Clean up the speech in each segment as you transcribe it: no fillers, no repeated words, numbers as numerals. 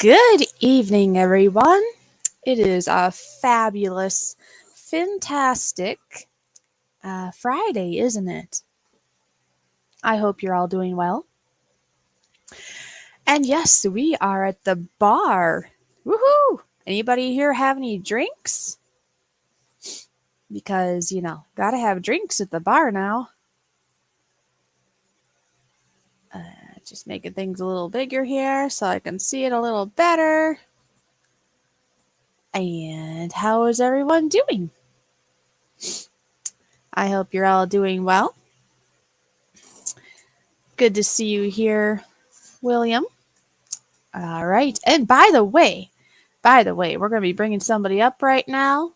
Good evening, everyone. It is a fabulous, fantastic Friday, isn't it? I hope you're all doing well. And yes, we are at the bar. Woohoo! Anybody here have any drinks? Because, gotta have drinks at the bar now. Just making things a little bigger here so I can see it a little better. And how is everyone doing? I hope you're all doing well. Good to see you here, William. All right. And by the way, we're going to be bringing somebody up right now.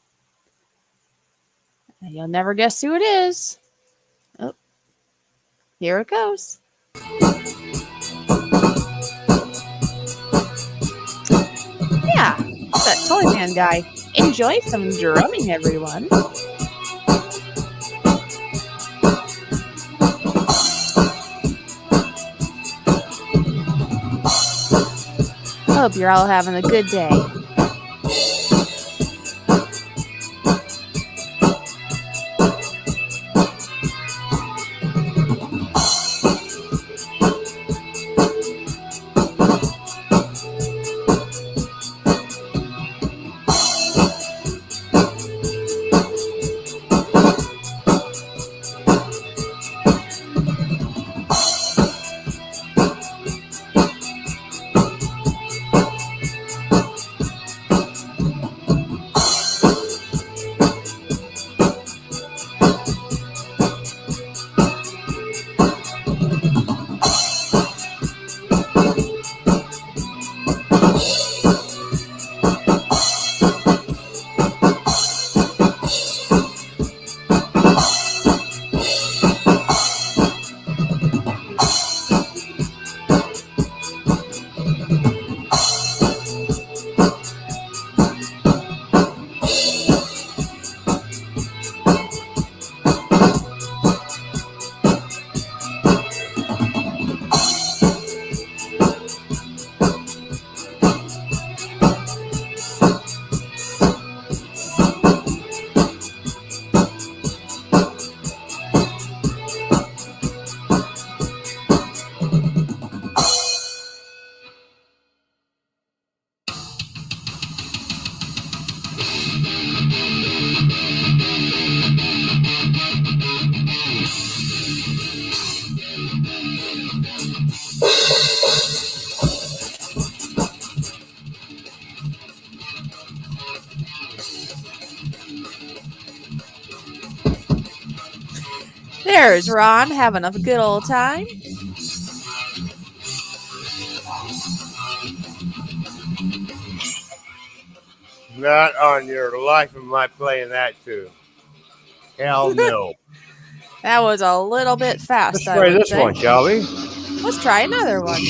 You'll never guess who it is. Oh, here it goes. Yeah, that Toyman guy. Enjoy some drumming, everyone. Hope you're all having a good day. There's Ron having a good old time. Not on your life am I playing that too. Hell no. That was a little bit fast. Let's try this one, shall we? Let's try another one.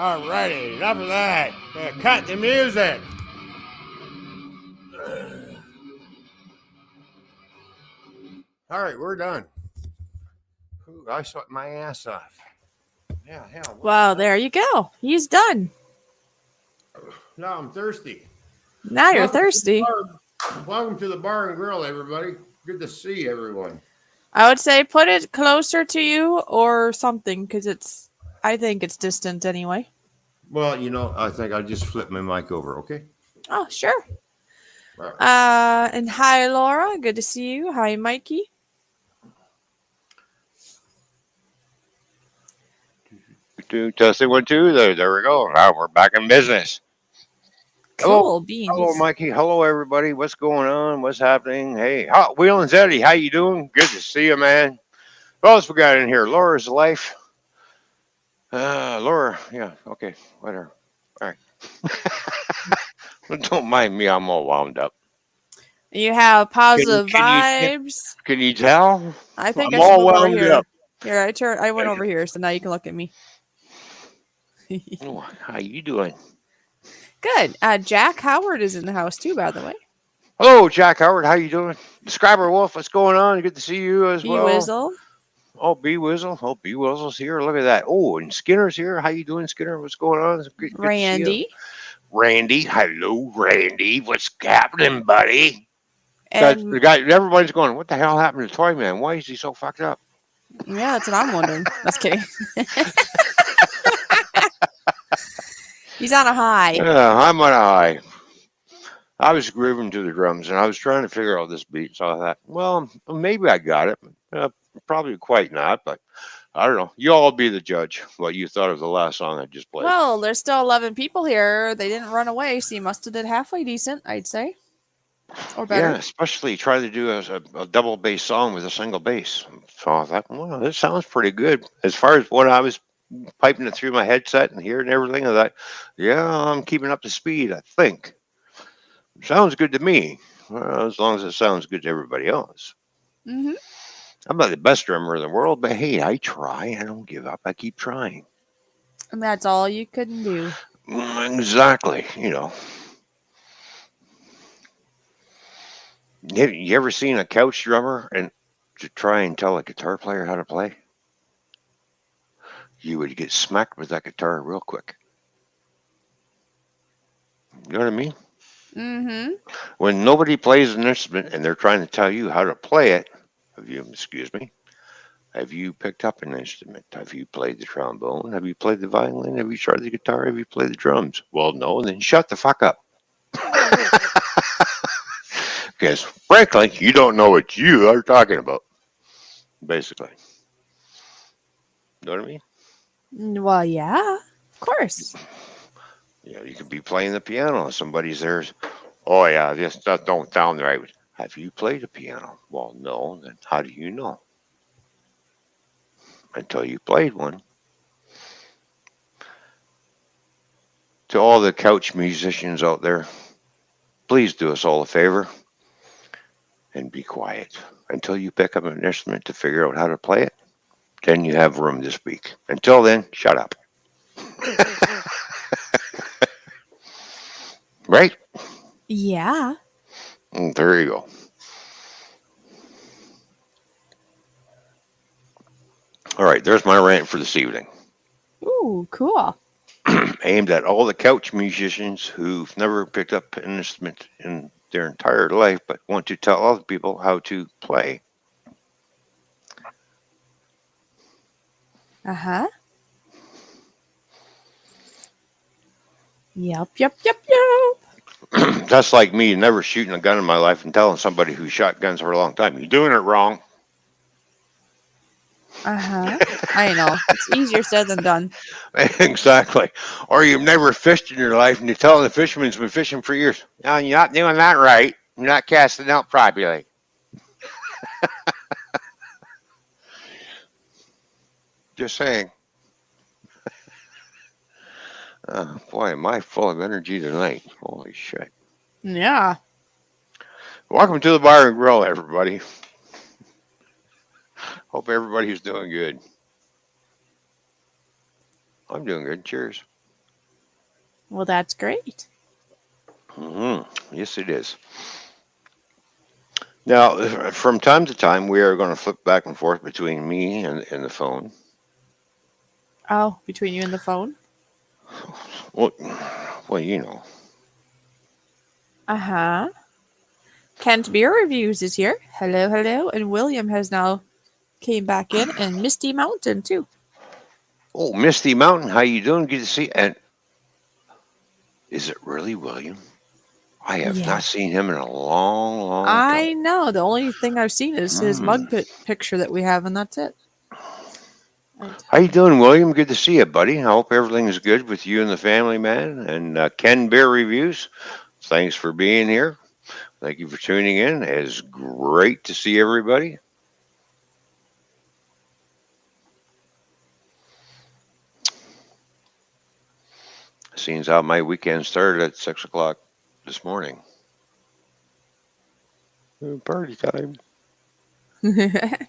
Alrighty, enough of that. Cut the music. All right, we're done. Ooh, I sweat my ass off. Yeah, hell. Well, there you go. He's done. Now I'm thirsty. Now you're Welcome to the thirsty. welcome to the Bar and Grill, everybody. Good to see everyone. I would say put it closer to you or something because I think it's distant anyway. Well, I think I just flipped my mic over. Okay. Oh, sure. All right. And hi, Laura. Good to see you. Hi, Mikey. Testing 1, 2. There we go. Now we're back in business. Hello, Cool hello, beans. Mikey. Hello, everybody. What's going on? What's happening? Hey, Wheel and Zeddy, how you doing? Good to see you, man. What else we got in here? Laura's life. Laura. Yeah. Okay. Whatever. All right. Don't mind me. I'm all wound up. You have Can you positive can you can, vibes. can you tell? I think I'm I should all move over wound here. up. Here, I went over here, so now you can look at me. Oh, how you doing? Good. Jack Howard is in the house too, by the way. Hello, Jack Howard. How you doing? Describer Wolf. What's going on? Good to see you as B well. Wizzle. Oh, B Wizzle. Oh, B Wizzle's here. Look at that. Oh, and Skinner's here. How you doing, Skinner? What's going on? It's good to see you. Randy. Randy. Hello, Randy. What's happening, buddy? And Everybody's going, what the hell happened to Toyman? Why is he so fucked up? yeah, that's what I'm wondering. That's kidding. He's on a high. Yeah, I'm on a high. I was grooving to the drums and I was trying to figure out this beat. So I thought, well, maybe I got it. Probably quite not, but I don't know. You all be the judge what you thought of the last song I just played. Well, there's still 11 people here. They didn't run away, so you must have did halfway decent, I'd say. Or better. Yeah, especially try to do a double bass song with a single bass. So I thought, well, this sounds pretty good. As far as what I was piping it through my headset and hearing everything, I thought, yeah, I'm keeping up to speed, I think. Sounds good to me. Well, as long as it sounds good to everybody else. Mm-hmm. I'm not the best drummer in the world, but hey, I try. I don't give up. I keep trying. And that's all you can do. Exactly. You ever seen a couch drummer and to try and tell a guitar player how to play? You would get smacked with that guitar real quick. You know what I mean? Mm-hmm. When nobody plays an instrument and they're trying to tell you how to play it, have you picked up an instrument? Have you played the trombone? Have you played the violin? Have you tried the guitar? Have you played the drums? Well, no, then shut the fuck up. Because frankly, you don't know what you are talking about. Basically. You know what I mean? Well, yeah, of course. Yeah, you could be playing the piano and somebody's there. Oh yeah, this stuff don't sound right. Have you played a piano? Well, no. Then how do you know? Until you played one. To all the couch musicians out there, please do us all a favor and be quiet until you pick up an instrument to figure out how to play it. Then you have room to speak. Until then, shut up. Right? Yeah. There you go. All right, there's my rant for this evening. Ooh, cool. Aimed at all the couch musicians who've never picked up an instrument in their entire life but want to tell other people how to play. Uh-huh. Yep. That's like me never shooting a gun in my life and telling somebody who shot guns for a long time, you're doing it wrong. Uh-huh. I know. It's easier said than done. Exactly. Or you've never fished in your life and you're telling the fisherman's been fishing for years. No, you're not doing that right. You're not casting out properly. Just saying. Boy, am I full of energy tonight. Holy shit. Yeah. Welcome to the Bar and Grill, everybody. Hope everybody's doing good. I'm doing good. Cheers. Well, that's great. Yes, it is. Now, from time to time, we are going to flip back and forth between me and the phone. Oh, between you and the phone? Well, well, you know. Uh-huh. Kent Beer Reviews is here. Hello, hello. And William has now came back in, and Misty Mountain too. Oh, Misty Mountain, how you doing? Good to see. And is it really William? I have Yeah. not seen him in a long, long I time. know. The only thing I've seen is his Hmm. picture that we have, and that's it. Right. How you doing, William? Good to see you, buddy. I hope everything is good with you and the family, man. And Ken Beer Reviews, thanks for being here. Thank you for tuning in. It's great to see everybody. Seeing as how my weekend started at 6 o'clock this morning. Party time. And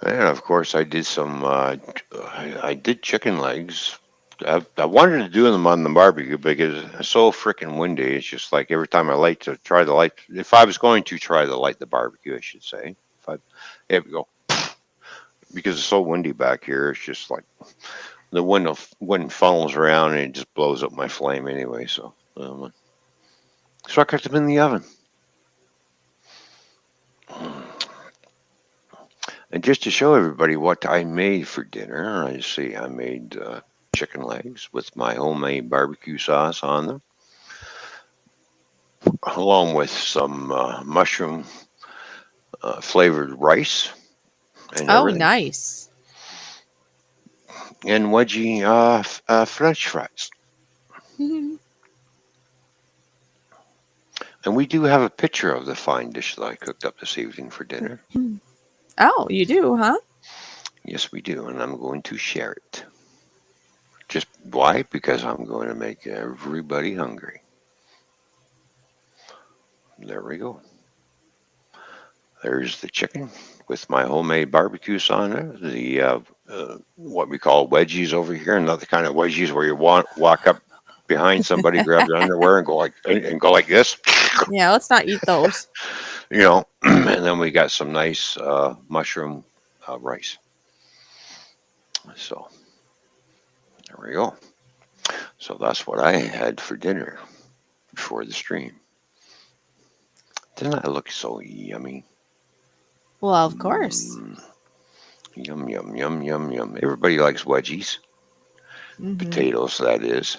of course, I did some. I did chicken legs. I wanted to do them on the barbecue because it's so freaking windy. It's just like every time I light to try the light. If I was going to try to light the barbecue, I should say. If I, There we go. Because it's so windy back here, it's just like the wind funnels around and it just blows up my flame anyway. So I cooked them in the oven. And just to show everybody what I made for dinner, I see I made chicken legs with my homemade barbecue sauce on them, along with some mushroom flavored rice and Oh, everything, nice. and wedgie French fries. And we do have a picture of the fine dish that I cooked up this evening for dinner. Oh, you do, huh? Yes, we do, and I'm going to share it. Just why? Because I'm going to make everybody hungry. There we go. There's the chicken with my homemade barbecue sauce on it. The what we call wedgies over here, not the kind of wedgies where you walk up behind somebody, grab their underwear, and go like this, Yeah, let's not eat those. you know. And then we got some nice mushroom rice. So there we go. So that's what I had for dinner before the stream. Didn't I look so yummy? Well, of course. Mm, yum yum yum yum yum. Everybody likes wedgies, Mm-hmm. potatoes that is,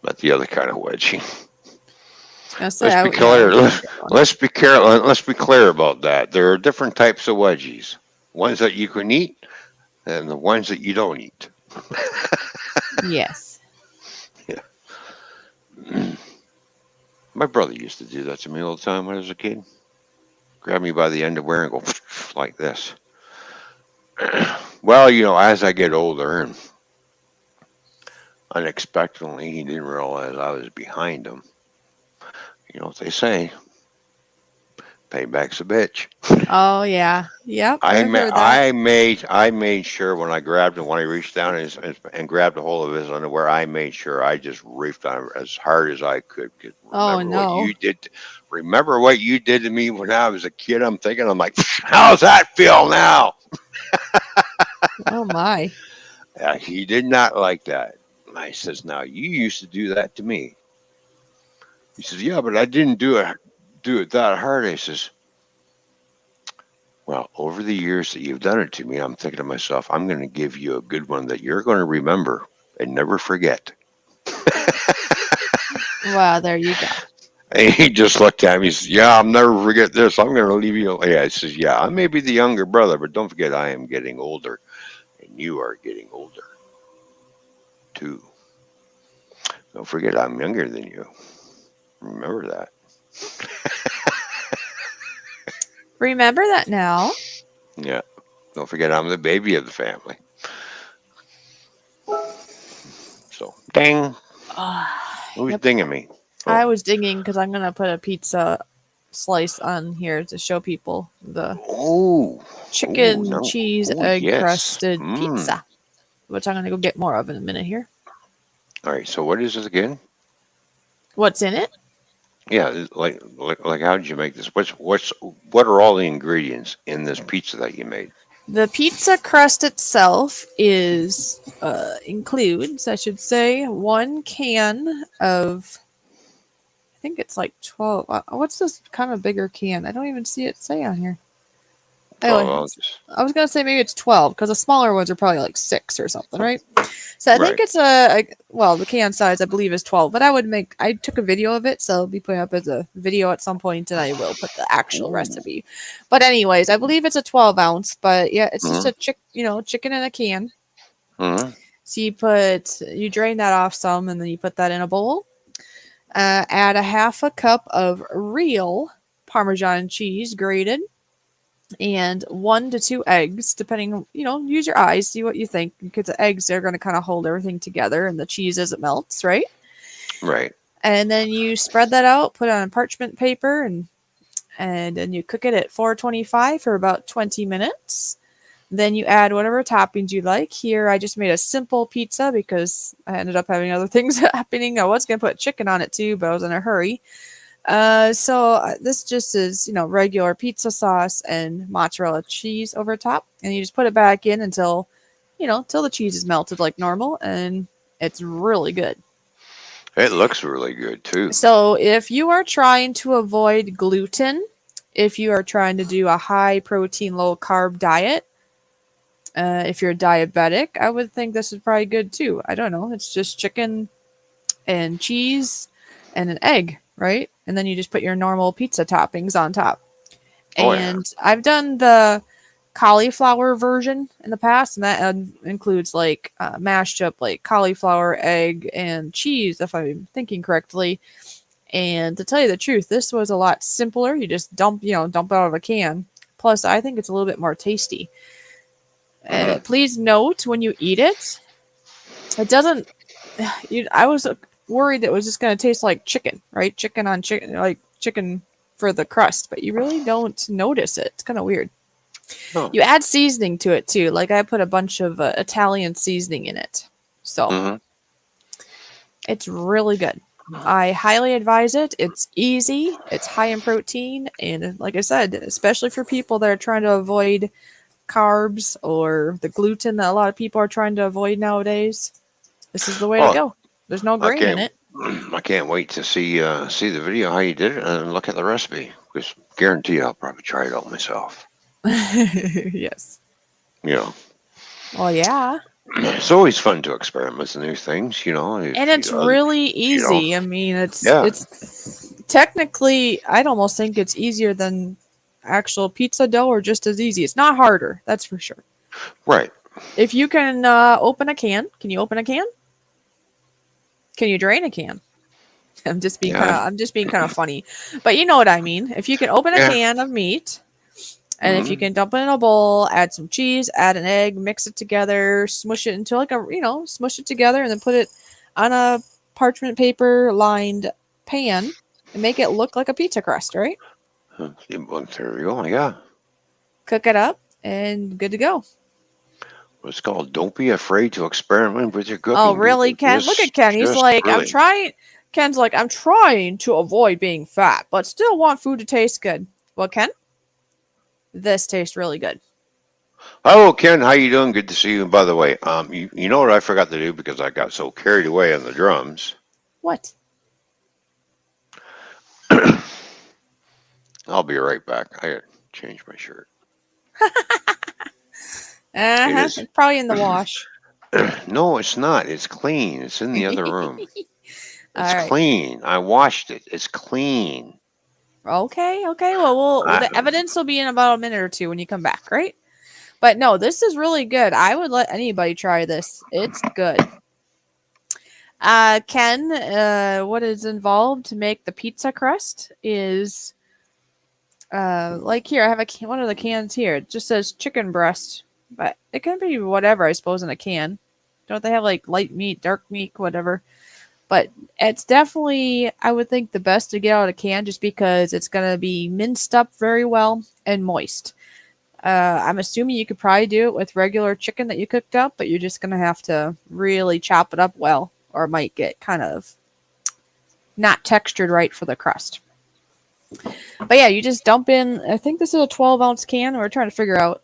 but the other kind of wedgie. I was gonna say, Let's be yeah, I clear. wouldn't get one. Let's be careful. Let's be clear about that. There are different types of wedgies. Ones that you can eat, and the ones that you don't eat. Yes. Yeah. My brother used to do that to me all the time when I was a kid. Grab me by the underwear and go like this. Well, as I get older, and unexpectedly, he didn't realize I was behind him. You know what they say? Payback's a bitch. Oh, yeah. Yep, I I've ma- heard that. I made sure when I grabbed him, when I reached down and grabbed a hold of his underwear, I made sure I just reefed on him as hard as I could. 'Cause Oh, no. remember what you did to me when I was a kid. I'm like, how's that feel now? Oh, my. He did not like that. I says, now you used to do that to me. He says, yeah, but I didn't do it that hard. I says, well, over the years that you've done it to me, I'm thinking to myself, I'm going to give you a good one that you're going to remember and never forget. Well, there you go. And he just looked at me. He says, yeah, I'll never forget this. I'm going to leave you. Yeah, I says, yeah, I may be the younger brother, but don't forget I am getting older and you are getting older too. Don't forget I'm younger than you. Remember that. Remember that now. Yeah. Don't forget I'm the baby of the family. So, dang. Who's Yep. dinging me? I Oh, was digging because I'm going to put a pizza slice on here to show people the oh, oh, chicken no. cheese Oh, egg yes. crusted pizza, which I'm going to go get more of in a minute here. All right. So what is it again? What's in it? Yeah, like how did you make this? What are all the ingredients in this pizza that you made? The pizza crust itself is includes, I should say, 1 can of. I think it's like 12. What's this kind of bigger can? I don't even see it say on here. 12 Anyway, ounces. I was gonna say maybe it's 12 because the smaller ones are probably like 6 or something, right? So I think Right. it's well, the can size I believe is 12, but I took a video of it, so I'll be putting up as a video at some point, and I will put the actual Ooh. recipe. But anyways, I believe it's a 12 ounce, but yeah, it's just Mm-hmm. a chicken in a can. Mm-hmm. So you drain that off some, and then you put that in a bowl. Add a half a cup of real Parmesan cheese grated and 1 to 2 eggs, depending, use your eyes, see what you think, because the eggs are going to kind of hold everything together and the cheese as it melts, right? Right. And then you spread that out, put it on parchment paper, and then you cook it at 425 for about 20 minutes. Then you add whatever toppings you like. Here, I just made a simple pizza because I ended up having other things happening. I was going to put chicken on it too, but I was in a hurry. So this just is, regular pizza sauce and mozzarella cheese over top, and you just put it back in until the cheese is melted like normal, and it's really good. It looks really good too. So if you are trying to avoid gluten, if you are trying to do a high protein, low carb diet, if you're diabetic, I would think this is probably good too. I don't know. It's just chicken and cheese and an egg, right? And then you just put your normal pizza toppings on top. Oh yeah. And I've done the cauliflower version in the past, and that includes like mashed up like cauliflower, egg, and cheese, if I'm thinking correctly. And to tell you the truth, this was a lot simpler. You just dump it out of a can. Plus, I think it's a little bit more tasty. Mm-hmm. Please note when you eat it, it doesn't. I was worried that it was just going to taste like chicken, right? Chicken on chicken, like chicken for the crust, but you really don't notice it. It's kind of weird. Oh. You add seasoning to it too. Like I put a bunch of Italian seasoning in it. So Mm-hmm. it's really good. I highly advise it. It's easy, it's high in protein, and like I said, especially for people that are trying to avoid carbs or the gluten that a lot of people are trying to avoid nowadays, this is the way to Oh, go. There's no I grain in can't. it. I can't wait to see the video how you did it and look at the recipe. Because guarantee I'll probably try it out myself. Yes. You know, Well, yeah. it's always fun to experiment with new things. You know, And if it's really you know, easy. I mean, yeah, it's technically, I'd almost think it's easier than actual pizza dough, or just as easy. It's not harder, that's for sure. right. If you can open a can you open a can? Can you drain a can? Yeah, I'm just being kind of funny, but you know what I mean. If you can open a yeah. can of meat, and if you Mm-hmm. can dump it in a bowl, add some cheese, add an egg, mix it together, smush it into like smush it together, and then put it on a parchment paper lined pan and make it look like a pizza crust, right? Well, there we go. Yeah, Cook it up and good to go. it's called. Don't be afraid to experiment with your Oh, cooking, really, people. Ken? Look at Ken. He's Just like, I'm really. trying. Ken's like, I'm trying to avoid being fat, but still want food to taste good. Well, Ken, this tastes really good. Hello, Ken. How you doing? Good to see you. And by the way, you know what I forgot to do because I got so carried away on the drums. What? I'll be right back. I gotta change my shirt. Uh It huh. is. It's probably in the wash. No, it's not. It's clean. It's in the other room. It's All right. clean. I washed it. It's clean. Okay. Okay. Well, I, the evidence will be in about a minute or two when you come back, right? But no, this is really good. I would let anybody try this. It's good. Ken, what is involved to make the pizza crust is like here. I have one of the cans here. It just says chicken breast, but it can be whatever I suppose in a can. Don't they have like light meat, dark meat, whatever? But it's definitely, I would think, the best to get out of a can just because it's going to be minced up very well and moist. I'm assuming you could probably do it with regular chicken that you cooked up, but you're just going to have to really chop it up well or it might get kind of not textured right for the crust. But yeah, you just dump in, I think this is a 12-ounce can. We're trying to figure out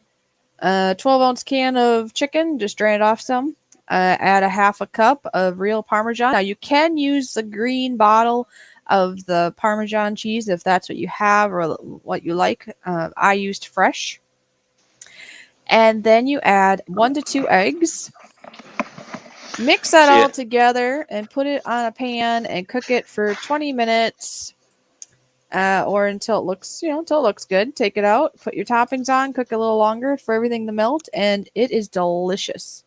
a 12-ounce can of chicken. Just drain it off some. Add a half a cup of real Parmesan. Now, you can use the green bottle of the Parmesan cheese if that's what you have or what you like. I used fresh. And then you add 1 to 2 eggs. Mix that all together and put it on a pan and cook it for 20 minutes. Or until it looks, until it looks good. Take it out, put your toppings on, cook a little longer for everything to melt, and it is delicious.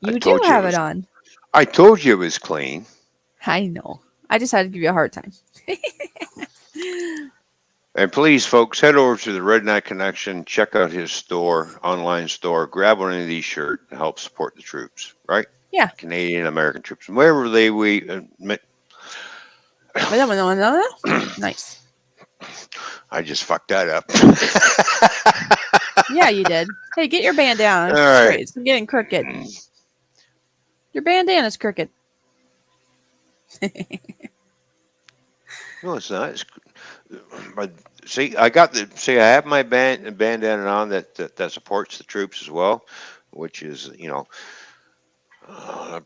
You do have it on. I told you it was clean. I know. I just had to give you a hard time. And please, folks, head over to the Redneck Connection. Check out his store, online store. Grab one of these shirts to help support the troops, right? Yeah. Canadian American troops. Wherever Nice. I just fucked that up. Yeah, you did. Hey, get your bandana All straight. right. It's getting crooked. Your bandana's crooked. No, it's not. But see, I have my bandana on that supports the troops as well, which is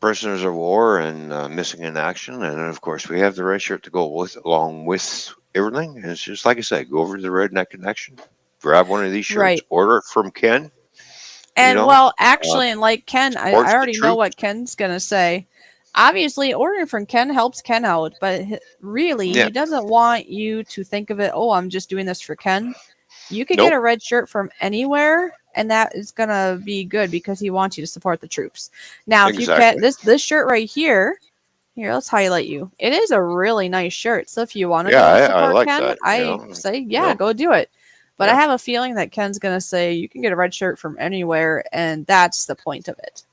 prisoners of war and missing in action, and then of course we have the red shirt to go along with everything. And it's just like I said, go over to the Redneck Connection, grab one of these shirts, Right. order it from Ken. And actually, and like Ken, I already know what Ken's gonna say. Obviously, ordering from Ken helps Ken out, but really, he doesn't want you to think of it, oh, I'm just doing this for Ken. You could get a red shirt from anywhere, and that is going to be good because he wants you to support the troops. Now, if you can, this shirt right here, let's highlight you. It is a really nice shirt. So if you want to support like Ken, that, I say, go do it. But I have a feeling that Ken's going to say you can get a red shirt from anywhere, and that's the point of it,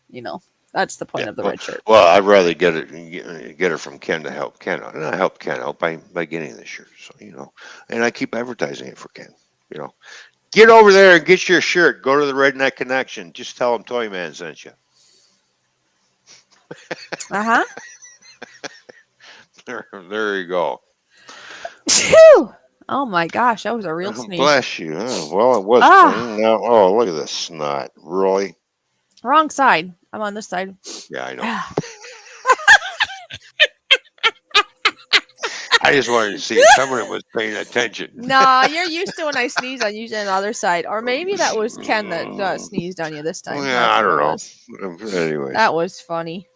That's the point of the red shirt. Well, I'd rather get it from Ken to help Ken out, and I help Ken out by getting this shirt. So and I keep advertising it for Ken. Get over there and get your shirt. Go to the Redneck Connection. Just tell them Toyman sent you. There you go. Oh my gosh, that was a real sneeze. Bless you. Oh, well, it was clean. Now, look at this snot. Really? Wrong side. I'm on this side. Yeah, I know. I just wanted to see if someone was paying attention. No, you're used to when I sneeze, I usually on the other side. Or maybe that was Ken that sneezed on you this time. Yeah, I don't know. Anyway. That was funny.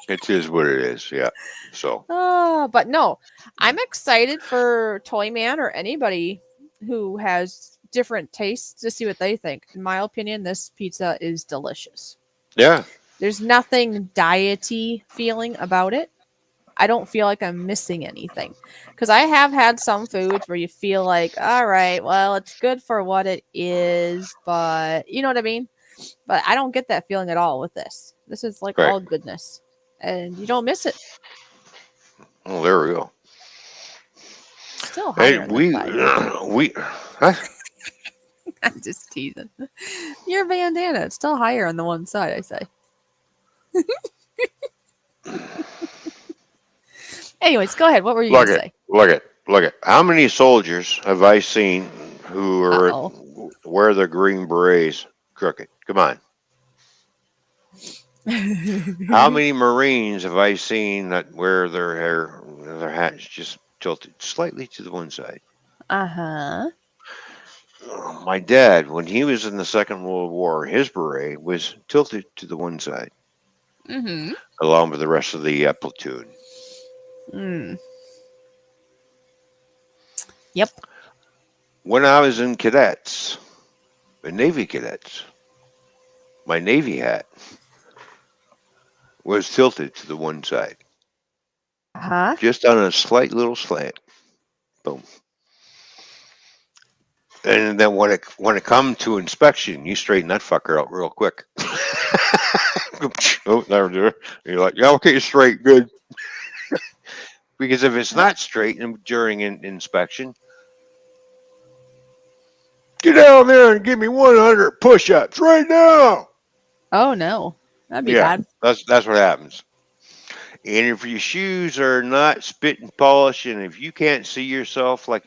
It is what it is, yeah. So. But no, I'm excited for Toyman or anybody who has different tastes to see what they think. In my opinion, this pizza is delicious. Yeah. There's nothing diety feeling about it. I don't feel like I'm missing anything. Because I have had some foods where you feel like, all right, well, it's good for what it is, but you know what I mean? But I don't get that feeling at all with this. This is like all goodness. And you don't miss it. Oh, there we go. Still higher huh? I'm just teasing. Your bandana, it's still higher on the one side, I say. Anyways, go ahead. What were you going to say? Look at. How many soldiers have I seen who wear the green berets crooked? Come on. How many Marines have I seen that wear their hats just tilted slightly to the one side? My dad, when he was in the Second World War, his beret was tilted to the one side, along with the rest of the platoon. Yep. When I was in cadets, the Navy cadets, my Navy hat was tilted to the one side. Just on a slight little slant. Boom. And then when it comes to inspection, you straighten that fucker out real quick. Oh, there. You're like, yeah, okay, straight, good. Because if it's not straight during inspection, get down there and give me 100 push-ups right now. Oh no, that'd be bad. That's what happens. And if your shoes are not spit and polish, and if you can't see yourself like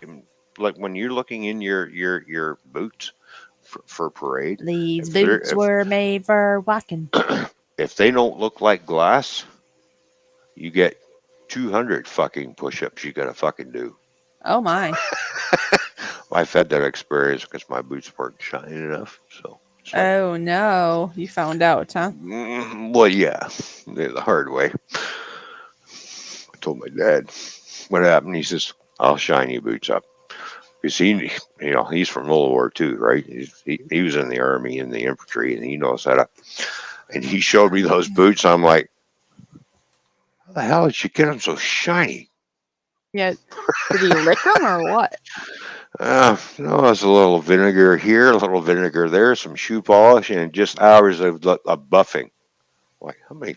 when you're looking in your boots for parade, These if they're boots were made for walking. if they don't look like glass, you get 200 fucking push-ups you gotta fucking do. Oh my. I've had that experience because my boots weren't shiny enough. So it's like, Oh no. You found out, huh? well, yeah, the hard way. I told my dad what happened. He says, "I'll shine your boots up." Because he's from World War II, right? He was in the army in the infantry, and he knows how to. And he showed me those boots. I'm like, how the hell did you get them so shiny? Yeah. Did he lick them or what? No, there's a little vinegar here, a little vinegar there, some shoe polish, and just hours of buffing. Like, how many?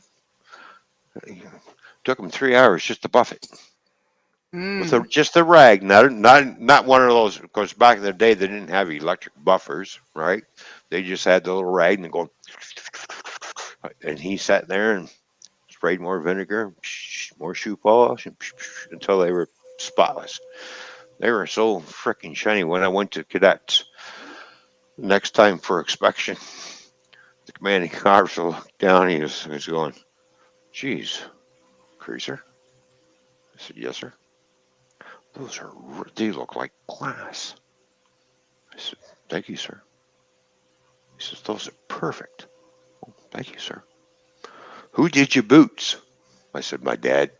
Took him 3 hours just to buff it with Mm. just a rag, not one of those. Of course, back in the day, they didn't have electric buffers, right? They just had the little rag and go. And he sat there and sprayed more vinegar, more shoe polish, until they were spotless. They were so freaking shiny. When I went to cadets next time for inspection, the commanding officer looked down. He was going, "Geez, Cruiser." I said, "Yes, sir." They look like glass. I said, "Thank you, sir." He says, "Those are perfect." "Oh, thank you, sir." "Who did your boots?" I said, "My dad."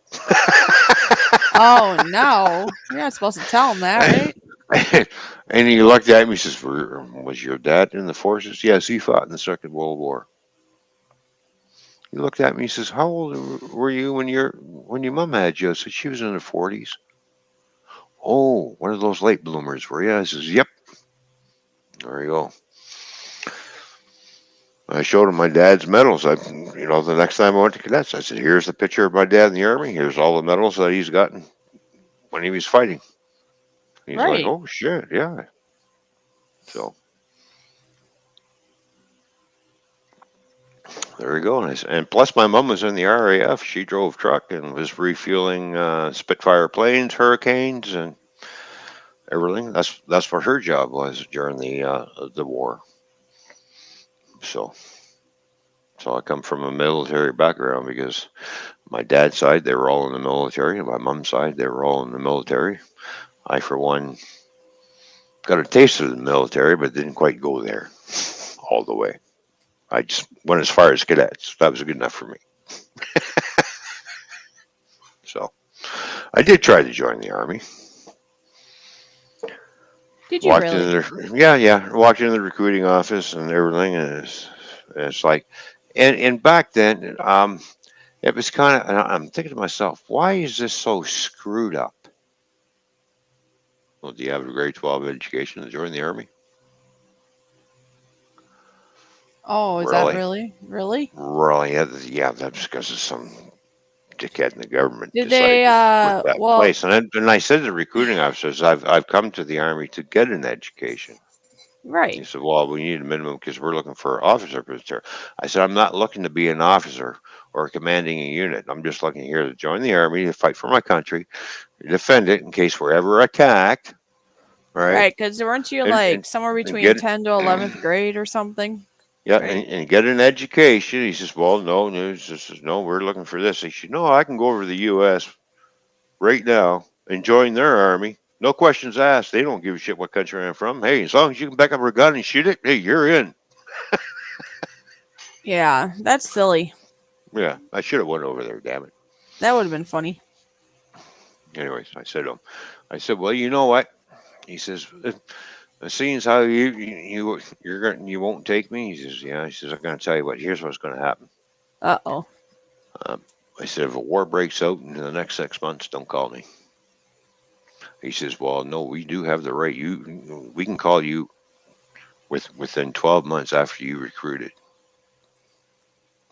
Oh no. You're not supposed to tell him that, right? And he looked at me. He says, "Was your dad in the forces?" "Yes, he fought in the Second World War." He looked at me. He says, "How old were you when your mom had you?" I said, "She was in her 40s." "Oh, one of those late bloomers, were you?" I says, "Yep." There you go. I showed him my dad's medals. The next time I went to cadets, I said, "Here's the picture of my dad in the army. Here's all the medals that he's gotten when he was fighting." He's like, Right. "Oh shit, yeah." So there we go. And plus, my mom was in the RAF. She drove truck and was refueling Spitfire planes, Hurricanes, and everything. That's what her job was during the war. So so I come from a military background because my dad's side they were all in the military, and my mom's side they were all in the military. I, for one, got a taste of the military, but didn't quite go there all the way. I just went as far as cadets. That was good enough for me. So I did try to join the army. Did you Walked into really? yeah. Walked into the recruiting office and everything, and it's like, and back then, it was kind of. I'm thinking to myself, why is this so screwed up? Well, do you have a grade 12 education to join the army? Oh, is that Really? really? Really? Really? Yeah, that's because of some dickhead in the government Did decided they to put that in well, place. And I said to the recruiting officers, I've come to the army to get an education. He right. said, "Well, we need a minimum because we're looking for an officer position." I said, "I'm not looking to be an officer or commanding a unit. I'm just looking here to join the army to fight for my country, defend it in case we're ever attacked, right? Right, because weren't you And like and, somewhere and between get 10 to 11th grade or something? yeah, Right? and get an education." He says, "Well, no, he says, no, we're looking for this." I said, "No, I can go over to the U.S. right now and join their army. No questions asked. They don't give a shit what country I'm from. Hey, as long as you can back up a gun and shoot it, hey, you're in." Yeah, that's silly. Yeah, I should have went over there. Damn it. That would have been funny. Anyways, I said to him, I said, "Well, you know what?" He says, "Seeing as how you won't take me." He says, "Yeah." He says, "I'm going to tell you what. Here's what's going to happen." Uh-oh. Um, I said, "If a war breaks out in the next 6 months, don't call me." He says, "Well, no, we do have the right. We can call you within 12 months after you recruited."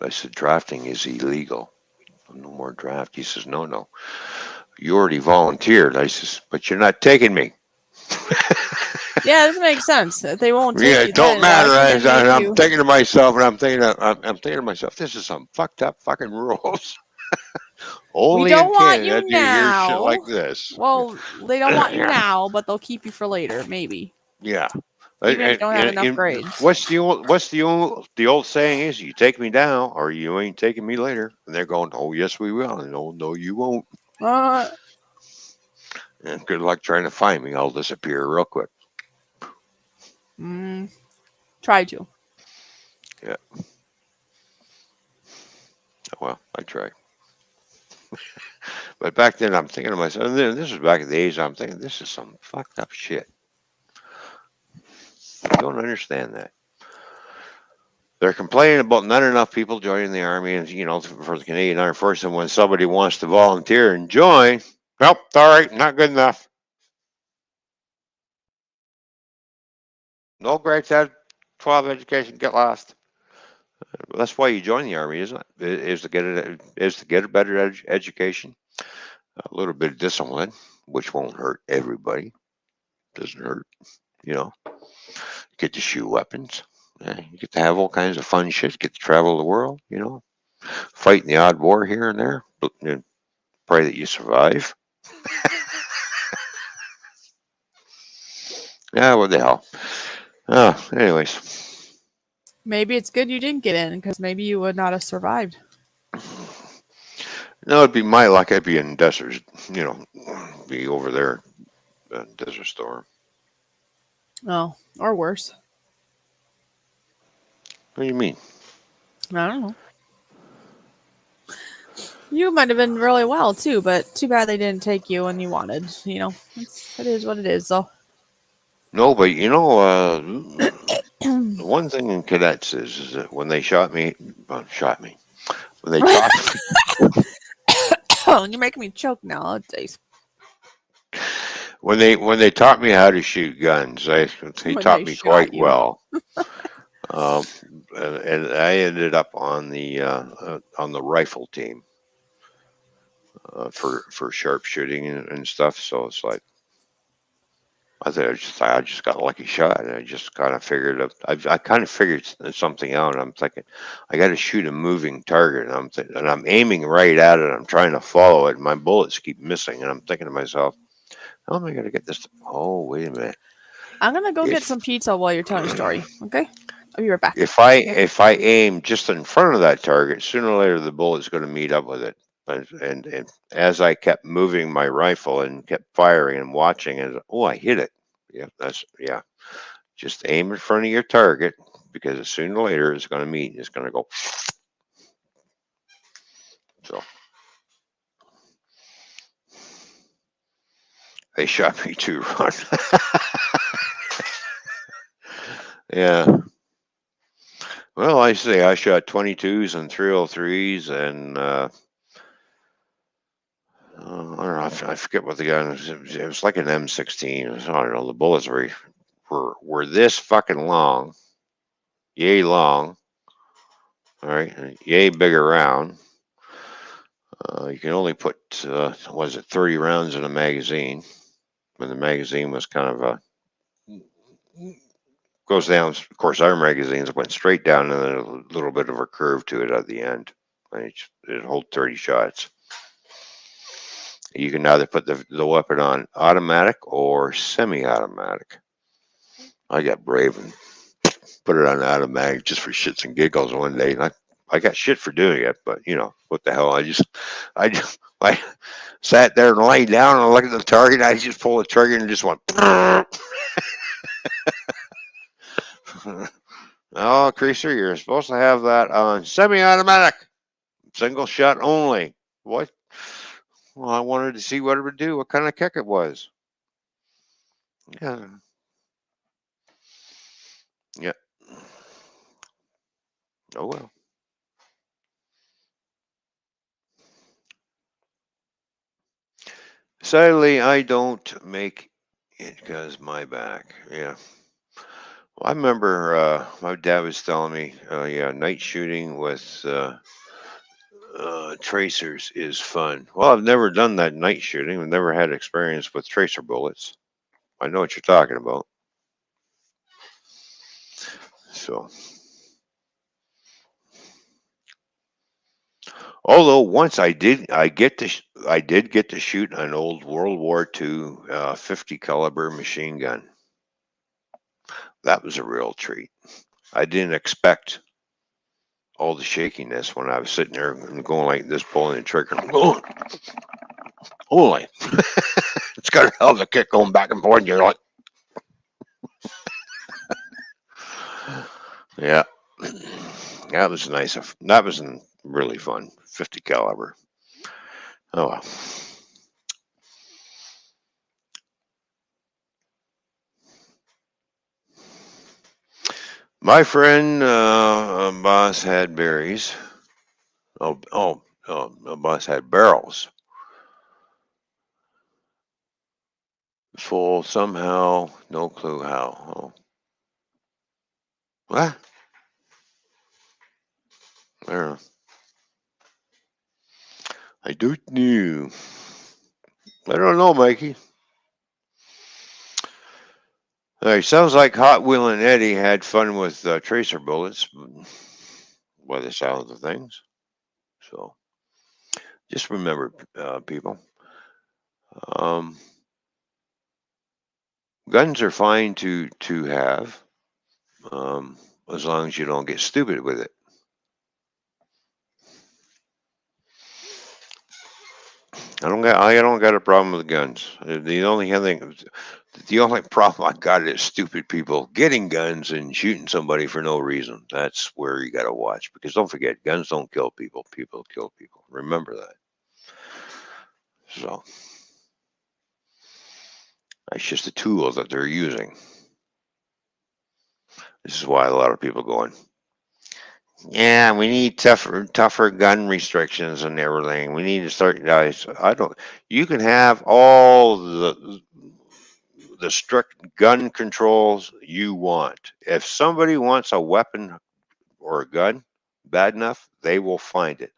I said, "Drafting is illegal. No more draft." He says, "No, no. You already volunteered." I says, "But you're not taking me." Yeah, this makes sense. If they won't Yeah, take you it don't then, why matter. should they make I'm you? thinking to myself, and I'm thinking to myself, this is some fucked up fucking rules. Only in don't want Canada you do you hear shit now. like this. Well, they don't want you Yeah. now, but they'll keep you for later, maybe. Yeah. Even if you don't have enough grades. What's the old saying is, you take me now or you ain't taking me later. And they're going, oh yes we will. No, you won't. Uh, And good luck trying to find me. I'll disappear real quick. mm, try to. Yeah. Well, I try. But back then I'm thinking to myself, and then this was back in the age, I'm thinking this is some fucked up shit. I don't understand that. They're complaining about not enough people joining the army, and for the Canadian Armed Forces. And when somebody wants to volunteer and join, nope, all right, not good enough. No grades had 12 education, get lost. That's why you join the army, isn't it? Is to get a better education, a little bit of discipline, which won't hurt everybody. Doesn't hurt, you know. Get to shoot weapons. You get to have all kinds of fun shit. Get to travel the world, fight in the odd war here and there. And pray that you survive. Yeah, what the hell. Anyways. Maybe it's good you didn't get in because maybe you would not have survived. No, it'd be my luck. I'd be in desert, be over there, Desert Storm. Oh, or worse. What do you mean? I don't know. You might have been really well too, but too bad they didn't take you when you wanted. It is what it is, though. No, but the one thing in cadets is that when they when they taught Oh, you're making me choke now. Oh, days. when they taught me how to shoot guns, they When taught they me shot quite you. well. Um, and I ended up on the rifle team for sharpshooting and stuff. So it's like I just got a lucky shot, and I just kind of figured out. I kind of figured something out. And I'm thinking, I got to shoot a moving target, and I'm aiming right at it. I'm trying to follow it, and my bullets keep missing. And I'm thinking to myself, how am I going to get this? Oh, wait a minute. I'm gonna go get If some pizza while you're telling a story. Okay, I'll be right back. if I aim just in front of that target, sooner or later the bullet's going to meet up with it. And as I kept moving my rifle and kept firing and watching, and oh, I hit it. Yeah. Just aim in front of your target because sooner or later it's going to meet. It's going to go. So they shot me too, Ron. Yeah. Well, I say I shot 22s and 303s, and I don't know. I forget what the gun was. It was like an M16. I don't know. The bullets were this fucking long, yay long. All right, and yay big around. You can only put was it 30 rounds in a magazine, when the magazine was kind of a goes down. Of course, our magazines went straight down and then a little bit of a curve to it at the end. It hold 30 shots. You can either put the weapon on automatic or semi-automatic. I got brave and put it on automatic just for shits and giggles one day. And I got shit for doing it, but what the hell? I sat there and laid down and looked at the target. I just pulled the trigger and just went. Oh, Creaser, you're supposed to have that on semi-automatic, single shot only. What? Well, I wanted to see what it would do, what kind of kick it was. Yeah, yeah. Oh well. Sadly, I don't make it because my back. Yeah. Well, I remember my dad was telling me, yeah, night shooting with tracers is fun. Well, I've never done that night shooting. I've never had experience with tracer bullets. I know what you're talking about. So, Although once I did get to shoot an old World War II 50 caliber machine gun. That was a real treat. I didn't expect all the shakiness when I was sitting there and going like this, pulling the trigger. Oh, holy! It's got a hell of a kick going back and forth. And you're like, yeah, that was nice. That was really fun. 50 caliber. Oh well. My friend boss had berries. My boss had barrels full somehow. No clue how. Oh, what? I don't know. I don't know. I don't know, Mikey. All right, sounds like Hot Wheel and Eddie had fun with tracer bullets, by the sound of things. So just remember, people, um, guns are fine to have, as long as you don't get stupid with it. I don't got a problem with guns. The only problem I got is stupid people getting guns and shooting somebody for no reason. That's where you got to watch, because don't forget, guns don't kill people. People kill people. Remember that. So it's just a tool that they're using. This is why a lot of people going, yeah, we need tougher gun restrictions and everything. We need to start, guys. I don't. You can have all the strict gun controls you want. If somebody wants a weapon or a gun bad enough, they will find it.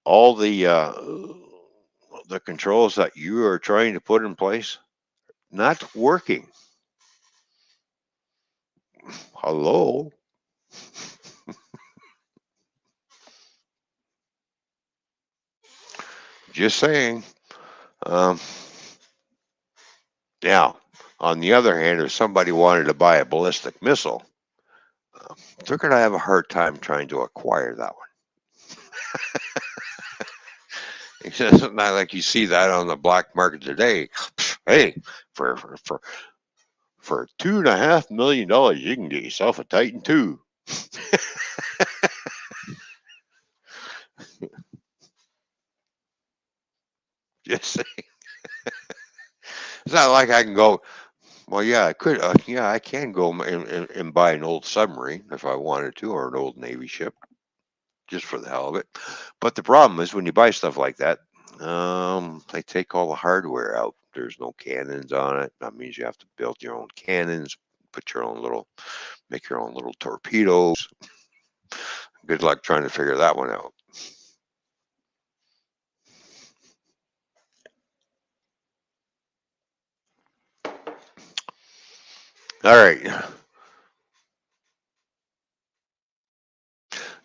All the controls that you are trying to put in place not working. Hello. Just saying. Um, Now, on the other hand, if somebody wanted to buy a ballistic missile, they're going to have a hard time trying to acquire that one. It's not like you see that on the black market today. Hey, for $2.5 million, you can get yourself a Titan II. Just saying. It's not like I can go. Well, yeah, I could. Yeah, I can go and buy an old submarine if I wanted to, or an old Navy ship, just for the hell of it. But the problem is when you buy stuff like that, they take all the hardware out. There's no cannons on it. That means you have to build your own cannons, make your own little torpedoes. Good luck trying to figure that one out. All right.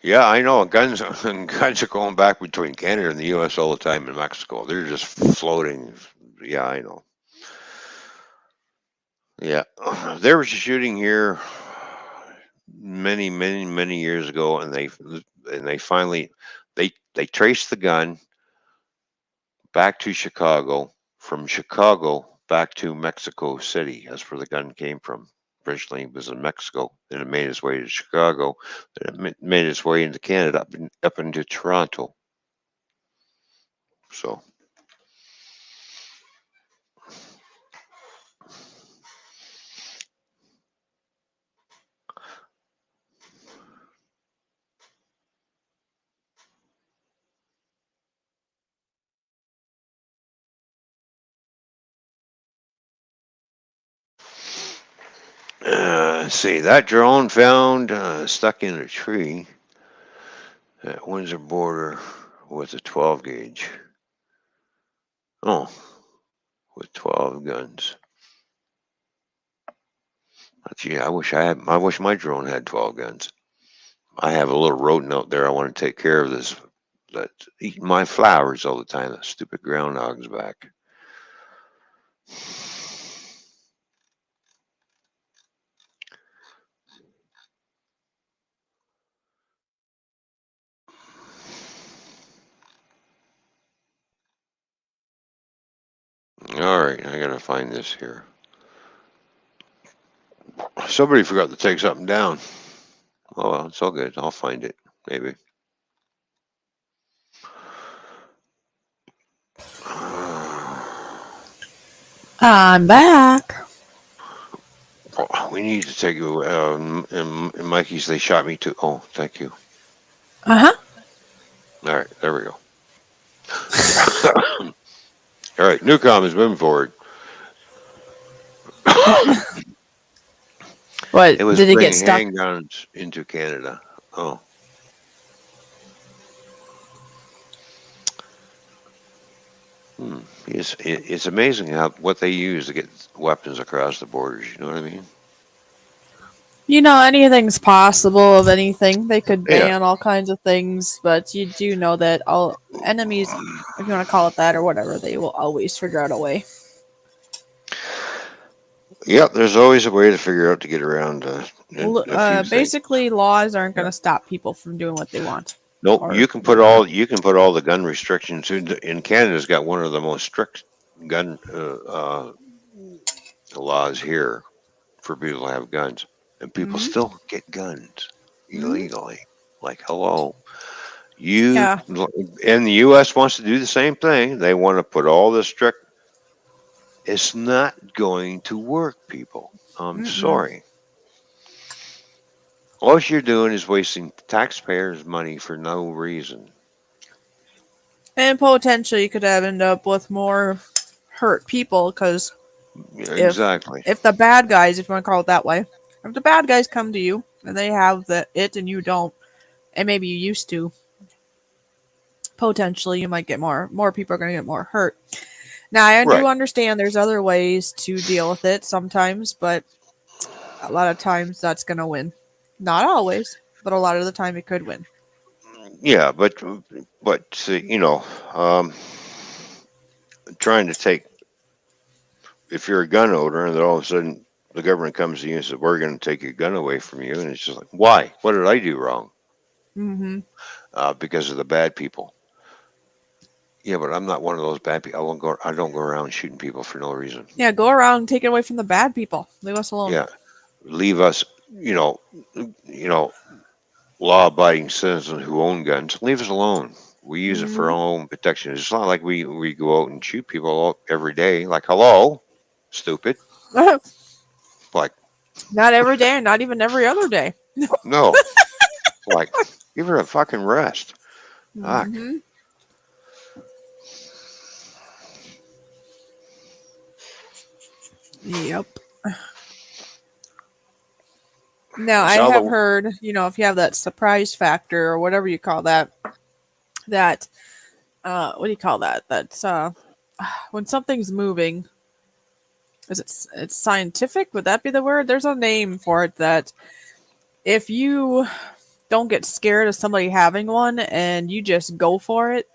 Yeah, I know. Guns guns are going back between Canada and the U.S. all the time, and Mexico. They're just floating. Yeah, I know. Yeah, there was a shooting here many years ago, and they finally they traced the gun back to Chicago, from Chicago back to Mexico City. That's where the gun came from. Originally, it was in Mexico, then it made its way to Chicago, then it made its way into Canada, up into Toronto. So, let's see, that drone found stuck in a tree at Windsor border with a 12 gauge. Oh, with 12 guns. Gee, I wish my drone had 12 guns. I have a little rodent out there. I want to take care of this that's eating my flowers all the time. That stupid groundhog's back. All right, I gotta find this here. Somebody forgot to take something down. Oh well, it's all good. I'll find it. Maybe. I'm back. We need to take you. And Mikey's, they shot me too. Oh, thank you. Uh huh. All right, there we go. All right, Newcom is moving forward. What It was did it get bringing stuck? handguns into Canada. Oh. It's amazing how what they use to get weapons across the borders. You know what I mean? You know, anything's possible of anything. They could Yeah. ban all kinds of things, but you do know that all enemies, if you want to call it that or whatever, they will always figure out a way. Yep. There's always a way to figure out to get around a few things. Basically, laws aren't going Yeah. to stop people from doing what they want. Nope. Or You can put all the gun restrictions in Canada's got one of the most strict gun laws here for people to have guns, and people Mhm. still get guns Mhm. illegally. Like, hello. You Yeah. and the U.S. wants to do the same thing. They want to put all this strict. It's not going to work, people. I'm Mm-mm. sorry. All you're doing is wasting taxpayers' money for no reason. And potentially, you could have end up with more hurt people because Yeah, if exactly. if the bad guys, if you want to call it that way, if the bad guys come to you and they have it and you don't, and maybe you used to, potentially you might get more people are going to get more hurt. Now I do Right. understand there's other ways to deal with it sometimes, but a lot of times that's going to win. Not always, but a lot of the time it could win. Yeah, but um, trying to take if you're a gun owner and then all of a sudden the government comes to you and says we're going to take your gun away from you, and it's just like, why? What did I do wrong? Mm-hmm. Because of the bad people. Yeah, but I'm not one of those bad people. I won't go. I don't go around shooting people for no reason. Yeah, go around taking away from the bad people. Leave us alone. Yeah, leave us. You know, law-abiding citizens who own guns, leave us alone. We use it for our Mm-hmm. own protection. It's not like we go out and shoot people every day. Like, hello, stupid. Like, Not every day, not even every other day. no. Like, give her a fucking rest. Fuck. Mm-hmm. Yep. Now I So have the heard, if you have that surprise factor or whatever you call that, that what do you call that? That's when something's moving. It's scientific? Would that be the word? There's a name for it that if you don't get scared of somebody having one and you just go for it,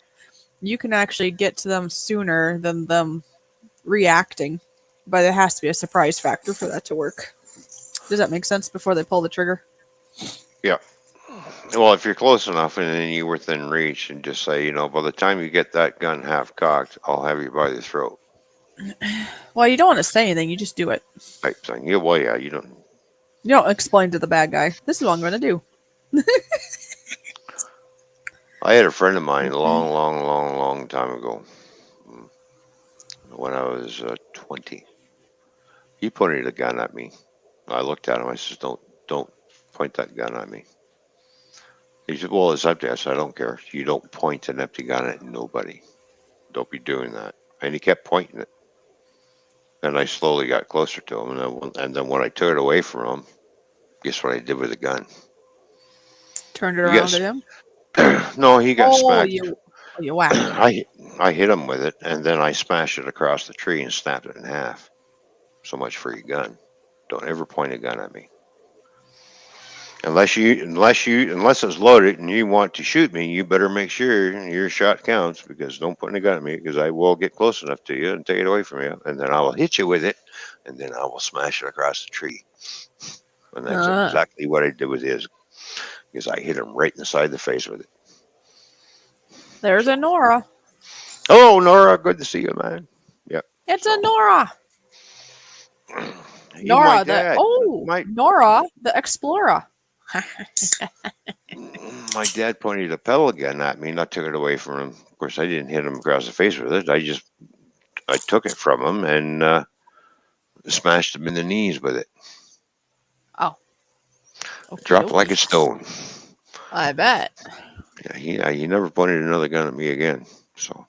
you can actually get to them sooner than them reacting. But it has to be a surprise factor for that to work. Does that make sense before they pull the trigger? yeah. Well, if you're close enough and then you're within reach, and just say, by the time you get that gun half cocked, I'll have you by the throat, Well, you don't want to say anything. You just do it. type thing. Yeah, well, yeah, you don't. You don't explain to the bad guy. This is what I'm going to do. I had a friend of mine a long, long, long, long time ago, mm, when I was 20. He pointed a gun at me. I looked at him. I said, don't point that gun at me. He said, well, it's up to you. I said, I don't care. You don't point an empty gun at nobody. Don't be doing that. And he kept pointing it. And I slowly got closer to him. And then when I took it away from him, guess what I did with the gun? Turned it He around got at him. no, he got Oh, smacked. you whacked him. I hit him with it, and then I smashed it across the tree and snapped it in half. So much for your gun. Don't ever point a gun at me. Unless it's loaded and you want to shoot me, you better make sure your shot counts, because don't put a gun at me, because I will get close enough to you and take it away from you, and then I will hit you with it, and then I will smash it across the tree. And that's Uh, exactly what I did with his, because I hit him right in the side of the face with it. there's a So, Nora. hello, Nora. Good to see you, man. Yep. It's a So, Nora. even my Nora the dad, oh my Nora the Explorer. my dad pointed a pellet gun at me, and I took it away from him. Of course, I didn't hit him across the face with it. I took it from him and smashed him in the knees with it. Oh, okie Dropped like dokie. a stone. I bet. He never pointed another gun at me again. So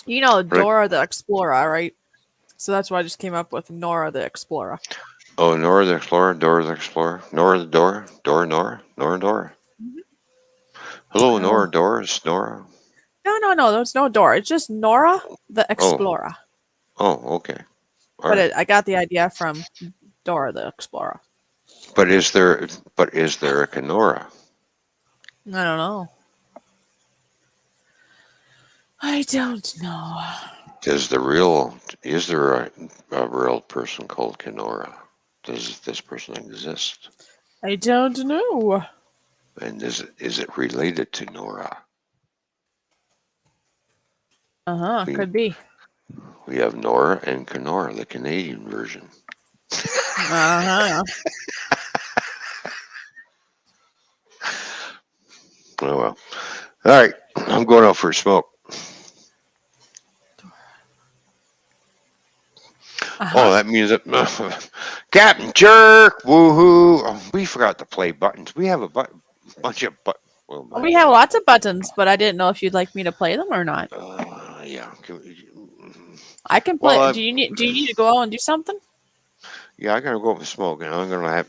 You know right. Dora the Explorer, right? So that's why I just came up with Nora the Explorer. Oh, Nora the Explorer, Dora the Explorer, Nora the Dora, Dora Nora, Nora Dora. Hello, Oh. Nora Dora, it's Nora. No. There's no Dora. It's just Nora the Oh, Explorer. okay, all But right. I got the idea from Dora the Explorer. But is there a Kenora? I don't know. I don't know. Is there a real person called Kenora? Does this person exist? I don't know. And is it related to Nora? We Could be. we have Nora and Kenora, the Canadian version. Uh-huh. Oh well. All right, I'm going out for a smoke. Oh, Uh-huh. that means that Captain Jerk, woohoo! Oh, we forgot to play buttons. We have a bunch of well, Well, bunch. we have lots of buttons, but I didn't know if you'd like me to play them or not. Yeah. I can Well, play. Do you need to go out and do something? yeah, I gotta go for a smoke, and I'm gonna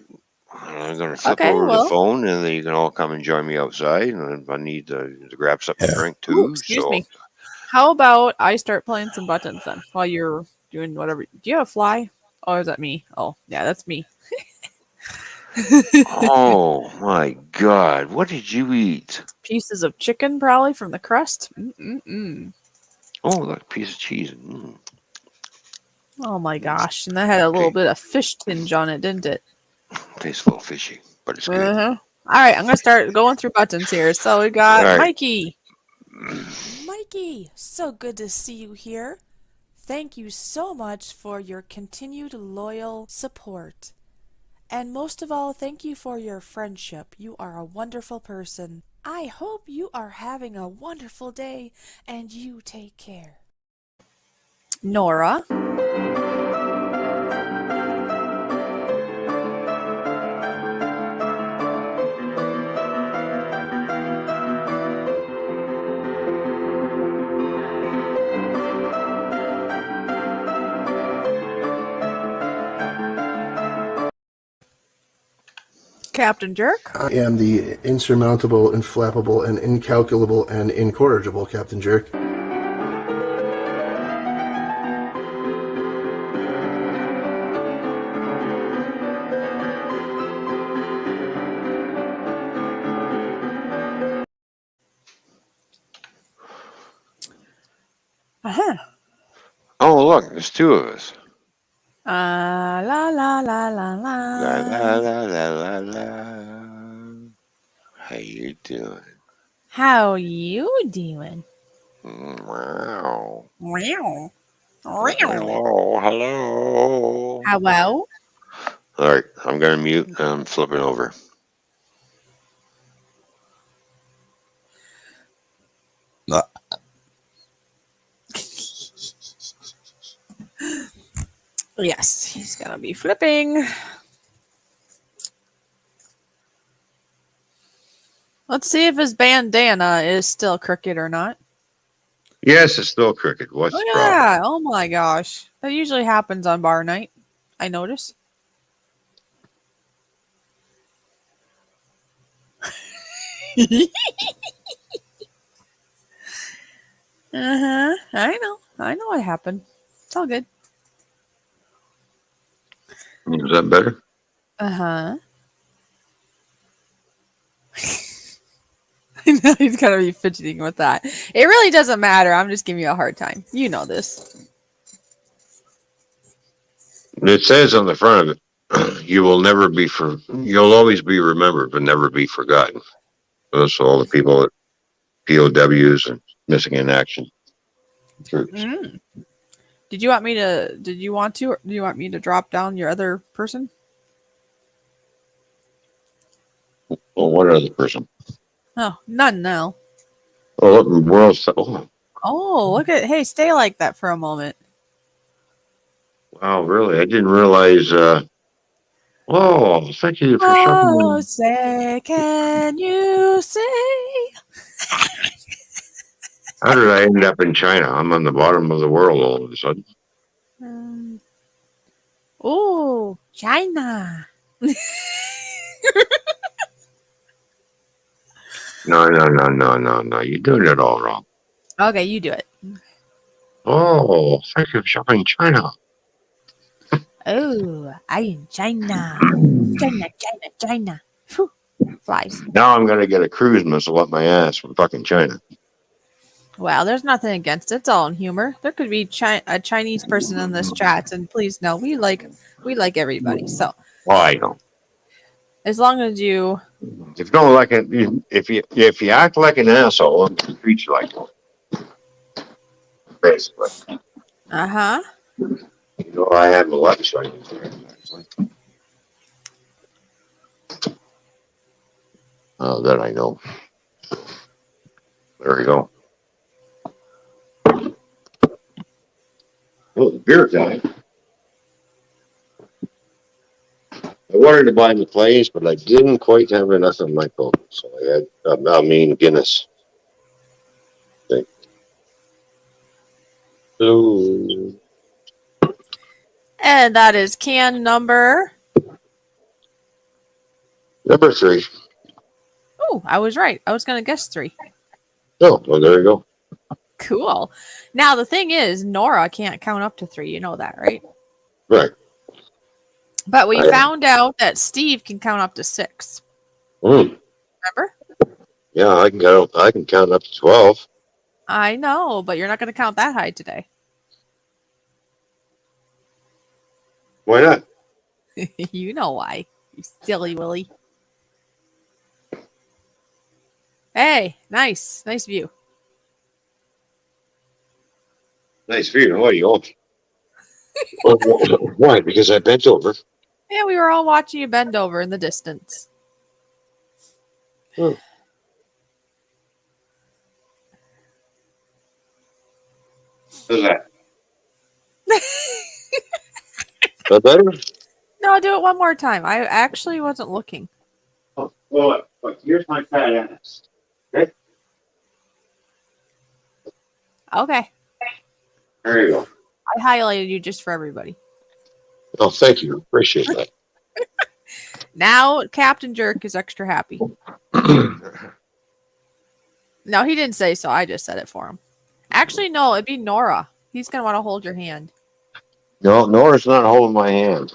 flip Okay, over the well. phone, and then you can all come and join me outside. And I need to grab something to drink Ooh, too. excuse So, me. How about I start playing some buttons then while you're doing whatever. Do you have a fly? Or is that me? Oh, yeah, that's me. oh my God, what did you eat? Pieces of chicken, probably from the crust. Mm-mm-mm. Oh, look, a piece of cheese. Mm, Oh my gosh. And that had a little okay, bit of fish tinge on it, didn't it? tastes a little fishy, but it's good. Uh-huh. All right, I'm going to start going through buttons here. So we All got right. Mikey. Mikey, so good to see you here. Thank you so much for your continued loyal support. And most of all, thank you for your friendship. You are a wonderful person. I hope you are having a wonderful day and you take care. Nora. Captain Jerk. I am the insurmountable, inflappable, and incalculable and incorrigible Captain Jerk. Uh-huh. Oh, look, there's two of us. La la la la La la la. la la la la. How you doing? How you doing? Wow. Meow. Oh, Meow. hello, hello. Hello? All right, I'm gonna mute. I'm flipping over. Yes, he's gonna be flipping. Let's see if his bandana is still crooked or not. Yes, it's still crooked. What's Look the at problem? that. Oh my gosh. That usually happens on bar night. I notice. Uh-huh. I know. I know what happened. It's all good. Is that better? Uh-huh. I know he's gonna be fidgeting with that. It really doesn't matter. I'm just giving you a hard time. You know this. It says on the front of it, you'll always be remembered, but never be forgotten. Those are all the people that POWs and missing in action troops. Mm. Did you want me to? Did you want to? Or do you want me to drop down your other person? Well, what other person? Oh, none now. Oh, what in the world? Oh, Oh, look at. Hey, stay like that for a moment. wow, really? I didn't realize. Oh, thank you for Oh, shuffling. say, can you say? How did I end up in China? I'm on the bottom of the world all of a sudden. Oh, China. No. You're doing it all wrong. Okay, you do it. Oh, thank you for shopping China. Oh, I in China. China. Whew. Flies. Now I'm going to get a cruise missile up my ass from fucking China. Well, there's nothing against it. It's all in humor. There could be a Chinese person in this chat, and please know we like everybody. So Well, I know. as long as you, If you don't like it, if you act like an asshole, I'm going to treat you like one. Basically. uh-huh. You know, I have a lot of Chinese there. Oh, that I know. There we go. Oh, the beer guy. I wanted to buy McLean's, but I didn't quite have enough in my boat, so I had, Guinness. So, And that is can number. number 3. Oh, I was right. I was going to guess 3. Oh, well, there you go. Cool. Now the thing is, Nora can't count up to 3. You know that, right? Right. But we found out that Steve can count up to 6. Mm. Remember? Yeah, I can count up to 12. I know, but you're not going to count that high today. Why not? You know why. You silly Willy. Hey, nice view. Nice view. What are you on? Why? Because I bent over. Yeah, we were all watching you bend over in the distance. Oh. How's that? Is that better? No, do it one more time. I actually wasn't looking. Oh, well, look, here's my fat ass. Okay? Okay. There you go. I highlighted you just for everybody. Oh, thank you. Appreciate that. Now Captain Jerk is extra happy. No, he didn't say so. I just said it for him. Actually, no, it'd be Nora. He's going to want to hold your hand. No, Nora's not holding my hand.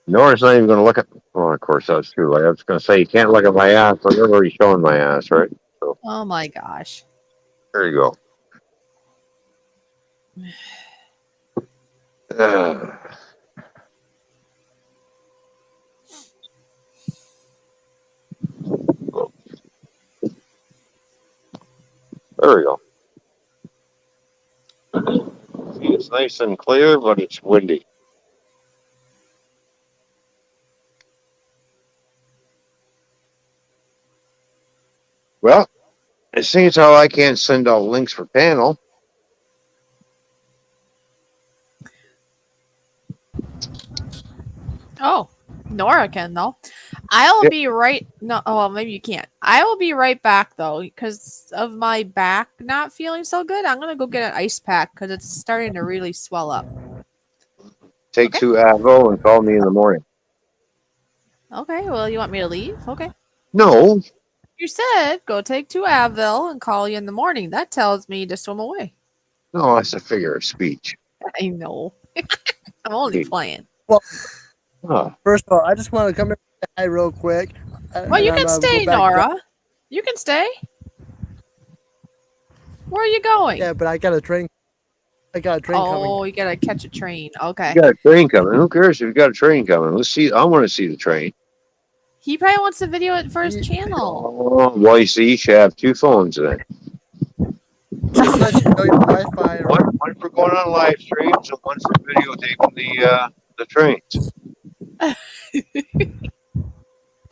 Nora's not even going to look at. Oh, of course, that's true. I was going to say, you can't look at my ass, but you're already showing my ass, right? So, Oh my gosh. there you go. There we go. It's nice and clear, but it's windy. Well, it seems how I can't send out links for panel. Oh, Nora can though. I'll be right. No, oh well, maybe you can't. I will be right back though, because of my back not feeling so good. I'm gonna go get an ice pack because it's starting to really swell up. Take Okay. 2 Advil and call me in the morning. Okay. Well, you want me to leave? Okay. No. You said go take 2 Advil and call you in the morning. That tells me to swim away. No, that's a figure of speech. I know. I'm only playing. Well, Oh, First of all, I just want to come here and say hi real quick. Well, you and can I'm go stay, back. Nora. You can stay. Where are you going? Yeah, but I got a train. I got a train coming. Oh, you gotta catch a train. Okay. you got a train coming. Who cares if you got a train coming? Let's see. I want to see the train. He probably wants to video it for his Ye- channel. Oh, well, you see, you should have two phones then. Just let you know your Wi-Fi. One for going on live streams and one for videotaping the trains.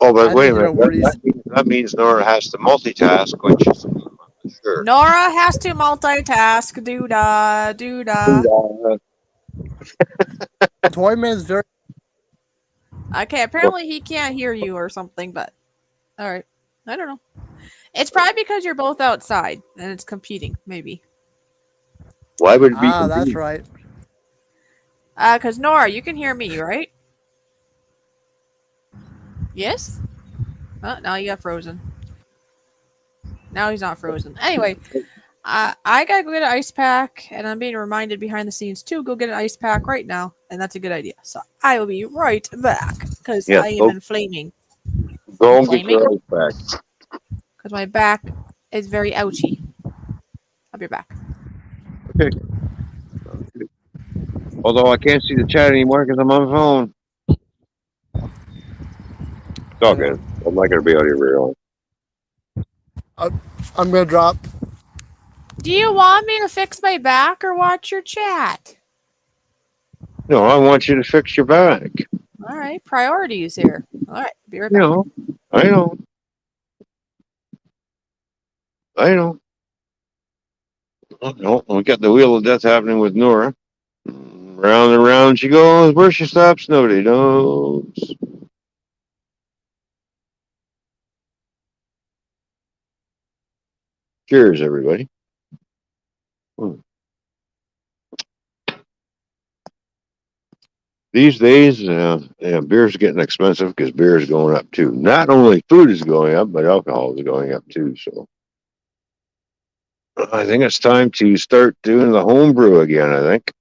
Oh, but I wait a think minute. That means Nora has to multitask, which is sure. Nora has to multitask. Doodah, doodah. Toyman is very. Okay, apparently he can't hear you or something, but alright. I don't know. It's probably because you're both outside and it's competing, maybe. Why would it be? That's competing? right. Because Nora, you can hear me, right? Yes? Oh, now you got frozen. Now he's not frozen. Anyway, I gotta go get an ice pack, and I'm being reminded behind the scenes to go get an ice pack right now, and that's a good idea. So I will be right back because Yeah, I am inflaming. Go and get your ice back. Because my back is very ouchy. I'll be back. Okay. Although I can't see the chat anymore because I'm on the phone. It's all good. I'm not going to be out here very long. I'm gonna drop. Do you want me to fix my back or watch your chat? No, I want you to fix your back. All right, priorities here. All right, be right You back. know, I know. I know. No, we got the wheel of death happening with Nora. Round and round she goes. Where she stops, nobody knows. Cheers, everybody. These days, beer's getting expensive because beer is going up too. Not only food is going up, but alcohol is going up too. So I think it's time to start doing the home brew again, I think.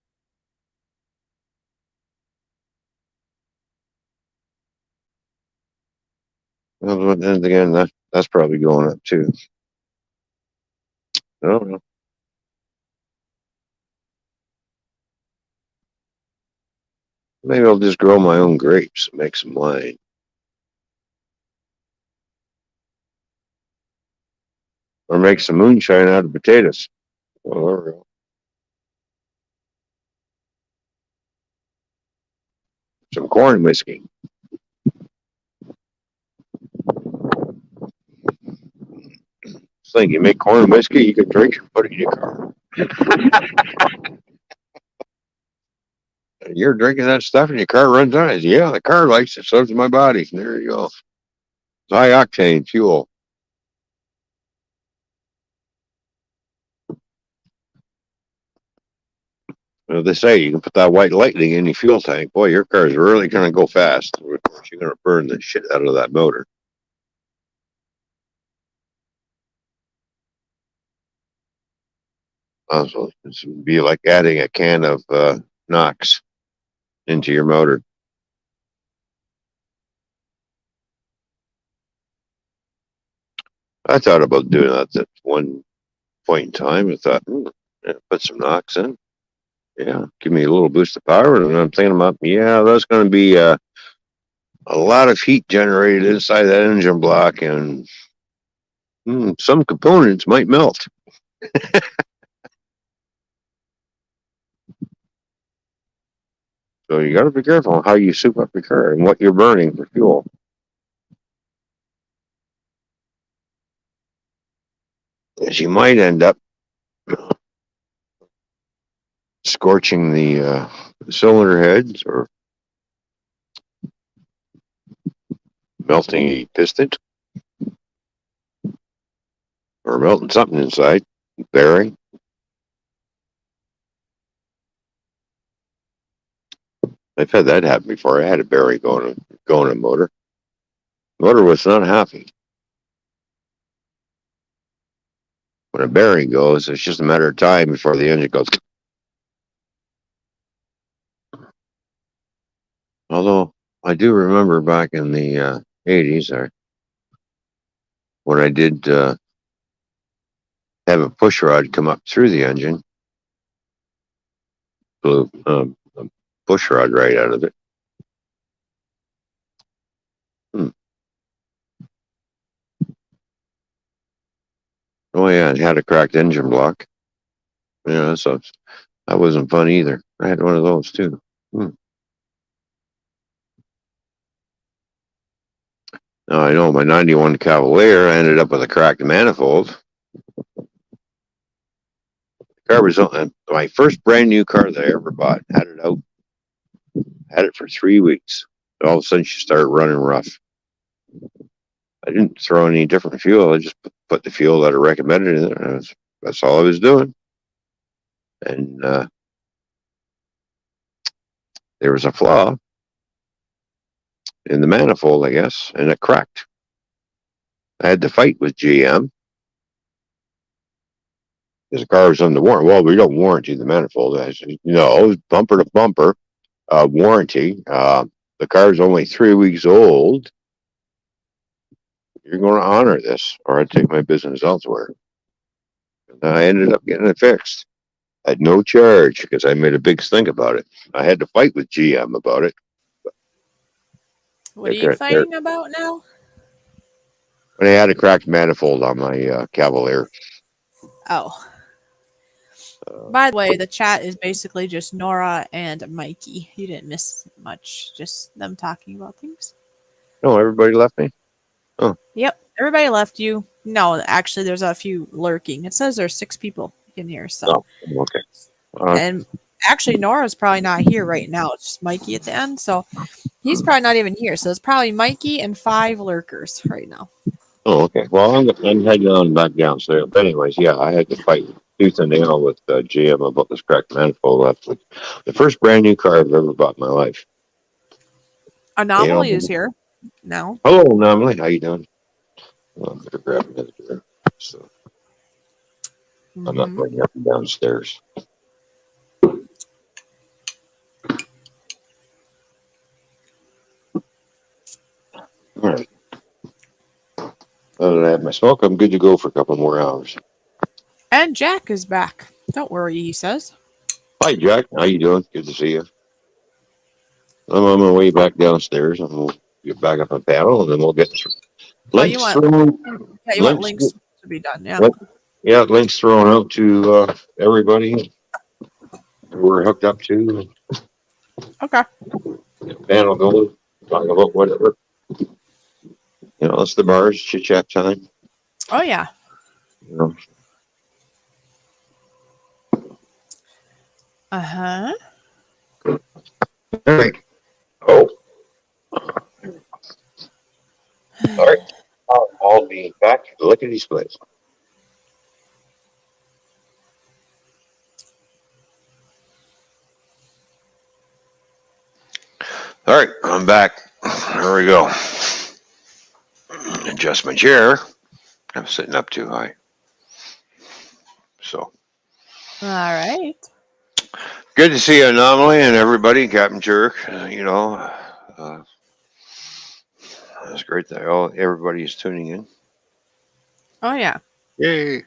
Well, but then again, that's probably going up too. I don't know. Maybe I'll just grow my own grapes and make some wine. Or make some moonshine out of potatoes. Well, there we go. Some corn whiskey. Think you make corn whiskey, you can drink it and put it in your car. You're drinking that stuff and your car runs out. Yeah, the car likes it, so does my body. There you go. It's high octane fuel. They say you can put that white lightning in your fuel tank. Boy, your car is really going to go fast. Of course, you're going to burn the shit out of that motor. So this would be like adding a can of Knox into your motor. I thought about doing that at one point in time. I thought, put some Knox in. Yeah, give me a little boost of power. And I'm thinking about, that's going to be a lot of heat generated inside that engine block, and some components might melt. So you got to be careful how you soup up your car and what you're burning for fuel. As you might end up scorching the cylinder heads or melting a piston or melting something inside, bearing. I've had that happen before. I had a bearing going in a motor. Motor was not happy. When a bearing goes, it's just a matter of time before the engine goes. Although I do remember back in the 80s, when I did have a push rod come up through the engine, blew a push rod right out of it. Oh yeah, it had a cracked engine block. Yeah, so that wasn't fun either. I had one of those too. Now I know my '91 Cavalier ended up with a cracked manifold. The car was my first brand new car that I ever bought. Had it out, had it for 3 weeks. All of a sudden, she started running rough. I didn't throw any different fuel. I just put the fuel that I recommended in it. That's all I was doing. And there was a flaw in the manifold, I guess, and it cracked. I had to fight with GM because the car was under warranty. Well, we don't warranty the manifold. I said, no, bumper to bumper warranty. The car's only 3 weeks old. You're going to honor this, or I'd take my business elsewhere. And I ended up getting it fixed at no charge because I made a big stink about it. I had to fight with GM about it. What are you fighting about now? When I had a cracked manifold on my Cavalier. Oh. By the way, the chat is basically just Nora and Mikey. You didn't miss much, just them talking about things. No, everybody left me? Oh. Yep, everybody left you. No, actually, there's a few lurking. It says there's 6 people in here. So, okay. And actually, Nora's probably not here right now. It's just Mikey at the end. So, he's probably not even here. So, it's probably Mikey and 5 lurkers right now. Oh, okay. Well, I'm heading on back downstairs. But anyways, yeah, I had to fight tooth and nail with GM about this cracked manifold. That's the first brand new car I've ever bought in my life. Anomaly is here now. Hello, Anomaly. How you doing? Well, I'm going to grab another beer. So I'm not going up and downstairs. All right. Other than I have my smoke, I'm good to go for a couple more hours. And Jack is back. Don't worry, he says. Hi, Jack. How you doing? Good to see you. I'm on my way back downstairs, and we'll get back up a panel, and then we'll get links through. Yeah, you want links to be done, yeah. Yeah, links thrown out to everybody we're hooked up to. Okay. Panel goes, talk about whatever. You know, it's the bars, chit chat time. Oh, yeah. You know. Uh-huh. All right. Oh. All right. I'll be back. Look at these plays. All right, I'm back. There we go. Adjust my chair. I'm sitting up too high. So. All right. Good to see you, Anomaly, and everybody, Captain Jerk. That's great that everybody is tuning in. Oh, yeah. Yay.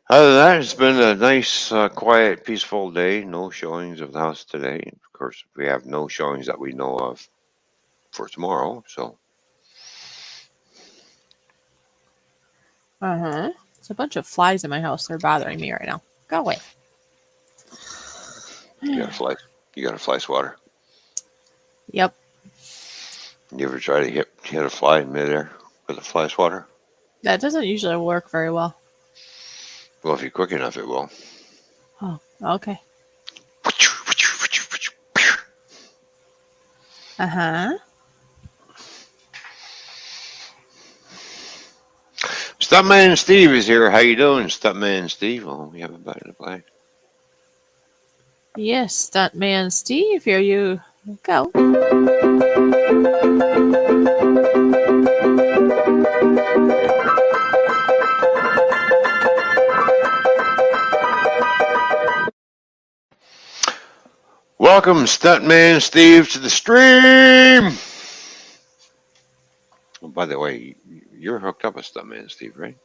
Other than that, it's been a nice, quiet, peaceful day. No showings of the house today. Of course, we have no showings that we know of for tomorrow. So. Uh-huh. There's a bunch of flies in my house. They're bothering me right now. Go away. You got a fly swatter. Yep. You ever try to hit a fly in midair with a fly swatter? That doesn't usually work very well. Well, if you're quick enough, it will. Oh, okay. Uh-huh. Stuntman Steve is here. How you doing, Stuntman Steve? Oh, we have a button to play. Yes, Stuntman Steve, here you go. Welcome, Stuntman Steve, to the stream. Oh, by the way, you're hooked up with Stuntman Steve, right?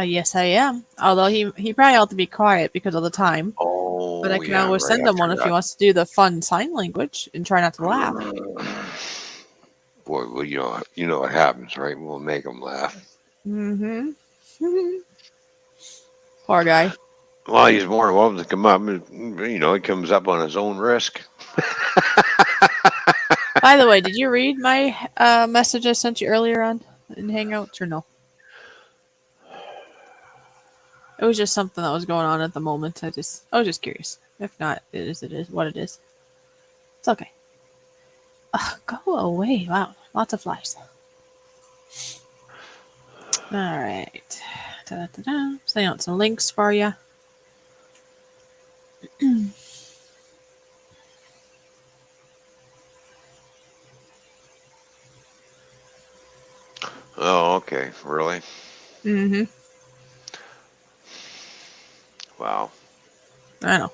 Yes, I am. Although he probably ought to be quiet because of the time. But I Oh, can yeah, always right. send him one if he wants to do the fun sign language and try not to laugh. Boy, well, you know what happens, right? We'll make him laugh. Mm-hmm. Poor guy. Well, he's more than welcome to come up. He comes up on his own risk. By the way, did you read my message I sent you earlier on in Hangouts or no? It was just something that was going on at the moment. I was just curious. If not, it is what it is. It's okay. Ugh, go away. Wow. Lots of flies. Alright. Sending out some links for you. Oh, okay. Really? Mm-hmm. Wow. I know.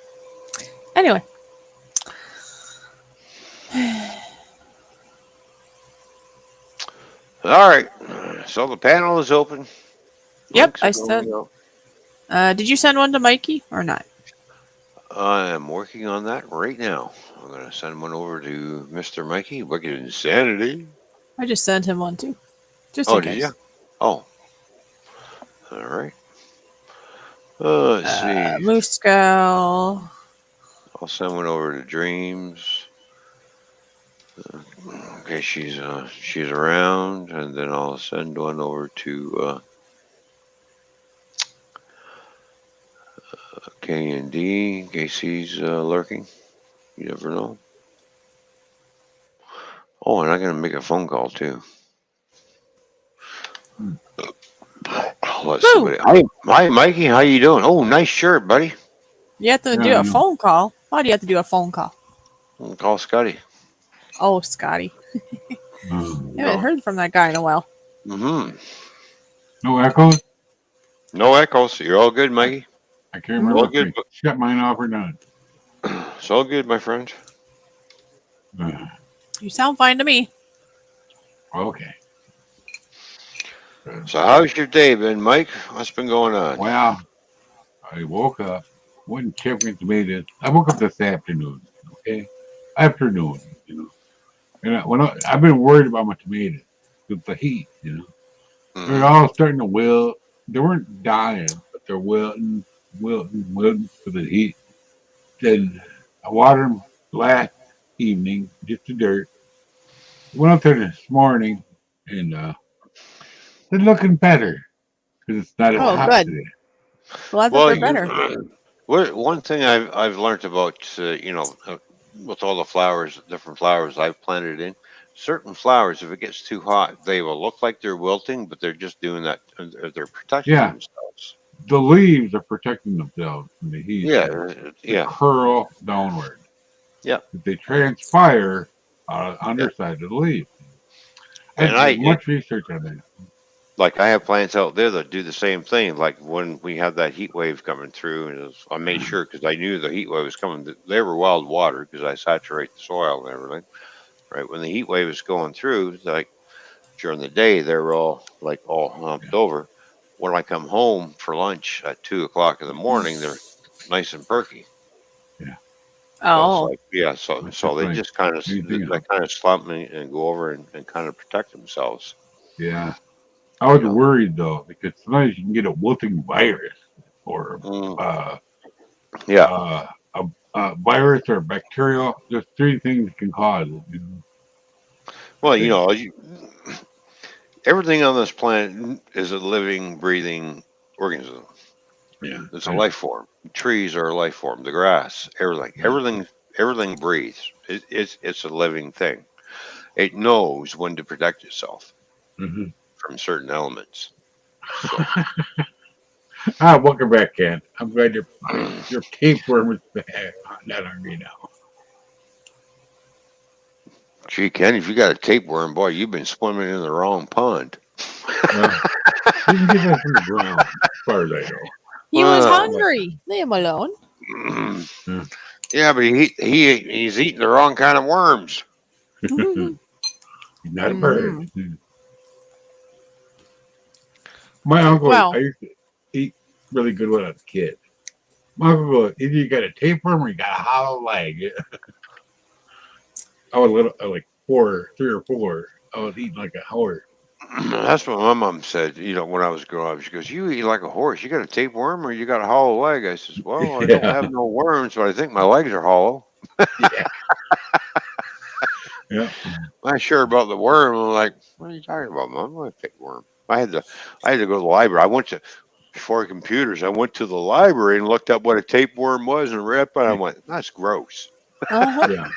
Anyway. All right. So the panel is open. Yep, Links I are going sent. out. Did you send one to Mikey or not? I am working on that right now. I'm going to send one over to Mr. Mikey, Wicked Insanity. I just sent him one too. Just Oh, in did case. you? Oh. All right. Let's see. Moose Skull. I'll send one over to Dreams. Okay, she's around, and then I'll send one over to K and D in case he's lurking. You never know. Oh, and I'm gonna make a phone call too. Let somebody. Hi, Mikey. How you doing? Oh, nice shirt, buddy. You have to do a phone call. Why do you have to do a phone call? I'll call Scotty. Oh, Scotty. Haven't heard from that guy in a while. Mm-hmm. No echoes? No echoes. You're all good, Mikey. I can't remember All if good. we shut mine off or not. It's all good, my friend. You sound fine to me. Okay. So how's your day been, Mike? What's been going on? Well, I woke up, went and checked my tomatoes. I woke up this afternoon, okay? Afternoon, And I've been worried about my tomatoes with the heat, They're all starting to wilt. They weren't dying, but they're wilting for the heat. Then I watered them last evening, just the dirt. Went up there this morning, and they're looking better because it's not as hot good. today. Glad that they're better. One thing I've learned about with all the flowers, different flowers I've planted in, certain flowers, if it gets too hot, they will look like they're wilting, but they're just doing that. They're protecting themselves. The leaves are protecting themselves from the heat. Yeah. Curl downward. Yeah. They transpire underside of the leaf. I did much research on that. Like I have plants out there that do the same thing. Like when we had that heat wave coming through, and I made sure because I knew the heat wave was coming. They were wild water because I saturate the soil and everything. Right when the heat wave was going through, like during the day, they were all humped over. When I come home for lunch at 2:00 in the morning, they're nice and perky. Yeah. Oh. So they just kind of slump and go over and kind of protect themselves. Yeah. I was worried though because sometimes you can get a wilting virus or a virus or bacterial. There's three things that can cause it. Well, everything on this planet is a living, breathing organism. Yeah, it's a life form. Trees are a life form. The grass, everything breathes. It's a living thing. It knows when to protect itself from certain elements. So. Welcome back, Ken. I'm glad your tapeworm is not hungry now. Gee, Ken, if you got a tapeworm, boy, you've been swimming in the wrong pond. Well, you can get that from the ground, as far as I know. He was hungry. Leave him alone. Yeah, but he's eating the wrong kind of worms. He's not a bird. My uncle, Well, I used to eat really good when I was a kid. My uncle goes, either you got a tapeworm or you got a hollow leg. I was little, like 3 or 4. I was eating like a horse. That's what my mom said. When I was growing up, she goes, "You eat like a horse. You got a tapeworm or you got a hollow leg?" I says, "Well, I don't Yeah, have no worms, but I think my legs are hollow." yeah, yeah. I'm not sure about the worm. I'm like, "What are you talking about, Mom? I tapeworm." I had to go to the library. I went to before computers. I went to the library and looked up what a tapeworm was and read up, and I went, "That's gross." uh-huh. Yeah.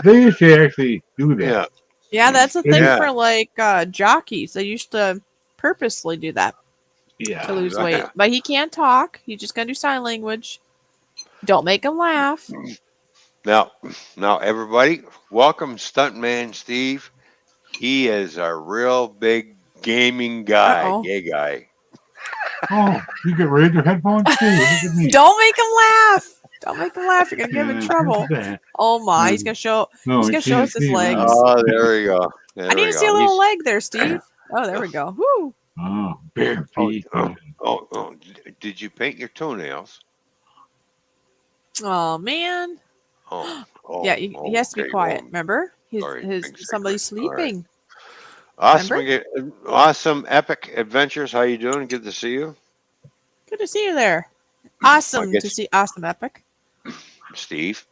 They used to actually do that. Yeah, Yeah, that's a thing They- yeah, for like jockeys. They used to purposely do that to yeah. lose weight. yeah. But he can't talk. He's just gonna do sign language. Don't make him laugh. Now, now, everybody, welcome Stuntman Steve. He is a real big gaming guy, Uh-oh. gay guy. Oh, you get razor headphones too? Look at me. Don't make him laugh. Don't make him laugh. You're gonna give him Look trouble. at that. Oh my, he's gonna show No, he's you gonna show can't us his see legs. mine. Oh, there we go. I There need we to see a go. little leg there, Steve. Oh, there we go. Woo. Oh, bare Oh, feet. did you paint your toenails? Oh man. Oh, Yeah, oh, he has to be okay. quiet. Well, Remember? sorry, His big somebody's secret. All right. sleeping. Awesome, Remember? awesome, epic adventures. How you doing? Good to see you, Good to see you there. I Awesome to guess, see Awesome Epic. Steve.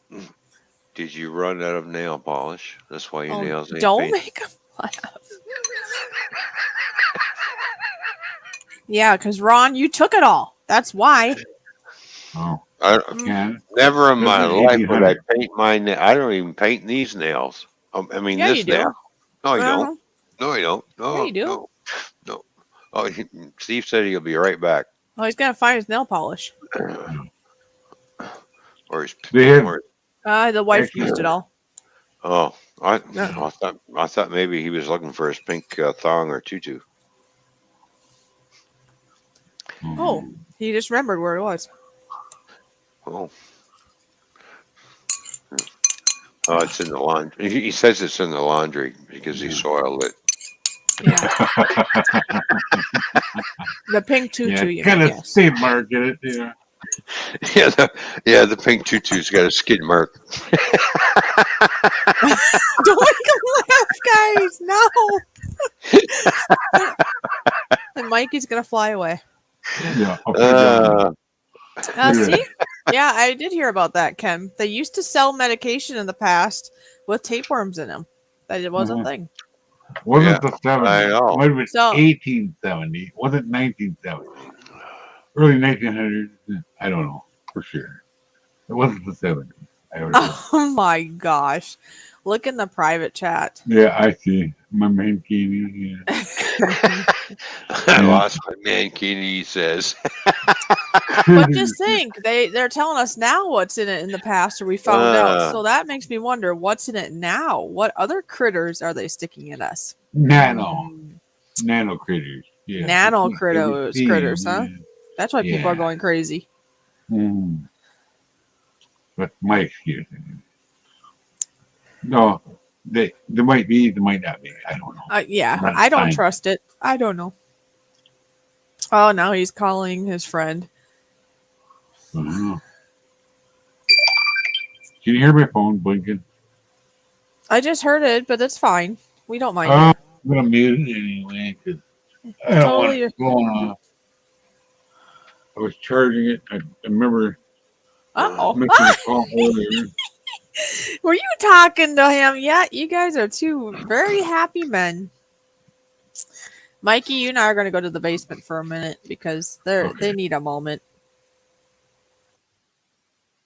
Did you run out of nail polish? That's why your Oh, nails ain't don't painted. make him laugh. Yeah, because Ron, you took it all. That's why. Oh, Mm. yeah. Never in This my is life would I 1800. paint my nail. I don't even paint these nails. I mean, Yeah, you this nail. do. No, you don't. Uh-huh. No, you don't. Yeah, you No, do. no, no. Oh, Steve said he'll be right back. Oh, he's gonna find his nail polish. Or he's, They have or, The wife actually. used it all. oh, I Yeah. thought maybe he was looking for his pink thong or tutu. Oh, he just remembered where it was. Oh, oh, it's in the laundry. He says it's in the laundry because he soiled it. Yeah, the pink tutu. Yeah, You kind mean, of yes. state mark in it. Yeah. The pink tutu's got a skid mark. Don't make him laugh, guys. No. And Mikey's gonna fly away. Yeah. Upside down. Uh, See? Yeah, I did hear about that, Ken. They used to sell medication in the past with tapeworms in them. That it was a Mhm. thing. Wasn't Yeah, the 70s? I know. Might have been So- 1870. Wasn't 1970? Early 1900s? I don't know for sure. It wasn't the 70s. I would have said. Oh my gosh. Look in the private chat. Yeah, I see. My mankini. Yeah. I lost my mankini, he says. But just think, they're telling us now what's in it in the past, or we found out. So that makes me wonder what's in it now. What other critters are they sticking in us? Nano critters. Yeah. Nano Everything, critters, huh? yeah. That's why people are Yeah. going crazy. Mm. That's my excuse. No, they might be, they might not be. I don't know. Yeah, Not I don't fine. trust it. I don't know. Oh, now he's calling his friend. I don't know. Can you hear my phone blinking? I just heard it, but that's fine. We don't mind I'm it. gonna mute it anyway because I don't want Totally. it going off. I was charging it. I remember Uh-oh. making a call earlier. Were you talking to him yet? You guys are two very happy men. Mikey, you and I are going to go to the basement for a minute because they need a moment.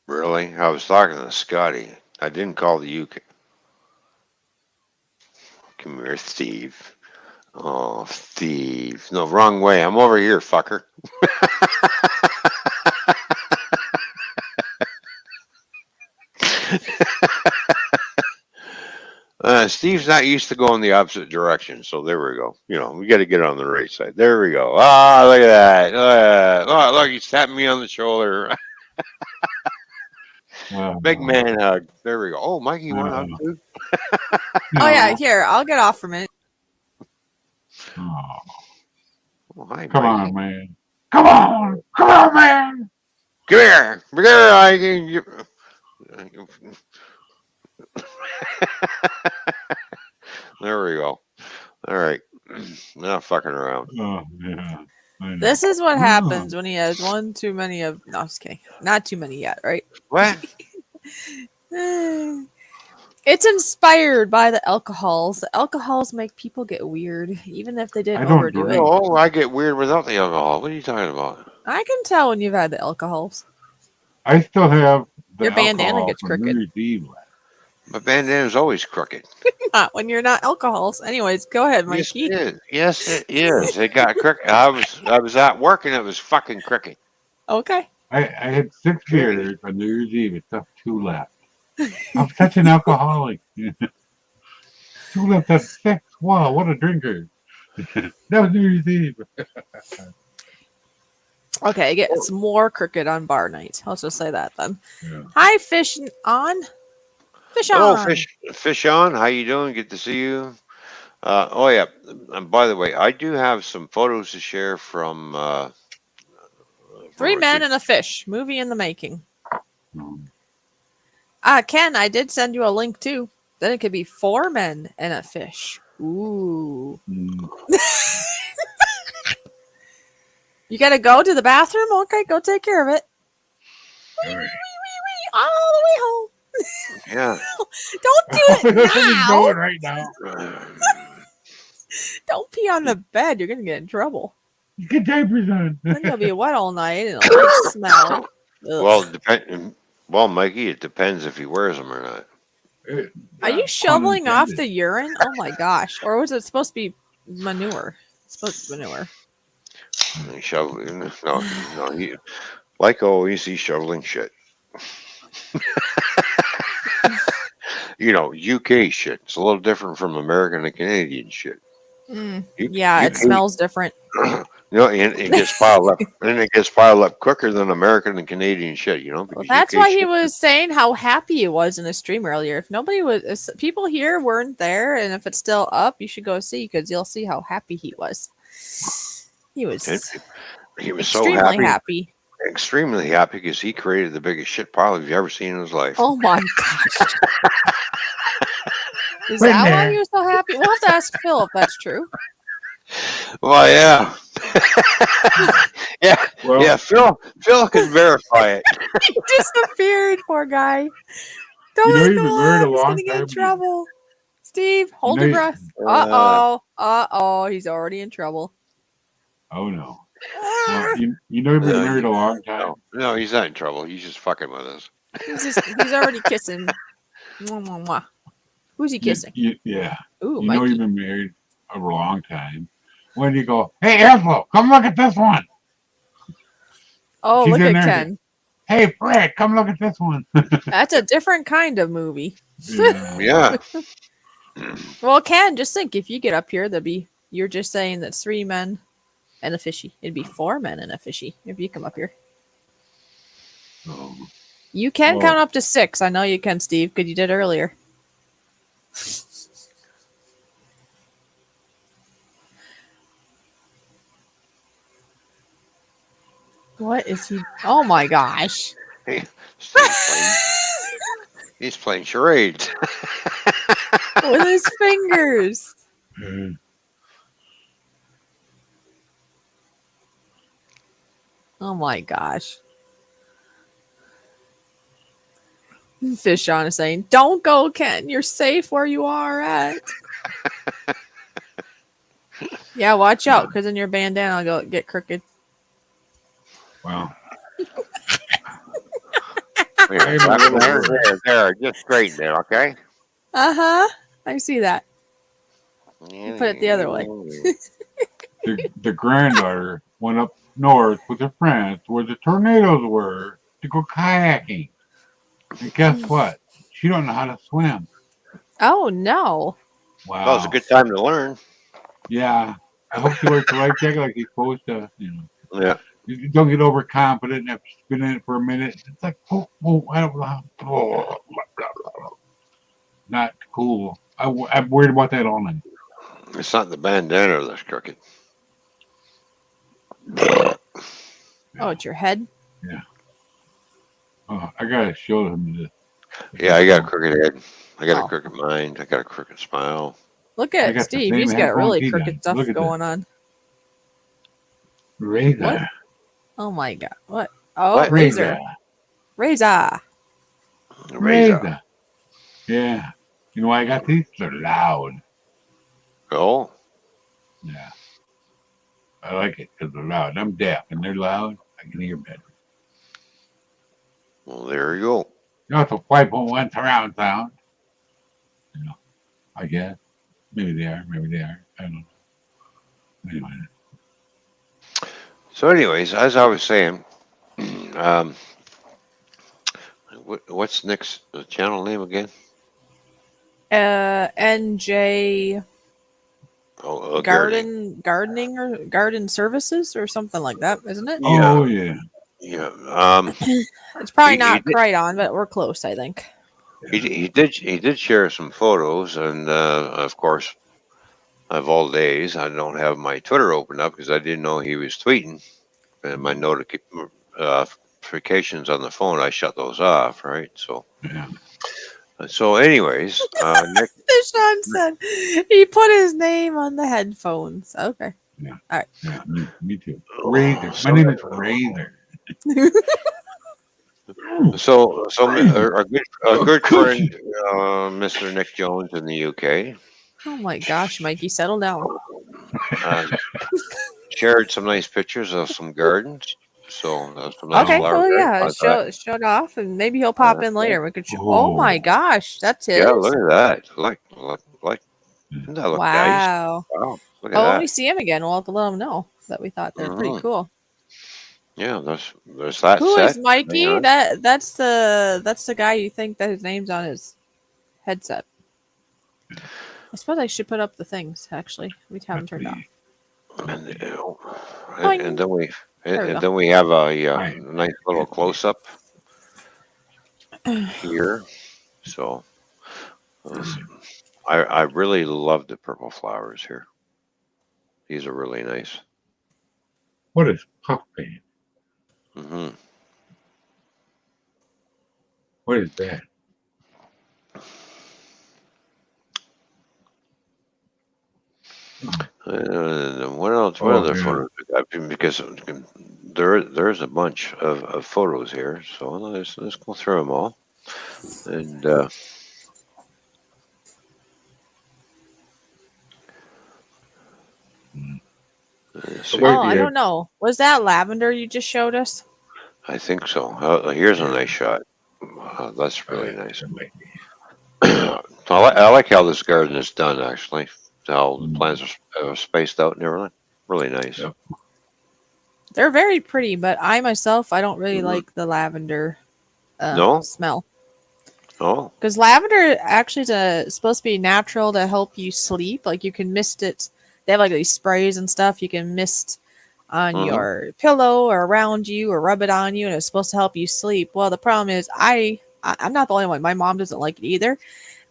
Really? I was talking to Scotty. I didn't call the UK. Come here, Steve. Oh, Steve. No, wrong way. I'm over here, fucker. Steve's not used to going the opposite direction, so there we go. We got to get on the right side. There we go. Ah, look at that. Oh, look, he's tapping me on the shoulder. Big man hug. There we go. Oh, Mikey, you want a hug too? Oh yeah, here, I'll get off from it. Oh, Oh, hi, come Mikey. on, man. Come on, man. Come here. Come here, Mikey. There we go. All right. Not fucking around. Oh, yeah. I know. This is what Oh. happens when he has one too many of. No, I'm just kidding. Not too many yet, right? What? It's inspired by the alcohols. The alcohols make people get weird, even if they I didn't don't overdo drink. it. Oh, I get weird without the alcohol. What are you talking about? I can tell when you've had the alcohols. I still have the Your bandana alcohol gets from crooked. New Year's Eve left. My bandana's always crooked. Not when you're not alcohols. Anyways, go ahead, Yes, Mikey. it is. Yes, it is. It got crooked. I was at work and it was fucking crooked. Okay. I had 6 beers on New Year's Eve. It's up 2 left. I'm such an alcoholic. 2 left at 6. Wow, what a drinker. That was New Year's Eve. Okay, it gets more crooked on bar night. I'll just say that then. Yeah. Hi, Fish on. Fish Hello, on. fish on. How you doing? Good to see you. Oh yeah. And by the way, I do have some photos to share from. Three a Men good- and a Fish. Movie in the making. Um, Ken, I did send you a link too. Then it could be 4 men and a fish. Ooh. mm, You gotta go to the bathroom? Okay, go take care of it. all right. All the way home. Yeah. Don't do it That's what he's doing now. right now. Don't pee on the bed. You're gonna get in trouble. You get diapers on. Then you'll be wet all night and it'll like smell. Ugh. Well, depend. Well, Mikey, it depends if he wears them or not. Are you shoveling off the urine? Oh my gosh. Or was it supposed to be manure? It's supposed to be manure. He shoveling. No. He, like always, he's shoveling shit. UK shit. It's a little different from American and Canadian shit. Yeah, it smells different. And it gets piled up, and it gets piled up quicker than American and Canadian shit. Well, Because that's UK why he shit- was saying how happy he was in the stream earlier. If nobody was, if people here weren't there, and if it's still up, you should go see because you'll see how happy he was. He was He was so extremely happy, extremely happy because he created the biggest shit pile you've ever seen in his life. Oh my gosh. Is Wait that why there. he was so happy? We'll have to ask Phil if that's true. Well, yeah, yeah, Well, yeah. Phil can verify it. He disappeared, poor guy. Don't You know let he's him been married a on. He's long gonna get in time. trouble. Steve, hold You your know breath. Uh-oh. He's already in trouble. oh no. Well, you know he's been married a long time. No, he's not in trouble. He's just fucking with us. He's already kissing. Mwah, mwah, mwah. Who's he kissing? Yeah. Ooh, You know Mikey. you've been married a long time. When you go, hey, Ethel, come look at this one. Oh, She's look in at there. Ken. Hey, Fred, come look at this one. That's a different kind of movie. Yeah. Well, Ken, just think if you get up here, you're just saying that's 3 men and a fishy. It'd be 4 men and a fishy if you come up here. Oh, You can Well- count up to 6. I know you can, Steve, because you did earlier. What is he? Oh my gosh. He's playing charades. With his fingers. uh, Oh my gosh. Fish on is saying, don't go, Ken. You're safe where you are at. Yeah, watch out, because in your bandana will go get crooked. well, There, just straighten it, okay? Uh-huh. I see that. You put it the other way. the granddaughter went up north with her friends where the tornadoes were to go kayaking. And guess what? She don't know how to swim. Oh, no. Wow. Well, it's a good time to learn. Yeah. I hope she wears the life jacket like he's supposed to, Yeah. You don't get overconfident after spinning it for a minute. It's like, I don't know how. Not cool. I'm worried about that all night. It's not the bandana that's crooked. Oh, it's your head? Yeah. Oh, I gotta show him this. Yeah, I got a crooked head. I got a Oh. crooked mind. I got a crooked smile. Look I at got the Steve. same He's got headphones really he crooked does. stuff Look at going on. Razor. What? Oh my god. What? Oh, What? razor. Razor. Razor. Yeah. You know why I got these? They're loud. Oh, Yeah. I like it because they're loud. I'm deaf and they're loud. I can hear better. well, there you go. You also 5.1 surround sound. You know, I guess. Maybe they are. Maybe they are. I don't know. Anyway. So, anyways, as I was saying, um, what's Nick's channel name again? NJ Oh, gardening or garden services or something like that, isn't it? Yeah. Oh, yeah. Yeah. It's probably He not did- right on, but we're close, I think. he did share some photos, and of course, of all days, I don't have my Twitter open up because I didn't know he was tweeting, and my notifications on the phone, I shut those off, right? Yeah. So, anyways, Nick, Sean said he put his name on the headphones. Okay. Yeah, me too. Razor. so- My name is Razor. so Razor. our good friend, Mr. Nick Jones in the UK, Oh my gosh, Mikey, settle down. uh, shared some nice pictures of some gardens. So some nice Okay, flower well, gardens. yeah, show it off, and maybe he'll pop in later. We could show. Oh my Oh. gosh, that's his. Yeah, look at that. Like, doesn't that look nice? Wow. Wow, look at Well, when we that. see him again, we'll have to let him know that we thought they're pretty Mhm. cool. Yeah, there's that Who set. is Mikey? Hang on. That's the guy you think that his name's on his headset. I suppose I should put up the things. Actually, we have them turned off. And then we There we and go. then we have a Right. nice little close up here. So I really love the purple flowers here. These are really nice. What is puff paint? Hmm What is that? What else? What Oh, other yeah. photos? Because there's a bunch of photos here. So let's go through them all. And let's see. Where Oh, do I you- don't know. Was that lavender you just showed us? I think so. Here's a nice shot. That's really nice. That might be. I like how this garden is done. Actually, how the Mm. plants are spaced out and everything. Really nice. Yep. They're very pretty, but I myself, I don't really Mhm. like the lavender No? smell. Oh, Because lavender actually is supposed to be natural to help you sleep. Like you can mist it. They have like these sprays and stuff you can mist on Mhm. your pillow or around you or rub it on you, and it's supposed to help you sleep. Well, the problem is I'm not the only one. My mom doesn't like it either.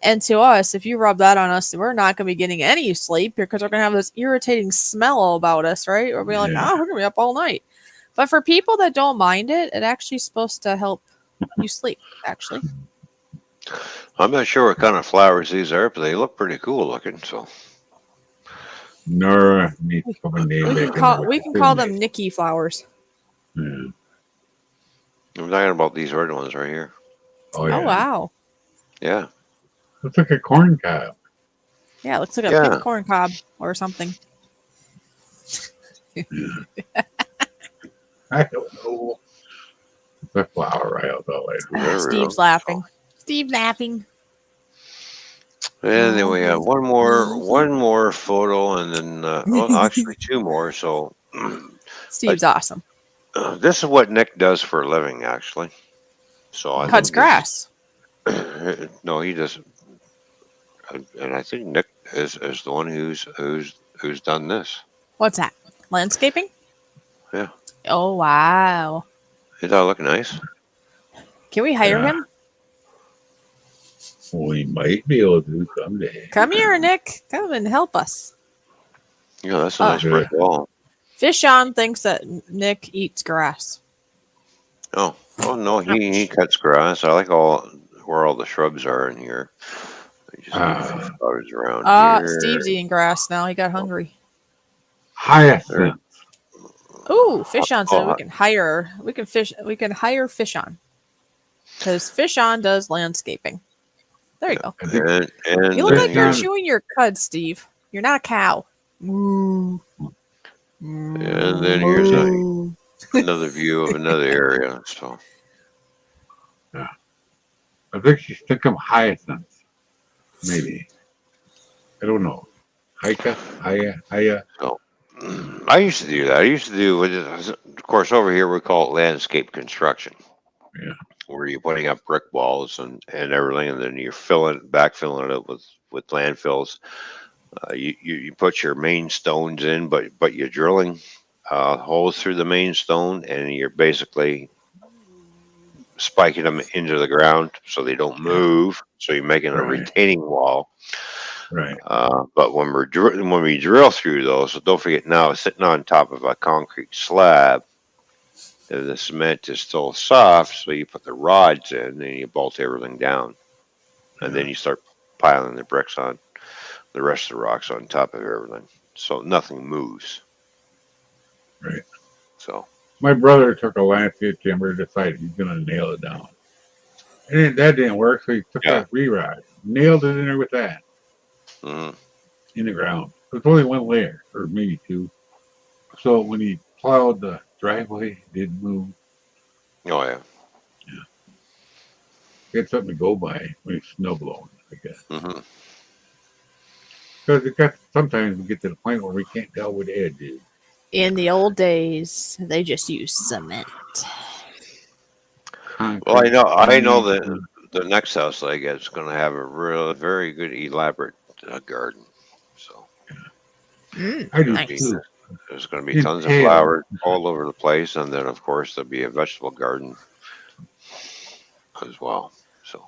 And to us, if you rub that on us, we're not going to be getting any sleep because we're going to have this irritating smell about us, right? We're going to be like, Yeah. oh, we're going to be up all night. But for people that don't mind it, it actually is supposed to help you sleep, actually. I'm not sure what kind of flowers these are, but they look pretty cool looking. So Nora needs to put my name We back can in call there. we can call them Nikki flowers. Yeah. I'm talking about these red ones right here. Oh, yeah. Oh wow. Yeah, Looks like a corn cob. Yeah, it looks like a Yeah. pink corn cob or something. I don't know. It's a flower right out that way. There we Steve's go. laughing. Steve laughing. And then we have one more photo, and then well, actually two more. So Steve's awesome. this is what Nick does for a living, actually. So I Cuts think grass. no, he doesn't. And I think Nick is the one who's done this. What's that? Landscaping? Yeah. Oh wow! Does that look nice? Can we hire Yeah. him? We might be able to someday. Come here, Nick. Come and help us. Yeah, that's a nice brick wall. Fish on thinks that Nick eats grass. Oh, oh no, he cuts grass. I like where all the shrubs are in here. I just need some flowers around here. Steve's eating grass now. He got hungry. Hyacinth. Ooh, Fish on said Oh, we can hire Fish on. Because Fish on does landscaping. There you go. I think and You look like you're Fish on- chewing your cud, Steve. You're not a cow. Moo. and then here's another view of another area. So I think she's thinking hyacinth. Maybe. I don't know. Hika? Haya. so I used to do that. I used to do, of course, over here we call it landscape construction. Yeah. Where you're putting up brick walls and everything, and then you're backfilling it up with landfills. You put your main stones in, but you're drilling holes through the main stone, and you're basically spiking them into the ground so they don't move. So you're making a Right. retaining wall. Right. But when we drill through those, so don't forget now, sitting on top of a concrete slab, the cement is still soft, so you put the rods in and you bolt everything down, and then you start piling the bricks on, the rest of the rocks on top of everything, so nothing moves. Right. So My brother took a landscape timber, decided he's gonna nail it down. And that didn't work, so he took a re-rod, nailed it in there with that mhm. in the ground. It was only one layer, or maybe two. So when he plowed the driveway, it didn't move. Oh yeah. He had something to go by when it's snow blowing, I guess. Mm-hmm. Because sometimes we get to the point where we can't tell what edge is. In the old days, they just used cement. Well, I know that the next house I get is going to have a very good elaborate garden. So I do Nice. too. there's going to be tons of flowers all over the place, and then of course there'll be a vegetable garden as well. So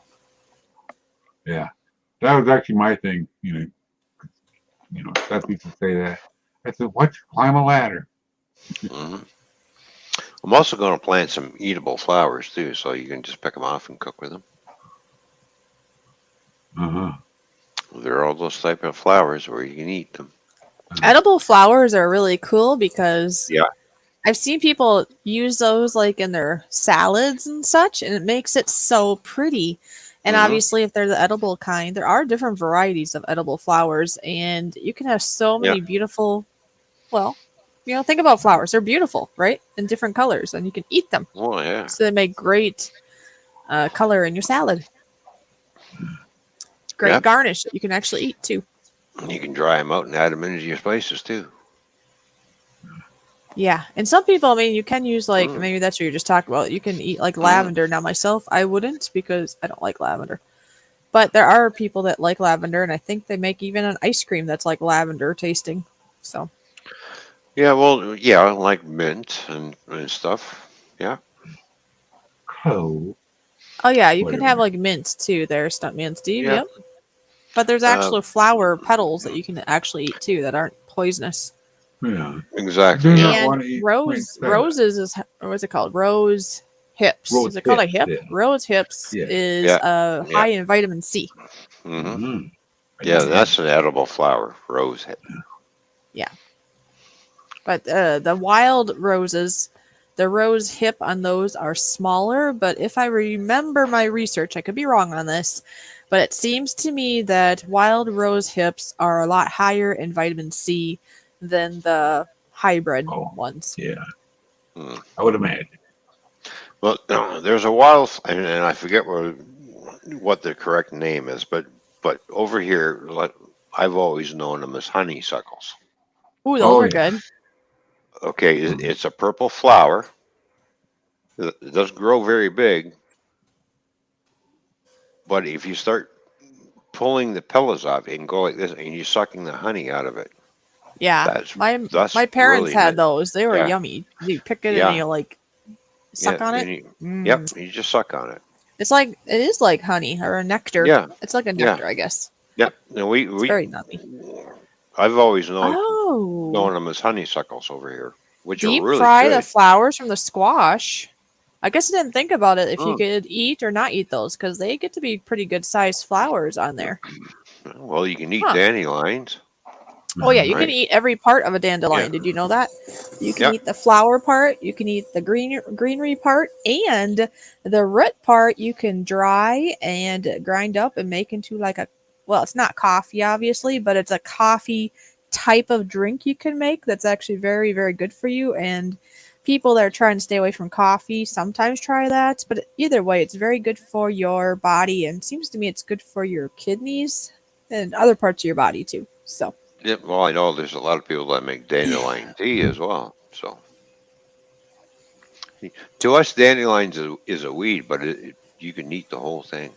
Yeah, that was actually my thing. You know, some people say that. I said, "What? Climb a ladder." hmm I'm also going to plant some eatable flowers too, so you can just pick them off and cook with them. There are all those type of flowers where you can eat them. Edible flowers are really cool because Yeah. I've seen people use those like in their salads and such, and it makes it so pretty. And obviously, if they're the edible kind, there are different varieties of edible flowers, and you can have so many beautiful. Well, think about flowers; they're beautiful, right? In different colors, and you can eat them. Oh yeah. So they make great color in your salad. Great garnish that you can actually eat too. You can dry them out and add them into your spices too. Yeah, and some people, I mean, you can use like maybe that's what you're just talking about. You can eat like lavender. Now, myself, I wouldn't because I don't like lavender. But there are people that like lavender, and I think they make even an ice cream that's like lavender tasting. So Yeah, well, yeah, like mint and stuff. Yeah. Oh. Oh yeah, you can have like mint too. There, Stuntman Steve. Yeah. Yep. But there's actual flower petals that you can actually eat too that aren't poisonous. Yeah. Exactly. And roses is what's it called? Rose hips. Is it called a hip? Yeah. Rose hips is high in vitamin C. Mm-hmm. Yeah, that's an edible flower, rose hip. Yeah. But the wild roses, the rose hip on those are smaller. But if I remember my research, I could be wrong on this, but it seems to me that wild rose hips are a lot higher in vitamin C than the hybrid ones. Yeah. I would imagine. Well, there's a wild, and I forget what the correct name is, but over here, like I've always known them as honeysuckles. Ooh, those are good. Okay, it's a purple flower. It doesn't grow very big, but if you start pulling the pellets off, it can go like this, and you're sucking the honey out of it. Yeah, That's my parents really had nice. those. They were Yeah, yummy. You pick it and yeah, you like yeah. suck on it. And you, yep, Mm. you just suck on it. It is like honey or a nectar. Yeah, It's like a yeah, nectar, I guess. yep. And It's very nutty. I've always Oh, known them as honeysuckles over here, which are deep really fry the good. flowers from the squash. I guess I didn't think about it if you Oh, could eat or not eat those because they get to be pretty good sized flowers on there. well, you can eat Huh. dandelions, Oh yeah, you can right? eat every part of a Yeah, dandelion. Did you know that? You can yeah. eat the flower part, you can eat the greenery part, and the root part you can dry and grind up and make into like a well, it's not coffee obviously, but it's a coffee type of drink you can make that's actually very very good for you and people that are trying to stay away from coffee sometimes try that, but either way it's very good for your body and seems to me it's good for your kidneys and other parts of your body too. So Yeah, well, I know there's a lot of people that make dandelion tea as well. So to us, dandelions is a weed, but you can eat the whole thing.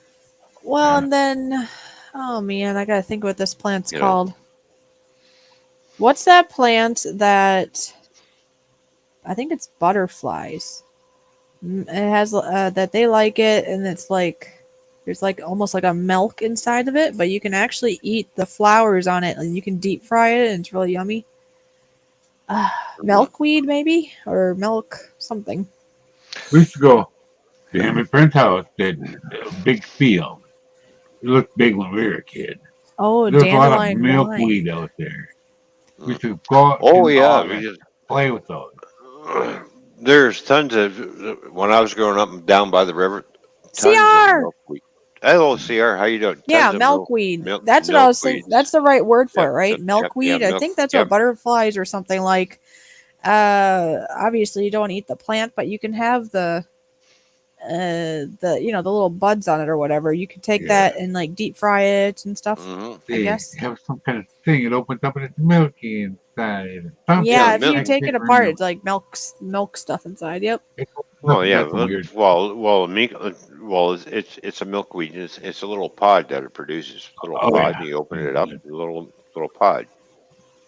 well, and then, oh man, I gotta think what this plant's You know. called. What's that plant that I think it's butterflies? It has that they like it, and it's like there's like almost like a milk inside of it, but you can actually eat the flowers on it, and you can deep fry it, and it's really yummy. Mhm. Milkweed, maybe, or milk something. We used to go to him and friend's house. That big field. It looked big when we were a kid. Oh, There was a lot of dandelion milkweed wine. out there. We Mm. used to go out Oh and yeah, we just play with those. there's tons of when I was growing up down by the river, tons of CR. milkweed. Hello, CR. How you doing? Yeah, Tons of milkweed. That's what I was thinking. milkweeds. That's the right word for Yep, it, right? yep, yep, yep, Milkweed. I think that's what yep. butterflies or something like. Obviously you don't eat the plant, but you can have the little buds on it or whatever. You can take Yeah. that and like deep fry it and stuff. Hmm. I They guess. have some kind of thing. It opens up and it's milky inside. Yeah, Yeah, if Something. you I milk. take can't it apart, remember. it's like milk stuff inside. Yep. It opens Oh up and yeah, got some weird. it's a milkweed. It's a little pod that it produces. Little Oh pod, yeah. and you open it up, Yeah. little pod.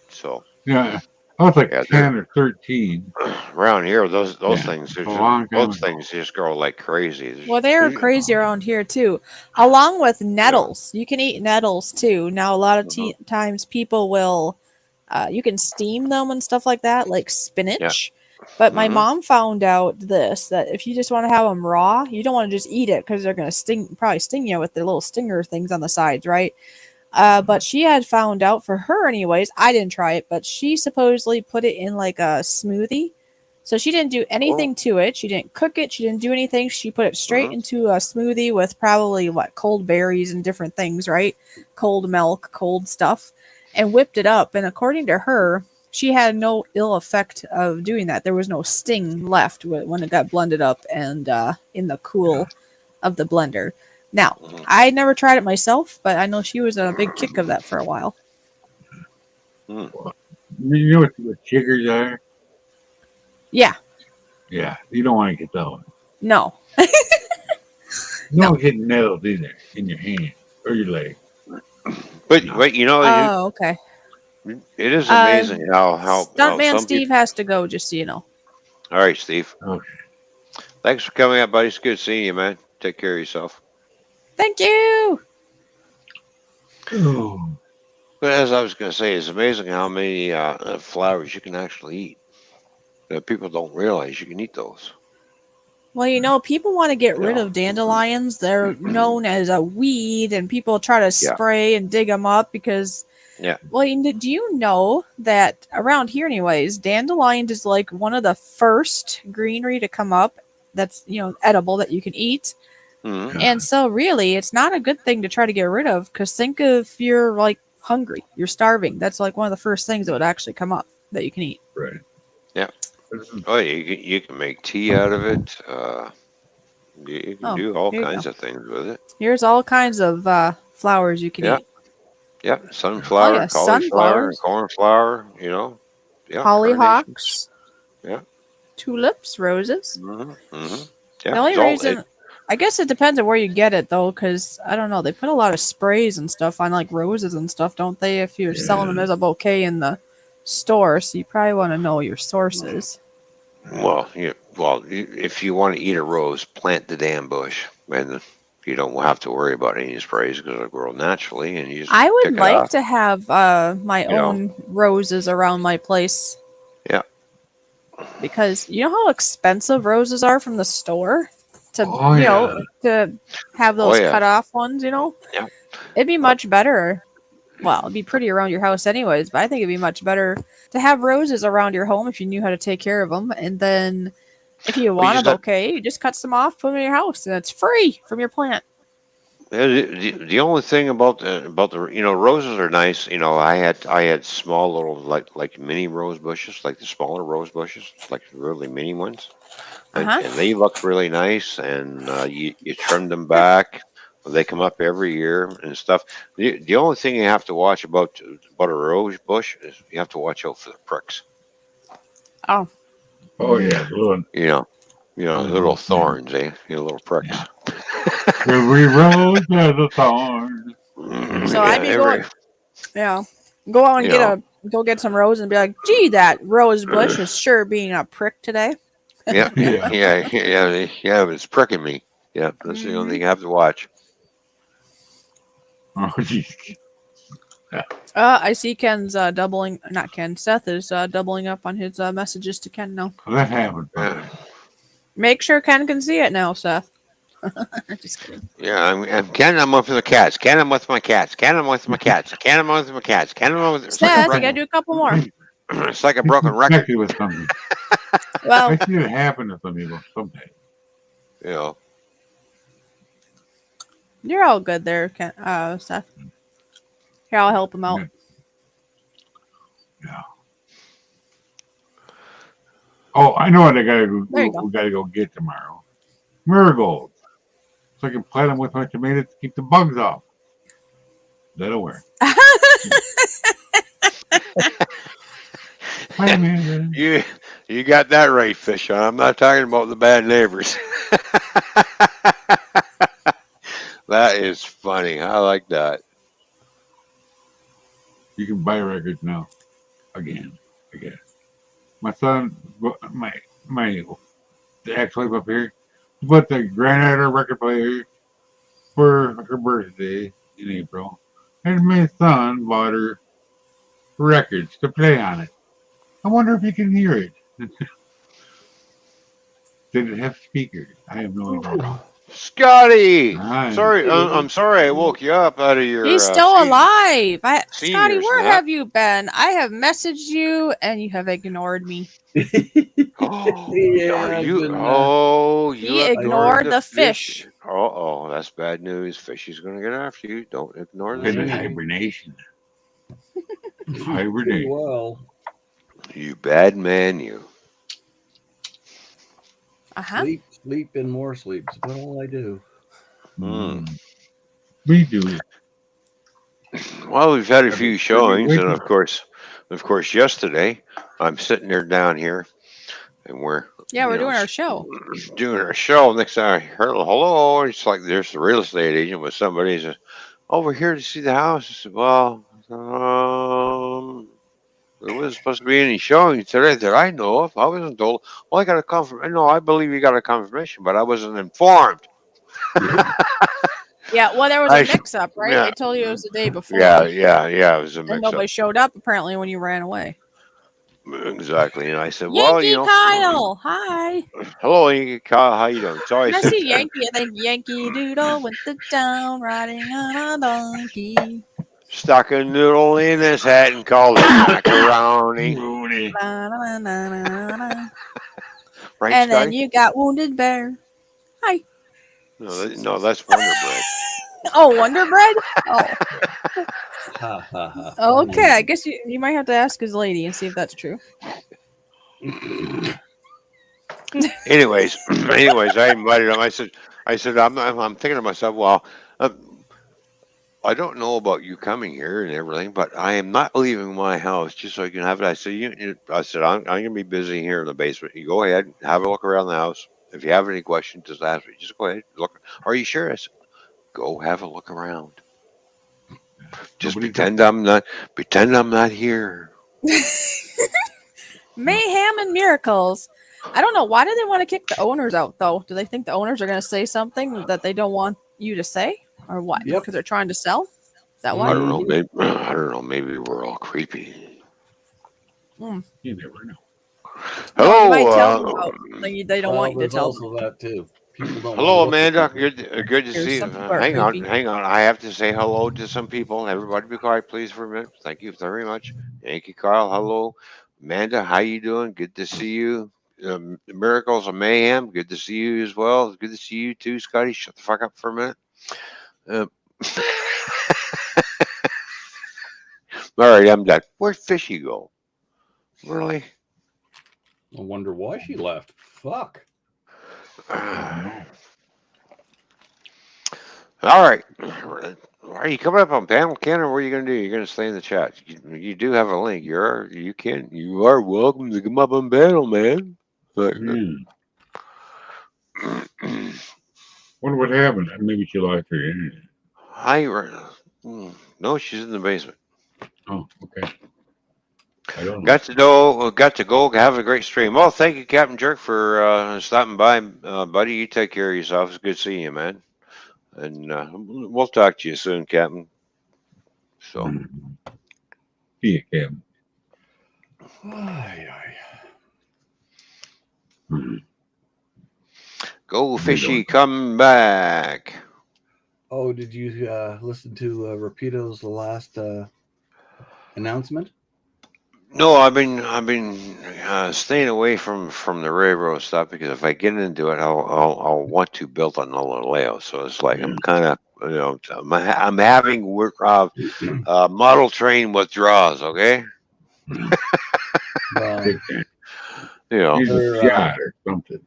So Yeah. I was like yeah, they're 10 or 13. around here. Those Yeah. things, A long time those ago. things just grow like crazy. Well, they're crazy around here too, along with You know. nettles. You can eat nettles too. Now, a lot of Mhm. times people will, you can steam them and stuff like that, like Yeah. spinach. But my Hmm. mom found out this that if you just want to have them raw, you don't want to just eat it because they're gonna probably sting you with their little stinger things on the sides, right? But she had found out for her, anyways. I didn't try it, but she supposedly put it in like a smoothie. So she didn't do Oh. anything to it. She didn't cook it. She didn't do anything. She put it straight Hmm. into a smoothie with probably what cold berries and different things, right? Cold milk, cold stuff, and whipped it up. And according to her, she had no ill effect of doing that. There was no sting left when it got blended up and in the cool of the blender. Now, Hmm. I never tried it myself, but I know she was on a big kick of that for a while. Hmm. You know what chiggers are? Yeah, Yeah. You don't want to get those. no, You no. don't get nails either in your hand or your leg. But No. wait, Oh, okay. it is Uh, amazing how Stuntman some Steve people. has to go, just so you know. All right, Steve. Okay. Thanks for coming out, buddy. It's good seeing you, man. Take care of yourself. Thank you. Oh. But as I was going to say, it's amazing how many flowers you can actually eat. People don't realize you can eat those. Well, people want to get You rid know. of dandelions. They're known as a weed, and people try to Yeah. spray and dig them up because, Yeah. well, do you know that around here, anyways, dandelion is like one of the first greenery to come up that's, edible that you can eat. Hmm. And so, really, it's not a good thing to try to get rid of because think if you're like hungry, you're starving. That's like one of the first things that would actually come up that you can eat. Right. Yeah. This is- Oh, you can make tea out of it. You can Oh, do all here you kinds go. of things with it. Here's all kinds of flowers you can Yeah. eat. Yeah. Oh, Sunflower, yeah, cauliflower, and sunflowers, cornflower. You know. Yeah. Carnations. hollyhocks, Yeah. tulips, roses. Hmm. Hmm. The Yeah. only It's all reason, I guess it depends on where you get it though, because I don't know, they put a lot of sprays and stuff on like roses and stuff, don't they? If you're selling them Yeah. as a bouquet in the store, so you probably want to know your sources. Well, if you want to eat a rose, plant the damn bush, and you don't have to worry about any sprays because it'll grow naturally, and you just I would pick it like off. to have my You know, own roses around my place yeah. because you know how expensive roses are from the store to Oh yeah. to have Oh those yeah. cut off ones. Yeah. It'd be much better. Well, it'd be pretty around your house anyways, but I think it'd be much better to have roses around your home if you knew how to take care of them. And then if you Well, you want a just have, bouquet, you just cut some off, put them in your house, and it's free from your plant. the only thing about the roses are nice. I had small little like mini rose bushes, like the smaller rose bushes, like really mini ones. Uh and, huh. and they look really nice, and you trim them back. They come up every year and stuff. The only thing you have to watch about a rose bush is you have to watch out for the pricks. Oh. Oh yeah. Little, You know, little thorns, eh? Little pricks. yeah. Every rose has a thorn. So Yeah, I'd be going, go out and you know, go get some roses and be like, gee, that rose bush is sure being a prick today. yeah, Yeah. it's pricking me. Yeah, that's the only Hmm. thing you have to watch. Oh geez. I see Ken's doubling, not Ken, Seth is doubling up on his messages to Ken now. That happened. Yeah. Make sure Ken can see it now, Seth. Just kidding. Yeah, I'm Ken. I'm with the cats. Ken, I'm with my cats. Ken, I'm with my cats. Ken, I'm with my cats. Ken, I'm with. It's like a Seth, you broken. gotta do a couple more. It's like a He's broken record. infected with something. Well, I see it happen to some people someday. You know. you're all good there, Ken, Seth. Here, I'll help him out. Yeah. Oh, I know what I gotta go. There you go. We gotta go get tomorrow. Marigolds. So I can plant them with my tomatoes to keep the bugs off. That'll work. Hi, man. You got that right, Fish. I'm not talking about the bad neighbors. That is funny. I like that. You can buy records now. Again. My son, my the ex-wife up here, bought the Granada record player for her birthday in April, and my son bought her records to play on it. I wonder if you can hear it. Did it have speakers? I have no idea. Scotty, Hi. I'm sorry I woke you up out of your. He's still alive. Scotty, seniors where nap. have you been? I have messaged you and you have ignored me. Oh, Yeah, are I've you? been, Oh, you He ignored the fish. Oh, that's bad news. Fishy's gonna get after you. Don't ignore the Been in fish. hibernation. pretty Hibernation. well. You bad man, you. Uh huh. Sleep, and more sleep. That's all I do. Hmm. We do. Well, we've had a Have few you showings, and waited? of course, yesterday I'm sitting there down here, and we're Yeah, we're you know, doing our show. doing our show. Next time I heard hello, it's like there's the real estate agent with somebody. He says, "Oh, we're here to see the house." I said, "Well, there wasn't supposed to be any showing today that I know of. I wasn't told. Well, I got a confirmation. No, I believe you got a confirmation, but I wasn't informed." Yeah, well, there was I a s- mix up, right? yeah, They told you it was the day before. yeah. It was a And mix up. nobody showed up apparently when you ran away. Exactly. And I said, "Well, Yankee Kyle, hi. hello, Yankee Kyle. How you doing?" So I When I said, see Yankee, I think Yankee Doodle went to town riding on a donkey. "Stuck a noodle in his hat and called it macaroni." Rooney. Na-na-na-na-na-na. Right, And then Scotty? you got Wounded Bear. Hi. No, that's Wonder Bread. Oh, Wonder Bread? Oh. Ha ha ha. Okay, I guess you might have to ask his lady and see if that's true. Anyways, I invited him. I said, I'm thinking to myself, well, uh, I don't know about you coming here and everything, but I am not leaving my house just so you can have it. I said, I'm gonna be busy here in the basement. You go ahead, have a look around the house. If you have any questions, just ask me. Just go ahead, look. Are you sure? I said, go have a look around. Just Nobody's pretend I'm not here. Mayhem and miracles. I don't know. Why do they want to kick the owners out, though? Do they think the owners are going to say something that they don't want you to say? Or what? Yep. Because they're trying to sell? Is that I why? don't know. Maybe I don't know. Maybe we're all creepy. You never know. Well, you might tell them Hello, about something they don't Well, want you to there's tell them. also that too. People don't. hello, want to look at Amanda. people. Good to Here's see you. some people are Hang on, creepy. hang on. I have to say hello to some people. Everybody, be quiet, please, for a minute. Thank you very much. Thank you, Carl. Hello, Amanda. How you doing? Good to see you. Miracles of Mayhem. Good to see you as well. Good to see you too, Scotty. Shut the fuck up for a minute. Um, all right, I'm done. Where'd Fishy go? Really? I wonder why she left. Fuck. All right. Are you coming up on panel, Ken, or what are you going to do? You're going to stay in the chat. You do have a link. You are welcome to come up on panel, man. But, Wonder what happened. Maybe she lost her internet. no, she's in the basement. Oh, okay. I don't know. Got to go. Have a great stream. Well, thank you, Captain Jerk, for stopping by, buddy. You take care of yourself. It's good seeing you, man. And we'll talk to you soon, Captain. So, See you, Kevin. go Fishy, come back. Oh, did you listen to Rapido's last announcement? No, I've been staying away from the railroad stuff because if I get into it, I'll want to build another layout. So it's like I'm kind of I'm having work model train withdrawals. Okay, Well, He's a they're shot or something.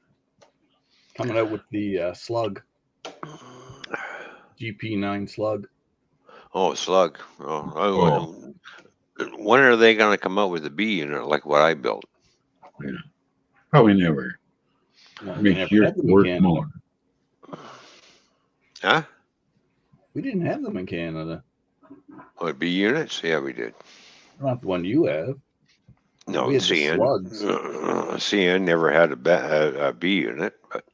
coming out with the slug. GP9 slug. Oh, slug. Oh. When are they going to come up with a B unit like what I built? Yeah. Probably never. No, Makes yours worth more. Huh? We didn't have them in Canada. What, B units? Yeah, we did. Not the one you have. No, We had the slugs. CN never had a B unit, but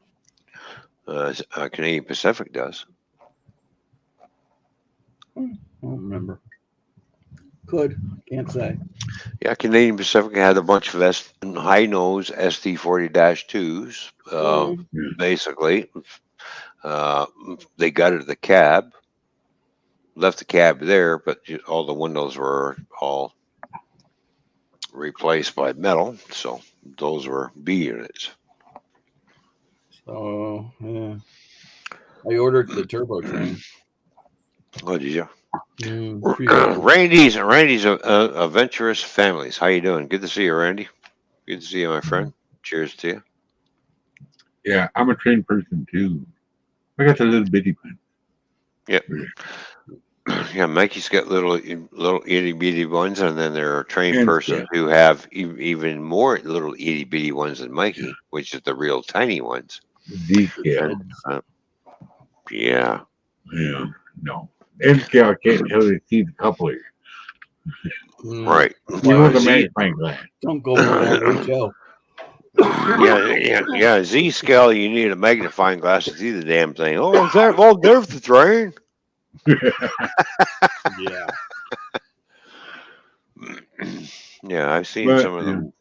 Canadian Pacific does. I don't remember. Could. Can't say. Yeah, Canadian Pacific had a bunch of high nose ST40-2s. Basically, they gutted the cab, left the cab there, but all the windows were all replaced by metal. So those were B units. So yeah, I ordered the turbo train. Oh, did you? $3. Randy's Adventurous Families. How you doing? Good to see you, Randy. Good to see you, my friend. Cheers to you. Yeah, I'm a trained person too. I got the little bitty one. Yep. Yeah, Mikey's got little itty bitty ones, and then there are trained persons who have even more little itty bitty ones than Mikey, which is the real tiny ones. Decal. Yeah. Yeah. No. Decal can't tell you see the coupler. Right. You know the magnifying glass. Don't go below HO. Yeah. Z scale, you need a magnifying glass to see the damn thing. Oh, is that? Well, there's the train. Yeah. Yeah, I've seen some of them.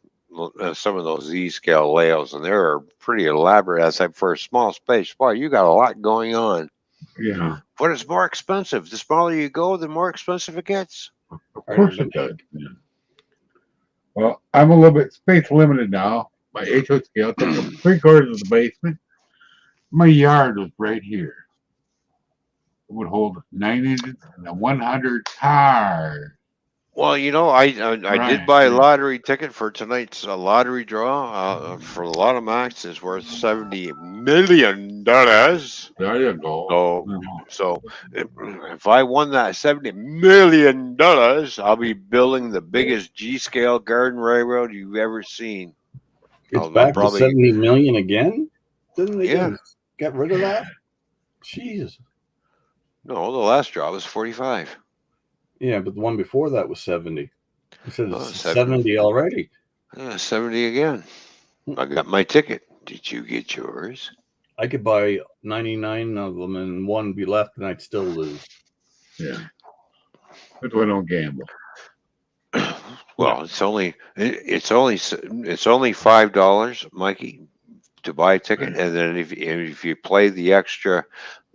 Some of those Z scale layouts, and they're pretty elaborate. I said, for a small space, boy, you got a lot going on. Yeah. But it's more expensive. The smaller you go, the more expensive it gets. Of course it does. Yeah. Well, I'm a little bit space limited now. My HO scale took up 3/4 of the basement. My yard was right here. It would hold 9 inches and 100 cars. Well, I did buy a lottery ticket for tonight's lottery draw for the Lotto Max. Is worth $70 million. There you go. So if I won that $70 million, I'll be building the biggest G-scale garden railroad you've ever seen. It's back to 70 million again? Didn't they get rid of that? Jesus. No, the last draw was 45. Yeah, but the one before that was 70. You said Oh, it's 70 already. 70 again. I got my ticket. Did you get yours? I could buy 99 of them and one be left, and I'd still lose. Yeah. That's why I don't gamble. Well, it's only $5, Mikey, to buy a ticket, and then if you play the extra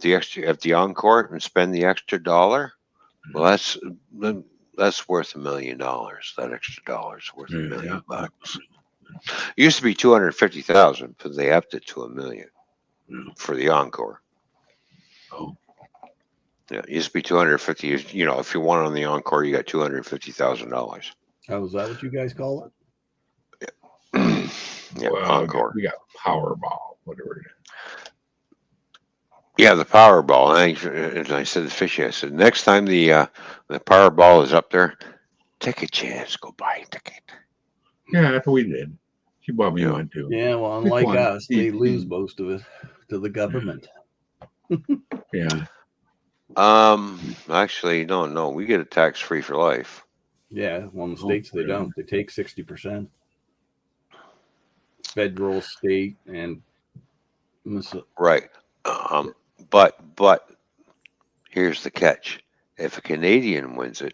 at the encore and spend the extra $1, well, that's worth $1 million. That extra $1 is worth $1 million bucks. It used to be 250,000, but they upped it to $1 million for the encore. Oh. Yeah, it used to be 250. You know, if you won on the encore, you got $250,000. Oh, is that what you guys call it? Yeah, well, encore. We got Powerball, whatever it is. Yeah, the Powerball. And I said to Fishy, I said, next time the Powerball is up there, take a chance, go buy a ticket. Yeah, that's what we did. She bought me one too. Yeah, well, unlike us, they lose most of it to the government. Yeah. Actually, no, we get it tax free for life. Yeah, well, in the States they don't. They take 60%. Federal, state, and right. But here's the catch: if a Canadian wins it,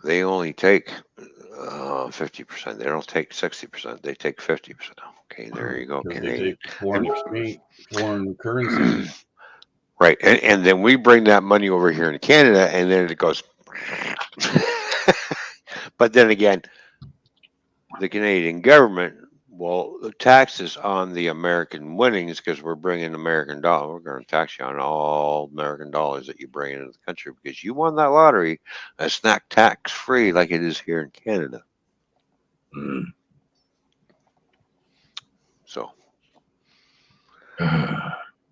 they only take 50%. They don't take 60%. They take 50%. Okay, there you go, Canadian. They take foreign exchange, foreign currency. Right, and then we bring that money over here in Canada, and then it goes. But then again, the Canadian government will taxes on the American winnings because we're bringing American dollar. We're going to tax you on all American dollars that you bring into the country because you won that lottery. It's not tax free like it is here in Canada. So.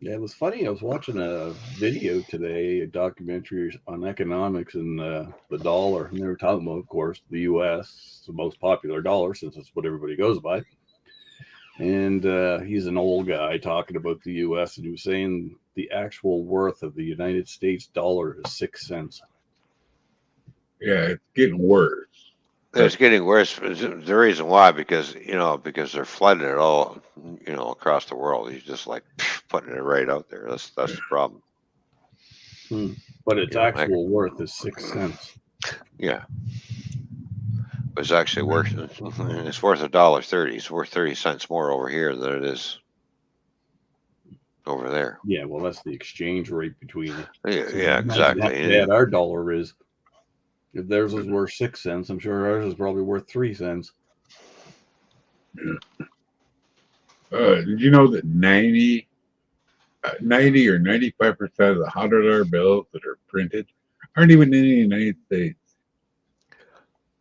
Yeah, it was funny. I was watching a video today, a documentary on economics and the dollar, and they were talking about, of course, the U.S., the most popular dollar since it's what everybody goes by. And he's an old guy talking about the U.S., and he was saying the actual worth of the United States dollar is 6 cents. Yeah, it's getting worse. It's getting worse. The reason why, because they're flooding it all, across the world. He's just like putting it right out there. That's the problem. But its actual worth is 6 cents. Yeah, it's actually worth. It's worth $1.30. It's worth 30 cents more over here than it is over there. Yeah, well, that's the exchange rate between it. Yeah, exactly. How bad our dollar is. If theirs is worth 6 cents, I'm sure ours is probably worth 3 cents. Did you know that 90 or 95% of the $100 bills that are printed aren't even in the United States?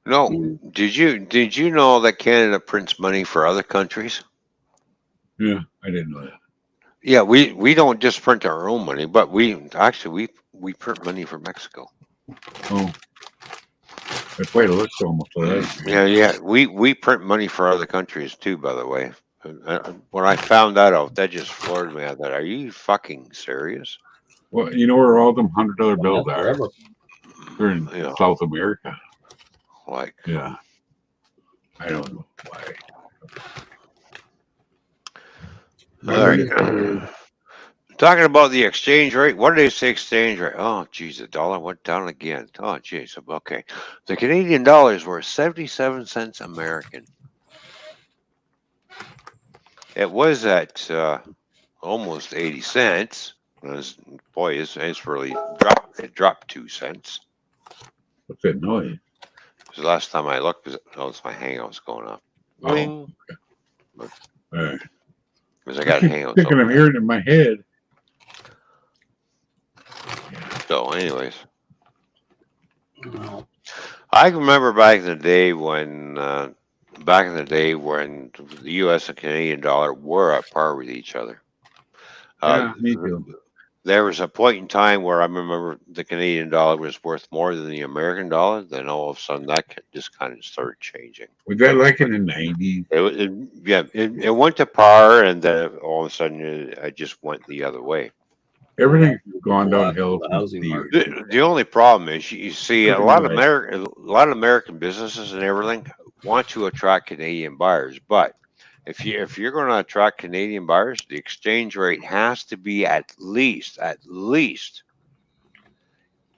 No, did you know that Canada prints money for other countries? Yeah, I didn't know that. Yeah, we don't just print our own money, but we print money for Mexico. Oh. That's why it looks almost like. Yeah. We print money for other countries too, by the way. When I found that out, that just floored me. I thought, are you fucking serious? Well, you know where all them $100 bills are? They're in South America. Like. Yeah. I don't know why. All right. Talking about the exchange rate, what did they say exchange rate? Oh, geez, the dollar went down again. Oh, geez. Okay. The Canadian dollar is worth 77 cents American. It was at almost 80 cents. Boy, it's really dropped. It dropped 2 cents. What's that noise? Because last time I looked, it's my hangouts going off. Oh, okay. All right. Because I got hangouts. Thinking I'm hearing it in my head. So, anyways, I remember back in the day when the U.S. and Canadian dollar were at par with each other. Yeah, me too. There was a point in time where I remember the Canadian dollar was worth more than the American dollar. Then all of a sudden, that just kind of started changing. Was that like in the 90s? It went to par, and then all of a sudden, it just went the other way. Everything's The gone collapse downhill of the from housing steel. market. The only problem is you see a You're lot of right. American businesses and everything want to attract Canadian buyers, but if you're going to attract Canadian buyers, the exchange rate has to be at least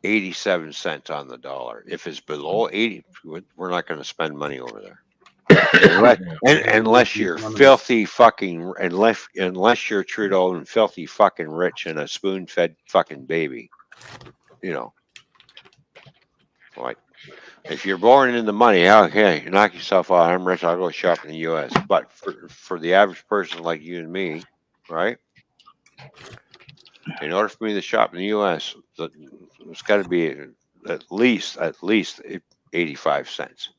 87 cents on the dollar. If it's below 80, we're not going to spend money over there. Unless, unless you're filthy fucking, unless you're Trudeau and filthy fucking rich and a spoon-fed fucking baby, you know. Like, if you're born into money, okay, knock yourself out. I'm rich. I'll go shop in the U.S. But for the average person like you and me, right? In order for me to shop in the U.S., it's got to be at least 85 cents.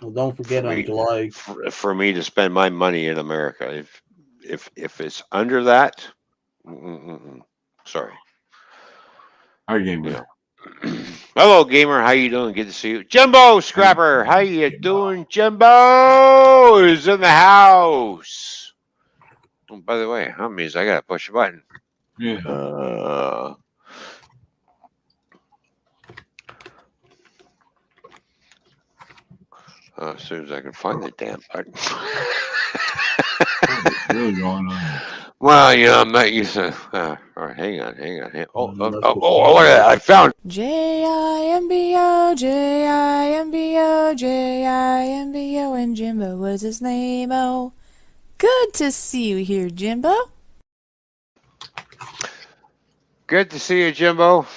Well, don't forget on July. For me to spend my money in America. If it's under that, sorry. Hi, gamer. You know. Hello, gamer. How you doing? Good to see you, Jimbo Scrapper. How you doing, Jimbo? Is in the house. Oh, by the way, that means I gotta push a button. Yeah. As soon as I can find the damn button. What's really going on? Well, you know, I'm not used to. All right, hang on. Look at that! I found. Jimbo, Jimbo, and Jimbo was his name. Oh, good to see you here, Jimbo. Good to see you, Jimbo.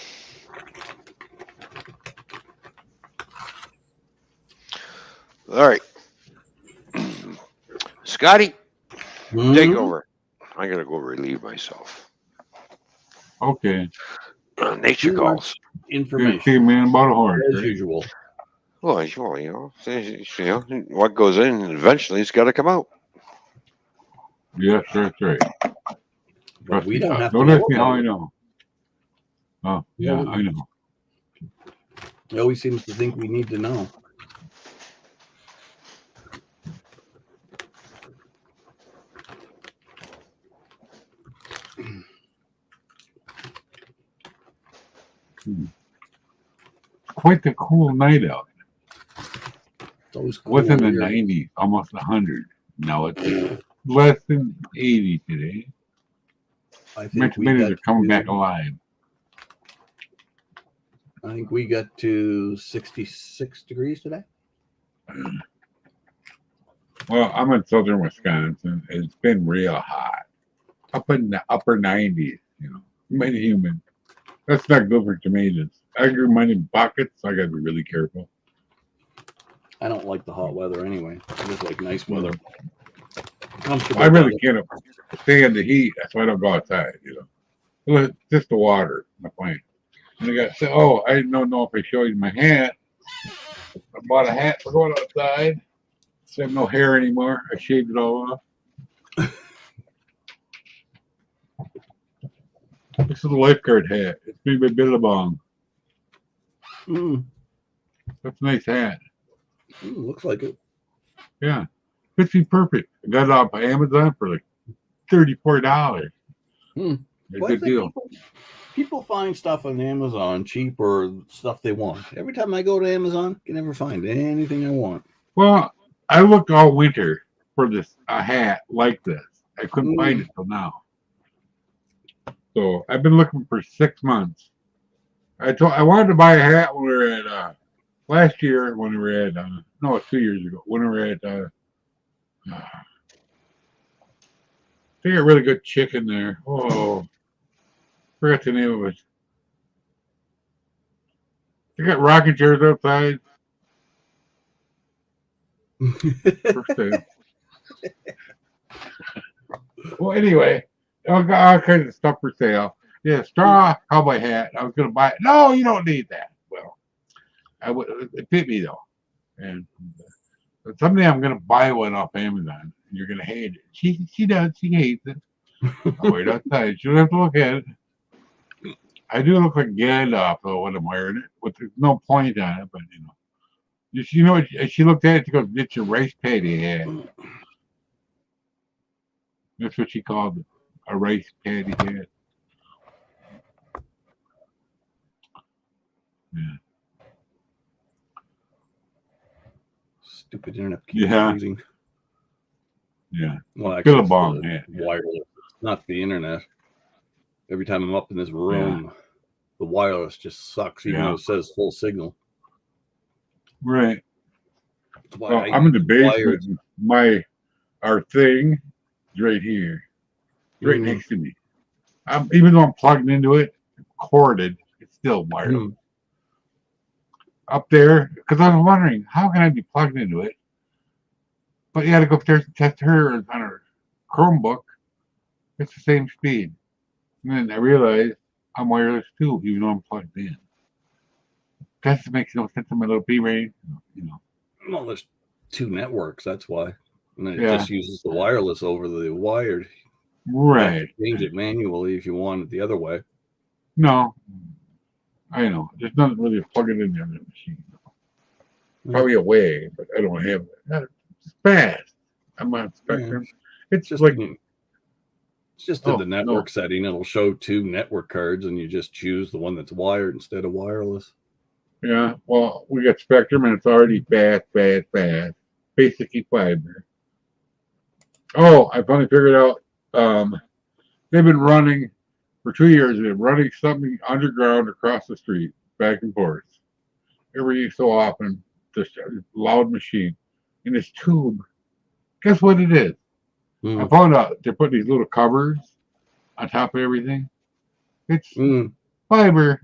All right, Scotty, take over. I gotta go relieve myself. Okay. Nature calls. Information. See, man, about a horse. As usual. Well, you know, what goes in eventually it's got to come out. Yes, that's right. But we don't have to Don't know ask me how about I it. know. Oh, yeah, I know. He always seems to think we need to know. Quite the cool night out. It's always cool Was in the here. 90s, almost 100. Now it's less than 80 today. I think My we tomatoes got are coming to- back alive. I think we got to 66 degrees today. Well, I'm in southern Wisconsin. It's been real hot. Up in the upper 90s, you know. Many human. That's not good for tomatoes. I grew mine in buckets, so I gotta be really careful. I don't like the hot weather anyway. I just like nice weather. I really can't stand the heat. That's why I don't go outside, you know. Well, just the water, my point. And I got, I don't know if I showed you my hat. I bought a hat for going outside. So I have no hair anymore. I shaved it all off. This is a lifeguard hat. It's made by Billabong. That's a nice hat. Looks like it. Yeah. Fits me perfect. I got it off of Amazon for like $34. A good deal. People find stuff on Amazon cheap or stuff they want. Every time I go to Amazon, I can never find anything I want. Well, I looked all winter for a hat like this. I couldn't find it till now. So I've been looking for 6 months. I wanted to buy a hat when we were at last year when we were at no, 2 years ago when we were at they got really good chicken there. Oh, forgot the name of it. They got rocking chairs outside. For sale. Well, anyway, I got all kinds of stuff for sale. Yeah, straw cowboy hat. I was going to buy it. No, you don't need that. Well, it fit me though. And someday I'm going to buy one off Amazon. And you're going to hate it. She does. She hates it. I'll wait outside. She don't have to look at it. I do look like Gandalf though when I'm wearing it, but there's no point on it. But you know, she looked at it. She goes, "It's your rice paddy hat." That's what she called it, a rice paddy hat. Stupid internet keeps Yeah. freezing. Yeah. Well, actually, it's Billabong, the yeah. wireless, not the internet. Every time I'm up in this room, the wireless just sucks, even though it says full signal. Right. That's why Well, I I'm in the wired. basement. Our thing is right here. It's right Mm. next to me. Even though I'm plugged into it, corded, it's still wireless. Up there, because I was wondering, how can I be plugged into it? But you got to go upstairs and test her on her Chromebook. It's the same speed. And then I realized I'm wireless too, even though I'm plugged in. That makes no sense in my little pea brain. Well, there's two networks, that's why. And then it Yeah. just uses the wireless over the wired. Right. You have to change it manually if you want it the other way. No. I know. There's nothing really to plug it in there in the machine. Probably a way, but I don't have it. It's fast. I'm on Spectrum. It's Just like it's just in the network setting. It'll show two network cards, and you just choose the one that's wired instead of wireless. Yeah, well, we got Spectrum, and it's already fast. Basically fiber. Oh, I finally figured out. They've been running for 2 years. They've been running something underground across the street, back and forth, every so often. This loud machine in this tube. Guess what it is? I found out they put these little covers on top of everything. It's fiber.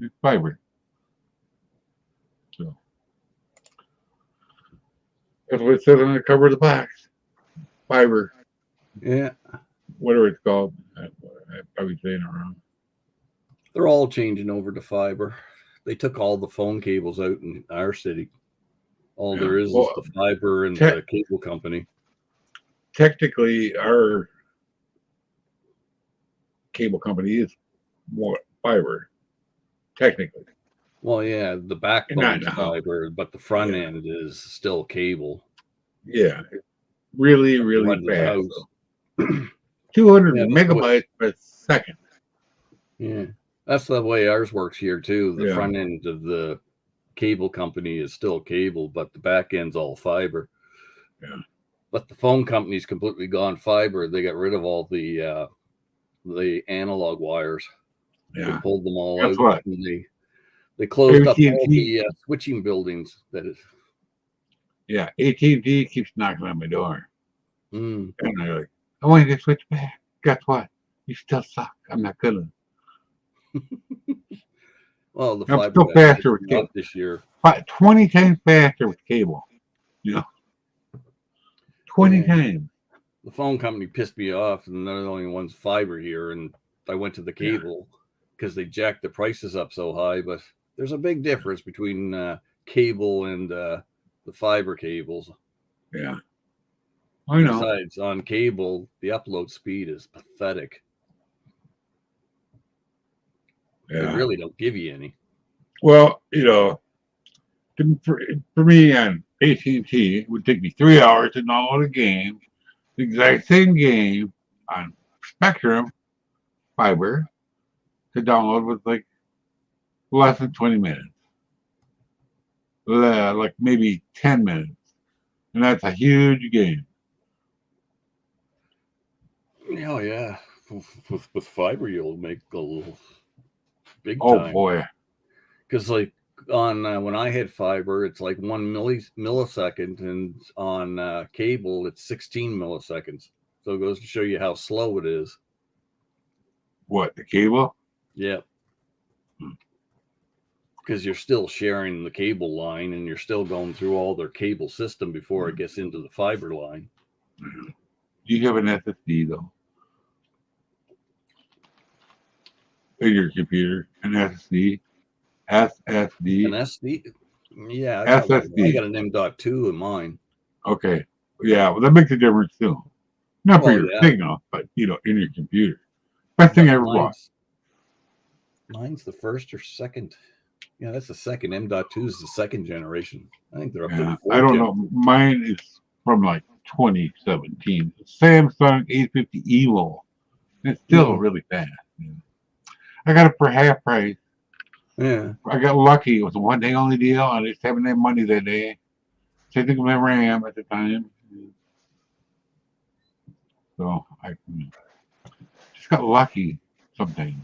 It's fiber. So that's what it says on the cover of the box. Fiber. Yeah. Whatever it's called. I'm probably saying it wrong. They're all changing over to fiber. They took all the phone cables out in our city. All there is the fiber and the cable company. Technically, our cable company is more fiber. Technically. Well, yeah, the backbone is fiber, but the front end is still cable. Yeah. Really, really fast. 200 megabytes per second. Yeah. That's the way ours works here, too. The front end of the cable company is still cable, but the back end's all fiber. Yeah. But the phone company's completely gone fiber. They got rid of all the analog wires. Yeah. They pulled them all That's out. what? And they closed up all the switching buildings. Yeah, AT&T keeps knocking on my door. And they're like, I want you to switch back. Guess what? You still suck. I'm not gonna. Well, the I'm fiber still faster with cable this year. 20 times faster with cable. 20 times. The phone company pissed me off, and they're the only ones fiber here. And I went to the cable because they jacked the prices up so high. But there's a big difference between cable and the fiber cables. Yeah, I know. Besides, on cable, the upload speed is pathetic. Yeah. They really don't give you any. Well, for me on AT&T, it would take me 3 hours to download a game, the exact same game on Spectrum fiber to download with like less than 20 minutes, like maybe 10 minutes, and that's a huge game. Oh yeah, with fiber you'll make a little big time. Oh boy, because like on when I had fiber, it's like 1 millisecond, and on cable it's 16 milliseconds. So it goes to show you how slow it is. What, the cable? Yeah. Because you're still sharing the cable line, and you're still going through all their cable system before it gets into the fiber line. Do you have an SSD though? In your computer, an SSD? An SD? Yeah, I got an M.2 in mine. Okay. Yeah, well, that makes a difference too. Not for your signal, but in your computer. Best thing I ever bought. Mine's the first or second. Yeah, that's the second. M.2 is the second generation. I think they're up to the fourth. I don't know. Mine is from like 2017. Samsung 850 Evo. It's still really fast. I got it for half price. Yeah. I got lucky. It was a one day only deal. I just haven't had money that day. sitting where I am at the time. So I just got lucky sometimes.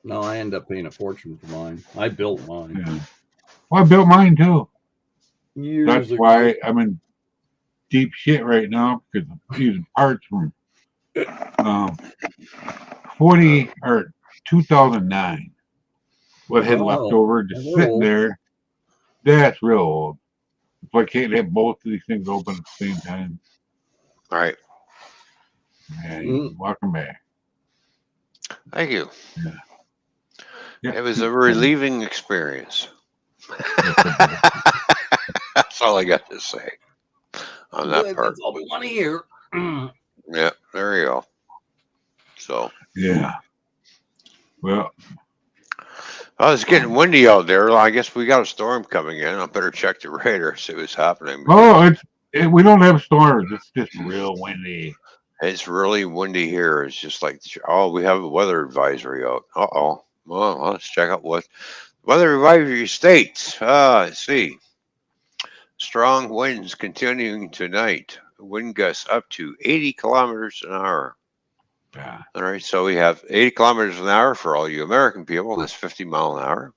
No, I end up paying a fortune for mine. I built mine Yeah. Well, I built mine too. years That's ago. why I'm in deep shit right now because I'm using parts from 40 or 2009. What had left Oh, over just they're sitting old. there. That's real old. So I can't have both of these things open at the same time. All right. And welcome back. Thank you. Yeah. Yeah. It was a relieving experience. Yes, That's all I got to say on that Good, part. that's all we want to hear. Yeah, there you go. So, yeah. Well, it's getting windy out there. I guess we got a storm coming in. I better check the radar, see what's happening. oh, we don't have storms. It's just real windy. It's really windy here. It's just like, oh, we have a weather advisory out. Uh-oh. Well, let's check out what weather advisory states. Let's see. Strong winds continuing tonight. Wind gusts up to 80 kilometers an hour. Yeah. All right, so we have 80 kilometers an hour for all you American people. That's 50 mile an hour.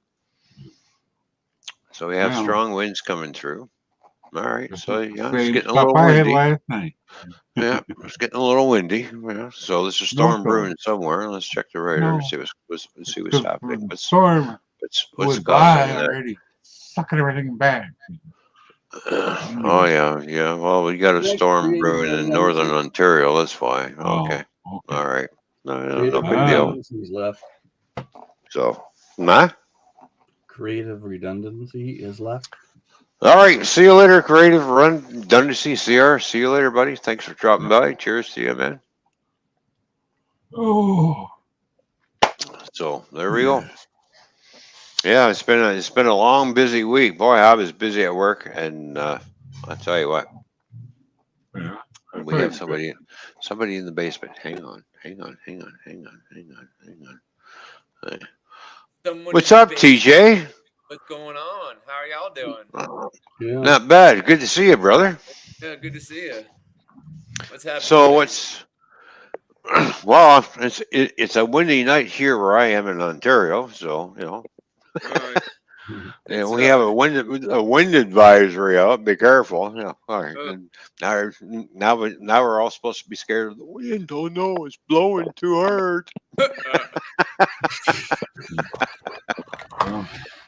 So we have strong winds coming through. All right, so yeah, it's getting a little windy. Last night. Yeah, it's getting a little windy. Yeah, so there's a storm brewing somewhere. Let's check the radar and see what's happening. Storm What's causing that? already, sucking everything back. Oh yeah. Well, we got a storm brewing in northern Ontario. That's why. Okay. All right. No big deal. Left. So, nah. Creative redundancy is left. All right. See you later, Creative Redundancy, CR. See you later, buddy. Thanks for dropping by. Cheers to you, man. Oh. So there we go. Yeah, it's been a long, busy week. Boy, I was busy at work, and I'll tell you what. Yeah. We have somebody in the basement. Hang on. What's up, TJ? What's going on? How are y'all doing? Not bad. Good to see you, brother. Yeah, good to see you. What's happening? So well, it's a windy night here where I am in Ontario, so yeah, we have a wind advisory out. Be careful. Yeah. All right. And now we're all supposed to be scared of the wind. Oh no, it's blowing too hard.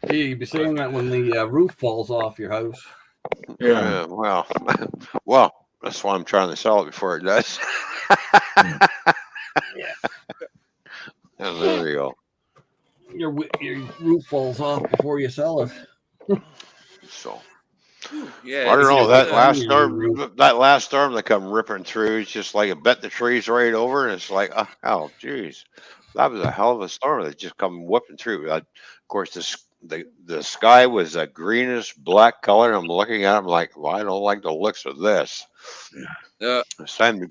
Hey, you'd be saying that when the roof falls off your house. Yeah. Well, that's why I'm trying to sell it before it does. And there you go. Your roof falls off before you sell it. So yeah, I don't know that last storm that come ripping through. It's just like it bent the trees right over, and it's like, oh, geez, that was a hell of a storm that just come whipping through. Of course, the sky was a greenish black color. And I'm looking at it, I'm like, well, I don't like the looks of this. It's time to.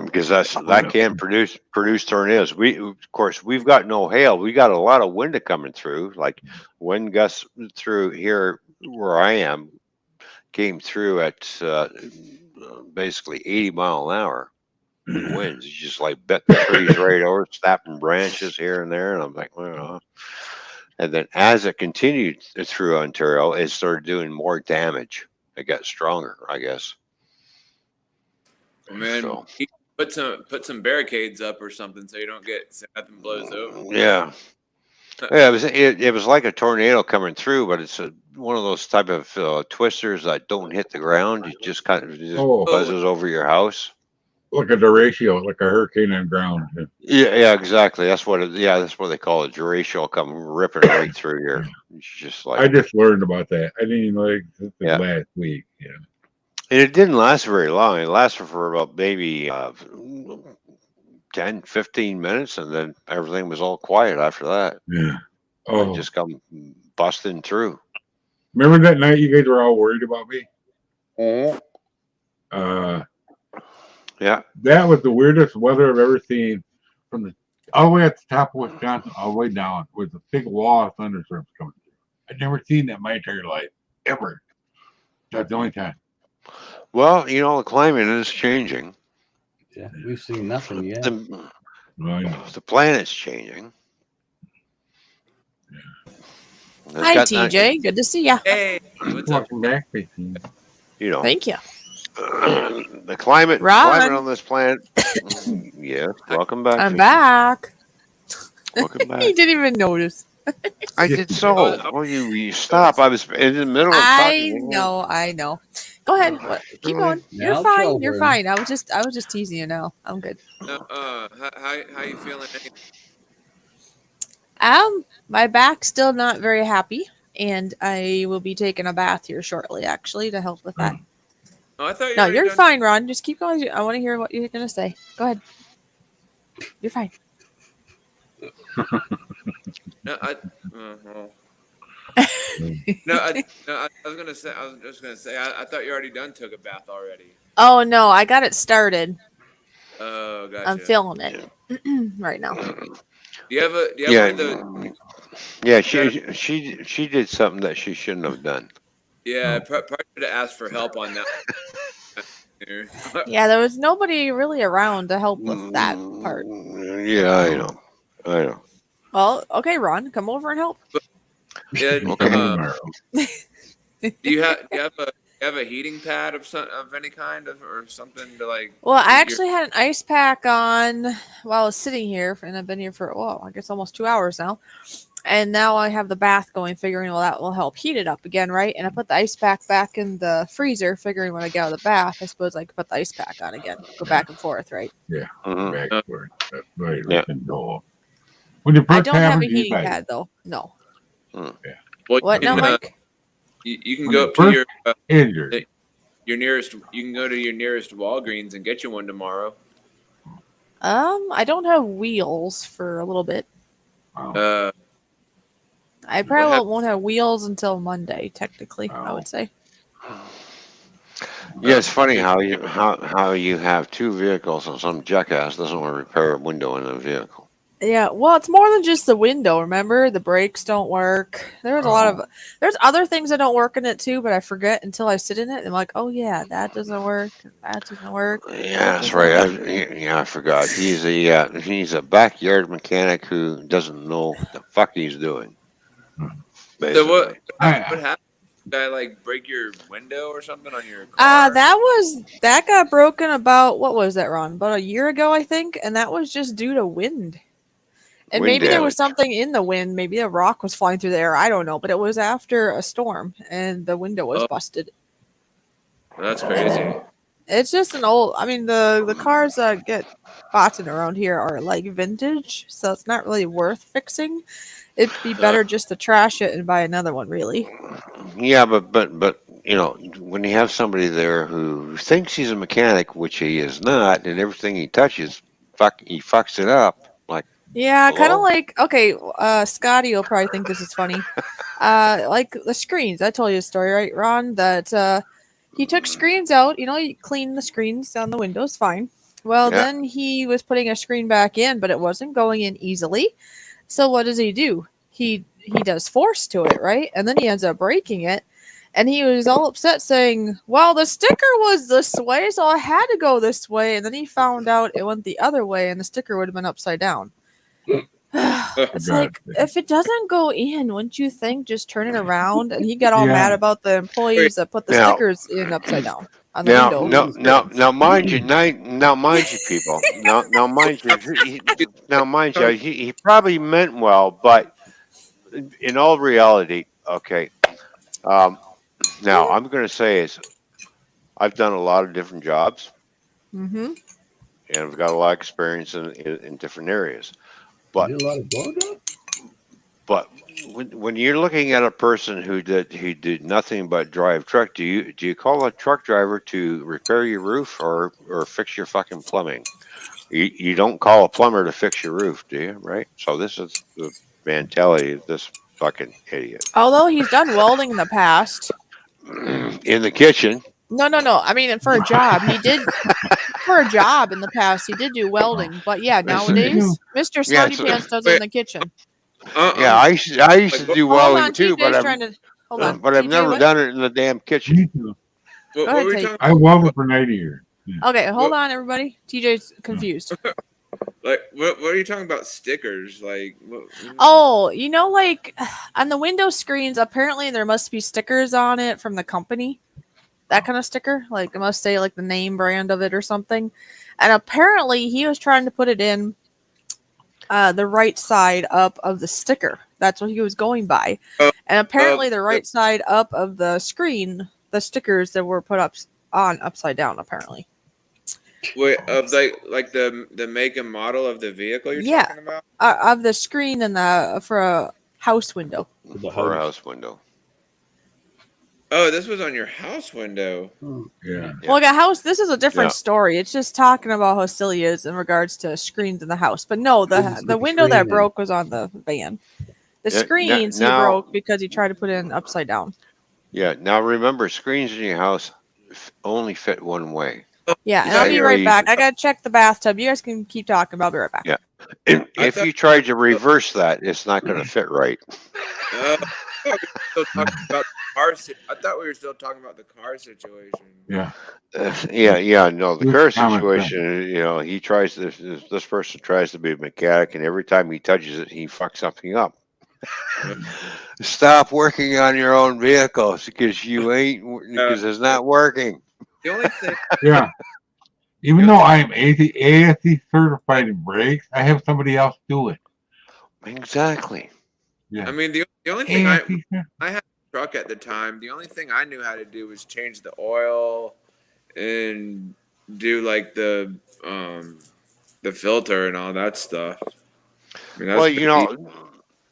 Because that can produce tornadoes. Of course we've got no hail. We got a lot of wind coming through. Like wind gusts through here where I am came through at basically 80 mile an hour winds. It's just like bent the trees right over, snapping branches here and there. And I'm like, well. And then as it continued through Ontario, it started doing more damage. It got stronger, I guess. Man, So, put some barricades up or something so you don't so nothing blows over. Yeah, it was like a tornado coming through, but it's one of those type of twisters that don't hit the ground. It just kind of buzzes over your house. Like a derecho, like a hurricane on ground. Yeah, exactly. That's what they call it. Derecho come ripping right through here. It's just like I just learned about that. I didn't even know it existed last week. Yeah. And it didn't last very long. It lasted for about maybe 10, 15 minutes, and then everything was all quiet after that. Yeah. Oh. Just come busting through. Remember that night you guys were all worried about me? Yeah. That was the weirdest weather I've ever seen. From all the way at the top of Wisconsin, all the way down, with a big wall of thunderstorms coming through. I've never seen that my entire life ever. That's the only time. Well, you know, the climate is changing. Yeah, we've seen nothing yet. The, I know. the planet's changing. It's Hi, got TJ. Good to see ya. Hey, what's up? Welcome back, Christine. you know, Thank you. the climate Ron. on this planet. Yes, welcome back. I'm Vicky. back. Welcome back. You didn't even notice. I did so. Oh, oh, Well, you stop. I was in the middle of I talking. know. Go ahead. Keep going. You're Now fine. You're children. fine. I was just teasing you now. I'm good. no, how you feeling? My back's still not very happy, and I will be taking a bath here shortly, actually, to help with that. Oh, I thought you No, already you're done. fine, Ron. Just keep going. I want to hear what you're gonna say. Go ahead. You're fine. No, well. no, I was gonna say. I was just gonna say. I thought you already done took a bath already. Oh no, I got it started. Oh, gotcha. I'm feeling it right now. Do you have one of the? Yeah, she did something that she shouldn't have done. Yeah, probably should have asked for help on that. Yeah, there was nobody really around to help with that part. Yeah, I know. Well, okay, Ron, come over and help. Yeah, Okay. do you have a heating pad of any kind or something to like? Well, I heat your- actually had an ice pack on while I was sitting here, and I've been here for, I guess almost 2 hours now. And now I have the bath going, figuring, well, that will help heat it up again, right? And I put the ice pack back in the freezer, figuring when I get out of the bath, I suppose I could put the ice pack on again. Go back and forth, right? Yeah, Mhm. backward. That's right. Yeah. Go. When you I first don't have a you heating like- pad, though. No. Well, What now, Mike? You can When go you up to first injured. your nearest. You can go to your nearest Walgreens and get you one tomorrow. I don't have wheels for a little bit. Wow. I probably won't have wheels until Monday, technically, I would say. Yeah, it's funny how you have two vehicles and some jackass doesn't want to repair a window in a vehicle. Yeah, well, it's more than just the window. Remember, the brakes don't work. There's there's other things that don't work in it too, but I forget until I sit in it. And I'm like, oh yeah, that doesn't work. That doesn't work. Yeah, that's right. I forgot. He's a backyard mechanic who doesn't know what the fuck he's doing. Basically. So what happened? Did I like break your window or something on your car? That got broken about, what was that, Ron? About a year ago, I think, and that was just due to wind. And Wind maybe there was damage. something in the wind. Maybe a rock was flying through the air. I don't know. But it was after a storm, and the window was busted. That's crazy. It's just an old. I mean, the cars that get bought around here are like vintage, so it's not really worth fixing. It'd be better just to trash it and buy another one, really. Yeah, but you know, when you have somebody there who thinks he's a mechanic, which he is not, and everything he touches, he fucks it up. Like, Yeah, kind of hello? like, okay, Scotty will probably think this is funny. Like the screens. I told you a story, right, Ron? That he took screens out. You know, you clean the screens on the windows, fine. Well, Yeah. then he was putting a screen back in, but it wasn't going in easily. So what does he do? He does force to it, right? And then he ends up breaking it. And he was all upset saying, well, the sticker was this way, so I had to go this way. And then he found out it went the other way, and the sticker would have been upside down. It's like, if it doesn't go in, wouldn't you think just turn it around? And he got all mad about the employees that put the Now- stickers in upside down on the window. Now, mind you, people. Now, mind you, he probably meant well, but in all reality, okay. Now I'm going to say is, I've done a lot of different jobs, Mm-hmm. and I've got a lot of experience in different areas. But You did a lot of blowjobs? But when you're looking at a person who did nothing but drive truck, do you call a truck driver to repair your roof or fix your fucking plumbing? You don't call a plumber to fix your roof, do you? Right? So this is the mentality of this fucking idiot. Although he's done welding in the past. In the kitchen. No. I mean, for a job, he did. For a job in the past, he did do welding. But yeah, nowadays, Mr. Smarty Pants does it in the kitchen. Yeah, I used to Like, do Hold welding on, too, TJ's trying to. Hold on, but I've TJ. never What? done it in the damn kitchen. Me too. what Go were ahead, we Tate. talking I welded for 90 years. Yeah. Okay, hold What- on, everybody. TJ's confused. like what are you talking about stickers? Like Oh, you know, like on the window screens, apparently there must be stickers on it from the company. That kind of sticker. Like it must say like the name brand of it or something. And apparently he was trying to put it in the right side up of the sticker. That's what he was going by. And apparently the right side up of the screen, the stickers that were put up on upside down, apparently. wait, of like the make and model of the vehicle you're Yeah. talking about? Of the screen and the for a house window. The For a house. house window. Oh, this was on your house window. Yeah. Yeah. Well, like a house. This is a different Yeah. story. It's just talking about how silly it is in regards to screens in the house. But no, Didn't the stick a window screen that in. broke was on the van. The Yeah, screens he now- broke because he tried to put it in upside down. Yeah. Now remember, screens in your house only fit one way. Yeah, and Yeah, I'll be you're right easy. back. I gotta check the bathtub. You guys can keep talking. I'll be right back. Yeah. And I if thought- you tried to reverse that, it's not going to fit right. I thought we were still talking about the car. I thought we were still talking about the car situation. Yeah. Yeah. No, the Good car comment, situation. He tries this person tries to be a mechanic, and every time he touches it, he fucks something up. Stop working on your own vehicles because because it's not working. The only thing Yeah. Even though I am ASE certified in brakes, I have somebody else do it. Exactly. Yeah. I mean the only thing ASE I had a truck at the time. The only thing I knew how to do was change the oil and do like the filter and all that stuff. I mean, Well,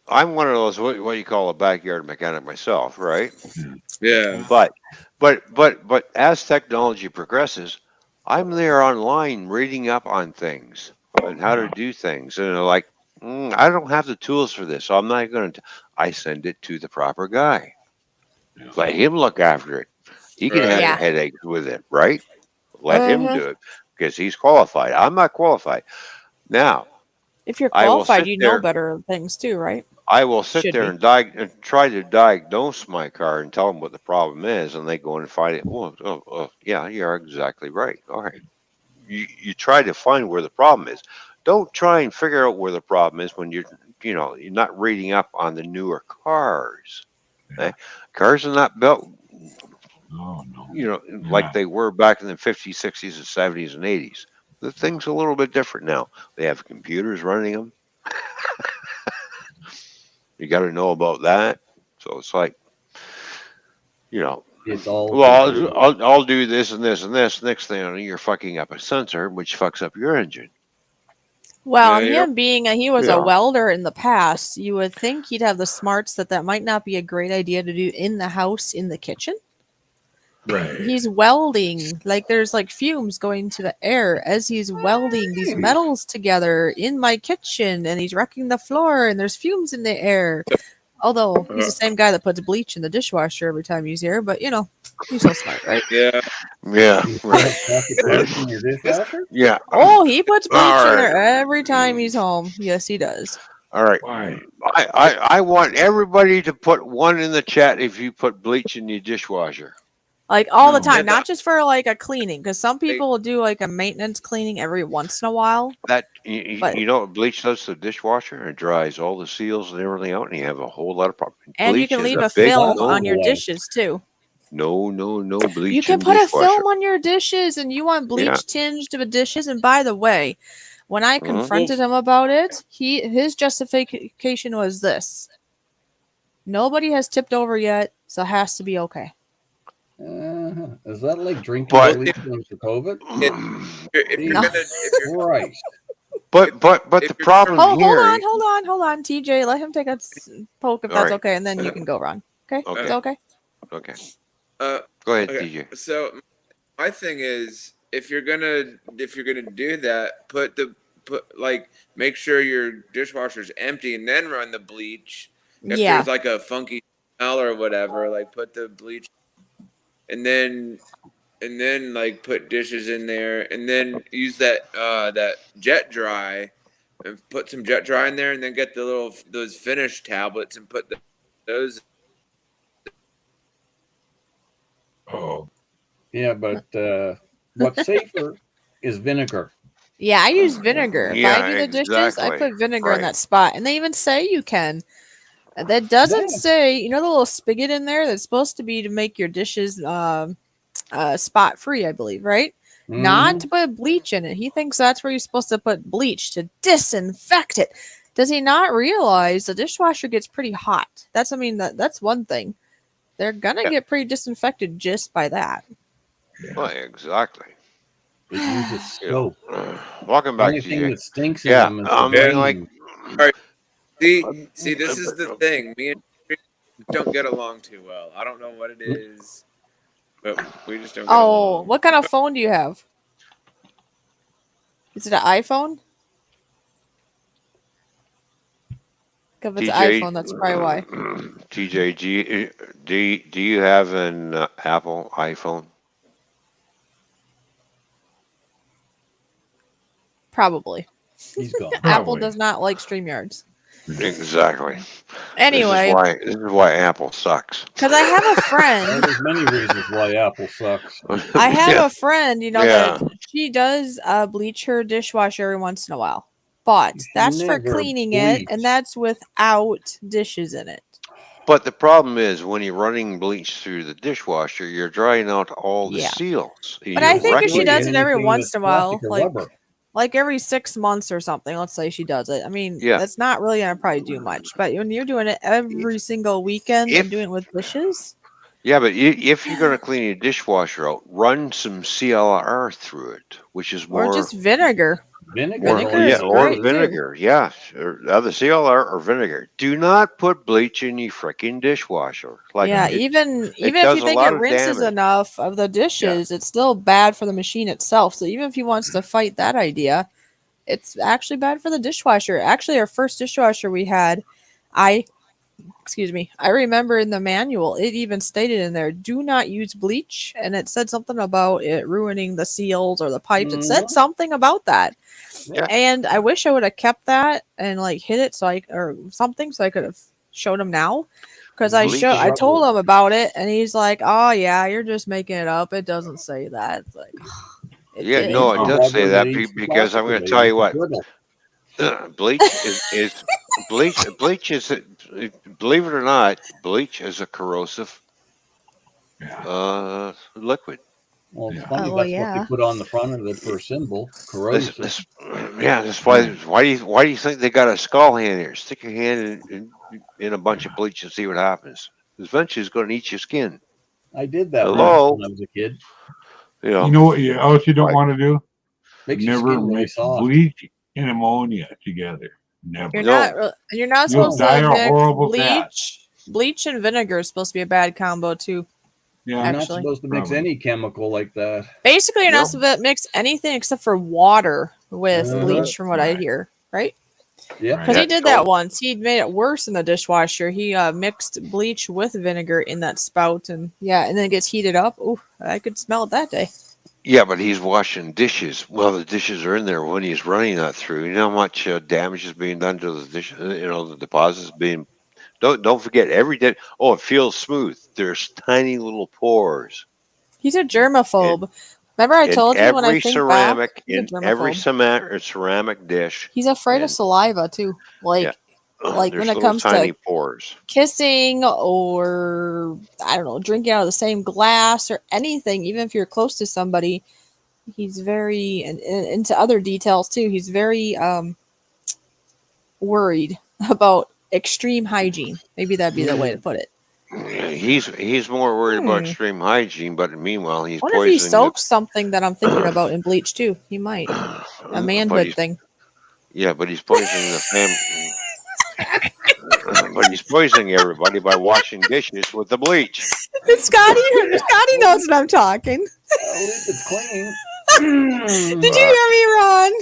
I'm one of those what you call a backyard mechanic myself, right? yeah. But as technology progresses, I'm there online reading up on things and how to do things, and they're like, I don't have the tools for this, so I'm not going to. I send it to the proper guy. Let him look after it. He can Right. have Yeah. headaches with it, right? Let him do it because he's qualified. I'm not qualified. Now, If you're I will qualified, sit you know there. better things too, right? I will sit Should there be. and try to diagnose my car and tell them what the problem is, and they go and find it. Oh, yeah, you're exactly right. All right, you try to find where the problem is. Don't try and figure out where the problem is when you're not reading up on the newer cars. Yeah. Cars are not built, Oh no. like they were back in the 50s, 60s, and 70s and 80s. The thing's a little bit different now. They have computers running them. You got to know about that. So it's like, It's all. well, computer. I'll do this and this and this. Next thing you know, you're fucking up a sensor, which fucks up your engine. Well, Yeah, and you him being he was Yeah. a welder in the past, you would think he'd have the smarts that might not be a great idea to do in the house in the kitchen. Right. He's welding, like there's like fumes going to the air as he's welding these metals together in my kitchen, and he's wrecking the floor, and there's fumes in the air. Although he's the same guy that puts bleach in the dishwasher every time he's here, but he's so smart, right? Yeah. Yeah, right. In your dishwasher? Yeah. Oh, he puts bleach All in right. there every time he's home. Yes, he does. All right. Why? I want everybody to put one in the chat if you put bleach in your dishwasher. Like all the No. time, Yeah, not just for like a cleaning, because some people will do like a maintenance cleaning every once in a while. That But- you know what bleach does to the dishwasher? It dries all the seals and everything out, and you have a whole lot of problems. And you Bleach can is leave a big film no on your no. dishes too. No bleach. You can in put a dishwasher. film on your dishes, and you want bleach Yeah. tinged to the dishes. And by the way, when I Mhm. confronted him about it, his justification was this: nobody has tipped over yet, so it has to be okay. Is that like drinking But- bleach for COVID? If you're No. gonna, if you're, Christ. But if the you're- problem Oh, here. hold on, TJ. Let him take a poke if All that's right. okay, and then you can go, Ron. Okay, Okay. Is that okay? Okay, uh, go ahead, okay. DJ. So my thing is, if you're gonna do that, make sure your dishwasher's empty and then run the bleach. If Yeah. there's like a funky smell or whatever, like put the bleach, and then like put dishes in there, and then use that jet dry and put some jet dry in there, and then get those finish tablets and put those. Oh, Yeah, but what's safer is vinegar. Yeah, I use vinegar. If I Yeah, do the dishes, I exactly. put vinegar in Right. that spot. And they even say you can. That doesn't Yeah. say, you know, the little spigot in there that's supposed to be to make your dishes spot free, I believe, right? Not to put bleach in it. He thinks that's where you're supposed to put bleach to disinfect it. Does he not realize the dishwasher gets pretty hot? That's one thing. They're gonna Yeah. get pretty disinfected just by that. Well, exactly. It uses You know, soap. welcome The back, only thing TJ. that stinks in Yeah, them is you know, like, See, this is the thing. Me and don't get along too well. I don't know what it is, but we just don't get Oh, along. what kind of phone do you have? Is it an iPhone? If it's an TJ, iPhone, that's probably why. TJ, do you have an Apple iPhone? He's Probably. gone. Apple Probably. does not like StreamYards. Exactly. Anyway, This is why Apple sucks. because I have a Well, friend. there's many reasons why Apple sucks. I have Yeah. a friend, you know, Yeah. that she does bleach her dishwasher every once in a while. But that's for Never cleaning it, and bleach. that's without dishes in it. But the problem is when you're running bleach through the dishwasher, you're drying out all the Yeah. seals. But I You're think if she wrecking does it. it every Anything once that's in a while, plastic or rubber. like every 6 months or something, let's say she does it. I mean, Yeah. that's not really gonna probably do much. But when you're doing it every single weekend If- and doing it with dishes, Yeah, but if you're going to clean your dishwasher out, run some CLR through it, which is or more just vinegar. Vinegar. Vinegar yeah, is or great, too. vinegar. Yeah, or either CLR or vinegar. Do not put bleach in your freaking dishwasher. Like Yeah, it even if does you a think lot it of rinses damage. enough of the dishes, it's still bad for the machine itself. So even if he wants to fight that idea, it's actually bad for the dishwasher. Actually, our first dishwasher we had, I remember in the manual, it even stated in there, do not use bleach. And it said something about it ruining the seals or the pipes. It said something about that. Yeah. And I wish I would have kept that and like hid it or something so I could have showed him now. Because I told him about it and he's like, oh yeah, you're just making it up. It doesn't say that. It's like, it Yeah, did. no, it does say that because I'm going to tell you what. Bleach is bleach. Bleach is believe it or not, bleach is a corrosive liquid. Well, it's funny. That's what they put on the front of it for a symbol. Corrosive. That's why. Why do you think they got a skull hand here? Stick your hand in a bunch of bleach and see what happens. Eventually, it's going to eat your skin. I did that Hello? when I was a kid. You know what else you don't want to do? Makes your Never skin really mix soft. bleach and ammonia together. Never. You're not You'll supposed die to a mix horrible death. bleach and vinegar is supposed to be a bad combo too. Yeah, you're not supposed to mix any chemical like that. Basically, you're not supposed to mix anything except for water with bleach, from what I hear, right? Yeah, because he did that once. He made it worse in the dishwasher. He mixed bleach with vinegar in that spout, and then it gets heated up. Ooh, I could smell it that day. Yeah, but he's washing dishes. Well, the dishes are in there when he's running that through. You know how much damage is being done to the dishes. You know, the deposits being. Don't forget every day. Oh, it feels smooth. There's tiny little pores. He's a germaphobe. Remember I told you when I think ceramic, back, he's a in germaphobe. every ceramic dish. He's afraid of saliva too. Like when it comes tiny to pores. kissing or I don't know, drinking out of the same glass or anything, even if you're close to somebody, he's very and into other details too. He's very worried about extreme hygiene. Maybe that'd be the way to put it. He's more worried about extreme hygiene, but meanwhile he's What if he poisoning. soaks something that I'm thinking about in bleach too? He might. A manhood thing. Yeah, but he's poisoning the family. But he's poisoning everybody by washing dishes with the bleach. Scotty knows what I'm talking. At least it's clean. Did you hear me, Ron?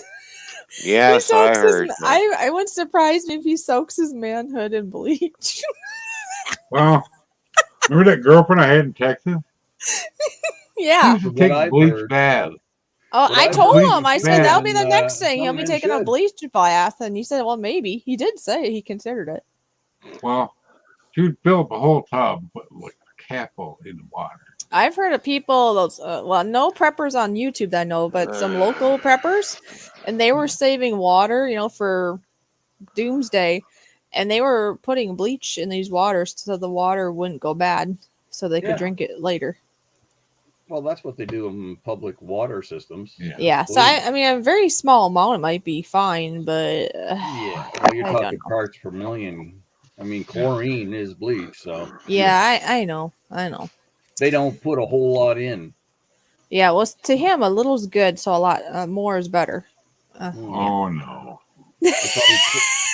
Yes, I heard. I wouldn't surprise me if he soaks his manhood in bleach. Well, remember that girlfriend I had in Texas? Yeah. She used to take bleach baths. Oh, But I I told bleach him. I is said bad. that'll be the And, next thing. He'll some be men taking a should. bleach bath, and you said, well, maybe he did say he considered it. Well, you'd fill up a whole tub, but like a cap full in the water. I've heard of people, those well, no preppers on YouTube that I know, but some local preppers, and they were saving water, for doomsday, and they were putting bleach in these waters so the water wouldn't go bad, so they could Yeah. drink it later. Well, that's what they do in public water systems. Yeah. Yeah, so I mean, a very small amount it might be fine, but Yeah. Well, you're I talking don't know. parts per million. I mean, chlorine is bleach, so Yeah, I know. they don't put a whole lot in. Yeah, well, to him, a little's good, so a lot more is better. Oh no.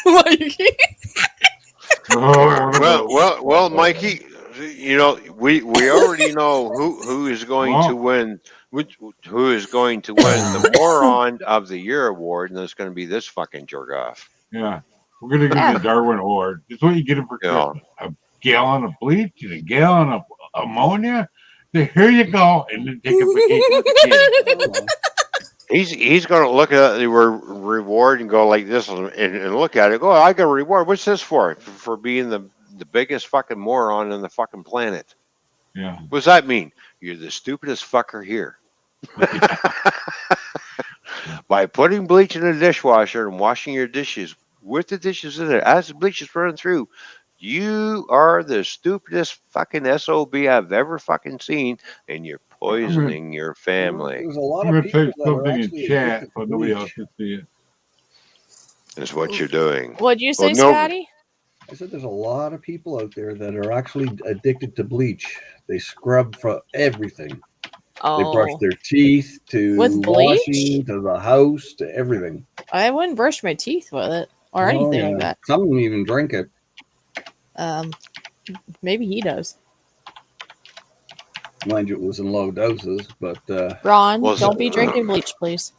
Mikey. Well, Mikey. We already know who is going to win. Who is going to win the Moron of the Year award, and it's going to be this fucking jerk off. Yeah. We're gonna give you the Darwin Award. It's what you get for Christmas. A gallon of bleach and a gallon of ammonia. So here you go, and then take a vacation with the kids. He's going to look at the reward and go like this and look at it. Go, I got a reward. What's this for? For being the biggest fucking moron on the fucking planet. Yeah. What does that mean? You're the stupidest fucker here. By putting bleach in the dishwasher and washing your dishes with the dishes in it as the bleach is running through, you are the stupidest fucking SOB I've ever fucking seen, and you're poisoning your family. There's a lot I'm of gonna people type that are something in actually chat, addicted but to nobody bleach. else can see it. Is what you're doing. What'd you say, Well, no- Scotty? I said there's a lot of people out there that are actually addicted to bleach. They scrub for everything. They brush Oh, their teeth to With bleach? washing to the house to everything. I wouldn't brush my teeth with it or Oh, anything yeah. like that. Some of them even drink it. Maybe he does. Mind you, it was in low doses, but Ron, Well, don't be drinking bleach, please.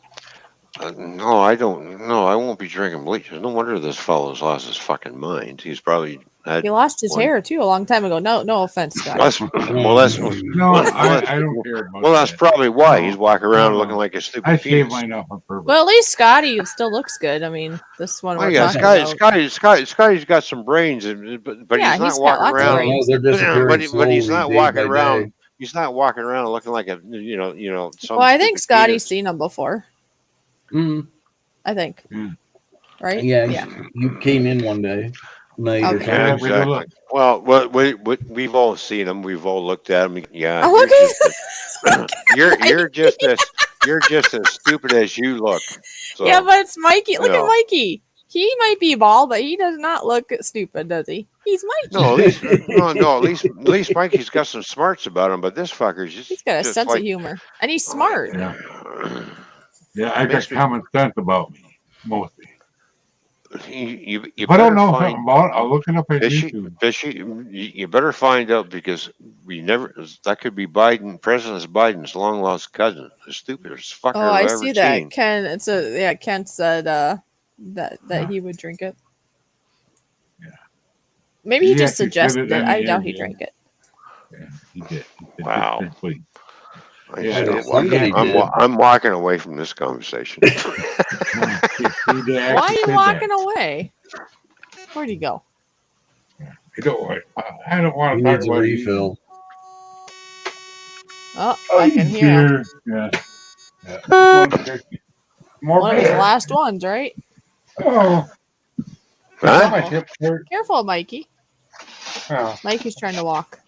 No, I don't. No, I won't be drinking bleach. No wonder this fellow's lost his fucking mind. He's probably had. He lost his one- hair too a long time ago. No offense, Scotty. That's, well, that's No, I don't care about well, that's that. probably why No, he's walking around no. looking like a stupid I shaved penis. mine off on purpose. Well, at least Scotty still looks good. I mean, this one Oh we're yeah, talking about. Scotty's got some brains, but Yeah, he's not he's got walking lots of around. brains. they're disappearing But he's slowly, not day walking by around. day. He's not walking around looking like a some. Well, I think stupid Scotty's penis. seen him before. Mm. I think. Yeah. Right? Yeah, you came in one day, night or Okay. something. Yeah, Wait, wait, exactly. look. Well, we've all seen him. We've all looked at him. Yeah, Oh, look at you're just as stupid as you look. So, Yeah, but it's Mikey. Look No. at Mikey. He might be bald, but he does not look stupid, does he? He's Mikey. no, at least Mikey's got some smarts about him. But this fucker's just He's got a just sense like, of humor, and he's smart. Yeah. Yeah, I got Makes me- common sense about me, mostly. You If I don't better know find something about it, I'll look it up at Fishy, YouTube. you better find out because that could be President Biden's long lost cousin, the stupidest fucker Oh, I've I ever see that. seen. Kent said that he would drink it. Yeah. Maybe he He just actually said suggested it it. on I the doubt he interview. drank it. Yeah, he did. He said, Wow. "Just drink, please." I Yeah, see it. somebody I'm, did. I'm walking away from this conversation. No, he Why are actually you said walking that. away? Where'd he go? I don't want He to talk needs a about refill. Oh, I can hear him. Yeah. Yeah. More One of his beer. last ones, right? Oh. Huh? My hips hurt. Careful, Mikey. Oh. Mikey's trying to walk.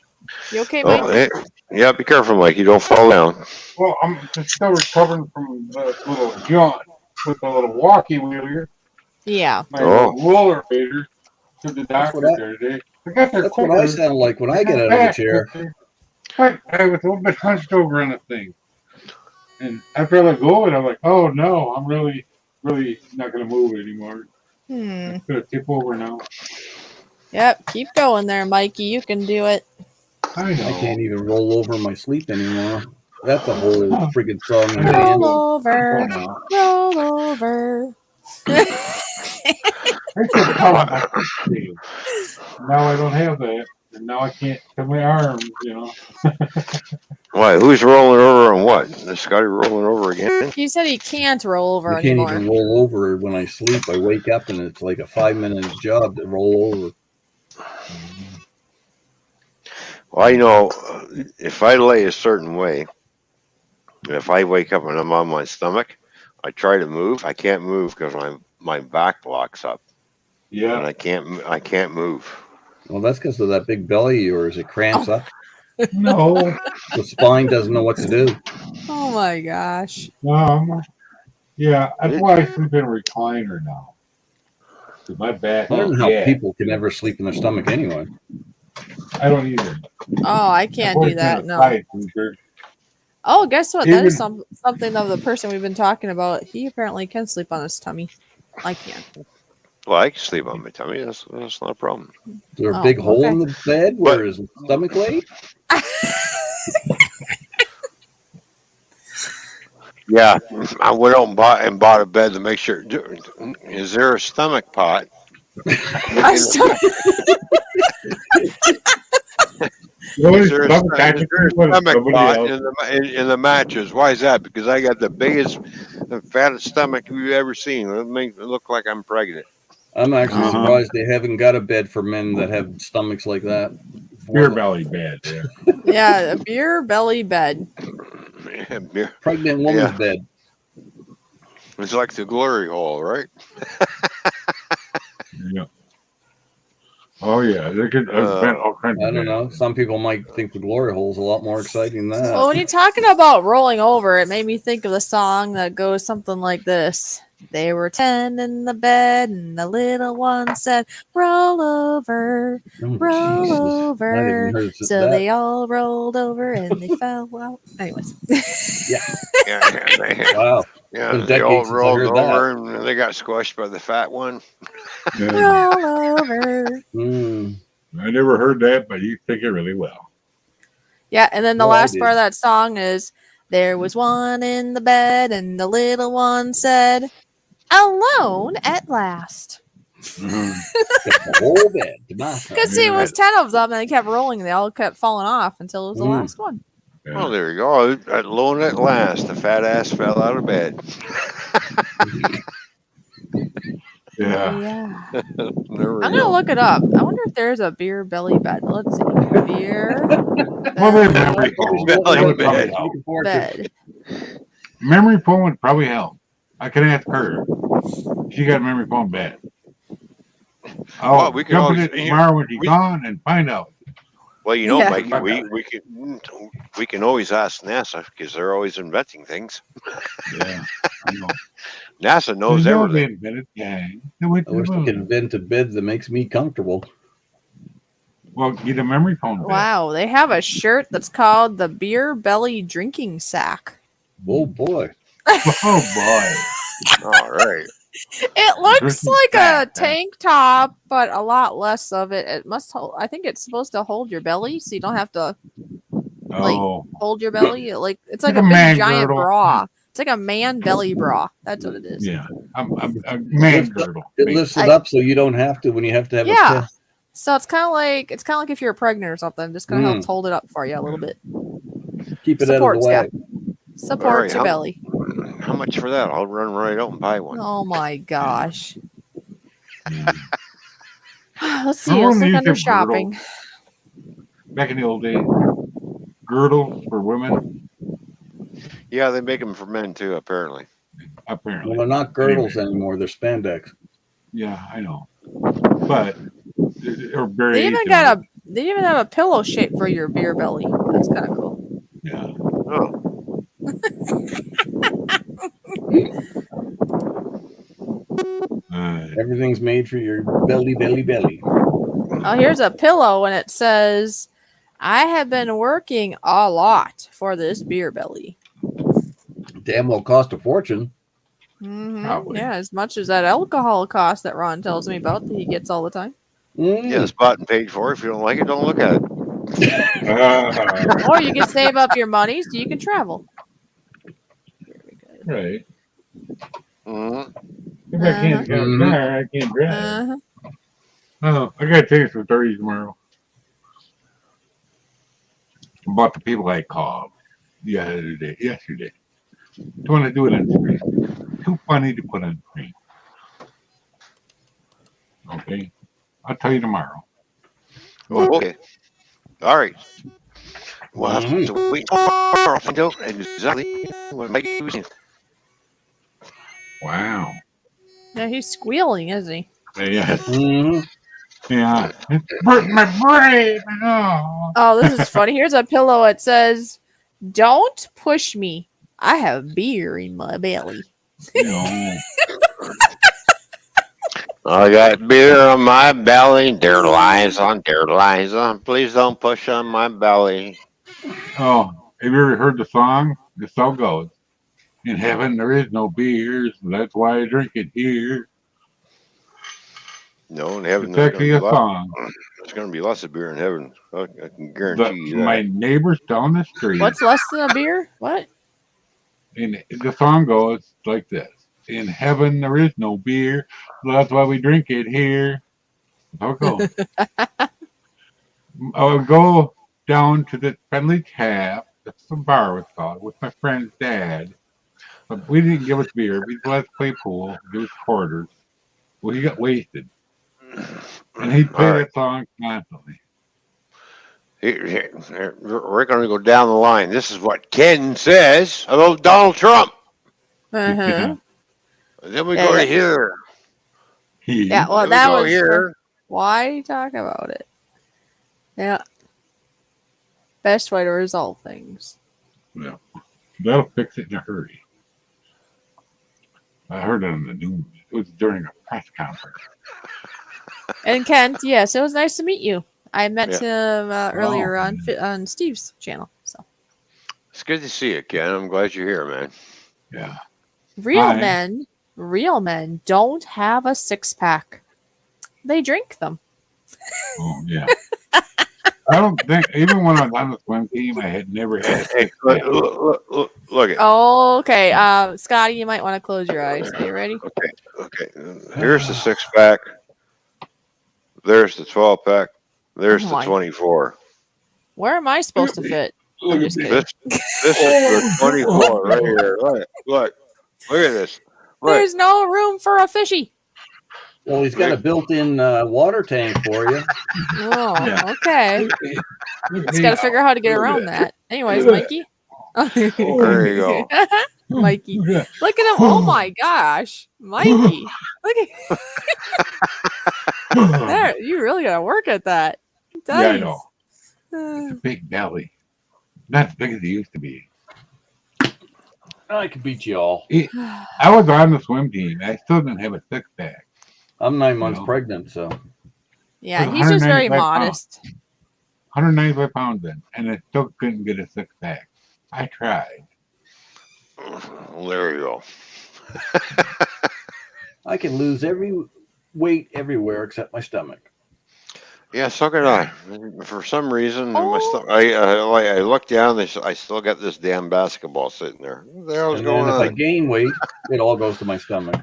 You okay, Oh, Mike? hey, yeah, be careful, Mike. You don't fall down. Well, I'm just still recovering from the little jaunt with the little walkie wheel here. Yeah. My Oh. little roller gator to the That's doctor what I- the other day. I got there That's what I quicker. sound like when I get out of the chair. But I was a little bit hunched over in the thing. And after I let go of it, I'm like, oh no, I'm really not going to move anymore. Hmm. I'm going to tip over now. Yep. Keep going there, Mikey. You can do it. I know. I can't even roll over in my sleep anymore. That's a whole friggin' song. in the Roll end. over. now. Roll over. I said, "Oh, I can't do." Now I don't have that. And now I can't feel my arms, Why? Who's rolling over and what? Is Scotty rolling over again? He said he can't roll over I can't anymore. even roll over when I sleep. I wake up and it's like a 5-minute job to roll over. Well, I know if I lay a certain way, if I wake up and I'm on my stomach, I try to move. I can't move because my back locks up, and Yeah. I can't move. Well, that's because of that big belly of yours. It cramps up. No. The spine doesn't know what to do. Oh my gosh. Yeah, that's why I sleep in a recliner now. 'Cause my back I don't is know how dead. people can ever sleep in their stomach anyway. I don't either. Oh, I can't I've do always been that. a No. side sleeper. Oh, guess what? That is Even something of the person we've been talking about. He apparently can sleep on his tummy. I can't. Well, I can sleep on my tummy. That's not a problem. is there a Oh, big hole okay. in the bed But where his stomach laid? yeah, I went out and bought a bed to make sure. Is there a stomach pot? I In, still- The only is there a stomach I can sleep on is stomach somebody pot else. in the mattress? Why is that? Because I got the biggest, the fattest stomach you've ever seen. It makes it look like I'm pregnant. I'm actually Uh-huh. surprised they haven't got a bed for men that have stomachs like that. Beer belly bed. Yeah. yeah, a beer belly bed. Pregnant woman's Yeah, bed. it's like the glory hole, right? Yeah. Oh yeah. They could invent all kinds I of don't know. beds. Some people might think the glory hole's a lot more exciting than Well, when that. you're talking about rolling over, it made me think of the song that goes something like this. They were 10 in the bed, and the little one said, roll over, Oh, roll Jesus. I over. haven't heard So that. they all rolled over and they fell out. Anyways. Yeah, Wow. yeah. Been They all decades since I rolled heard over and they got squished by the fat one. Yeah. roll over. that. I never heard that, but you think it really well. Yeah, and then the Well, I last part did. of that song is, there was one in the bed, and the little one said, alone at last. The whole bed to myself. Because see, it was 10 of them, and they kept rolling, and they all kept falling off until it was the last one. Oh, there you go. Alone at last, the fat ass fell out of bed. Yeah. Yeah. There we I'm going to go. look it up. I wonder if there's a beer belly bed. Let's see. Beer Well, they have memory foam. Belly That would probably bed. help. Looking forward to it. bed. Memory foam would probably help. I can ask her. She got a memory foam bed. I'll Well, we can jump in always- it tomorrow when she's gone and find out. Well, you know, Yeah. Mikey, we can always ask NASA because they're always inventing things. Yeah, I know. NASA knows They everything. invented gang. They went I to the wish they could moon. invent a bed that makes me comfortable. Well, get a memory foam bed. Wow, they have a shirt that's called the Beer Belly Drinking Sack. Oh boy. Oh boy. All right. It looks Drinking like sack, a tank top, but a lot less of it. It must hold. I think it's supposed to hold your belly, so you don't have to Oh, hold your belly. It's like Like a a big man giant girdle. bra. It's like a man belly bra. That's what it is. yeah. A man girdle. It lifts it up so you don't have to when you have to have Yeah. a piss. So it's kind of like if you're pregnant or something. Just kind of helps hold it up for you a little bit. Keep it Supports out ya. of the way. Supports your belly. How much for that? I'll run right out and buy one. Oh my gosh. Yeah. Let's see. Someone Let's look needs under a girdle. shopping. Back in the old days, girdles for women, Yeah, they make them for men too, apparently. apparently. Well, they're not girdles anymore. They're spandex. Yeah, I know. But or They even have a pillow shape for your beer belly. That's kind of cool. Yeah. Oh, Everything's made for your belly, belly, belly. Oh, here's a pillow, and it says, I have been working a lot for this beer belly. Damn well cost a fortune. Probably. Yeah, as much as that alcohol cost that Ron tells me about that he gets all the time. yeah, it's bought and paid for. If you don't like it, don't look at it. Or you can save up your money so you can travel. Right. Mm-hmm. If I can't get a car, I can't drive. Uh-huh. Oh, I gotta take some 30s tomorrow. About the people I called. yesterday. Don't want to do it on screen. Too funny to put on screen. Okay, I'll tell you tomorrow. Okay. All right. We'll have Mhm. to wait tomorrow to find out exactly what Mike was in. Wow. Yeah, he's squealing, isn't he? Yes. Mhm. Yeah. It's hurting my brain. Oh. Oh, this is funny. Here's a pillow. It says, "Don't push me. I have beer in my belly." No. I got beer on my belly. Dear Liza, dear Liza, please don't push on my belly. Oh, have you ever heard the song? The song goes, "In heaven there is no beer, so that's why I drink it here." No, in heaven It's there's going actually to be a song. there's going to be lots of beer in heaven. I can guarantee you that. My neighbors down the street, What's less than a beer? What? and the song goes like this: "In heaven there is no beer, so that's why we drink it here." That's how it goes. I would go down to the friendly tap. That's the bar was called with my friend's dad. But we didn't give us beer. We let us play pool, give us quarters. Well, he got wasted, and he'd play All right. that song constantly. We're going to go down the line. This is what Ken says about Donald Trump. Uh-huh. Then we Yeah, go yeah. to here. Yeah, well, Then we that go was here. why talk about it? Yeah. Best way to resolve things. Yeah, that'll fix it in a hurry. I heard it on the news. It was during a press conference. And Kent, yes, it was nice to meet you. I met Yeah. him earlier Oh, on Steve's channel. So It's good to see you, Ken. I'm glad you're here, man. yeah. real Hi. men don't have a 6-pack. They drink them. Oh, yeah. I don't think, even when I was on the swim team, I had never had a Hey, six pack. look at. Okay, Scotty, you might want to close your eyes. Are you ready? Okay. Here's the 6-pack. There's the 12-pack. There's Oh the my. 24. Where am I supposed to fit? Look I'm at just this. kidding. This is the 24 right here. Look at this. Look. There's no room for a fishy. Well, he's got a built-in water tank for you. Oh, Yeah. okay. Just got to figure out how to get around that. Anyways, Look at Mikey. There you go. Mikey. Look at Look at him. Oh my gosh. Mikey. Look at that. there. You really got to work at that. Yeah, I Nice. know. It's a big belly. Not as big as it used to be. I could beat you all. I was on the swim team. I still didn't have a 6-pack. I'm 9 months No. pregnant, so Yeah, It's he's just very 195 pounds. modest. 195 pounds then, and I still couldn't get a 6-pack. I tried. Well, there you go. I can lose every weight everywhere except my stomach. Yeah, so could I. For some reason, Oh. I looked down. I still got this damn basketball sitting there. What the hell's And going then if I on? gain weight, it all goes to my stomach.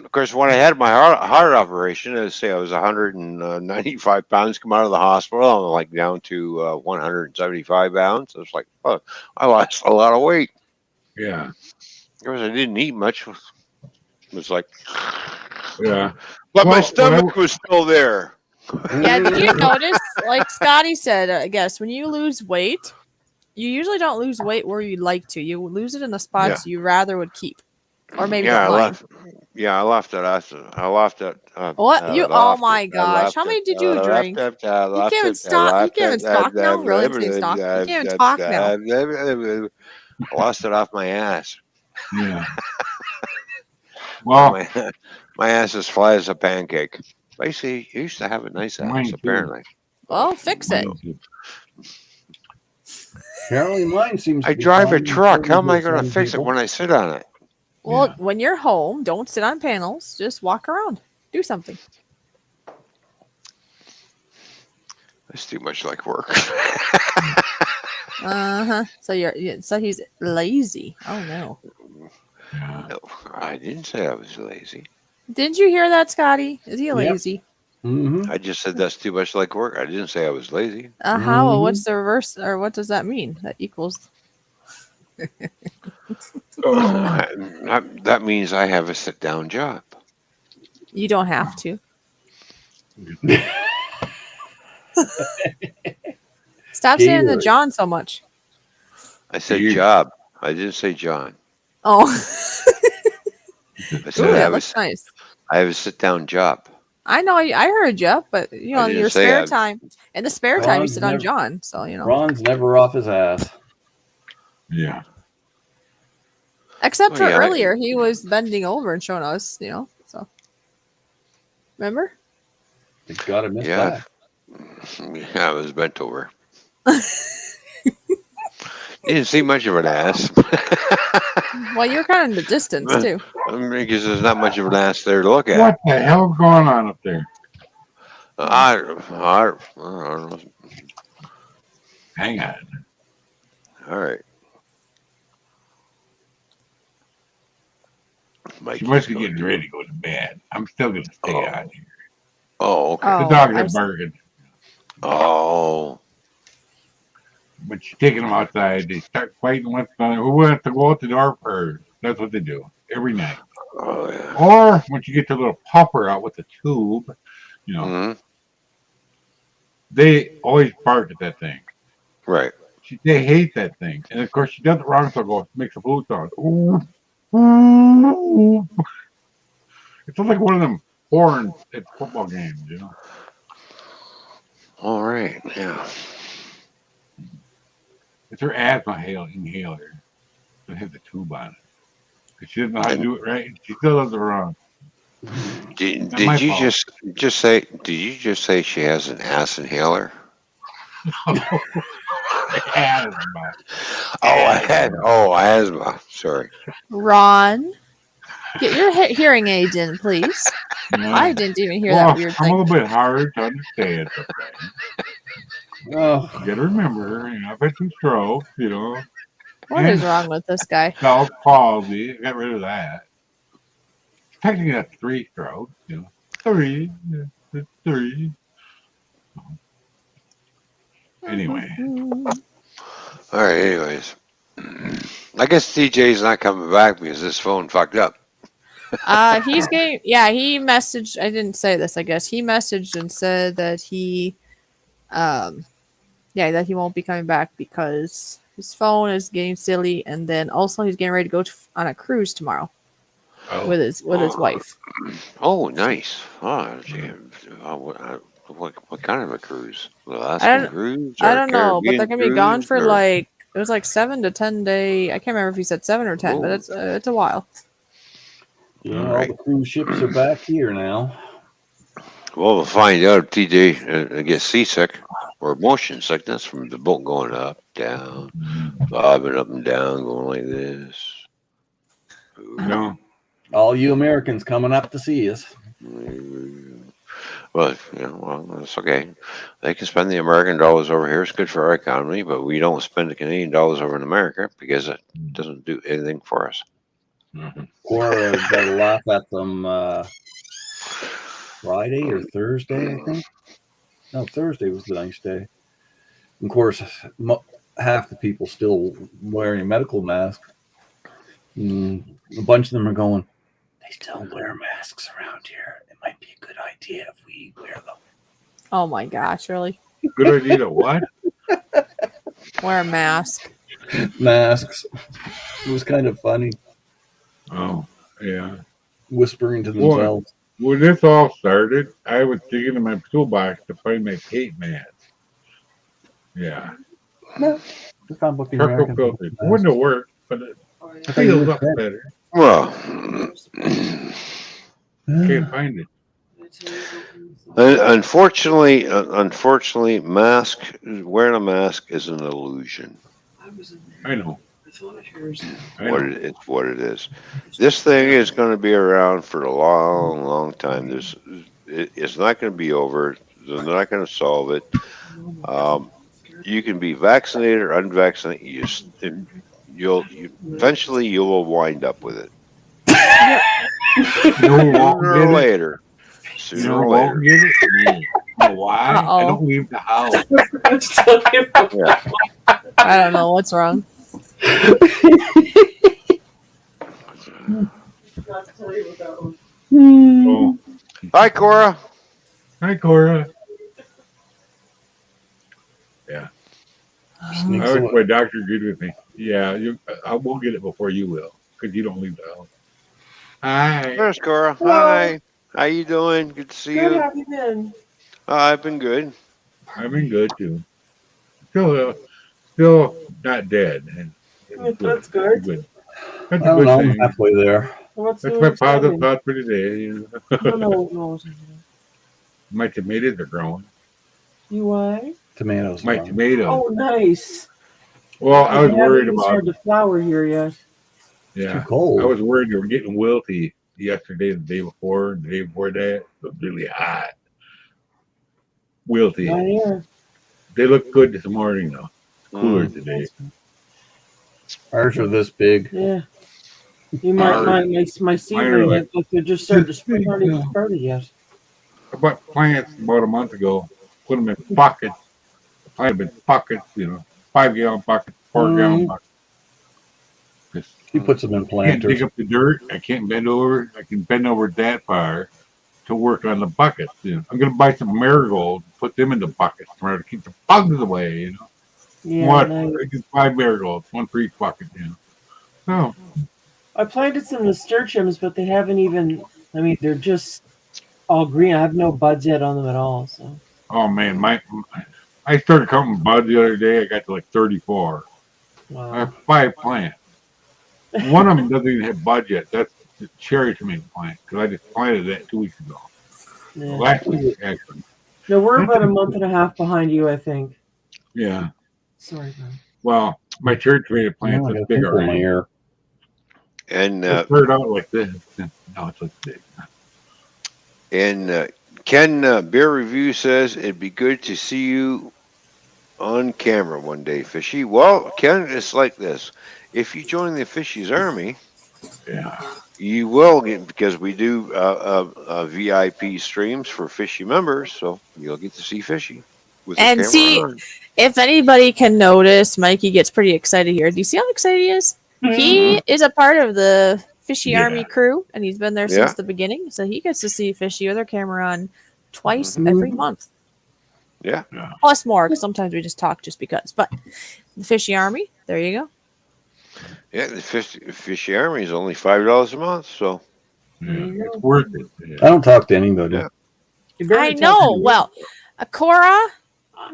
Of course, when I had my heart operation, let's say I was 195 pounds, come out of the hospital, I'm like down to 175 pounds. I was like, oh, I lost a lot of weight. Yeah. Because I didn't eat much. It was like, Yeah. but my Well, stomach was still there. Yeah, did you notice, like Scotty said, I guess, when you lose weight, you usually don't lose weight where you'd like to. You lose it in the spots you rather would keep. Or maybe Yeah, don't mind. I left it. I left it. What? Oh my gosh. How many did you drink? You can't even stop. You can't even talk now. Really? You can't even talk now. I lost it off my ass. Yeah. Well, my ass is flat as a pancake. Basically, you used to have a nice Mine ass, too. apparently. Well, fix it. Apparently mine seems to I be drive a fine truck. How am I with going to some fix it people. when I sit on it? Well, Yeah. when you're home, don't sit on panels. Just walk around. Do something. That's too much like work. Uh-huh. So he's lazy. Oh no. Yeah. No, I didn't say I was lazy. Didn't you hear that, Scotty? Is he Yep. lazy? Mhm. I just said that's too much like work. I didn't say I was lazy. Uh-huh. Well, what's the reverse, or what does that mean? That equals That means I have a sit-down job. You don't have to. Stop saying the Keyword. John so much. I said You- job. I didn't say John. Oh. I Ooh, said that looks nice. I have a sit-down job. I know, I heard you, but you know, I in didn't your say spare I- time, in the spare time, you Ron's sit on never- John. So you know, Ron's never off his ass. Yeah. except Oh, for yeah, earlier, he was bending over and showing us. You know, so remember? Thank God I missed Yeah. that. Yeah, I was bent over. You didn't see much of an ass. Well, you're kind of in the distance too. Because there's not much of an ass there to look at. What the hell's going on up there? I don't know. Hang on. All right. She must be getting ready to go to bed. I'm still going to stay out here. Oh, okay. The Oh, dogs I are see. barking. Oh. But she's taking them outside. They start fighting with another. Who wants to go out the door first? That's what they do every night. Oh, yeah. Or once you get the little popper out with the tube, you know, Hmm. they always bark at that thing. Right. They hate that thing. And of course, she does it wrong, so it goes, makes a flute sound. Ooh, ooh. It's like one of them horns at football games, you know. All right. Yeah. It's her asthma inhaler. It has the tube on it. Because she doesn't know how to do it right. She still does it wrong. Did my you fault. just say? Did you just say she has an ass inhaler? Asthma. Asthma. Sorry. Ron, get your hearing aid in, please. I didn't even hear that weird I'm a thing. little bit hard to understand sometimes. Oh, You gotta remember, I've had 2 strokes, What is wrong with this guy? Bell's palsy. I got rid of that. Technically, that's 3 strokes, 3. Yeah, 3. Anyway. All right. Anyways, I guess TJ's not coming back because this phone fucked up. He's getting. Yeah, he messaged. I didn't say this. I guess he messaged and said that he, that he won't be coming back because his phone is getting silly, and then also he's getting ready to go on a cruise tomorrow with his wife. Oh, nice. Oh, gee. What kind of a cruise? I Alaskan don't. cruise? I Or don't know, but they're Caribbean gonna be gone cruise, for or- like it was like 7 to 10 day. I can't remember if he said 7 or 10, but Oh. it's a while. yeah, All all right. the cruise ships are back here now. Well, we'll find out if TJ gets seasick or motion sickness from the boat going up, down, bobbing up and down, going like this. No. All you Americans coming up to see us. Well, that's okay. They can spend the American dollars over here. It's good for our economy, but we don't spend the Canadian dollars over in America because it doesn't do anything for us. Or got to laugh at them Friday or Thursday, I think. No, Thursday was the nice day. Of course, half the people still wearing medical masks. A bunch of them are going, they still wear masks around here. It might be a good idea if we wear them. Oh my gosh, really? Good idea to what? Wear a mask. Masks. It was kind of funny. Oh, yeah. Whispering to themselves. When this all started, I was digging in my toolbox to find my tape mask. Yeah. No. We found both the Charcoal American filter. It wouldn't have worked, but it feels up better. Well, Can't find it. unfortunately, wearing a mask is an illusion. I know. It's what it is. This thing is going to be around for a long, long time. It's not going to be over. They're not going to solve it. You can be vaccinated or unvaccinated. Eventually you will wind up with it. Sooner or later. Sooner or later. Get it? Me. You know why? Uh-oh. I don't leave the house. Yeah. I don't know what's wrong. Oh, Hi, Cora. hi, Cora. Yeah, Sneaks I wish away. my doctor agreed with me. Yeah, I will get it before you will, because you don't leave the house. Hi. There's Cora. Hello. Hi. How you doing? Good to see Good. you. How have you been? I've been good. I've been good too. Still not dead, and good. That's good. Good. I That's a don't good know. I'm thing. halfway there. What's That's new my and positive exciting? thought for today. No, no, no. My tomatoes are growing. You what? Tomatoes My are on. tomatoes. Oh, nice. Well, I Because was they haven't worried even about. started to flower here yet. It's too Yeah, I cold. was worried they were getting wilty yesterday, the day before, the day before that. It was really hot, wilty. Not here. They look good this morning though. Cooler Mm. today. Ours are this big. Yeah. You might, Ours, my mine are seedling, like if they're just starting to this sprout, big aren't even now. sprouted yet. I bought plants about a month ago. Put them in buckets. Plant them in buckets. 5-gallon buckets, 4-gallon Mm, buckets. 'Cause he puts them in I can't dig planters. up the dirt. I can't bend over. I can bend over that far to work on the buckets. I'm gonna buy some marigolds, put them in the buckets tomorrow to keep the bugs away. Yeah, What? nice. I get 5 marigolds, one for each bucket. Oh, I planted some nasturtiums, but they haven't even, I mean, they're just all green. I have no buds yet on them at all. So, oh man, I started counting buds the other day. I got to like 34. I wow. have 5 plants. One of them doesn't even have buds yet. That's the cherry tomato plant because I just planted that 2 weeks ago. Yeah. Last week actually. No, we're That's about a month and a half behind you, I think. yeah. Sorry, man. Well, my cherry tomato Now plant's I this got big pimple in my already. ear. And It started out like this. Now it's like big. Ken Beer Review says it'd be good to see you on camera one day, Fishy. Well, Ken, it's like this. If you join the Fishy's Army, Yeah. you will get, because we do VIP streams for Fishy members, so you'll get to see Fishy with the And camera see, on. if anybody can notice, Mikey gets pretty excited here. Do you see how excited he is? Mm-hmm. He is a part of the Fishy Yeah. Army crew, and he's been there Yeah. since the beginning. So he gets to see Fishy with their camera on twice Mm-hmm. every month. Yeah. Yeah. Plus more, because sometimes we just talk just because. But the Fishy Army, there you go. Yeah, the Fishy Army is only $5 a month, so Yeah. There you It's go. worth it. I Yeah. don't talk to anybody. yeah. You barely I talk to know. me. Well, Cora,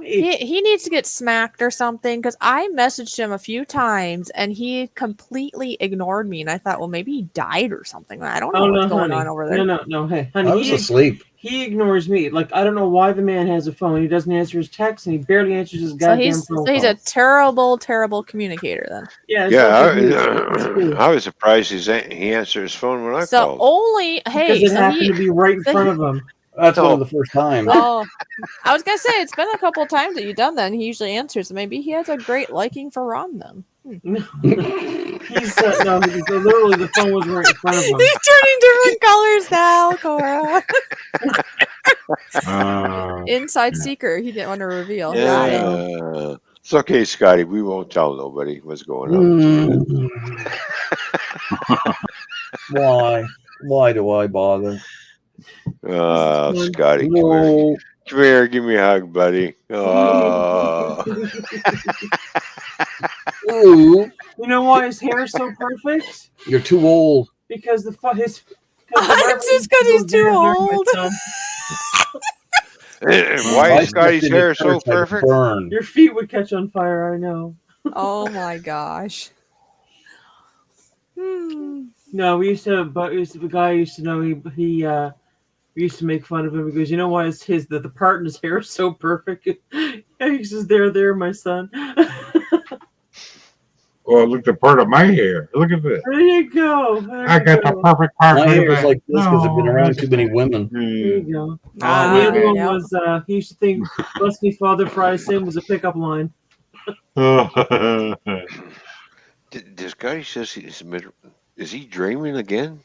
Hey, he needs to get smacked or something because I messaged him a few times and he completely ignored me. And I thought, well, maybe he died or something. I don't know oh what's no, going honey. on over there. No. Hey, I honey. was asleep. He ignores me. Like, I don't know why the man has a phone. He doesn't answer his texts, and he barely answers his So goddamn he's phone a calls. terrible, terrible communicator then. Yeah, it's Yeah, not good news. It's true. I was surprised he answered his phone when I So called. only Because it happened to be right in front of him. That's one No. of the first times. Oh, I was gonna say it's been a couple of times that you've done that, and he usually answers. Maybe he has a great liking for Ron then. He's no, because literally the phone was right in front of him. He's turning different colors now, Cora. Inside Yeah. secret. He didn't want to reveal. He got it. It's okay, Scotty. We won't tell nobody what's going on. Mm. Why? Why do I bother? Scotty, No. come here, give me a hug, buddy. Ooh, You know why his hair is so perfect? you're too old. Because the It's just because he's too old. Why I is Scotty's stepped into hair so church, I perfect? burned. Your feet would catch on fire. I know. Oh my gosh. No, we used to, but the guy I used to know. We used to make fun of him because you know why the part in his hair is so perfect. He says, "There, my son." Well, look, the part of my hair. Look at this. There you go. I got the perfect part. My Look at hair is that. like this because I've been around too many women. There you go. Ah, The other one yep. was he used to think "Bless me, Father, for I sin" was a pickup line. This guy says is he dreaming again?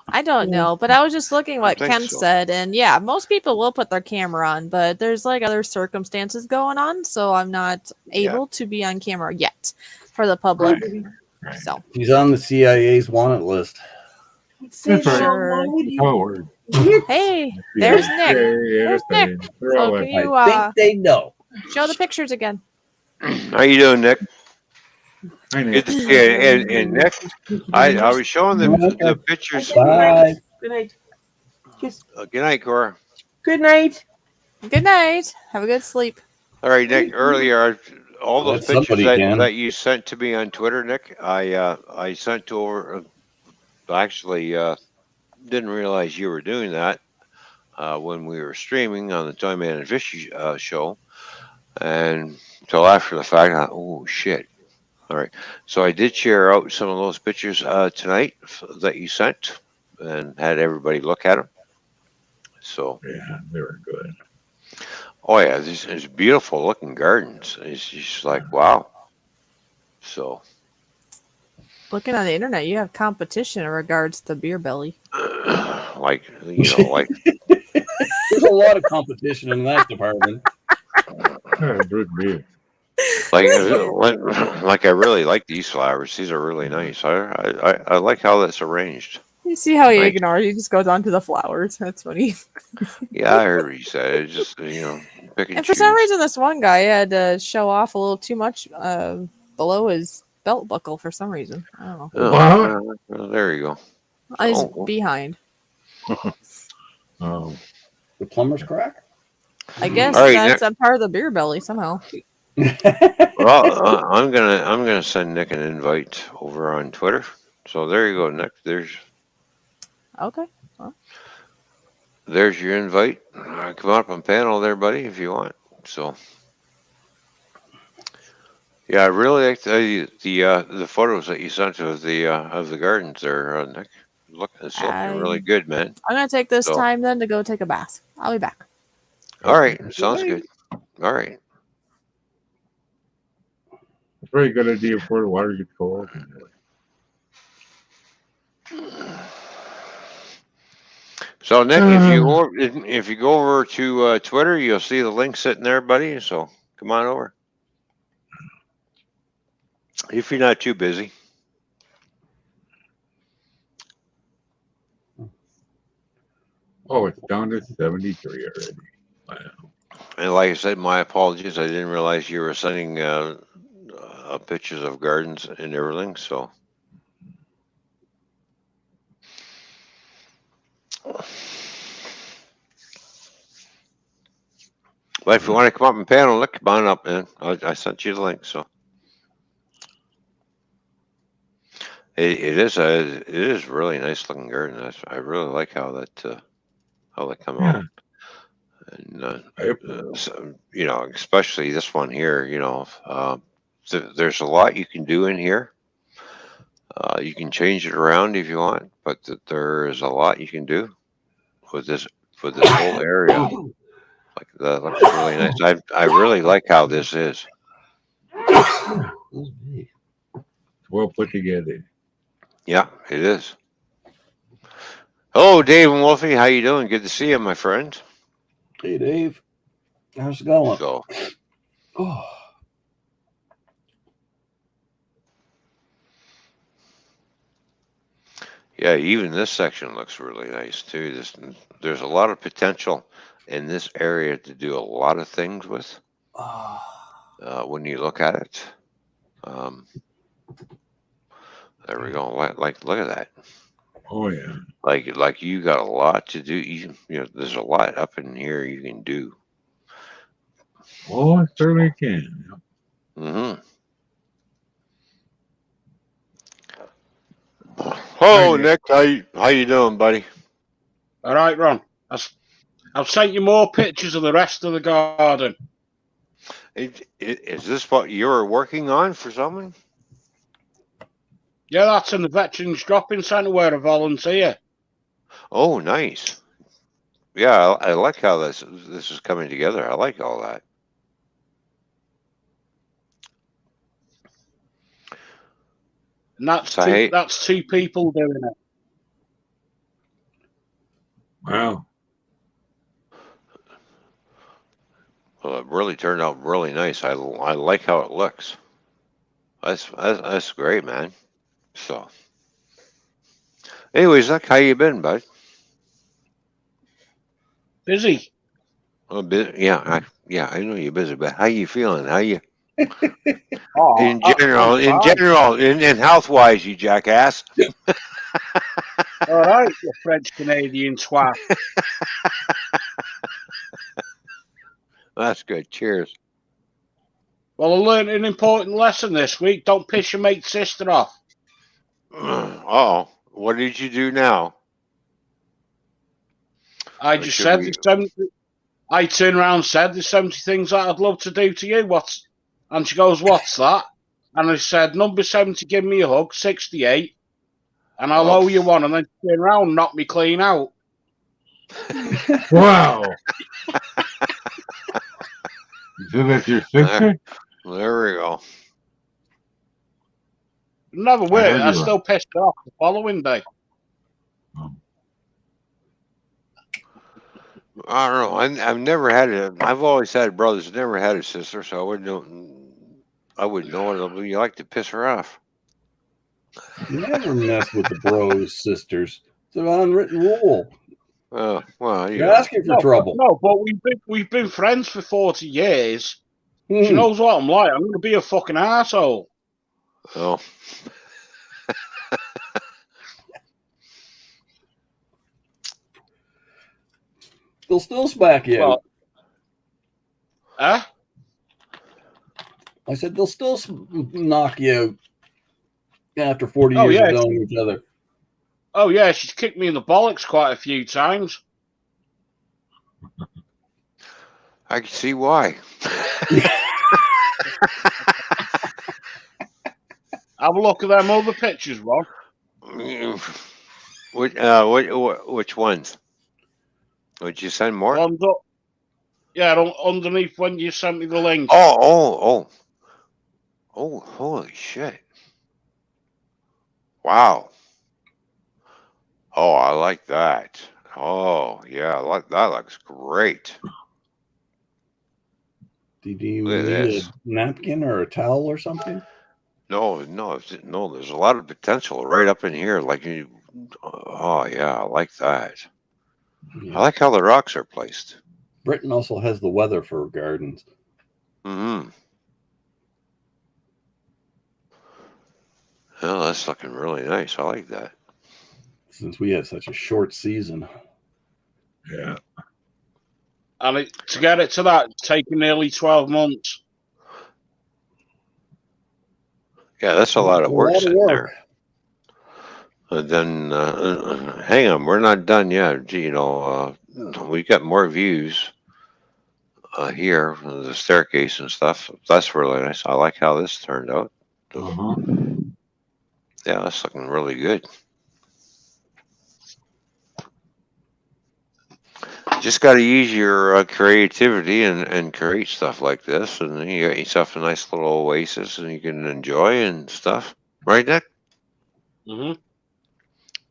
I don't know, but I was just looking what think Ken so. said, and yeah, most people will put their camera on, but there's like other circumstances going on, so I'm not able to be on camera yet. for the public. Right. So He's on the CIA's wanted list. Say That's right. Sure. Oh, word. Hey, there's Nick. Yeah, There's Nick. they're all So like, can you I think they know. show the pictures again? How you doing, Nick? I know. Good to see you. And Nick, I was showing the pictures. Bye. Good night. Kiss. Good night, Cora. Good night. Good night. Have a good sleep. All right, Nick. Earlier, all those That pictures somebody can. that you sent to me on Twitter, Nick, I sent over. Actually, didn't realize you were doing that when we were streaming on the Toyman and Fish show, and until after the fact, oh shit. All right, so I did share out some of those pictures tonight that you sent, and had everybody look at them. So Yeah, they were good. oh yeah, this is beautiful looking gardens. It's just like wow. So Looking on the internet, you have competition in regards to Beer Belly. like There's a lot of competition in that department. Good beer. like I really like these flowers. These are really nice. I like how that's arranged. You see how he Nice. ignores? He just goes on to the flowers. That's funny. Yeah, I heard what you said. It's just pick and And for some choose. reason, this one guy had to show off a little too much below his belt buckle for some reason. I don't know. What? Well, there you go. His Oh. behind. Oh, The plumber's crack? I guess All right, that's a part of the Beer Belly somehow. Well, I'm gonna send Nick an invite over on Twitter. So there you go, Nick. Okay. There's your invite. Come up on panel there, buddy, if you want. So yeah, I really like the photos that you sent of the gardens there, Nick. It's looking really good, man. I'm gonna take this So- time then to go take a bath. I'll be back. All right, sounds good. All right. it's a very good idea before the water gets cold. So Nick, if you go over to Twitter, you'll see the link sitting there, buddy. So come on over if you're not too busy. Oh, it's down to 73 already. Wow. And like I said, my apologies. I didn't realize you were sending pictures of gardens and everything. So. But if you want to come up and panel, look, come on up, man. I sent you the link, so it is really nice looking garden. I really like how that come out, and so, especially this one here. There's a lot you can do in here. You can change it around if you want, but there is a lot you can do with this whole area. Like that looks really nice. I really like how this is. Well put together. Yeah, it is. Hello, Dave and Wolfie. How you doing? Good to see you, my friend. Hey, Dave. How's it going? So, Oh. yeah, even this section looks really nice too. There's a lot of potential in this area to do a lot of things with. When you look at it, there we go. Like, look at that. Oh yeah. Like you got a lot to do. There's a lot up in here you can do. Oh, I certainly can. Mm-hmm. Hello, Nick. How you doing, buddy? All right, Ron. I've sent you more pictures of the rest of the garden. Is this what you're working on for someone? Yeah, that's in the Veterans Drop-In Centre where I volunteer. Oh, nice. Yeah, I like how this is coming together. I like all that. And that's So, hey- that's two people doing it. Wow. Well, it really turned out really nice. I like how it looks. That's great, man. So, anyways, Zach, how you been, bud? Busy. A bit, yeah, I know you're busy, but how you feeling? How you Oh, in I'm general? fine. In health wise, you jackass. All right, you French Canadian twat. That's good. Cheers. Well, I learned an important lesson this week. Don't piss your mate's sister off. Oh, what did you do now? I Or just should said we? there's 70, I turned around and said there's 70 things that I'd love to do to you. What's? And she goes, what's that? And I said, number 70, give me a hug. 68. And I'll Oh, owe you one. And then she turned around and knocked me clean out. Wow. So that's your sister? there we go. Never I worked. heard I you still pissed her off the following day. I don't know. I've never had a. I've always had brothers. Never had a sister, so I wouldn't know. I wouldn't know what it'll be like to piss her off. Never mess with the bros, sisters. It's an unwritten rule. Oh well, You're asking for trouble. No, but we've been friends for 40 years. She Hmm. knows what I'm like. I'm going to be a fucking asshole. Oh, They'll still smack you. Well, huh? I said they'll still knock you out after 40 Oh, years yeah. of knowing each other. Oh, yeah, she's kicked me in the bollocks quite a few times. I can see why. Have a look at them other pictures, Ron. Which ones? Would you send more? Underneath when you sent me the link. Oh, holy shit. Wow. Oh, I like that. Oh, yeah, that looks great. Did you Look at need this. a napkin or a towel or something? No, there's a lot of potential right up in here. Oh, yeah, I like that. Yeah. I like how the rocks are placed. Britain also has the weather for gardens. Mm-hmm. Oh, that's looking really nice. I like that. Since we had such a short season. Yeah. And to get it to that, it's taken nearly 12 months. Yeah, that's a lot of work sitting there. And then, hang on, we're not done yet. We got more views here, the staircase and stuff. That's really nice. I like how this turned out. Yeah, that's looking really good. Just got to use your creativity and create stuff like this, and then you got yourself a nice little oasis, and you can enjoy and stuff, right, Nick? Mm-hmm.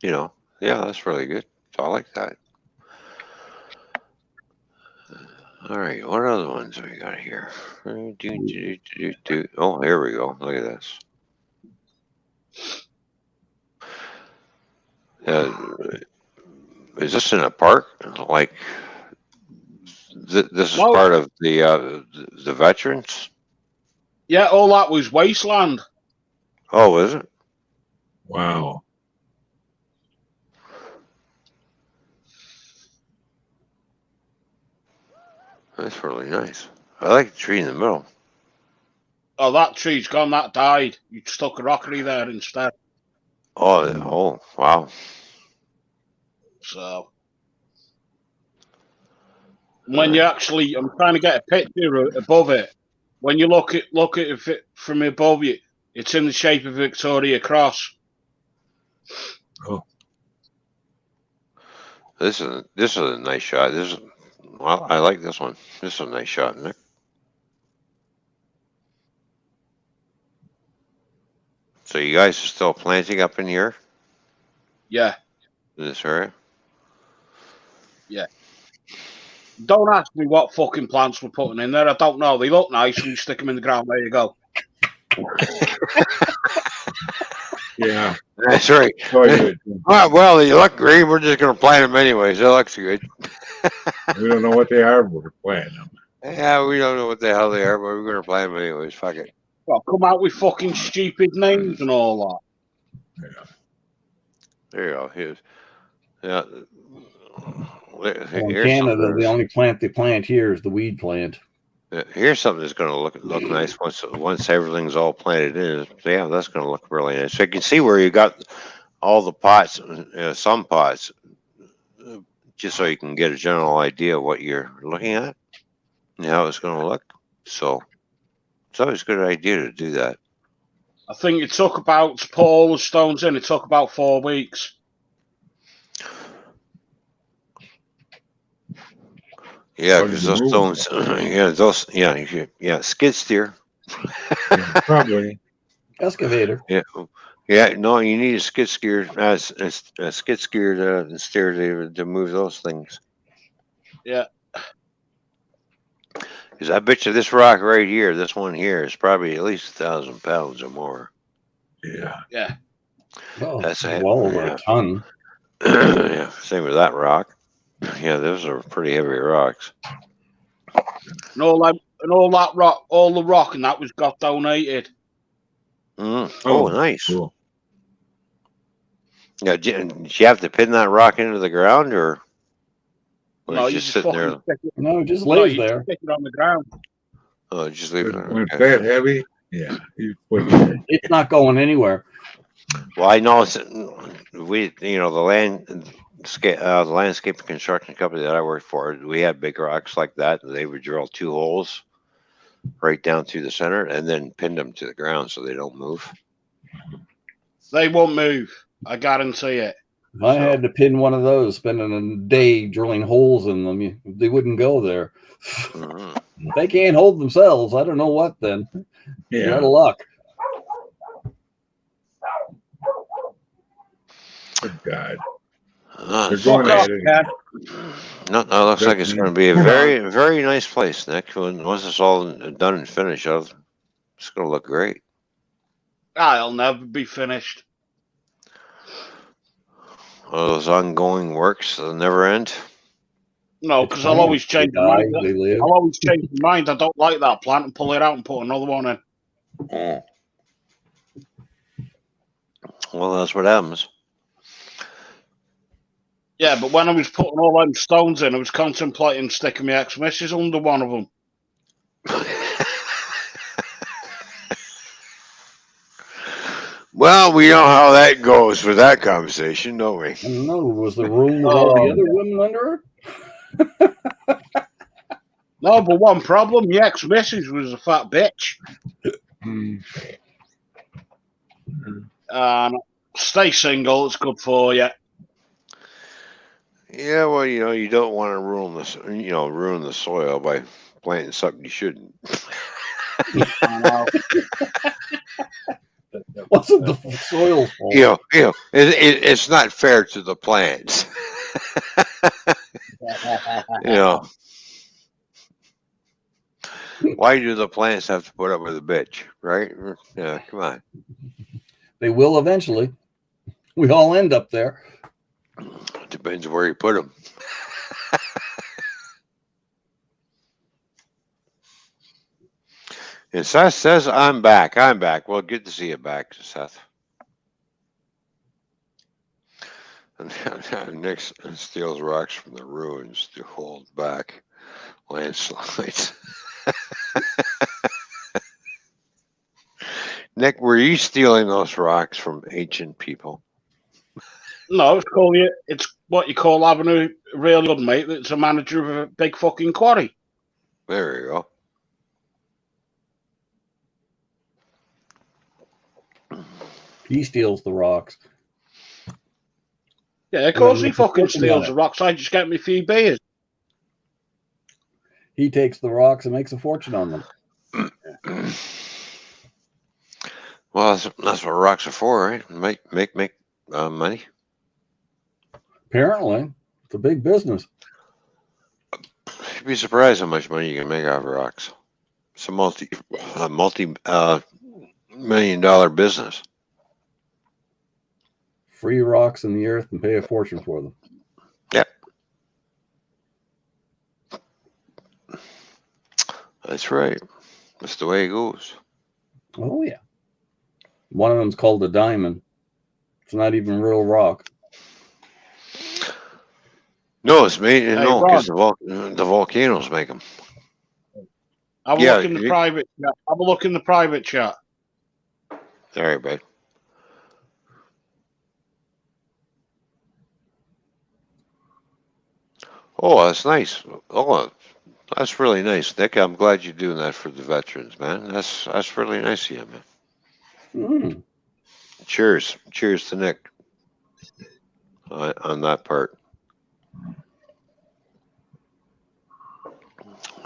Yeah, that's really good. So I like that. All right, what other ones have we got here? Oh, here we go. Look at this. Is this in a park? Like this is part of the veterans? Yeah, all that was wasteland. Oh, is it? Wow. That's really nice. I like the tree in the middle. Oh, that tree's gone. That died. You stuck a rockery there instead. Oh, wow. So when you actually, I'm trying to get a picture above it. When you look at it from above you, it's in the shape of a Victoria Cross. Oh. This is a nice shot. I like this one. This is a nice shot, Nick. So you guys are still planting up in here? Yeah. In this area? Yeah. Don't ask me what fucking plants we're putting in there. I don't know. They look nice. We stick them in the ground. There you go. Yeah. That's right. So I do it. Well, they look green. We're just going to plant them anyways. That looks good. We don't know what they are, but we're planting them. Yeah, we don't know what the hell they are, but we're going to plant them anyways. Fuck it. Well, come out with fucking stupid names and all There you go. Here's, yeah. Well, in Here's Canada, something. the only plant they plant here is the weed plant. Here's something that's going to look nice once everything's all planted in. Yeah, that's going to look really nice. So you can see where you got all the pots, some pots, just so you can get a general idea of what you're looking at and how it's going to look. So it's always a good idea to do that. I think it took about, to put all the stones in, it took about 4 weeks. Yeah, because those stones, skid steer. Yeah, probably. Excavator. Yeah, no, you need a skid steer, a skid steer to move those things. Yeah. Because I bet you this rock right here, this one here, is probably at least 1,000 pounds or more. Yeah. Yeah. Oh, That's well over a ton. Yeah, same with that rock. Yeah, those are pretty heavy rocks. And all that rock, all the rock and that was got donated. Oh, nice. Cool. Yeah, did you have to pin that rock into the ground, or No, it's you just just sitting there? fucking stick it. No, it just No, lays you there. just stick it on the ground. Oh, just leave it there. When it's Okay. that heavy, yeah. You put it there. It's not going anywhere. Well, I know the landscape construction company that I worked for, we had big rocks like that, and they would drill 2 holes right down through the center and then pin them to the ground so they don't move. They won't move. I guarantee it. If I had to pin one of those, spending a day drilling holes in them, they wouldn't go there. Mhm. If they can't hold themselves, I don't know what then. You're out of luck. Good God. Uh, They're going Fuck at off, it. Dad. No, looks like it's going to be a very, very nice place, Nick. Once it's all done and finished, it's going to look great. I'll never be finished. All those ongoing works that never end. No, because I'll always change They my die, mind. they live. I'll always change my mind. I don't like that plant and pull it out and put another one in. Well, that's what happens. Yeah, but when I was putting all them stones in, I was contemplating sticking my ex-missus under one of them. Well, we know how that goes with that conversation, don't we? I don't know. Was the room with all the other women under her? No, but one problem, the ex-missus was a fat bitch. Stay single, it's good for you. Yeah, well, you don't want to ruin the soil by planting something you shouldn't. I know. Wasn't the soil's fault. It's not fair to the plants. Why do the plants have to put up with a bitch, right? Yeah, come on. They will eventually. We all end up there. Depends where you put them. And Seth says, I'm back. I'm back. Well, good to see you back, Seth. And Nick steals rocks from the ruins to hold back landslides. Nick, were you stealing those rocks from ancient people? No, it's what you call having a real good mate that's a manager of a big fucking quarry. There you go. He steals the rocks. Yeah, of course he fucking steals the rocks. I just get me a few beers. He takes the rocks and makes a fortune on them. Well, that's what rocks are for, right? Make money. Apparently, it's a big business. You'd be surprised how much money you can make out of rocks. It's a million business. Free rocks in the earth and pay a fortune for them. Yep. That's right. That's the way it goes. Oh, yeah. One of them's called a diamond. It's not even real rock. No, it's made. Hey, No, Ron, because the volcanoes make them. have a Yeah. look in the private chat. Have a look in the private chat. All right, bud. Oh, that's nice. Oh, that's really nice, Nick. I'm glad you're doing that for the veterans, man. That's really nice of you, man. Mm. Cheers to Nick on that part.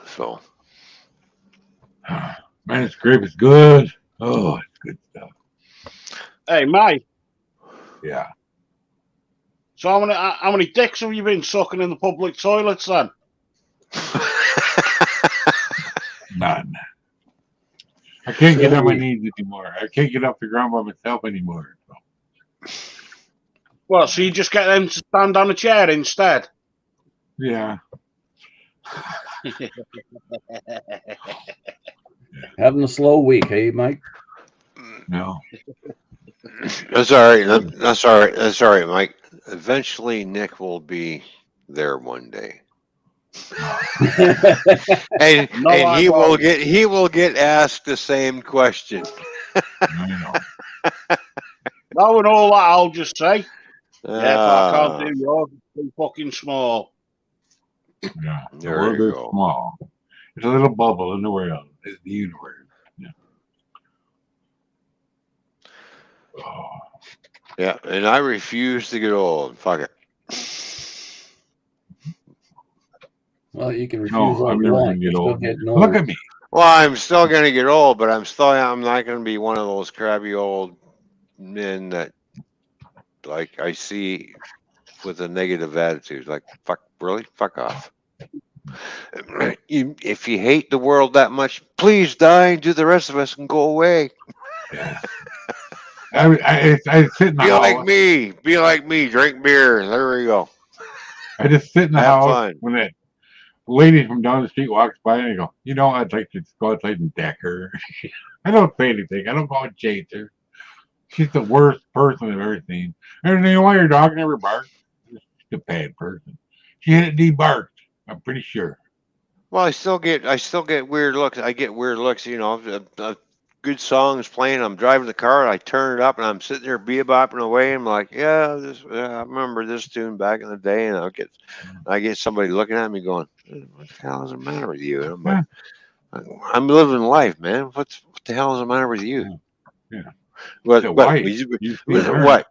So, Man, this grape is good. Oh, it's good stuff. Hey, Mike. Yeah. So how many dicks have you been sucking in the public toilets then? None. I can't get on my knees anymore. I can't get off the ground by myself anymore. So. Well, so you just get them to stand on a chair instead? Yeah. Having a slow week, hey, Mike? No. that's all right. That's all right. That's all right, Mike. Eventually, Nick will be there one day, and No, I he won't. will get asked the same question. I know. No, and all that, I'll just say, yeah, but I can't Ah, do yours. It's too fucking small. Yeah. The there world you is go. small. It's a little bubble in the world. It's the universe. Yeah. Oh. Yeah, and I refuse to get old. Fuck it. Well, you can refuse No, all I'm you never want. gonna You're get still old. getting Look old. at me. Well, I'm still gonna get old, but I'm not gonna be one of those crabby old men that like I see with a negative attitude. Like fuck, really, fuck off. If you hate the world that much, please die and do the rest of us and go away. Yeah. I sit in the Be like house. me. Be like me. Drink beer. There we go. I just sit in the Have house fun. when that lady from down the street walks by and I go, you know, I'd like to go outside and deck her. I don't say anything. I don't go and chase her. She's the worst person I've ever seen. And you know why your dog never barks? She's a bad person. She had it debarked. I'm pretty sure. Well, I still get weird looks. I get weird looks. You know, a good song is playing. I'm driving the car. I turn it up, and I'm sitting there bebopping away. I'm like, yeah, I remember this tune back in the day. And I get somebody looking at me going, what the hell is the matter with you? And I'm like, I'm living life, man. What the hell is the matter with you? Yeah. What So what why? we You see her. what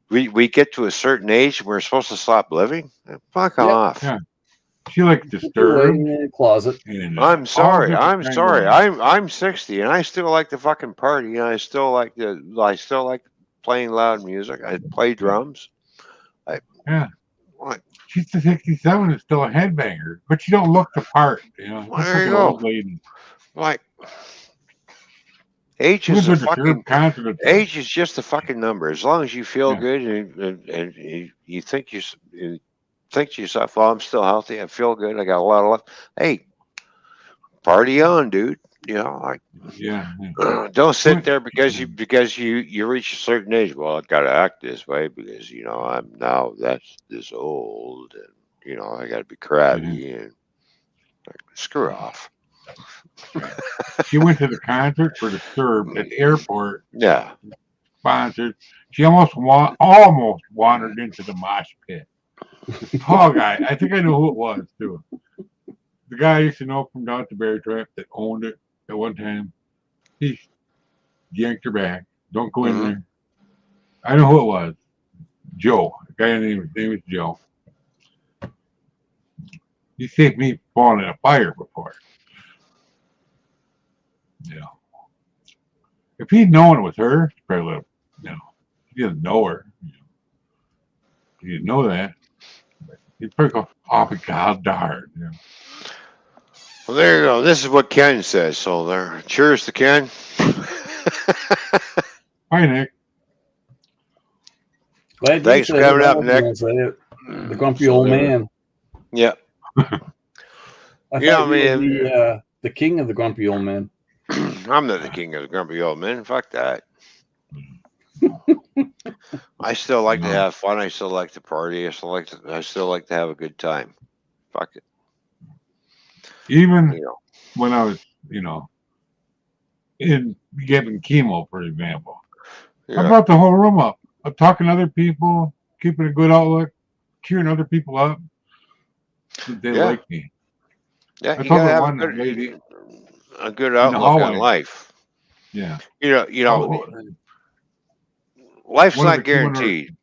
we get to a certain age, we're supposed to stop living? Fuck Yep. off. Yeah. She likes Put you away Disturbed. in the closet. And I'm all sorry. different I'm kinds sorry. of I'm 60 and I still like to fucking party and I still like playing loud music. I play drums. yeah. What? She's the 67 and still a headbanger, but she don't look the part, you know. Well, Just there like you an old go. lady. Like age We went is to a a Disturbed fucking concert. age is just a fucking number. As long as you feel Yeah. good and you think you think to yourself, well, I'm still healthy. I feel good. I got a lot of left. Hey, party on, dude. You know, like Yeah. don't sit there because you reach a certain age. Well, I got to act this way because you know I'm now that's this old, and you know I got to be crabby and like, screw off. She went to the concert for Disturbed at the airport, Yeah, sponsored. She almost wandered into the mosh pit. The tall guy, I think I know who it was too. The guy I used to know from down at the Bear Trap that owned it at one time. He yanked her back. Don't go in there. I know who it was. Joe. The guy name was Joe. He saved me from falling in a fire before. Yeah. If he'd known it was her, he probably would have, you know, he didn't know her. He didn't know that. He'd probably go, oh my God, darn. You know. well there you go. This is what Ken says. So there. Cheers to Ken. Hi, Nick. Glad you Thanks for said it. coming I up, wasn't Nick. gonna say it. The grumpy So old there. man. Yeah. I You know, thought I you mean, were the king of the grumpy old men. I'm not the king of the grumpy old man. Fuck that. I still like to No. have fun. I still like to party. I still like to have a good time. Fuck it. Even You know. when I was, in getting chemo, for example, I Yeah. brought the whole room up. I'm talking to other people, keeping a good outlook, cheering other people up. They Yeah. like me. Yeah. I You told gotta that have one lady a good in the outlook on hallway. life. Yeah. You know, Oh, life's one of not the keyboard. guaranteed,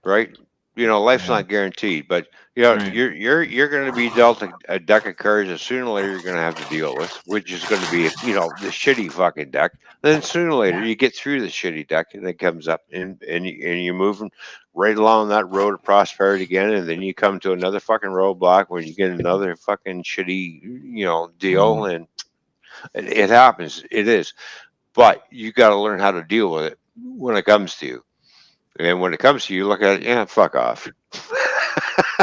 right? Life's Yeah. not guaranteed, but Right. you're going to be dealt a deck of cards that sooner or later you're going to have to deal with, which is going to be the shitty fucking deck. Then sooner or later you get through the shitty deck and it comes up and you're moving right along that road of prosperity again, and then you come to another fucking roadblock where you get another fucking shitty deal, and it happens. It is, but you got to learn how to deal with it when it comes to you. And when it comes to you, look at it, yeah, fuck off.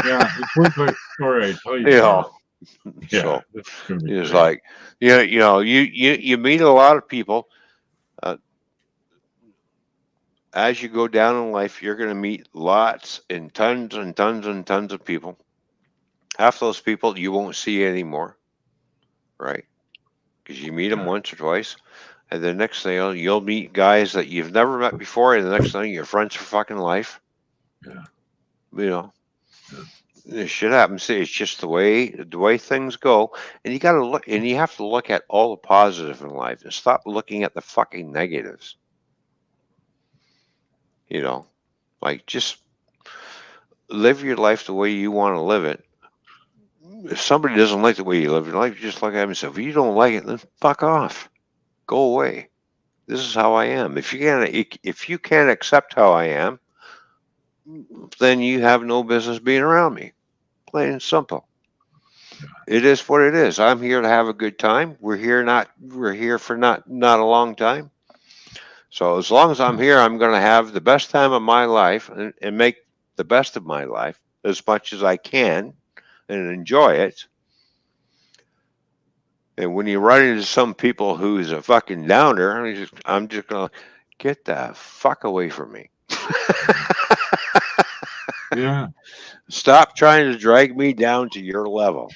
Yeah. It's worth the story I tell you, You Carl. know, Yeah. so This is going to be it's great. like, you meet a lot of people. Uh, as you go down in life, you're going to meet lots and tons and tons and tons of people. Half those people you won't see anymore, right? Because you meet them once or twice. And the next thing you'll meet guys that you've never met before, and the next thing you're friends for fucking life. Yeah. You know, Yeah. this shit happens. It's just the way things go, and you got to look, and you have to look at all the positive in life and stop looking at the fucking negatives. Like just live your life the way you want to live it. If somebody doesn't like the way you live your life, just look at them and say, if you don't like it, then fuck off, go away. This is how I am. If you can't accept how I am, then you have no business being around me. Plain and simple. It is what it is. I'm here to have a good time. We're here for not a long time. So as long as I'm here, I'm going to have the best time of my life and make the best of my life as much as I can and enjoy it. And when you run into some people who's a fucking downer, I'm just going to get the fuck away from me. Yeah. Stop trying to drag me down to your level.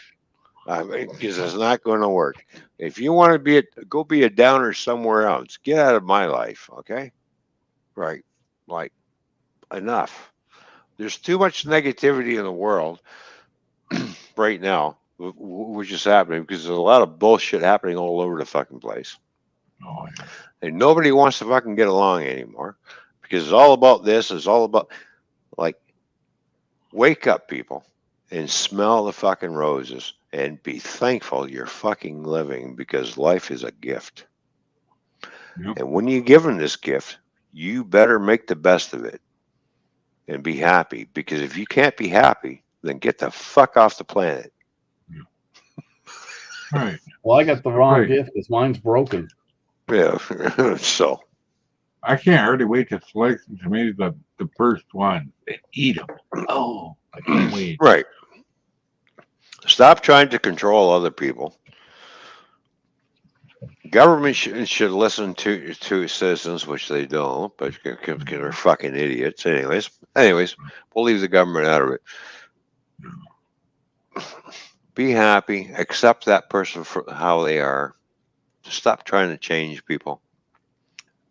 Because it's not going to work. If you want to go be a downer somewhere else. Get out of my life, okay? Right? Like enough. There's too much negativity in the world right now, which is happening because there's a lot of bullshit happening all over the fucking place, Oh, yeah. and nobody wants to fucking get along anymore because it's all about this. It's all about like wake up, people, and smell the fucking roses and be thankful you're fucking living because life is a gift. Yep. And when you're given this gift, you better make the best of it and be happy. Because if you can't be happy, then get the fuck off the planet. Right. Well, I got the wrong Right. gift because mine's broken. Yeah. So I can't hardly wait to slice the tomatoes the first one and eat them. Oh, I can't wait. right. Stop trying to control other people. Government should listen to citizens, which they don't, but because they're fucking idiots. Anyways, we'll leave the government out of it. Be happy. Accept that person for how they are. Stop trying to change people.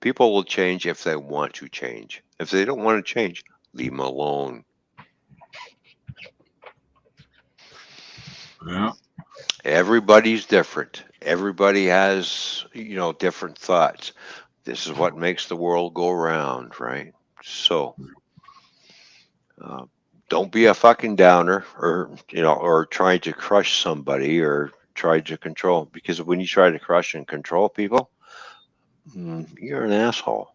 People will change if they want to change. If they don't want to change, leave them alone. Yeah. Everybody's different. Everybody has, different thoughts. This is what makes the world go round, right? So, uh, don't be a fucking downer, or try to crush somebody or try to control. Because when you try to crush and control people, you're an asshole.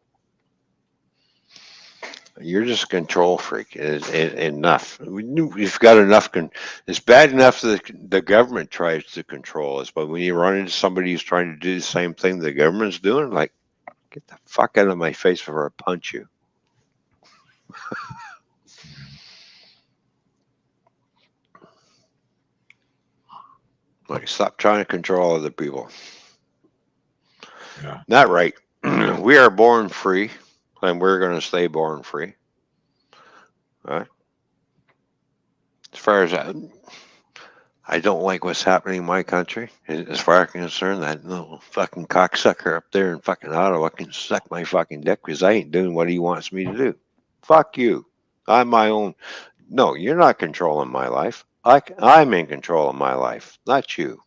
You're just a control freak. Enough. We've got enough. It's bad enough that the government tries to control us, but when you run into somebody who's trying to do the same thing the government's doing, like, Get the fuck out of my face before I punch you. Like, stop trying to control other people. Yeah. Not right. We are born free, and we're going to stay born free. Right? As far as I don't like what's happening in my country. As far as I'm concerned, that little fucking cocksucker up there in fucking Ottawa can suck my fucking dick because I ain't doing what he wants me to do. Fuck you. I'm my own. No, you're not controlling my life. I'm in control of my life, not you.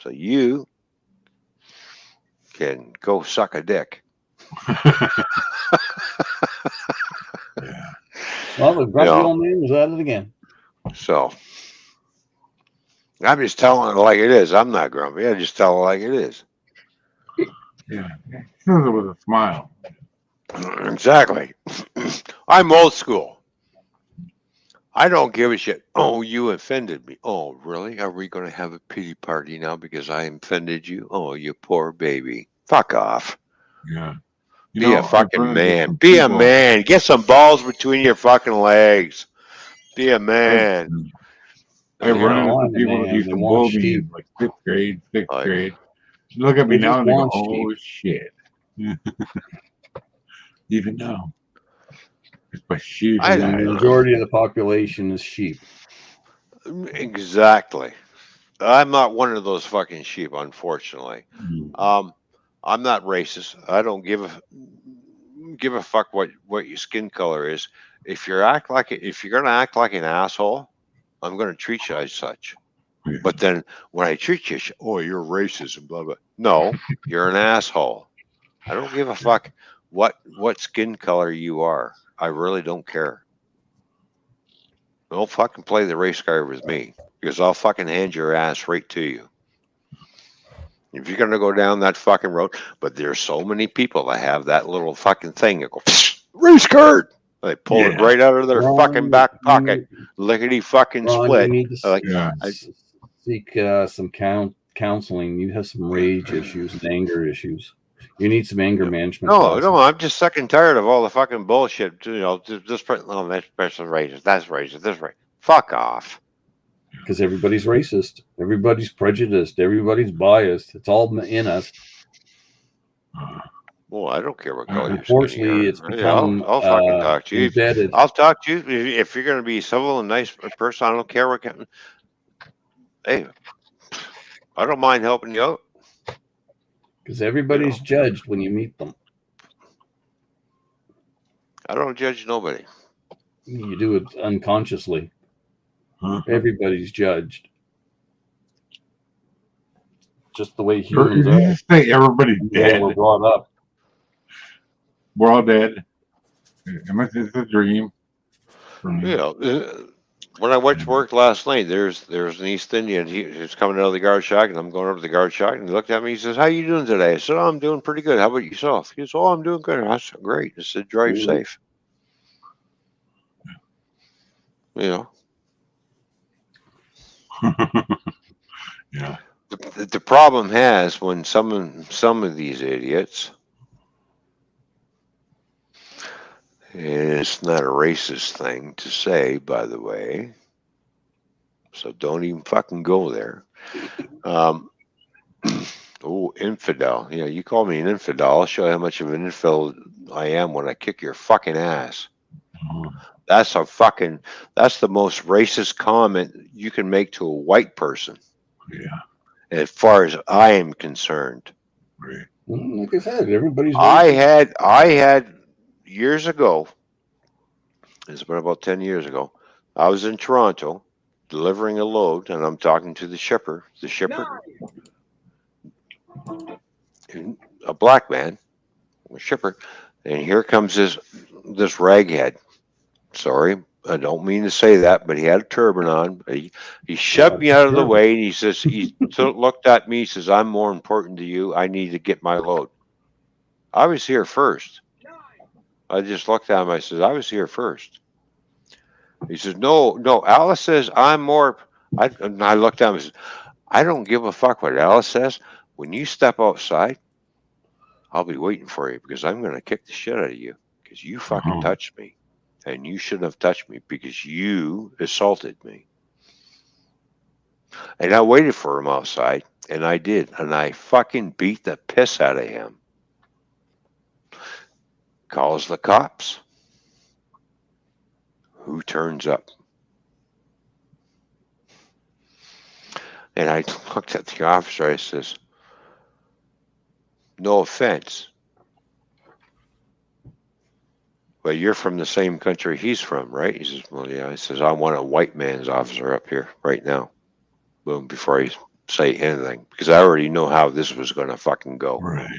So you can go suck a dick. Yeah. Well, the grumpy Yeah. old man was at it again. So I'm just telling it like it is. I'm not grumpy. I just tell it like it is. Yeah. He says it with a smile. Exactly. I'm old school. I don't give a shit. Oh, you offended me. Oh, really? Are we going to have a pity party now because I offended you? Oh, you poor baby. Fuck off. Yeah. You Be know, a I've fucking run into man. some Be a people. man. Get some balls between your fucking legs. Be a man. I've You run know, into want some a people man, that used they to want bully me sheep. in like sixth grade. Like, You look at me They now just and they go, want oh, shit. Even though it's my sheep. I The don't know. majority of the population is sheep. Exactly. I'm not one of those fucking sheep, unfortunately. I'm not racist. I don't give a fuck what your skin color is. If you're gonna act like an asshole, I'm gonna treat you as such. Yeah. But then when I treat you, oh, you're racist and blah blah. No, you're an asshole. I don't give a fuck what skin color you are. I really don't care. Don't fucking play the race card with me because I'll fucking hand your ass right to you. If you're gonna go down that fucking road, but there's so many people that have that little fucking thing that go race card. They pull it Yeah. right out of their Ron, fucking back pocket, you- lickety fucking Ron, you split. need to Like, Yeah. seek some counseling. You have some rage issues and anger issues. You need some anger management no, classes. no, I'm just sick and tired of all the fucking bullshit. You know, this person, oh, that person's racist, that's racist, this racist. Fuck off. Because everybody's racist, everybody's prejudiced, everybody's biased. It's all in us. Well, I don't care what color your skin Unfortunately, you it's are. Yeah, become I'll fucking talk to you. embedded. I'll talk to you if you're gonna be a civil and nice person. I don't care what kind. Hey, I don't mind helping you out. Because everybody's judged when you meet them. I don't judge nobody. You do it unconsciously. Huh? Everybody's judged. Just the way You humans are. just say everybody's The way dead. we're brought up. We're all dead. Unless it's a dream. For me. You know, when I went to work last night, there's an East Indian. He's coming out of the guard shack, and I'm going over to the guard shack, and he looked at me. He says, "How you doing today?" I said, "Oh, I'm doing pretty good. How about yourself?" He says, "Oh, I'm doing good." I said, "Great." I said, "Drive safe." You know. Yeah. The problem has when some of these idiots, and it's not a racist thing to say, by the way, so don't even fucking go there. Oh, infidel. Yeah, you call me an infidel. I'll show you how much of an infidel I am when I kick your fucking ass. That's the most racist comment you can make to a white person. Yeah. As far as I am concerned. Right. Like I said, everybody's I racist. had years ago, it's been about 10 years ago, I was in Toronto delivering a load, and I'm talking to the shipper, a black man, a shipper, and here comes this raghead. Sorry, I don't mean to say that, but he had a turban on. He shoved me out of the way, and he says, he looked at me, he says, "I'm more important to you. I need to get my load." I was here first. I just looked at him. I said, "I was here first." He says, No, Alice says I'm more. And I looked at him and said, "I don't give a fuck what Alice says. When you step outside, I'll be waiting for you because I'm going to kick the shit out of you because you fucking Uh-huh. touched me. And you shouldn't have touched me because you assaulted me. And I waited for him outside, and I did. And I fucking beat the piss out of him. Calls the cops. Who turns up? And I looked at the officer. I says, no offense, but you're from the same country he's from, right? He says, well, yeah. I says, I want a white man's officer up here right now. Boom, before I say anything, because I already know how this was going to fucking go. Right.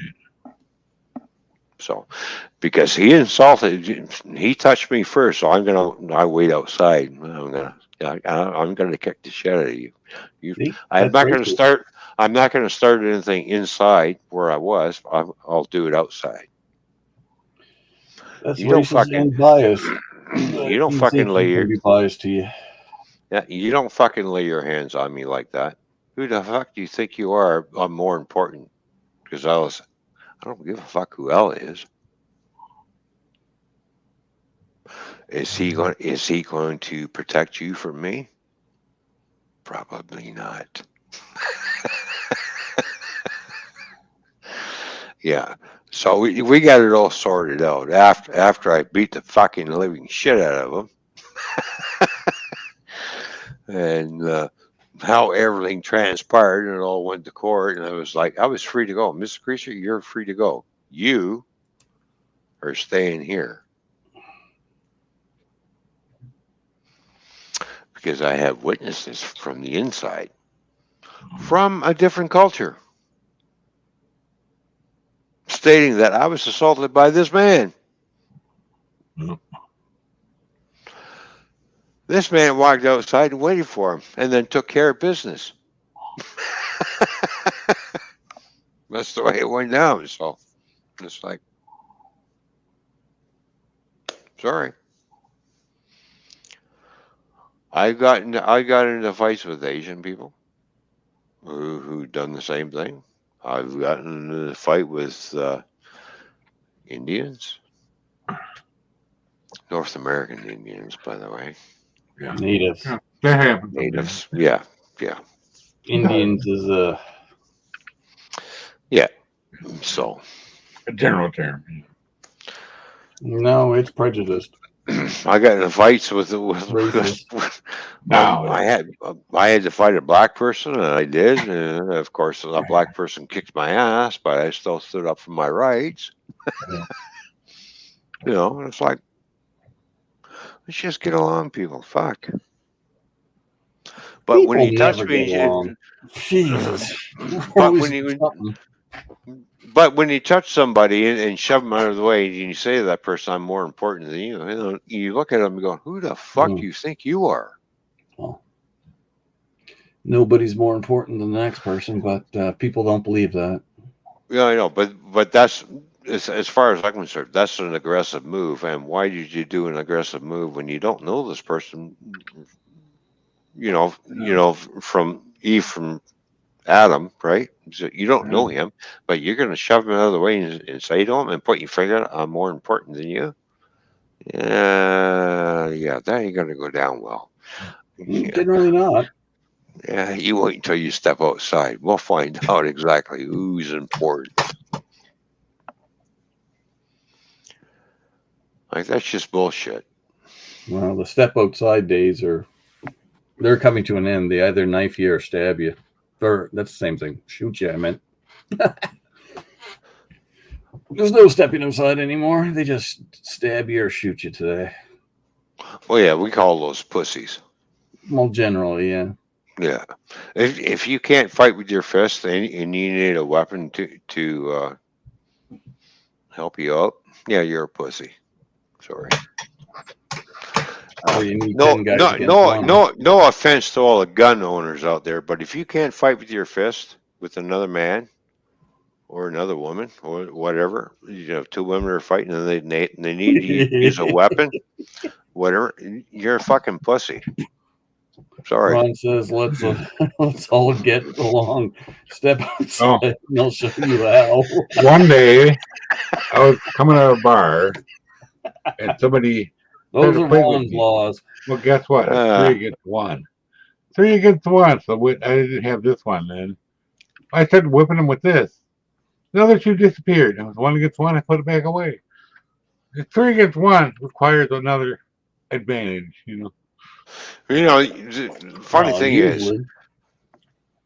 So, because he insulted, he touched me first, so I wait outside. I'm gonna kick the shit out of you. See, I'm that's not gonna racist. start. I'm not gonna start anything inside where I was. I'll do it outside. That's You don't racist fucking. and biased. You don't PC fucking lay can your. be biased to you. Yeah, you don't fucking lay your hands on me like that. Who the fuck do you think you are? I'm more important because I don't give a fuck who Ella is. Is he going to protect you from me? Probably not. Yeah. So we got it all sorted out after I beat the fucking living shit out of him, and how everything transpired, and it all went to court, and I was free to go. Mr. Creaser, you're free to go. You are staying here because I have witnesses from the inside, from a different culture, stating that I was assaulted by this man. Yep. This man walked outside and waited for him and then took care of business. That's the way it went down. So it's like, sorry. I got into fights with Asian people who done the same thing. I've gotten into a fight with Indians, North American Indians, by the way. Yeah. Natives. Yeah. That happens. Natives. Yeah. Indians is Yeah. So A general term. no, it's prejudiced. I got into fights with Racist. Now, I had to fight a black person, and I did. And of course, that black person kicked my ass, but I still stood up for my rights. Yeah. You know, and it's like, let's just get along, people. Fuck. But when People he touched never me, get along. Jesus. but Always when he something. but when you touch somebody and shove them out of the way, and you say to that person, "I'm more important than you," you look at them and go, "Who the fuck do you think you are?" Well, nobody's more important than the next person, but people don't believe that. Yeah, I know, but that's as far as I'm concerned, that's an aggressive move. And why did you do an aggressive move when you don't know this person? From Eve from Adam, right? So you don't know him, but you're going to shove him out of the way and say to him and put your finger out, I'm more important than you. Yeah, that ain't going to go down well. Yeah. Generally not. Yeah, you wait until you step outside. We'll find out exactly who's important. Like, that's just bullshit. Well, the step outside days they're coming to an end. They either knife you or stab you. Or that's the same thing. Shoot you, I meant. There's no stepping outside anymore. They just stab you or shoot you today. Well, yeah, we call those pussies. Well, generally, yeah. Yeah. If you can't fight with your fist and you need a weapon to help you out, yeah, you're a pussy. Sorry. Or you need No, 10 guys no, against no, one. no offense to all the gun owners out there, but if you can't fight with your fist with another man or another woman or whatever, two women are fighting and they need to use a weapon, whatever, you're a fucking pussy. Sorry. Ron says, "Let's let's all get along. Step outside, Oh. and I'll show you how." One day, I was coming out of a bar, and somebody Those tried are to play with Ron's me. laws. Well, guess what? It's Uh. 3 against 1. 3 against 1. So I didn't have this one then. I started whipping him with this. The other 2 disappeared. It was 1 against 1. I put it back away. The 3 against 1 requires another advantage, you know. You know, the funny thing is, Usually,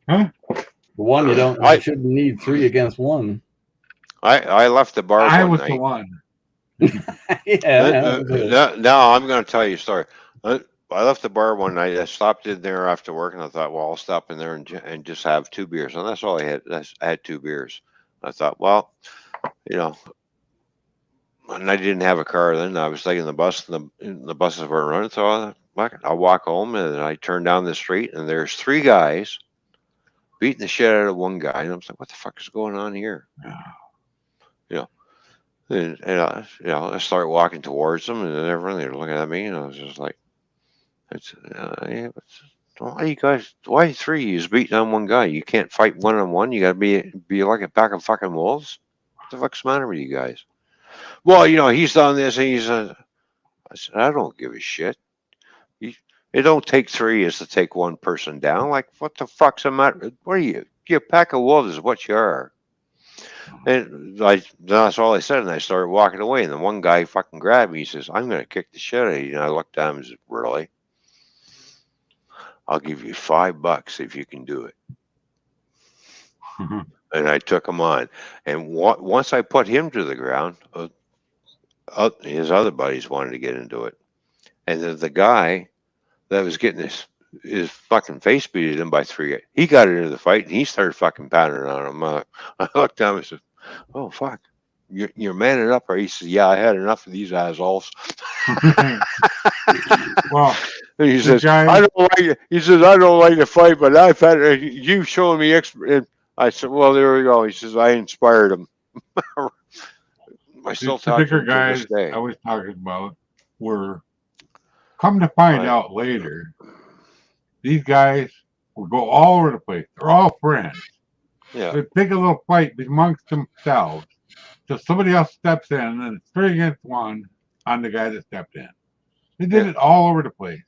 Huh? the one you don't, you shouldn't need 3 against 1. I left the bar I one was the night. one. Yeah. Now I'm going to tell you a story. I left the bar one night. I stopped in there after work, and I thought, well, I'll stop in there and just have 2 beers. And that's all I had. I had 2 beers. I thought, well, you know, and I didn't have a car then. I was taking the bus, and the buses weren't running. So I'll walk home, and I turn down the street, and there's 3 guys beating the shit out of one guy. And I'm like, what the fuck is going on here? You know. And I start walking towards them, and everyone, they're looking at me, and I was just like, why 3 is beating on one guy? You can't fight 1-on-1. You got to be like a pack of fucking wolves. What the fuck's the matter with you guys? Well, he's done this, and I said, I don't give a shit. It don't take 3 is to take one person down. Like, what the fuck's the matter? What are you? You're a pack of wolves is what you are. And that's all I said, and I started walking away. And then one guy fucking grabbed me. He says, I'm going to kick the shit out of you. And I looked at him and said, really? I'll give you $5 if you can do it. And I took him on. And once I put him to the ground, his other buddies wanted to get into it. And the guy that was getting his fucking face beat at him by 3, he got into the fight, and he started fucking pounding on him. I looked down and said, oh, fuck. You're manning up, or he says, yeah, I had enough of these assholes. Well, and he says, I don't like to fight, but I've had you showing me expert. I said, well, there we go. He says, I inspired him. I still talk to bigger him to guys this day. I was talking about were, come to find out later, these guys will go all over the place. They're all friends. Yeah. They pick a little fight amongst themselves. So somebody else steps in, and then it's 3 against 1 on the guy that stepped in. They did it all over the place.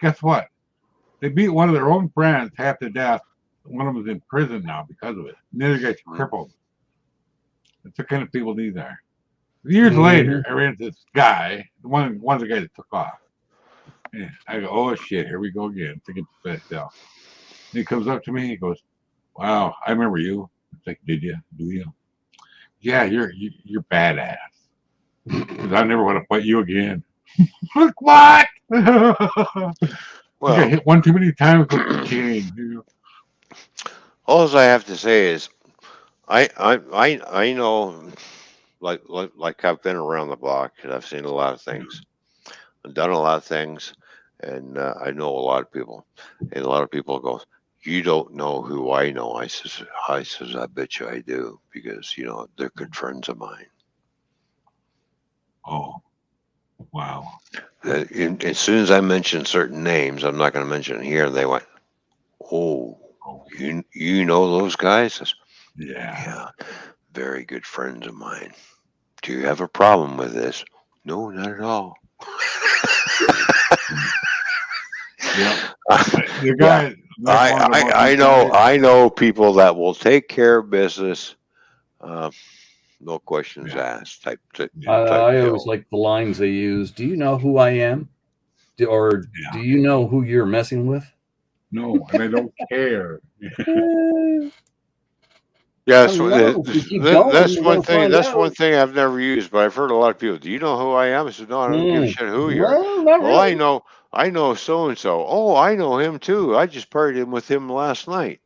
Guess what? They beat one of their own friends half to death. One of them's in prison now because of it. And the other guy's crippled. That's the kind of people these are. Years later, I ran into this guy, one of the guys that took off. And I go, oh shit, here we go again. Thinking to myself. And he comes up to me, he goes, wow, I remember you. It's like, did you? Do you? Yeah, you're badass. Because I never want to fight you again. Look, what? Well, I hit one too many times with the cane. all I have to say is, I know, like I've been around the block, and I've seen a lot of things. I've done a lot of things, and I know a lot of people. And a lot of people go, you don't know who I know. I says, I bet you I do, because they're good friends of mine. Oh, wow. As soon as I mentioned certain names, I'm not going to mention it here, they went, oh, you know those guys? I said, yeah, very good friends of mine. Do you have a problem with this? No, not at all. Yeah. The guy, I know people that will take care of business, no questions asked type I deal. always like the lines they use. Do you know who I am? Or do you know who you're messing with? No, and I don't care. Yeah, That's one thing. That's one thing I've never used, but I've heard a lot of people. Do you know who I am? I said, no, I don't give a shit who you are. Well, really. I know so and so. Oh, I know him too. I just partied with him last night.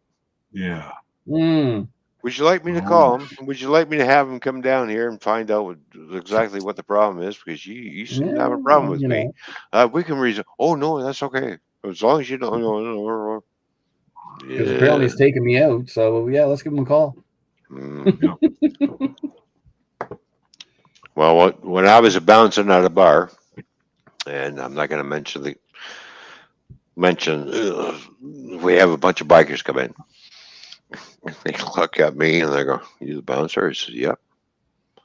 Yeah. Would you like me to call him? Would you like me to have him come down here and find out exactly what the problem is? Because you seem to have a problem with me. We can reason. Oh no, that's okay. As long as you don't know. Because apparently he's taking me out. So yeah, let's give him a call. Well, when I was bouncing at a bar, and I'm not going to mention mention we have a bunch of bikers come in. They look at me and they go, "You the bouncer?" I said, "Yep." I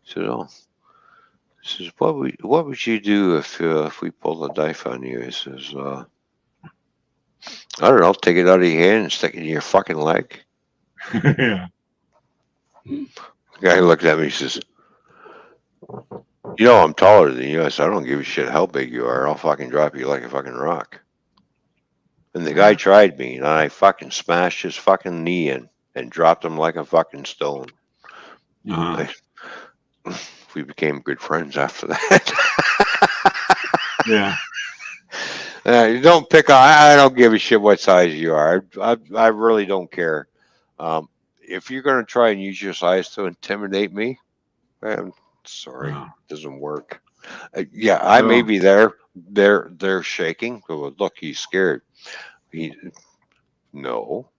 said, "Oh." He says, "What would you do if we pulled a knife on you?" He says, "I don't know. Take it out of your hand and stick it in your fucking leg." Yeah. The guy looked at me. He says, "You know I'm taller than you." I said, "I don't give a shit how big you are. I'll fucking drop you like a fucking rock." And the guy tried me, and I fucking smashed his fucking knee in and dropped him like a fucking stone. Uh-huh. We became good friends after that. Yeah. You don't pick on. I don't give a shit what size you are. I really don't care. If you're going to try and use your size to intimidate me, I'm sorry, Wow. it doesn't work. Yeah, I may No. be there. They're shaking. Oh, look, he's scared. No,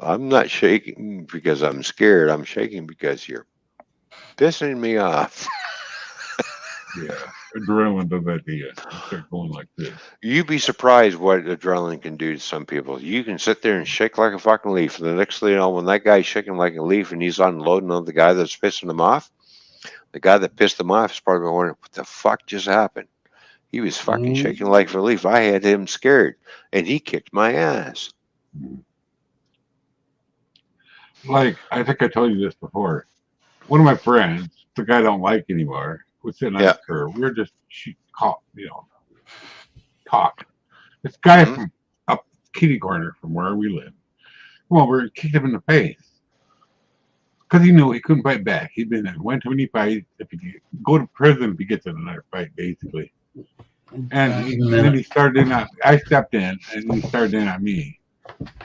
I'm not shaking because I'm scared. I'm shaking because you're pissing me off. Yeah. Adrenaline does that to you. You start going like this. You'd be surprised what adrenaline can do to some people. You can sit there and shake like a fucking leaf. And the next thing you know, when that guy's shaking like a leaf and he's unloading on the guy that's pissing him off, the guy that pissed him off is probably wondering, what the fuck just happened? He was fucking shaking like a leaf. I had him scared, and he kicked my ass. Like, I think I told you this before. One of my friends, the guy I don't like anymore, was sitting on Yeah. the curb. We were just talking. This guy from up kitty corner from where we live, come over and kicked him in the face. Because he knew he couldn't fight back. He'd been in one too many fights. If he could go to prison if he gets in another fight, basically. And then he started in on, I stepped in and he started in on me.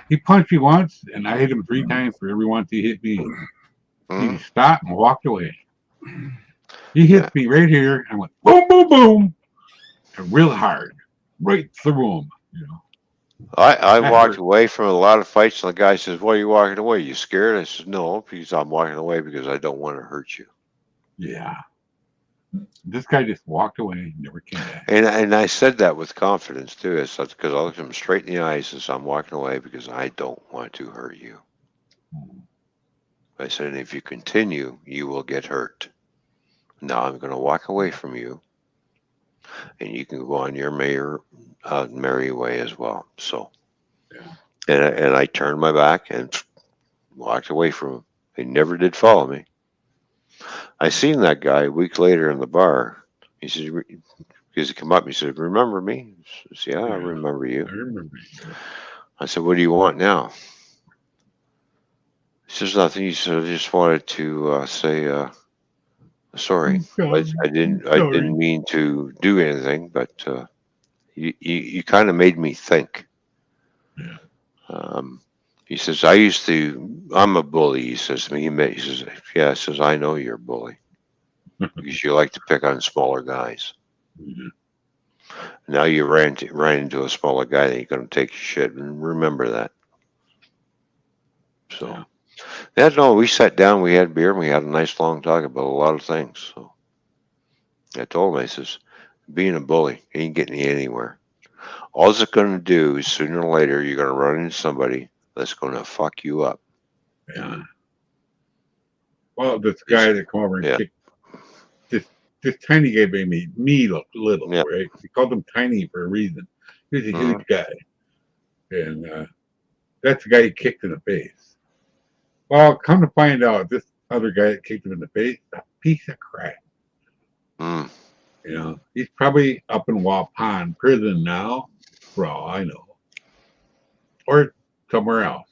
He punched me once and I hit him 3 times for every once he hit me. He stopped and walked away. He hit me right here and went boom, boom, boom. And real hard. Right through him, you know. I That walked hurt. away from a lot of fights, and the guy says, "Why are you walking away? You scared?" I said, "No, because I'm walking away because I don't want to hurt you." Yeah. This guy just walked away, never came back. And I said that with confidence too. It's because I looked him straight in the eyes and said, "I'm walking away because I don't want to hurt you." I said, "If you continue, you will get hurt. Now I'm going to walk away from you, and you can go on your merry way as well." So, and I turned my back and walked away from him. He never did follow me. I seen that guy a week later in the bar. He said, because he come up, he said, "Remember me?" I said, "Yeah, I remember you." I remember you. I said, "What do you want now?" He says, "Nothing." He said, "I just wanted to say sorry. I didn't mean to do anything, but you kind of made me think." Yeah. He says, I'm a bully." He says to me, he says, "Yeah," he says, "I know you're a bully because you like to pick on smaller guys. Now you ran into a smaller guy that you're going to take your shit, and remember that." So, no, we sat down, we had beer, and we had a nice long talk about a lot of things. So I told him, I says, being a bully ain't getting you anywhere. All it's going to do is sooner or later you're going to run into somebody that's going to fuck you up. Yeah. Well, this guy that come over and kicked this tiny guy made me look little, right? We called him tiny for a reason. He's a huge guy. And that's the guy he kicked in the face. Well, come to find out, this other guy that kicked him in the face, a piece of crap. You know, he's probably up in Waupun prison now, for all I know. Or somewhere else.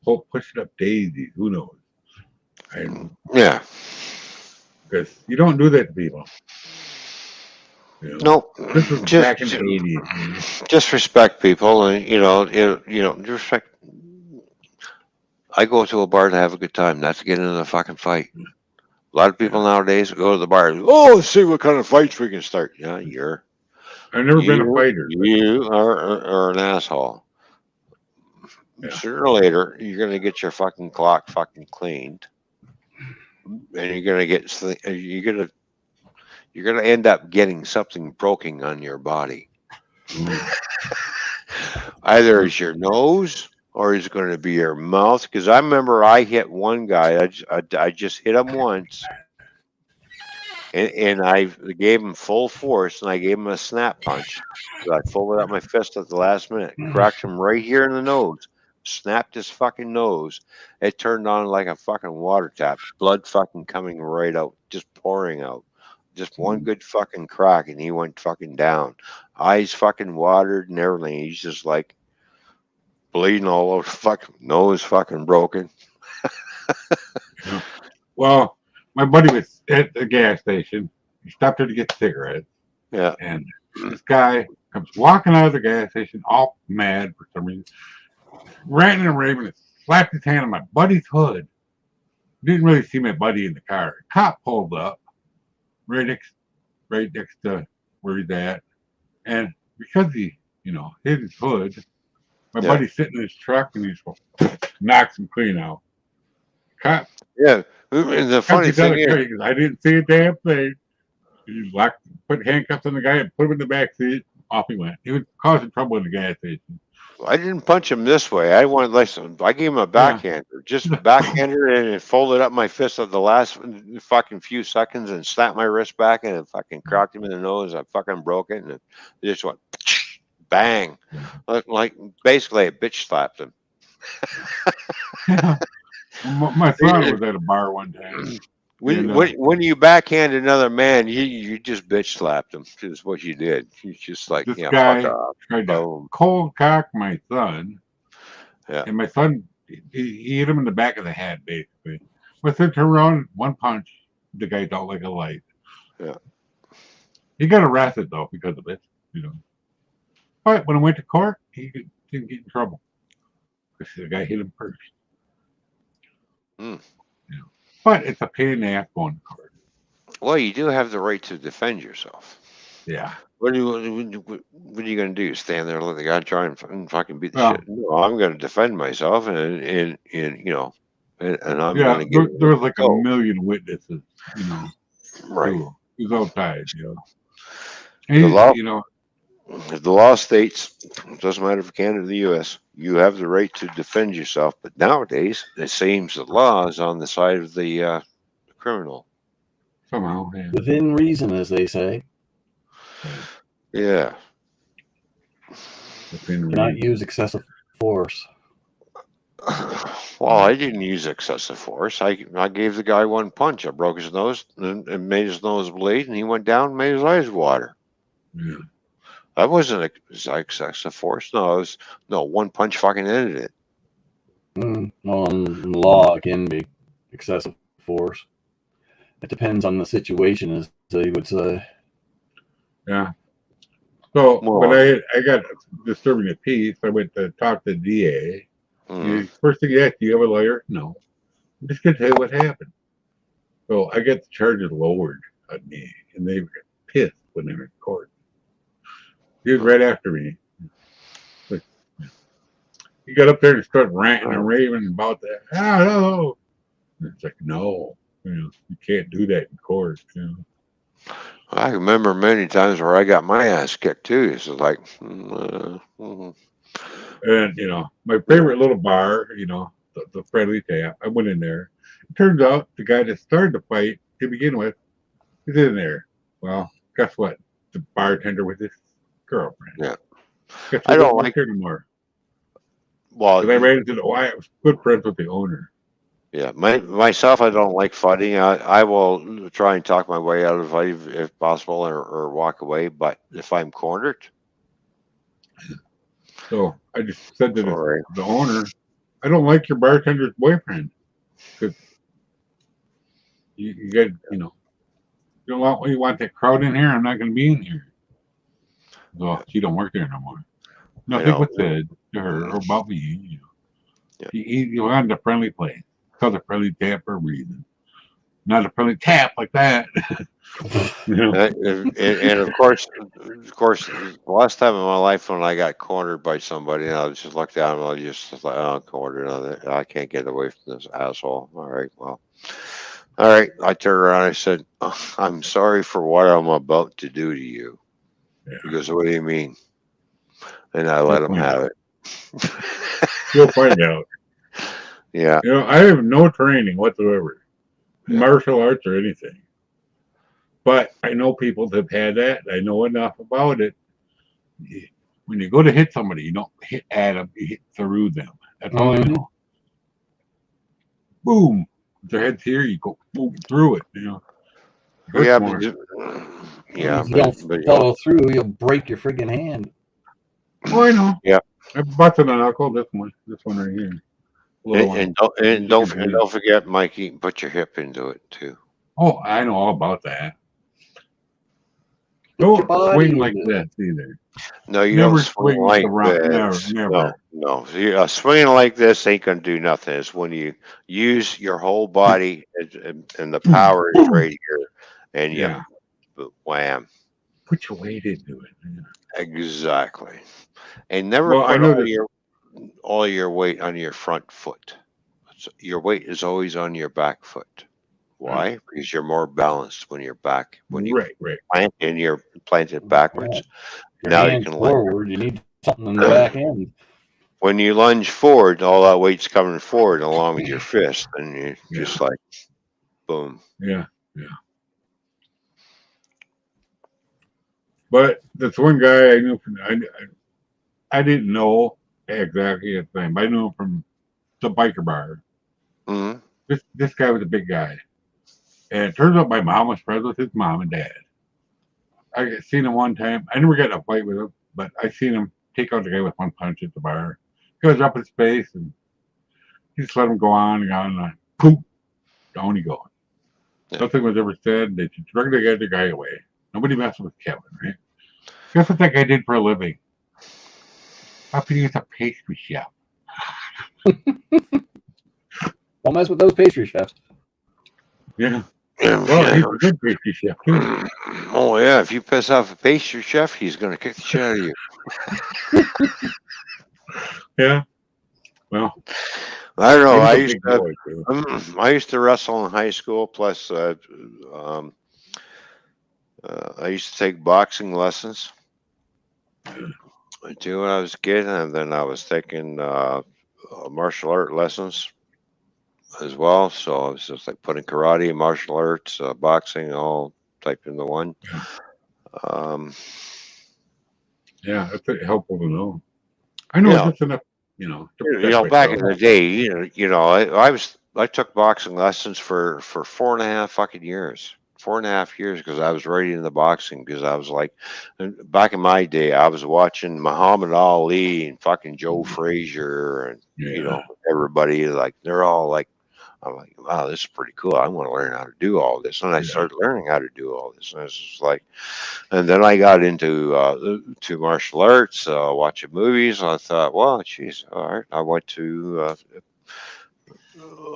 Pushing up daisies, who knows? Yeah. Because you don't do that to people. You know? Nope. This was back in the 80s. Just respect people, and respect. I go to a bar to have a good time, not to get into a fucking fight. A lot of people nowadays go to the bar. Oh, let's see what kind of fights we can start. Yeah, I've never been a fighter. You are an asshole. Yeah. Sooner or later, you're gonna get your fucking clock fucking cleaned, and you're gonna end up getting something broken on your body. Either it's your nose or it's going to be your mouth. Because I remember I hit one guy. I just hit him once, and I gave him full force, and I gave him a snap punch. So I folded up my fist at the last minute, cracked him right here in the nose, snapped his fucking nose. It turned on like a fucking water tap, blood fucking coming right out, just pouring out. Just one good fucking crack, and he went fucking down. Eyes fucking watered and everything. He's just like bleeding all over, fucking nose fucking broken. Yeah. Well, my buddy was at the gas station. He stopped there to get cigarettes, Yeah. and this guy comes walking out of the gas station, all mad for some reason, ranting and raving, and slapped his hand on my buddy's hood. Didn't really see my buddy in the car. A cop pulled up right next to where he's at, and because he, hit his hood, my buddy's sitting in his truck, and he's knocks him clean out. Cop. Yeah. And the funny thing is, I didn't see a damn thing. He put handcuffs on the guy and put him in the back seat. Off he went. He was causing trouble in the gas station. I didn't punch him this way. I gave him a backhander, just backhander, and it folded up my fist at the last fucking few seconds and slapped my wrist back, and it fucking cracked him in the nose. I fucking broke it, and it just went bang, like basically a bitch slapped him. Yeah. My son was at a bar one time. When you backhand another man, you just bitch slapped him. Is what you did. You just like, this yeah, guy fuck off. tried to cold cock my son. Yeah. And my son, he hit him in the back of the head, basically. My son turned around, one punch, the guy's out like a light. Yeah. He got arrested though because of it, But when I went to court, he didn't get in trouble because the guy hit him first. But it's a pain in the ass going to court. Well, you do have the right to defend yourself. Yeah. What are you going to do? Stand there and let the guy try and fucking beat the shit? No, I'm going to defend myself, and I'm going to get. There was like a million witnesses, Right. He was all tied, And the law states, it doesn't matter if it's Canada or the U.S., you have the right to defend yourself. But nowadays, it seems the law is on the side of the criminal. Somehow, yeah. Within reason, as they say. Yeah. Do not use excessive force. Well, I didn't use excessive force. I gave the guy one punch. I broke his nose and made his nose bleed, and he went down and made his eyes water. Yeah. That wasn't excessive force. No, one punch fucking ended it. Well, in law, it can be excessive force. It depends on the situation, as they would say. Yeah. So when I got disturbing the peace, I went to talk to the DA. First thing he asked, do you have a lawyer? No. I'm just going to tell you what happened. So I got the charges lowered on me, and they were pissed when they were in court. He was right after me. He got up there and started ranting and raving about that. No. It's like, no, you can't do that in court. I remember many times where I got my ass kicked too. It's like, and my favorite little bar, the Friendly Tap. I went in there. It turns out the guy that started the fight to begin with is in there. Well, guess what? The bartender with his girlfriend. Yeah. I don't like her anymore. Well, I ran into I was good friends with the owner. Yeah, myself, I don't like fighting. I will try and talk my way out of a fight if possible, or walk away. But if I'm cornered, so I just said to the owner, I don't like your bartender's boyfriend because you got you want that crowd in here. I'm not going to be in here. Well, she don't work there no more. Nothing was said to her or about me. He wanted a friendly place. Called a Friendly Tap for a reason. Not a friendly tap like that. And of course, the last time in my life when I got cornered by somebody, and I just looked down and I just like, oh, I'm cornered. I can't get away from this asshole. All right. I turned around and I said, I'm sorry for what I'm about to do to you. Yeah. He goes, what do you mean? And I let him have it. You'll find out. Yeah. You know, I have no training whatsoever, Yeah. martial arts or anything. But I know people that have had that. I know enough about it. When you go to hit somebody, you don't hit at them, you hit through them. That's all I know. Boom. If their head's here, you go boom through it, you know. Hurts Yeah, more. Yeah, If you don't but follow through, you'll break your friggin' hand. Oh, I know. Yeah. I busted a knuckle. This one right here. Little one. And don't forget, Mikey, put your hip into it too. Oh, I know all about that. Put your Don't body swing like into it. this either. No, you Never don't swing swing like around. this. Never. No. Swinging like this ain't gonna do nothing. It's when you use your whole body and the power is right here, and Yeah. you wham. Put your weight into it. Man. Exactly. And never Well, I put know all your weight on your front foot. So your weight is always on your back foot. Why? Because you're more balanced when you're back. When you right. plant and you're planted backwards. Your Now you hands can lunge. forward. You need something in the back end. When you lunge forward, all that weight's coming forward along with your fist, and you just like boom. Yeah. But this one guy I knew from I didn't know exactly his name, but I knew him from the biker bar. Mm-hmm. This guy was a big guy, and it turns out my mom was friends with his mom and dad. I seen him one time. I never got in a fight with him, but I seen him take out the guy with one punch at the bar. He goes up his face and he just let him go on and on and on. Poof, down he goes. Yeah. Nothing was ever said. They just dragged the guy away. Nobody messed with Kevin, right? Guess what that guy did for a living? How could he use a pastry chef? Don't mess with those pastry chefs. Yeah. Well, he's a good pastry chef too. Oh yeah, if you piss off a pastry chef, he's gonna kick the shit out of you. Yeah. Well, I don't know. I I used to wrestle in high school. Plus, I used to take boxing lessons too when I was a kid, and then I was taking martial art lessons as well. So I was just like putting karate, martial arts, boxing, all typed into one. Yeah, that's helpful to know. I know that's enough. Back in the day, I took boxing lessons for 4.5 fucking years. 4.5 years because I was right into boxing because I was like, back in my day, I was watching Muhammad Ali and fucking Joe Frazier and everybody like they're all like, I'm like, wow, this is pretty cool. I want to learn how to do all this, and I started learning how to do all this, and it's just like, and then I got into to martial arts, watching movies. And I thought, well, geez, all right. I went to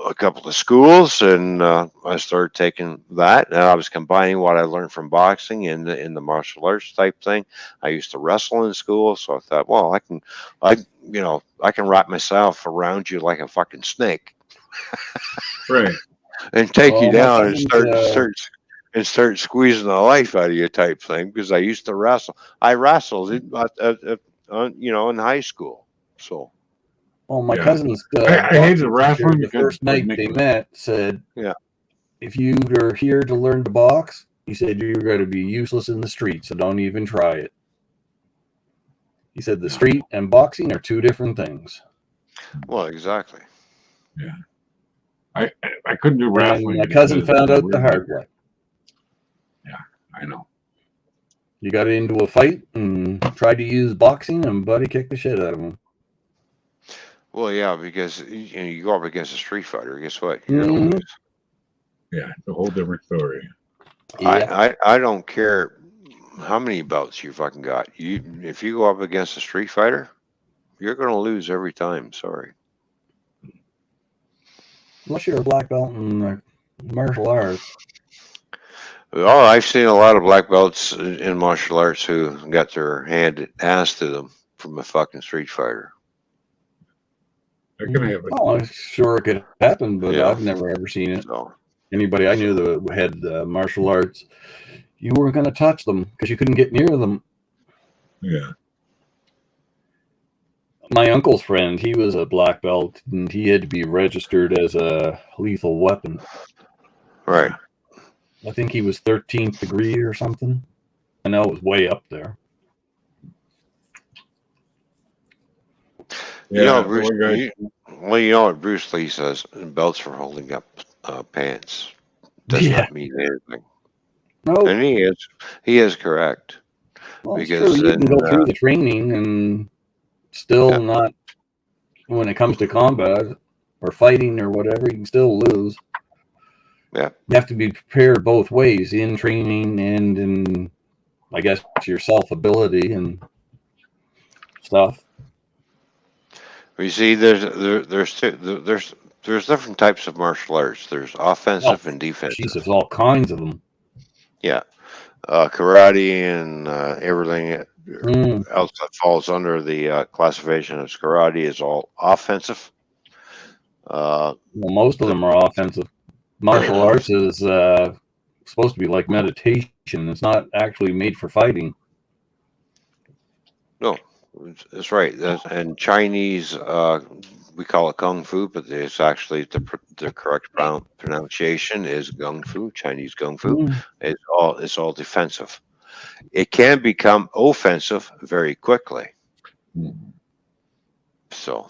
a couple of schools, and I started taking that, and I was combining what I learned from boxing in the martial arts type thing. I used to wrestle in school, so I thought, well, I can wrap myself around you like a fucking snake. Right. And take you down and start squeezing the life out of you type thing because I used to wrestle. I wrestled in high school. So My cousin's I hated wrestling the first night they met said, if you are here to learn to box, he said you're going to be useless in the street, so don't even try it. He said the street and boxing are two different things. Well, exactly. Yeah. I couldn't do wrestling. And my cousin found out the hard way. Yeah, I know. You got into a fight and tried to use boxing, and buddy kicked the shit out of him. Well, yeah, because you go up against a street fighter. Guess what? You're gonna lose. Yeah, it's a whole different story. Yeah. I don't care how many belts you fucking got. If you go up against a street fighter, you're gonna lose every time. Sorry. Unless you're a black belt in martial arts. Oh, I've seen a lot of black belts in martial arts who got their hand asked to them from a fucking street fighter. That can happen. Oh, I'm sure it could happen, but I've never ever seen it. So, anybody I knew that had martial arts, you weren't going to touch them because you couldn't get near them. Yeah. My uncle's friend, he was a black belt, and he had to be registered as a lethal weapon. Right. I think he was 13th degree or something. I know it was way up there. You know, Yeah, Bruce. one guy. You know what Bruce Lee says: belts for holding up pants does Yeah. not mean anything. No, And he is correct. well, it's Because true. You can then, go through the training and still not, when it comes to combat or fighting or whatever, you can still lose. Yeah. You have to be prepared both ways, in training and in, I guess, your self-ability and stuff. You see, there's different types of martial arts. There's offensive and defensive. Jesus, all kinds of them. Yeah, karate and everything Mm. else that falls under the classification as karate is all offensive. Well, most of them are offensive. Martial arts is supposed to be like meditation. It's not actually made for fighting. No, that's right. And Chinese, we call it kung fu, but it's actually the correct pronunciation is gung fu. Chinese kung fu. Mm. It's all defensive. It can become offensive very quickly. So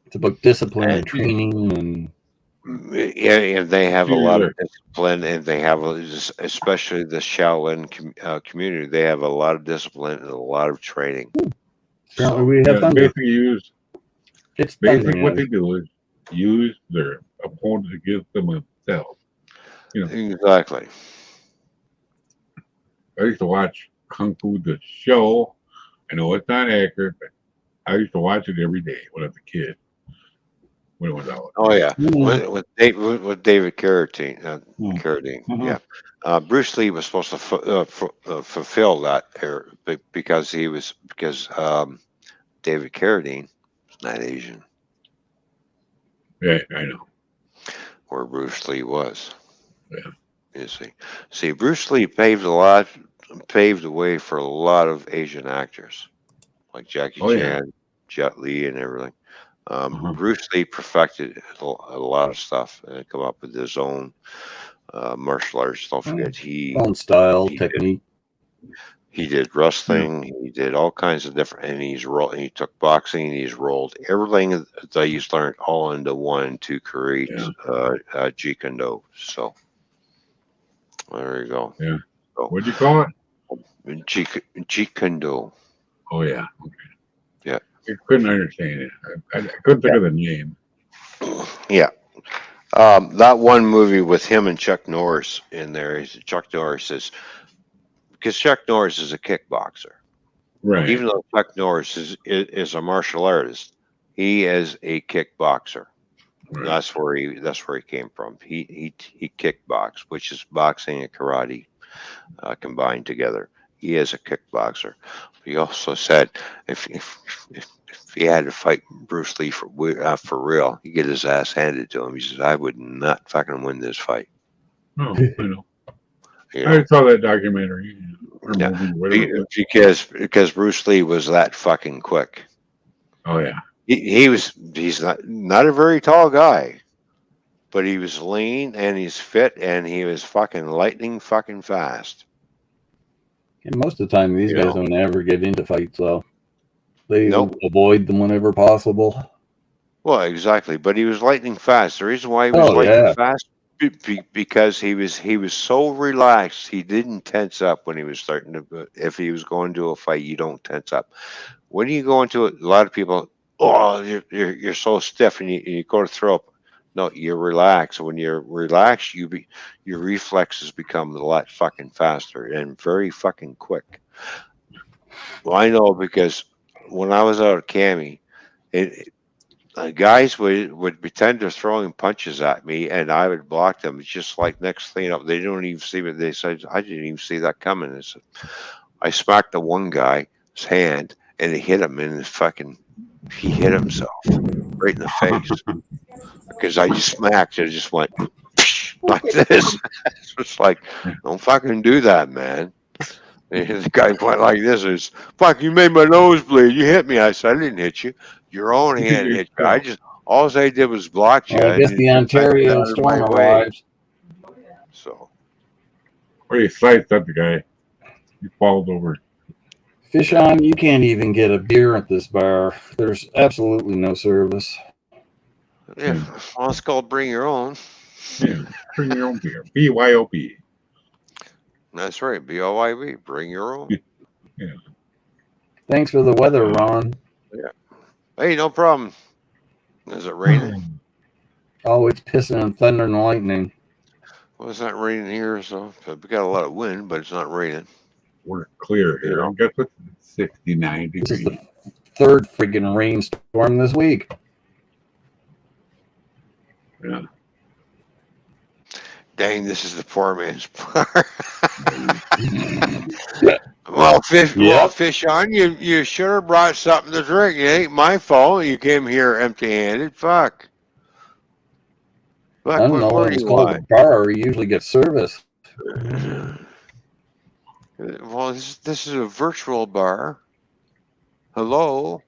it's about discipline and training, and and they have a lot of discipline, and they have especially the Shaolin community. They have a lot of discipline and a lot of training. Apparently we have thunder. Basically what they do is use their opponent against themselves. You know, exactly. I used to watch Kung Fu the show. I know it's not accurate, but I used to watch it every day when I was a kid. When it was out. Oh yeah, with David Carradine. Carradine. Yeah. Bruce Lee was supposed to fulfill that because David Carradine is not Asian. Yeah, I know. Where Bruce Lee was. Yeah. You see, Bruce Lee paved the way for a lot of Asian actors, like Jackie Chan, Jet Li, and everything. Bruce Lee perfected a lot of stuff and come up with his own martial arts. Don't forget, own style, technique. He did wrestling. He did all kinds of different, and he took boxing. And he's rolled everything that he's learned all into one to create Jeet Kune Do. So there you go. Yeah. So, what'd you call it? Jeet Kune Do. Oh yeah. Okay. Yeah. I couldn't understand it. I couldn't think of the name. Yeah. That one movie with him and Chuck Norris in there. Chuck Norris is because Chuck Norris is a kickboxer. Right. Even though Chuck Norris is a martial artist, he is a kickboxer. Right. That's where he came from. He kickboxed, which is boxing and karate combined together. He is a kickboxer. He also said if he had to fight Bruce Lee for real, he'd get his ass handed to him. He says, "I would not fucking win this fight." Oh, I know. I saw that documentary. Yeah, because Bruce Lee was that fucking quick. Oh yeah. He's not a very tall guy, but he was lean and he's fit and he was fucking lightning fucking fast. And most of the time, these guys don't ever get into fights, so they avoid them whenever possible. Well, exactly, but he was lightning fast. The reason why he was lightning fast because he was so relaxed. He didn't tense up when he was starting to. If he was going to a fight, you don't tense up. When you go into it, a lot of people, you're so stiff, and you go to throw up. No, you're relaxed. When you're relaxed, your reflexes become a lot fucking faster and very fucking quick. Well, I know because when I was out at Cami, guys would pretend they're throwing punches at me, and I would block them. It's just like next thing up, they don't even see me. They said, "I didn't even see that coming." I said, I smacked the one guy's hand, and it hit him in his he hit himself right in the face because I just smacked. It just went like this. It's like, don't fucking do that, man. And the guy went like this: "Is fuck, you made my nose bleed. You hit me." I said, "I didn't hit you. Your own hand hit you. I just all I did was block you, Well, I and guess you the just went Ontario out of my storm way." arrives. So Where he sliced up the guy. He falls over. Fish on, you can't even get a beer at this bar. There's absolutely no service. yeah, well, it's called bring your own. Yeah, bring your own beer. BYOB. That's right, BYOB. Bring your own. Yeah. Thanks for the weather, Ron. Yeah. Hey, no problem. Is it raining? Oh, it's pissing and thunder and lightning. Well, it's not raining here, so we got a lot of wind, but it's not raining. We're clear here. I'll guess it's 69 This is degrees. the third freaking rainstorm this week. Yeah. Dang, this is the poor man's bar. Well, fish on. You should have brought something to drink. It ain't my fault. You came here empty-handed. Fuck. I don't know Where when it's you called a at? bar. You usually get service. Well, this is a virtual bar. Hello.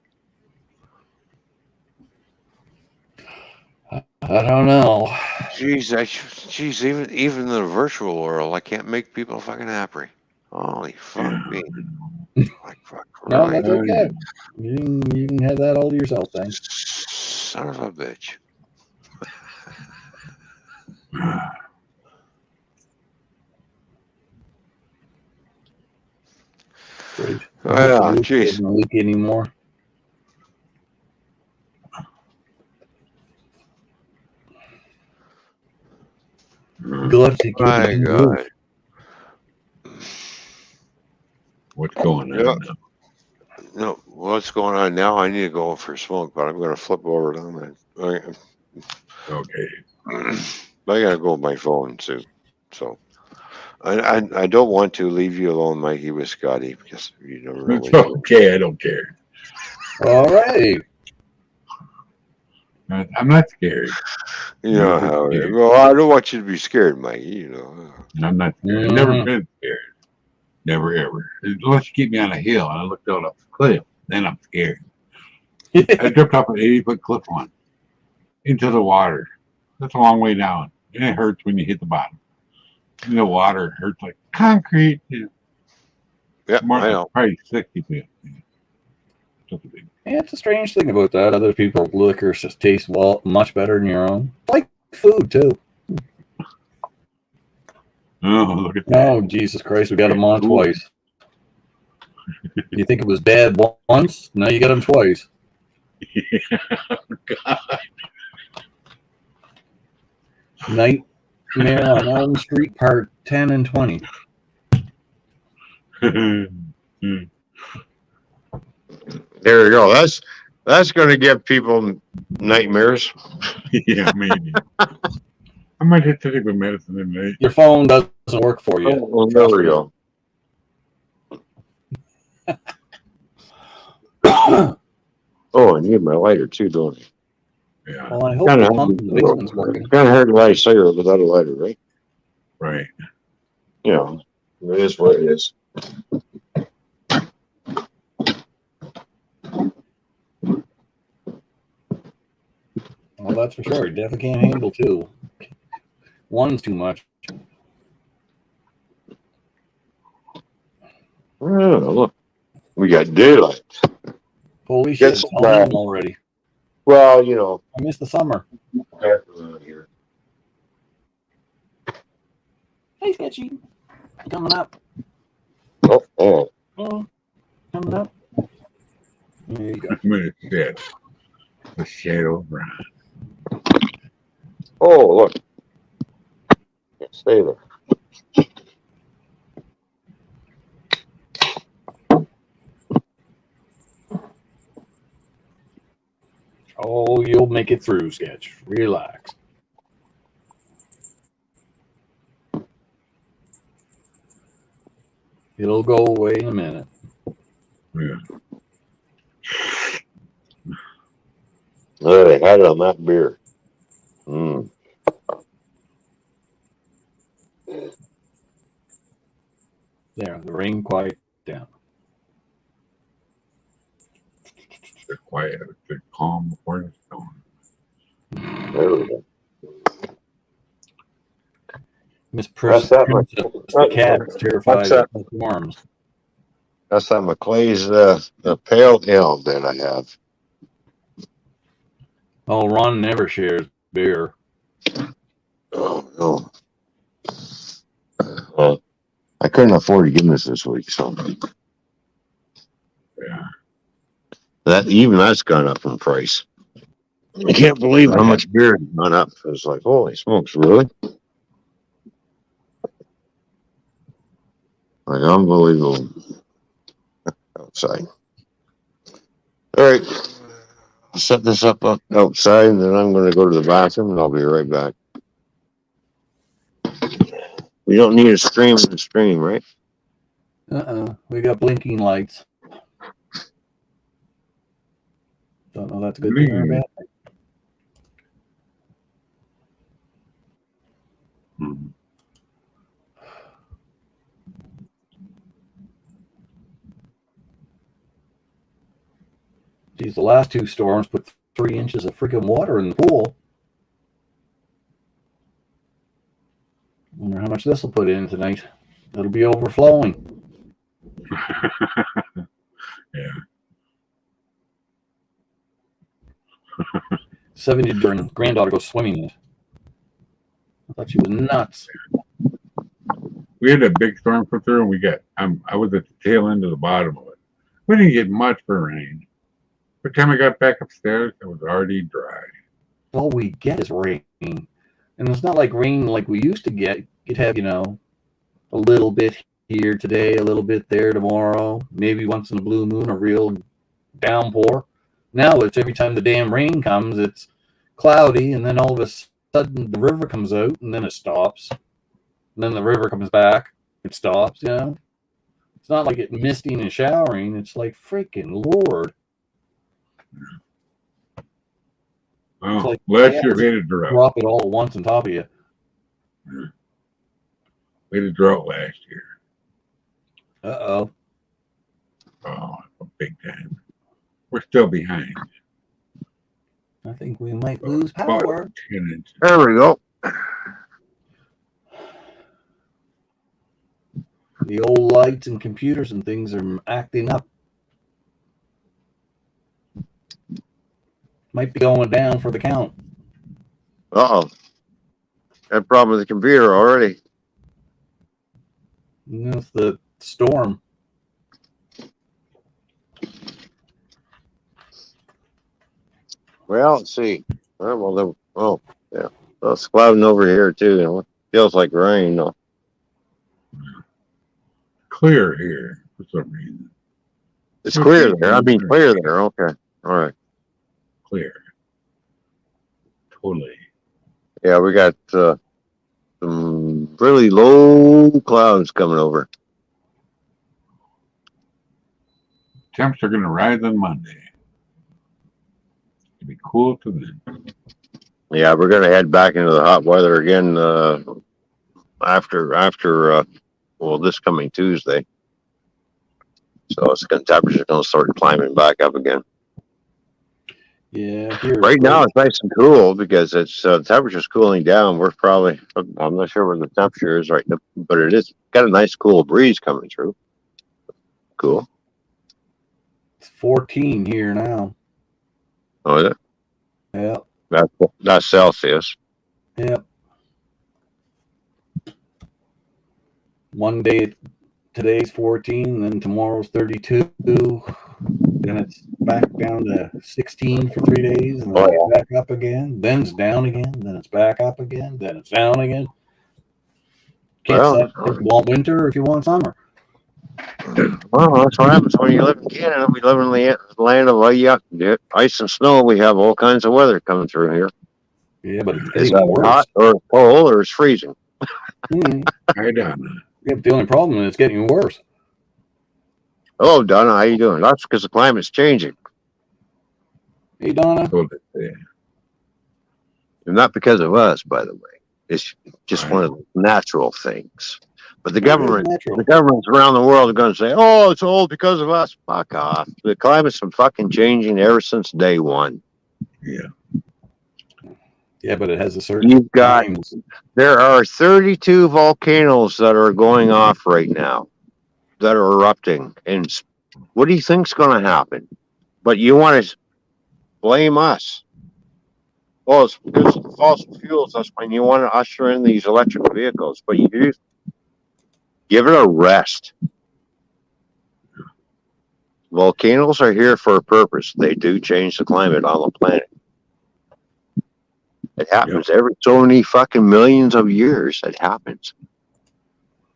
I don't know. Jeez, even in the virtual world, I can't make people fucking happy. Holy fuck me. Like, fuck, No, really? that's okay. You can have that all to yourself, then. Son of a bitch. Great. Oh, jeez. Doesn't leak anymore. Glove to keep My it God. What's going on Yep. now? No, what's going on now? I need to go for a smoke, but I'm going to flip over to that. Okay. But I got to go with my phone soon. So I don't want to leave you alone, Mikey, with Scotty, because you never know. It's okay. I don't care. All right. I'm not scared. You know how it is. Well, I don't want you to be scared, Mikey. You know. I'm not scared. I've never been scared. Never ever. Unless you keep me on a hill and I looked out a cliff, then I'm scared. I jumped off an 80-foot cliff once into the water. That's a long way down. And it hurts when you hit the bottom. In the water hurts like concrete. Yeah, I know. Probably 60 feet. Yeah, it's a strange thing about that. Other people's liquor just tastes much better than your own. Like food, too. Oh, look at that. Oh, Jesus Christ. We got them on twice. You think it was bad once? Now you got them twice. Yeah. God. Nightmare on Elm Street Part 10 and 20. There you go. That's going to give people nightmares. Yeah, maybe. I might have to take my medicine tonight. Your phone doesn't work for you. Oh, well, there we go. Oh, I need my lighter too, don't I? Yeah. Well, I hope the pump in the basement's working. Kind of hard to light a cigarette without a lighter, right? Right. Yeah, it is what it is. Well, that's for sure. You definitely can't handle two. One's too much. Oh, look, we got daylight. Holy shit, it's Halloween already. Well, you know. I missed the summer. Here. Hey, Sketchy. Coming up. Oh. Coming up. There you go. I'm going to sit. The shadow Ron. Oh, look. Stay there. Oh, you'll make it through, Sketch. Relax. It'll go away in a minute. Yeah. Oh, they had it on that beer. There, the rain quiet down. They're quiet. They're calm before the storm. There we go. Miss That's that much. the cat is terrified That's of worms. That's that McClay's the pale ale that I have. Oh, Ron never shares beer. Oh no. Well, I couldn't afford to give him this week, so Yeah. that's gone up in price. I can't believe how much beer has gone up. It's like, holy smokes, really? Like unbelievable. Outside. All right. I'll set this up outside, and then I'm going to go to the bathroom, and I'll be right back. We don't need a stream in the stream, right? We got blinking lights. Don't know if that's a good thing or a bad thing. Mm-hmm. Geez, the last two storms put 3 inches of freaking water in the pool. Wonder how much this will put in tonight. It'll be overflowing. Yeah. 70 during granddaughter goes swimming in it. I thought she was nuts. We had a big storm come through, and we got. I was at the tail end of the bottom of it. We didn't get much for rain. By the time I got back upstairs, it was already dry. All we get is rain, and it's not like rain like we used to get. You'd have, a little bit here today, a little bit there tomorrow, maybe once in a blue moon, a real downpour. Now it's every time the damn rain comes, it's cloudy, and then all of a sudden the river comes out, and then it stops. And then the river comes back, it stops, It's not like it misting and showering. It's like, freaking Lord. Oh, It's like, last year we had a drought. Drop it all at once on top of you. Yeah. We had a drought last year. Uh-oh. Oh, big time. We're still behind. I think we might lose power. 10 inches. There we go. The old lights and computers and things are acting up. Might be going down for the count. Uh-oh. Got a problem with the computer already. It's the storm. Well, let's see. Yeah. Well, it's clouding over here, too. It feels like rain, though. Clear here for some reason. It's clear there. I mean, clear there. Okay. All right. Clear. Totally. Yeah, we got some really low clouds coming over. Temps are going to rise on Monday. It'll be cool to then. Yeah, we're going to head back into the hot weather again after this coming Tuesday. So temperature's going to start climbing back up again. Yeah. Right now it's nice and cool because it's temperature's cooling down. I'm not sure where the temperature is right now, but it is got a nice cool breeze coming through. Cool. It's 14 here now. Oh, is it? Yeah. That's Celsius. Yep. One day, today's 14, then tomorrow's 32. Then it's back down to 16 for 3 days, and then it's back up again. Then it's down again. Then it's back up again. Then it's down again. Can't decide if you want winter or if you want summer. Well, that's what happens when you live in Canada. We live in the land of ice and snow. We have all kinds of weather coming through here. Yeah, but it's hot or cold or it's freezing. I don't know. Yeah, but the only problem is it's getting worse. Hello, Donna. How you doing? That's because the climate's changing. Hey, Donna. And not because of us, by the way. It's just one of the natural things. But the Maybe it's government, natural. the governments around the world are going to say, "Oh, it's old because of us." Fuck off. The climate's been fucking changing ever since day one. Yeah. Yeah, but it has a certain You've got time. there are 32 volcanoes that are going off right now, that are erupting, and what do you think's going to happen? But you want to blame us? Well, it's because of the fossil fuels. That's when you want to usher in these electric vehicles, but you give it a rest. Volcanoes are here for a purpose. They do change the climate on the planet. It happens every so many fucking millions of years. It happens.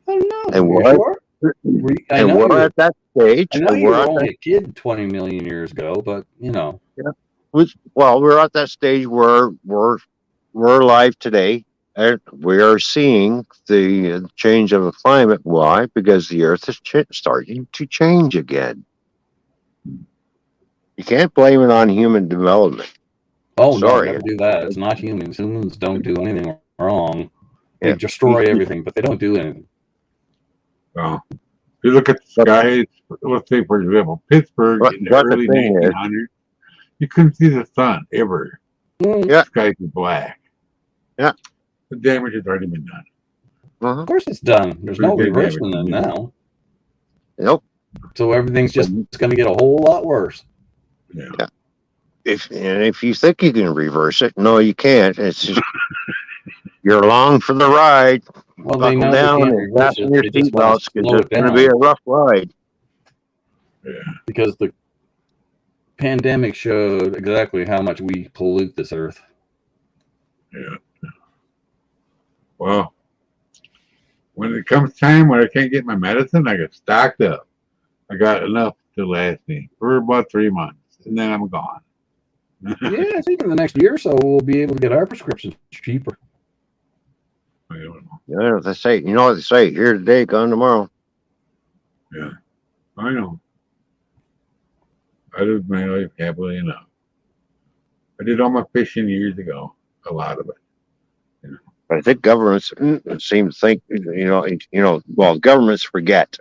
I don't know. And You we're, sure? I and know we're you. at that stage. I know And you we're were at only that, a kid 20 million years ago, but you know. well, we're at that stage where we're alive today. And we are seeing the change of the climate. Why? Because the Earth is starting to change again. You can't blame it on human development. Oh no, Sorry. never do that. It's not humans. Humans don't do anything wrong. They Yeah. destroy everything, but they don't do anything. Well, if you look at the skies, let's say, for example, Pittsburgh But- in the but the early thing is- 1900s, you couldn't see the sun ever. Mm, Yeah. The skies were black. Yeah. The damage has already been done. Uh-huh. Of course it's done. There's no Pretty good reversing damage. it now. Nope. So everything's just going to get a whole lot worse. Yeah. If you think you can reverse it, no, you can't. It's just you're along for the ride. Well, they Buckle know they down can't and reverse fasten it. your They just want seatbelts to because slow it's it going to be a down rough ride. because the pandemic showed exactly how much we pollute this earth. Yeah. Well, when it comes time when I can't get my medicine, I get stocked up. I got enough to last me for about 3 months, and then I'm gone. Yeah, I think in the next year or so we'll be able to get our prescriptions cheaper. I don't know. You know what they say? You know what they say? Here today, gone tomorrow. Yeah, I know. I lived my life happily enough. I did all my fishing years ago, a lot of it. But I think governments seem to think, well, governments forget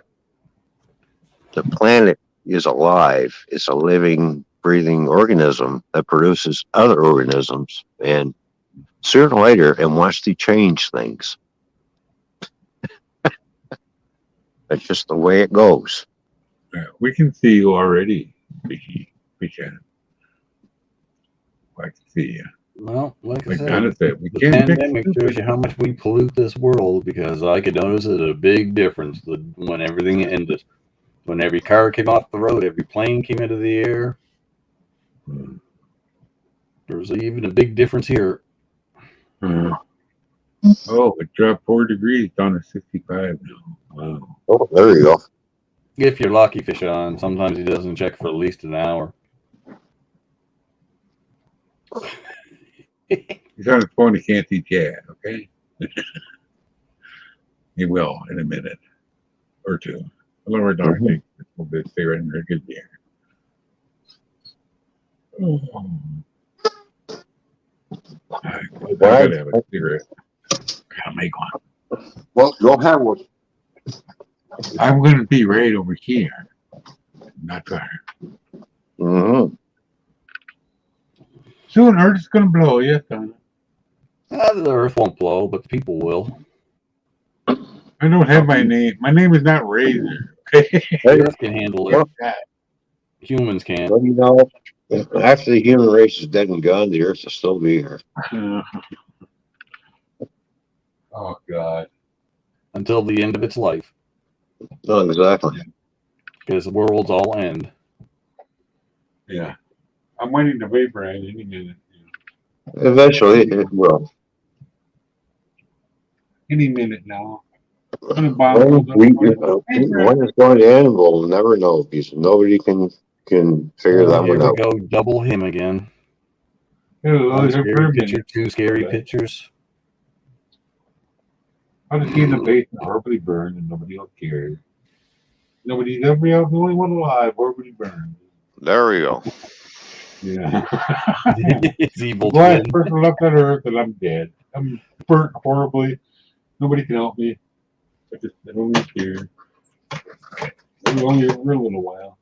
the planet is alive. It's a living, breathing organism that produces other organisms, and sooner or later, it wants to change things. That's just the way it goes. Yeah, we can see you already, we can. I can see you. Well, like I Like said, Donna said, we the can't fix pandemic it. shows you how much we pollute this world because I could notice it a big difference when everything ended. When every car came off the road, every plane came into the air. There was even a big difference here. Oh, it dropped 4 degrees down to 65 now. Wow. Oh, there you go. If you're lucky, fish on. Sometimes he doesn't check for at least an hour. He's on his phone, he can't see chat, okay? He will in a minute or two. A little more dark thing. We'll just stay right in there. Good beer. Oh. I gotta have a cigarette. I gotta make one. Well, go have one. I'm gonna be right over here. Not far. Mm-hmm. Soon Earth's gonna blow, yes, Donna. The earth won't blow, but the people will. I don't have my name. My name is not Razor. Okay. The earth can handle it. Humans can't. Well, after the human race is dead and gone, the Earth will still be here. Oh God. Until the end of its life. No, exactly. Because the world's all end. Yeah. I'm waiting to vaporize any minute. Eventually, it will. Any minute now. When it's going to end, we'll never know because nobody can figure that Here one we out. go, double him again. One Scary picture, 2 scary pictures. I've seen the basement horribly burned and nobody else cares. Nobody's ever the only one alive, horribly burned. There we go. Yeah. It's evil. Last person left on Earth and I'm dead. I'm burnt horribly. Nobody can help me. I just don't leave here. Maybe only for a little while.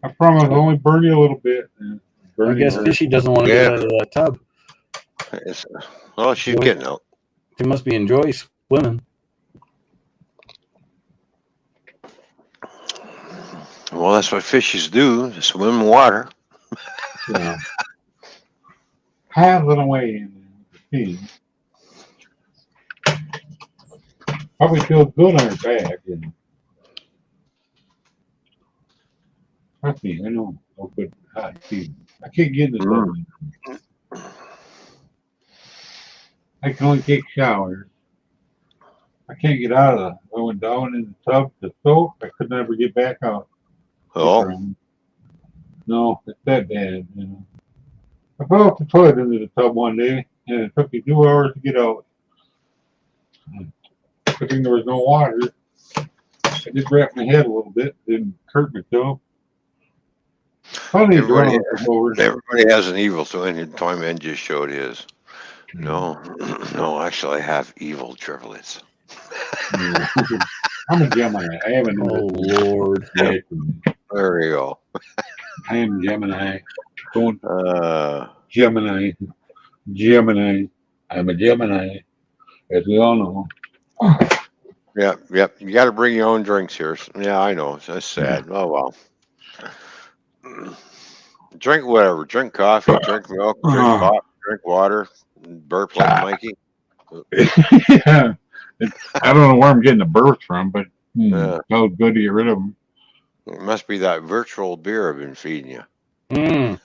I promise I'll only burn you a little bit. I guess Fishy doesn't want to get out of that tub. Well, she's getting out. She must be enjoying swimming. Well, that's what fishes do, swim in water. Yeah. Paddling away in the sea. Probably feels good on her back. Trust me, I know. I'll put hot tea. I can't get in the tub. I can only take showers. I can't get out of the. I went down in the tub to soak. I could never get back out. Oh. No, it's that bad. You know. I fell off the toilet into the tub one day, and it took me 2 hours to get out. Good thing there was no water. I did wrap my head a little bit. Didn't hurt myself. Everybody has an evil twin, and Toyman just showed his. No, actually, I have evil triplets. I'm a Gemini. I have an Oh, Lord. There we go. I am Gemini. Gemini. I'm a Gemini, as we all know. Yep. You got to bring your own drinks here. Yeah, I know. That's sad. Yeah. Oh, well. Drink whatever. Drink coffee, drink milk, drink pop, drink water. Burp like Mikey. Yeah. I don't know where I'm getting the burps from, but that was good to get rid of them. It must be that virtual beer I've been feeding you.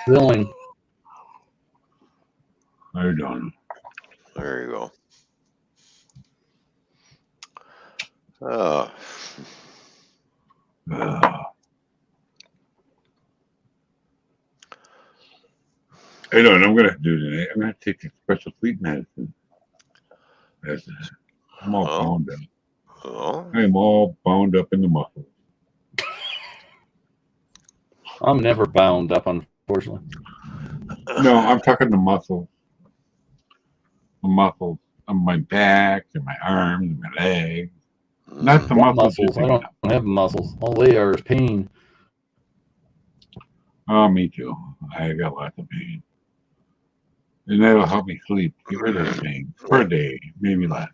Filling. They're done. There you go. Oh. I know what I'm going to do today. I'm going to take a special sleep medicine. I'm all bound up. I'm all bound up in the muscles. I'm never bound up, unfortunately. No, I'm talking the muscles. The muscles on my back and my arms and my legs. Not the muscles. I don't have muscles. All they are is pain. Oh, me too. I got lots of pain. And that'll help me sleep. Get rid of the pain for a day, maybe less.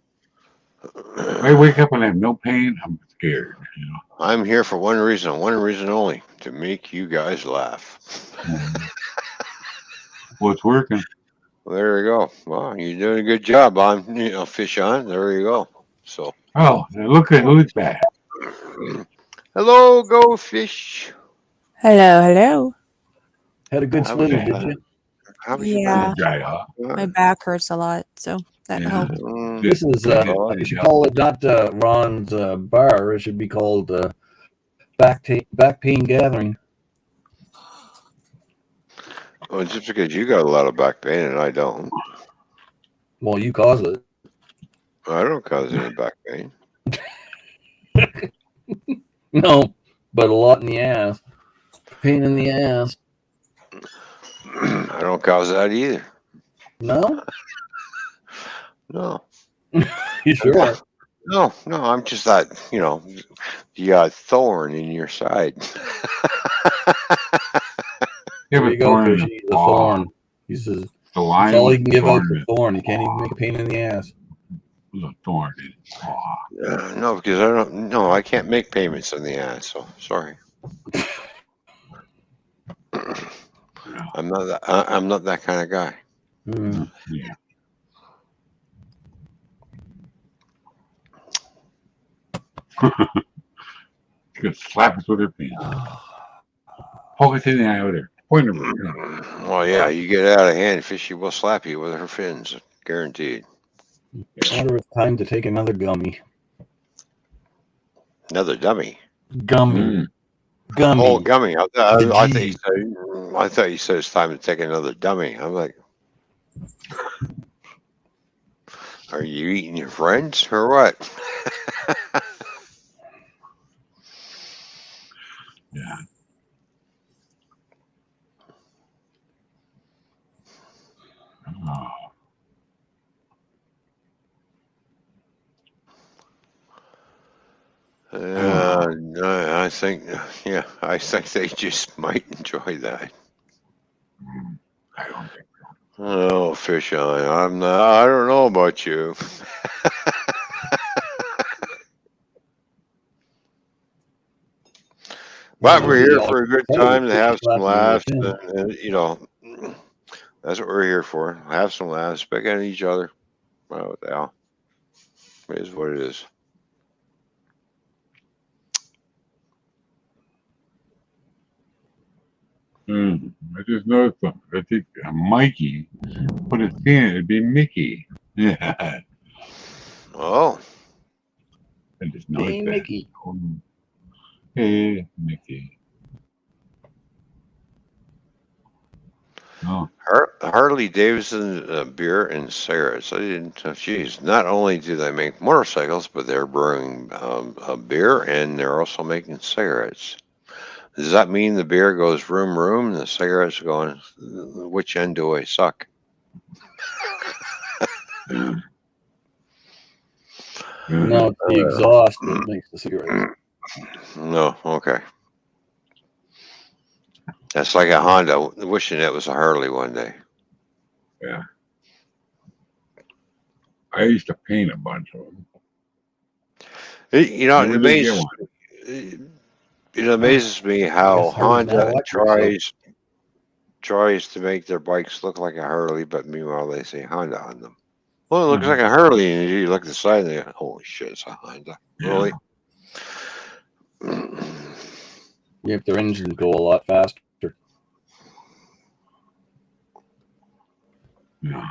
If I wake up and I have no pain, I'm scared. You know. I'm here for one reason only, to make you guys laugh. Well, it's working. Well, there you go. Well, you're doing a good job on, fish on. There you go. So. Oh, look at who's back. Hello, go fish. Hello. Had a good swim, did you? Yeah. My back hurts a lot, so that helped. This is, you should call it not Ron's bar. It should be called back pain gathering. Well, just because you got a lot of back pain and I don't. Well, you cause it. I don't cause any back pain. No, but a lot in the ass. Pain in the ass. I don't cause that either. No? No. You sure? No, I'm just that, the thorn in your side. There you go, Fishy. The thorn. He says, that's all he can give out the thorn. He can't even make a pain in the ass. The thorn in his paw. No, because I can't make payments in the ass, so sorry. I'm not that kind of guy. Yeah. Good slap us with her pen. Poke us in the eye with her. Point her. Well, yeah, you get out of hand, Fishy will slap you with her fins, guaranteed. I wonder if it's time to take another gummy. Another dummy. Gummy. Oh, gummy. I thought you said it's time to take another dummy. I'm like, are you eating your friends or what? Yeah. I think, yeah, I think they just might enjoy that. I don't think so. Oh, fish eye, I'm not. I don't know about you. But we're here for a good time to have some laughs, and you know, that's what we're here for. Have some laughs, pick at each other. Oh, what the hell? It is what it is. I just noticed something. I think Mikey put his pin in, it'd be Mickey. Yeah. Oh, I just noticed Hey, that. Mickey. Hey, Mickey. Oh, Harley Davidson beer and cigarettes. I didn't. Geez, not only do they make motorcycles, but they're brewing a beer and they're also making cigarettes. Does that mean the beer goes room room and the cigarettes going? Which end do I suck? No, it's the exhaust that makes the cigarettes. No, okay. That's like a Honda. Wishing it was a Harley one day. yeah. I used to paint a bunch of them. You know, Never did get one. it amazes me how Guess Harley's not Honda electric, so- tries to make their bikes look like a Harley, but meanwhile they say Honda on them. Well, it looks like a Harley, and you look at the side and you go, holy shit, it's a Honda. Really? Yeah, if their engines go a lot faster. Yeah.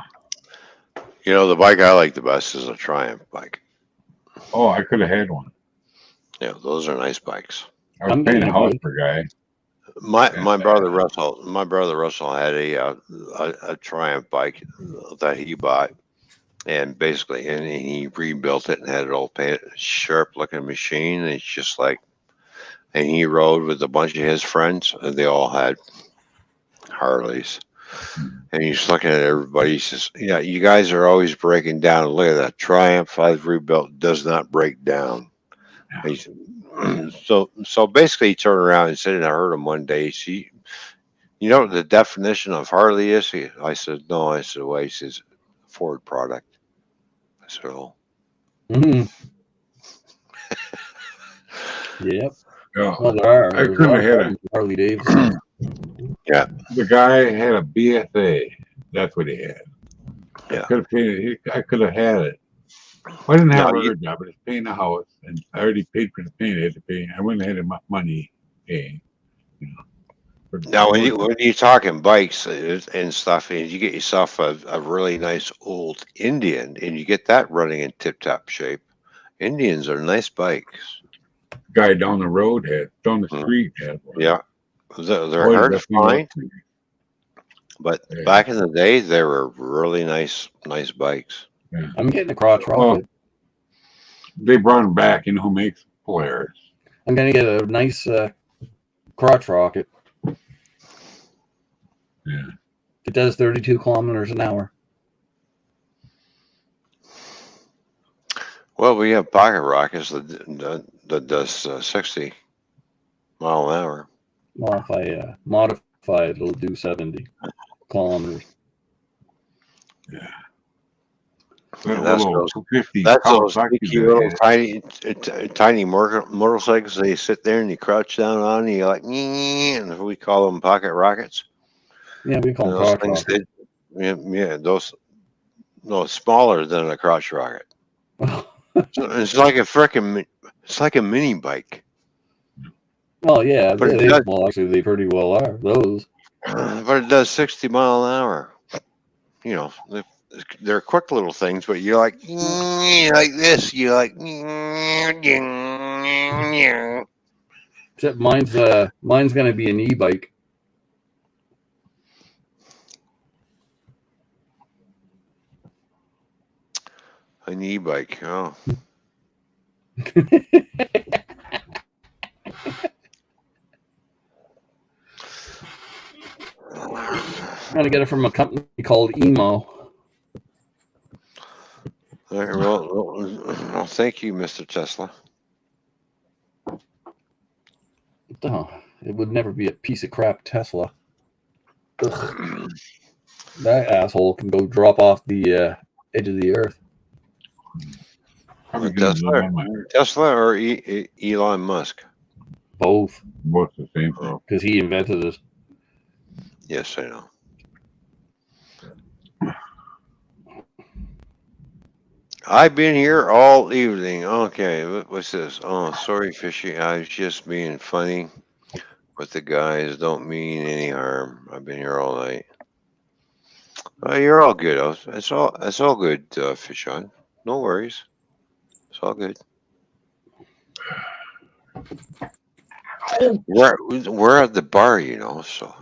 You know, the bike I like the best is a Triumph bike. Oh, I could have had one. Yeah, those are nice bikes. I was painting a house for a guy. My brother Russell had a Triumph bike that he bought, and basically, and he rebuilt it and had it all painted, sharp looking machine. And it's just like, and he rode with a bunch of his friends, and they all had Harleys. And he's looking at everybody. He says, "Yeah, you guys are always breaking down. Look at that Triumph I've rebuilt does not break down." He said, so basically, he turned around and said, and I heard him one day. See, you know what the definition of Harley is? I said, no. I said, well, he says, Ford product. I said, oh. Mm-hmm. Yep. Yeah. Well, there are. I There's couldn't a lot have of had problems with Harley Davidson. Yeah. The guy had a BFA. That's what he had. Yeah. I could have had it. I didn't have No, a good job. I was painting a house, and I already paid for the paint. I had to pay. I went ahead and money paying. You know, Now, when you're talking bikes and stuff, and you get yourself a really nice old Indian, and you get that running in tip-top shape, Indians are nice bikes. guy down the road had, down the street had one. Yeah, they're Boy, hard to that thing looked find, pretty. but Yeah. back in the day, they were really nice bikes. Yeah. I'm getting a crotch rocket. Well, they brought him back. You know who makes Polaris? I'm going to get a nice crotch rocket. Yeah. It does 32 kilometers an hour. Well, we have pocket rockets that does 60 mile an hour. Well, if I modify it, it'll do 70 kilometers. Yeah. And that's those, 250 that's those Kawasaki sneaky that little had. tiny motorcycles. They sit there and you crouch down on and you're like, and we call them pocket rockets. Yeah, we call And them those crotch things, rockets. yeah, those, no, smaller than a crotch rocket. So it's like it's like a mini bike. Well, yeah, But it they, does, well, actually, they pretty well are. Those. but it does 60 mile an hour. You know, they're quick little things, but you're like this. You're like. Except mine's going to be an e-bike. An e-bike. Oh. I'm going to get it from a company called Emo. All right, well, thank you, Mr. Tesla. Oh, it would never be a piece of crap Tesla. Ugh. That asshole can go drop off the edge of the earth. Probably gonna live on my earth. Tesla or Elon Musk? Both, Both the same thing. because he invented it. Yes, I know. I've been here all evening. Okay, what's this? Oh, sorry, Fishy. I was just being funny with the guys. Don't mean any harm. I've been here all night. You're all good. It's all good, Fish on. No worries. It's all good. We're at the bar, so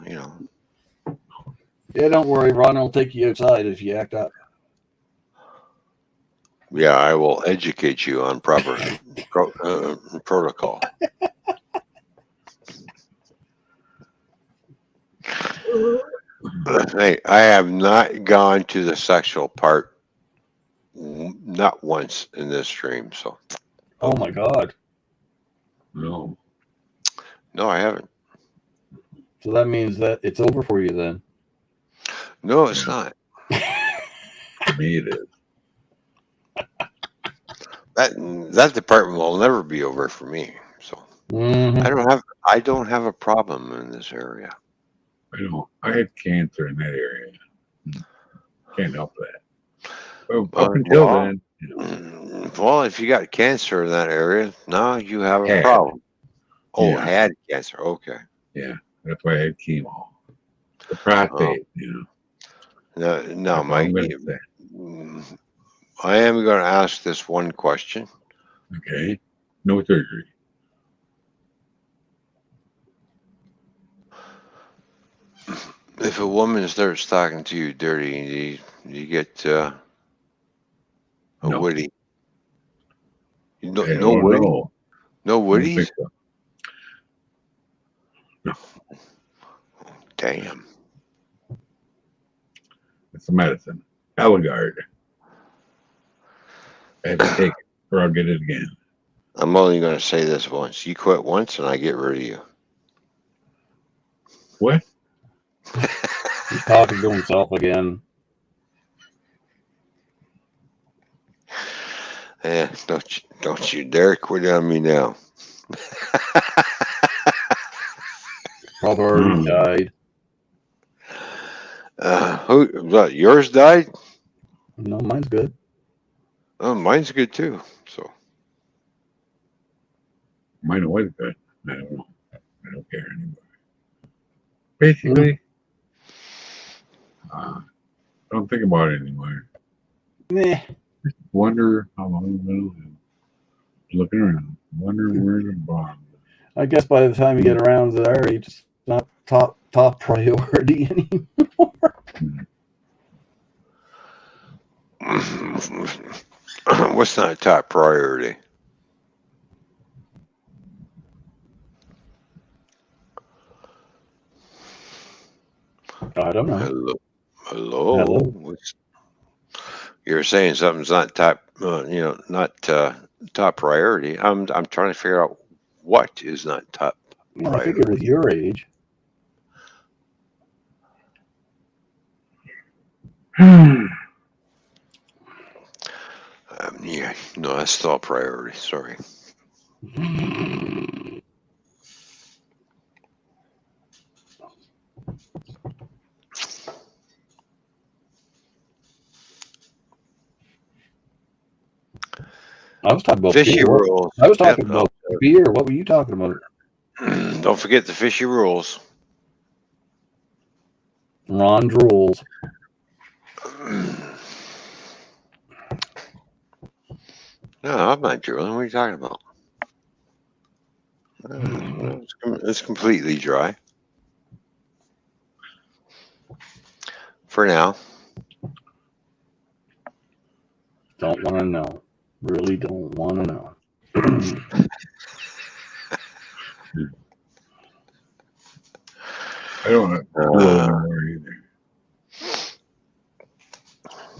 Yeah, don't worry. Ron will take you outside if you act up. Yeah, I will educate you on proper protocol. Hey, I have not gone to the sexual part, not once in this stream. So, Oh my God. No. no, I haven't. So that means that it's over for you then. No, it's not. To me, it is. That department will never be over for me. So Mhm. I don't have a problem in this area. I know. I had cancer in that area. Can't help that. Well, up until then, well, if you got cancer in that area, now you have a Had. problem. Oh, Yeah. had cancer. Okay. yeah, that's why I had chemo. The prostate, Now, That's all Mike, I'm gonna say. I am going to ask this one question. Okay. No surgery. If a woman starts talking to you dirty, do you get a No. woody? No, I no don't woody? know. No I don't woodies? think so. No. Damn. It's a medicine. Eligard. I have to take it or I'll get it again. I'm only going to say this once. You quit once and I get rid of you. What? He's talking to himself again. Yeah, don't you dare quit on me now. Probably already died. What, yours died? No, mine's good. Oh, mine's good too. So Mine was good. I don't know. I don't care anymore. Basically, don't think about it anymore. Meh. Just wonder how long I'm going to live. Looking around. Wonder where the bomb is. I guess by the time you get around to our age, it's not top priority anymore. what's not a top priority? I don't know. Hello. You're saying something's not top, not top priority. I'm trying to figure out what is not top Well, I priority. figured with your age. Yeah, no, that's still a priority. Sorry. I was talking about Fishy beer. rules. I was talking Yep, about beer. What were you talking about? Don't forget the fishy rules. Ron drools. No, I'm not drooling. What are you talking about? It's completely dry. For now. Don't want to know. Really don't want to know. I don't drool anymore either.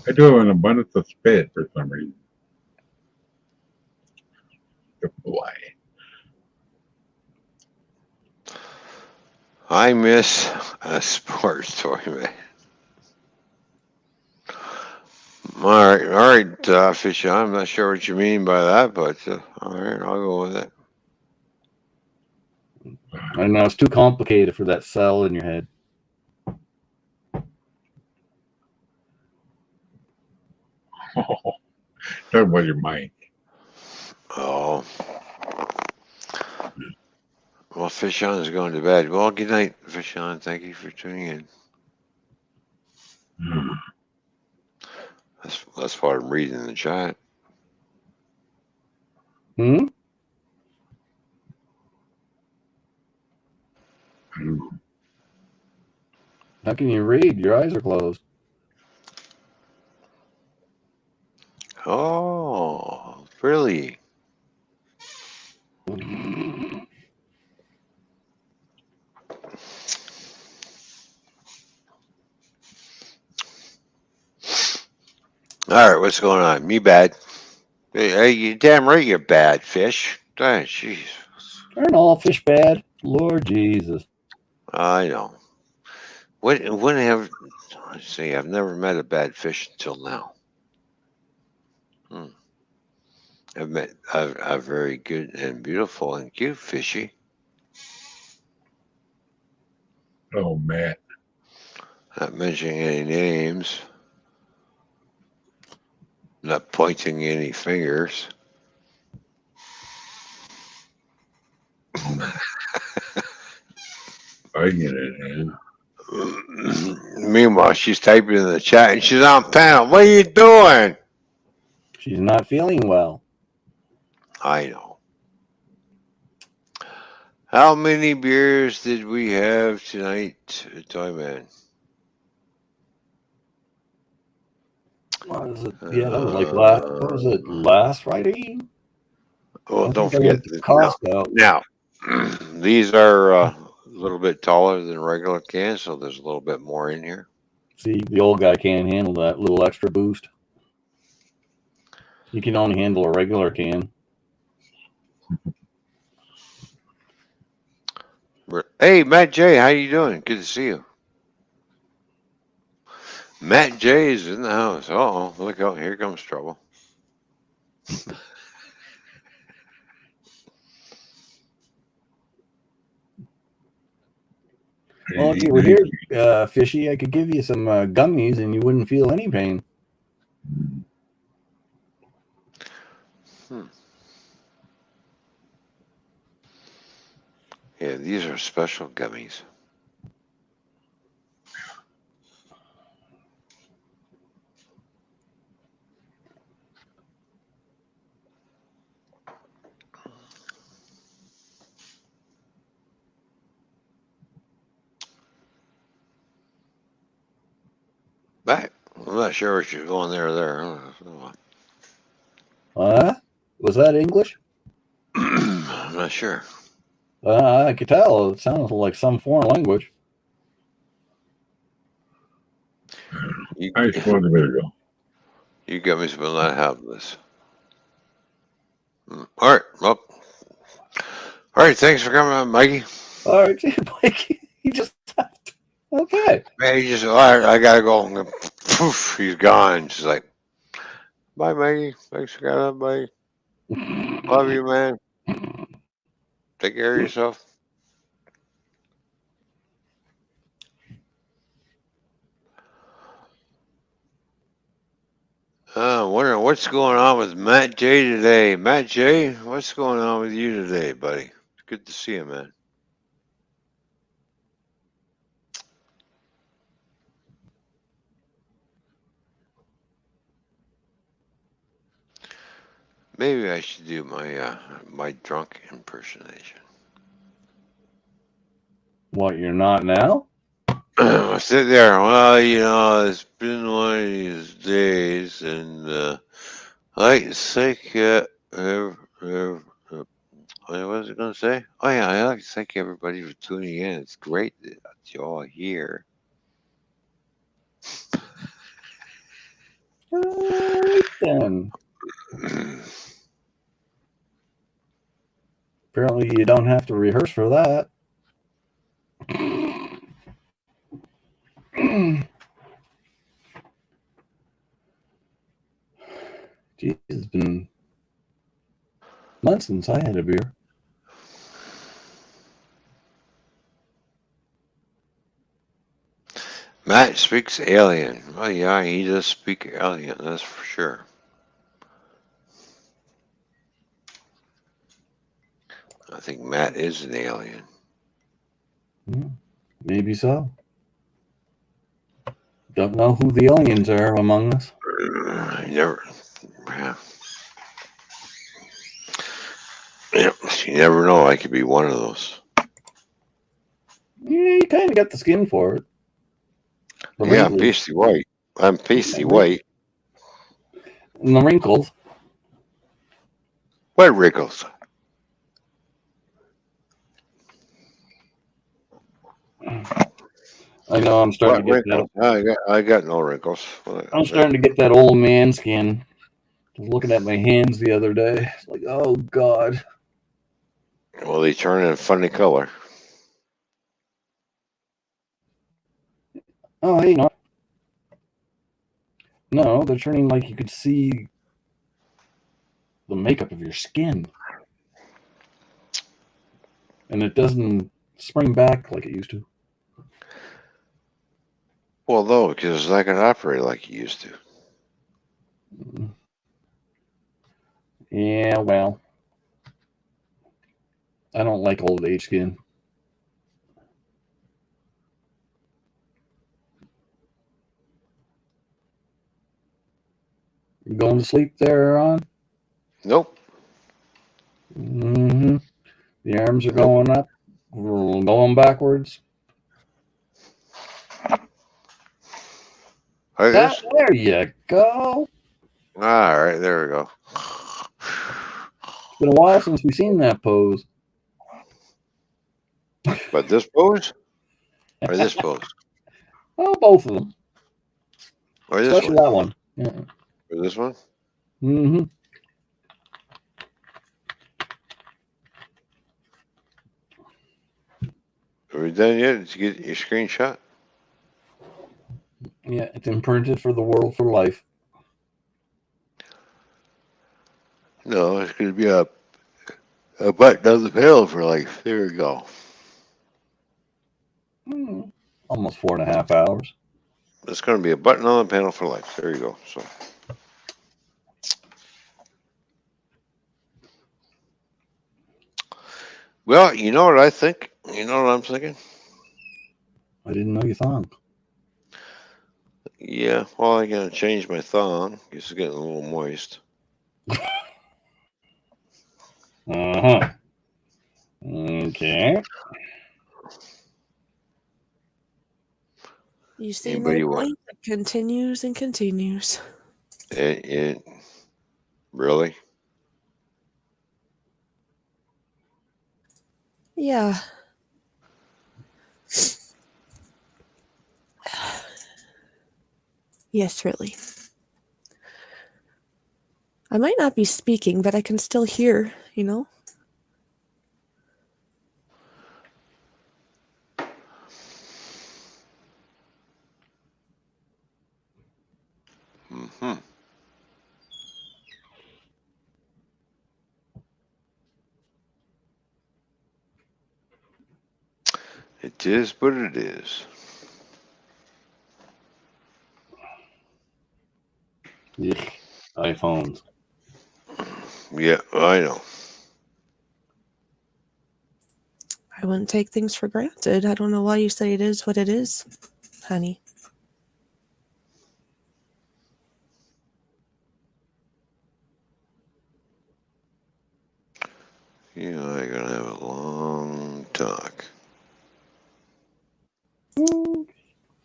I do have an abundance of spit for some reason. Why? I miss a sports toy, man. All right, Fishy. I'm not sure what you mean by that, but all right, I'll go with it. I know it's too complicated for that cell in your head. Talk about your mind. Oh, well, Fish on is going to bed. Well, good night, Fish on. Thank you for tuning in. That's what I'm reading in the chat. Hmm? How can you read? Your eyes are closed. Oh, really? All right, what's going on? Me bad. Hey, you damn right you're bad, Fish. Ah, jeez. Aren't all fish bad? Lord Jesus. I know. When have let's see? I've never met a bad fish until now. Hmm. I've met a very good and beautiful and cute fishy. Oh, Matt. Not mentioning any names. Not pointing any fingers. I get it, man. Meanwhile, she's typing in the chat and she's on panel. What are you doing? She's not feeling well. I know. How many beers did we have tonight, Toyman? What was it? Yeah, that was like what was it, last Friday? Well, I don't think I forget went to Costco. now. These are a little bit taller than regular cans, so there's a little bit more in here. See, the old guy can't handle that little extra boost. You can only handle a regular can. Hey, Matt J, how you doing? Good to see you. Matt J is in the house. Uh-oh, look out, here comes trouble. Well, if you were here, Fishy, I could give you some gummies and you wouldn't feel any pain. Yeah, these are special gummies. Back. I'm not sure if you're going there or there. Was that English? I'm not sure. I could tell. It sounds like some foreign language. I suppose I better go. You gummies will not have this. All right. Well, all right. Thanks for coming on, Mikey. All right, Mikey. You just okay. Man, he just all right. I gotta go. Poof, he's gone. She's like, bye, Mikey. Thanks for coming on, Mikey. Love you, man. Take care of yourself. Wondering what's going on with Matt J today. Matt J, what's going on with you today, buddy? It's good to see you, man. Maybe I should do my drunk impersonation. What, you're not now? I sit there. Well, it's been one of these days, and I think what was I going to say? Oh yeah, I like to thank everybody for tuning in. It's great that you're all here. Then. Apparently, you don't have to rehearse for that. Geez, it's been months since I had a beer. Matt speaks alien. Well, yeah, he does speak alien, that's for sure. I think Matt is an alien. Maybe so. Don't know who the aliens are among us. I never. Yeah, you never know. I could be one of those. Yeah, you kind of got the skin for it. The Yeah, I'm wrinkles. pasty white. I'm pasty white. And the wrinkles. What wrinkles? I know I'm starting What to get wrinkles? I got no wrinkles. I'm starting to get that old man skin. I was looking at my hands the other day. It's like, oh God. Well, they turn a funny color. Oh, hey, no. No, they're turning like you could see the makeup of your skin. And it doesn't spring back like it used to. Well, no, because it's not going to operate like it used to. Yeah, well. I don't like old age skin. You going to sleep there, Ron? Nope. Mm-hmm. The arms are going up, going backwards. There you go. All right, there we go. It's been a while since we've seen that pose. But this pose? Or this pose? Oh, both of them. Or this Especially that one. Yeah. Or this one? Mm-hmm. Are we done yet? Did you get your screenshot? Yeah, it's imprinted for the world for life. No, it's going to be a button on the panel for life. There we go. Almost 4.5 hours. It's going to be a button on the panel for life. There you go. So. Well, you know what I think? You know what I'm thinking? I didn't know you thong. Yeah, well, I got to change my thong. It's getting a little moist. Uh-huh. Okay. You see, Anybody no want? point. It continues and continues. Really? Yeah. Yes, really. I might not be speaking, but I can still hear, you know? Mm-hmm. It is what it is. Yeah. iPhones. Yeah, I know. I wouldn't take things for granted. I don't know why you say it is what it is, honey. You and I are going to have a long talk.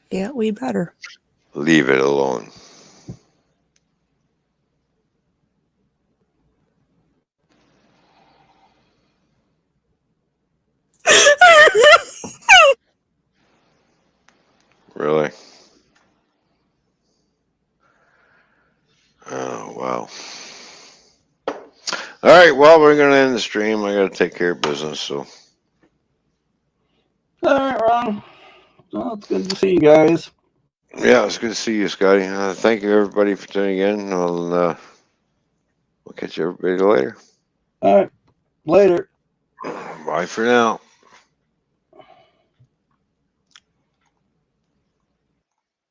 Yeah, we better. Leave it alone. Really? Oh, wow. All right, well, we're going to end the stream. I got to take care of business, so. All right, Ron. Well, it's good to see you guys. Yeah, it's good to see you, Scotty. Thank you, everybody, for tuning in. We'll catch everybody later. All right. Later. Bye for now.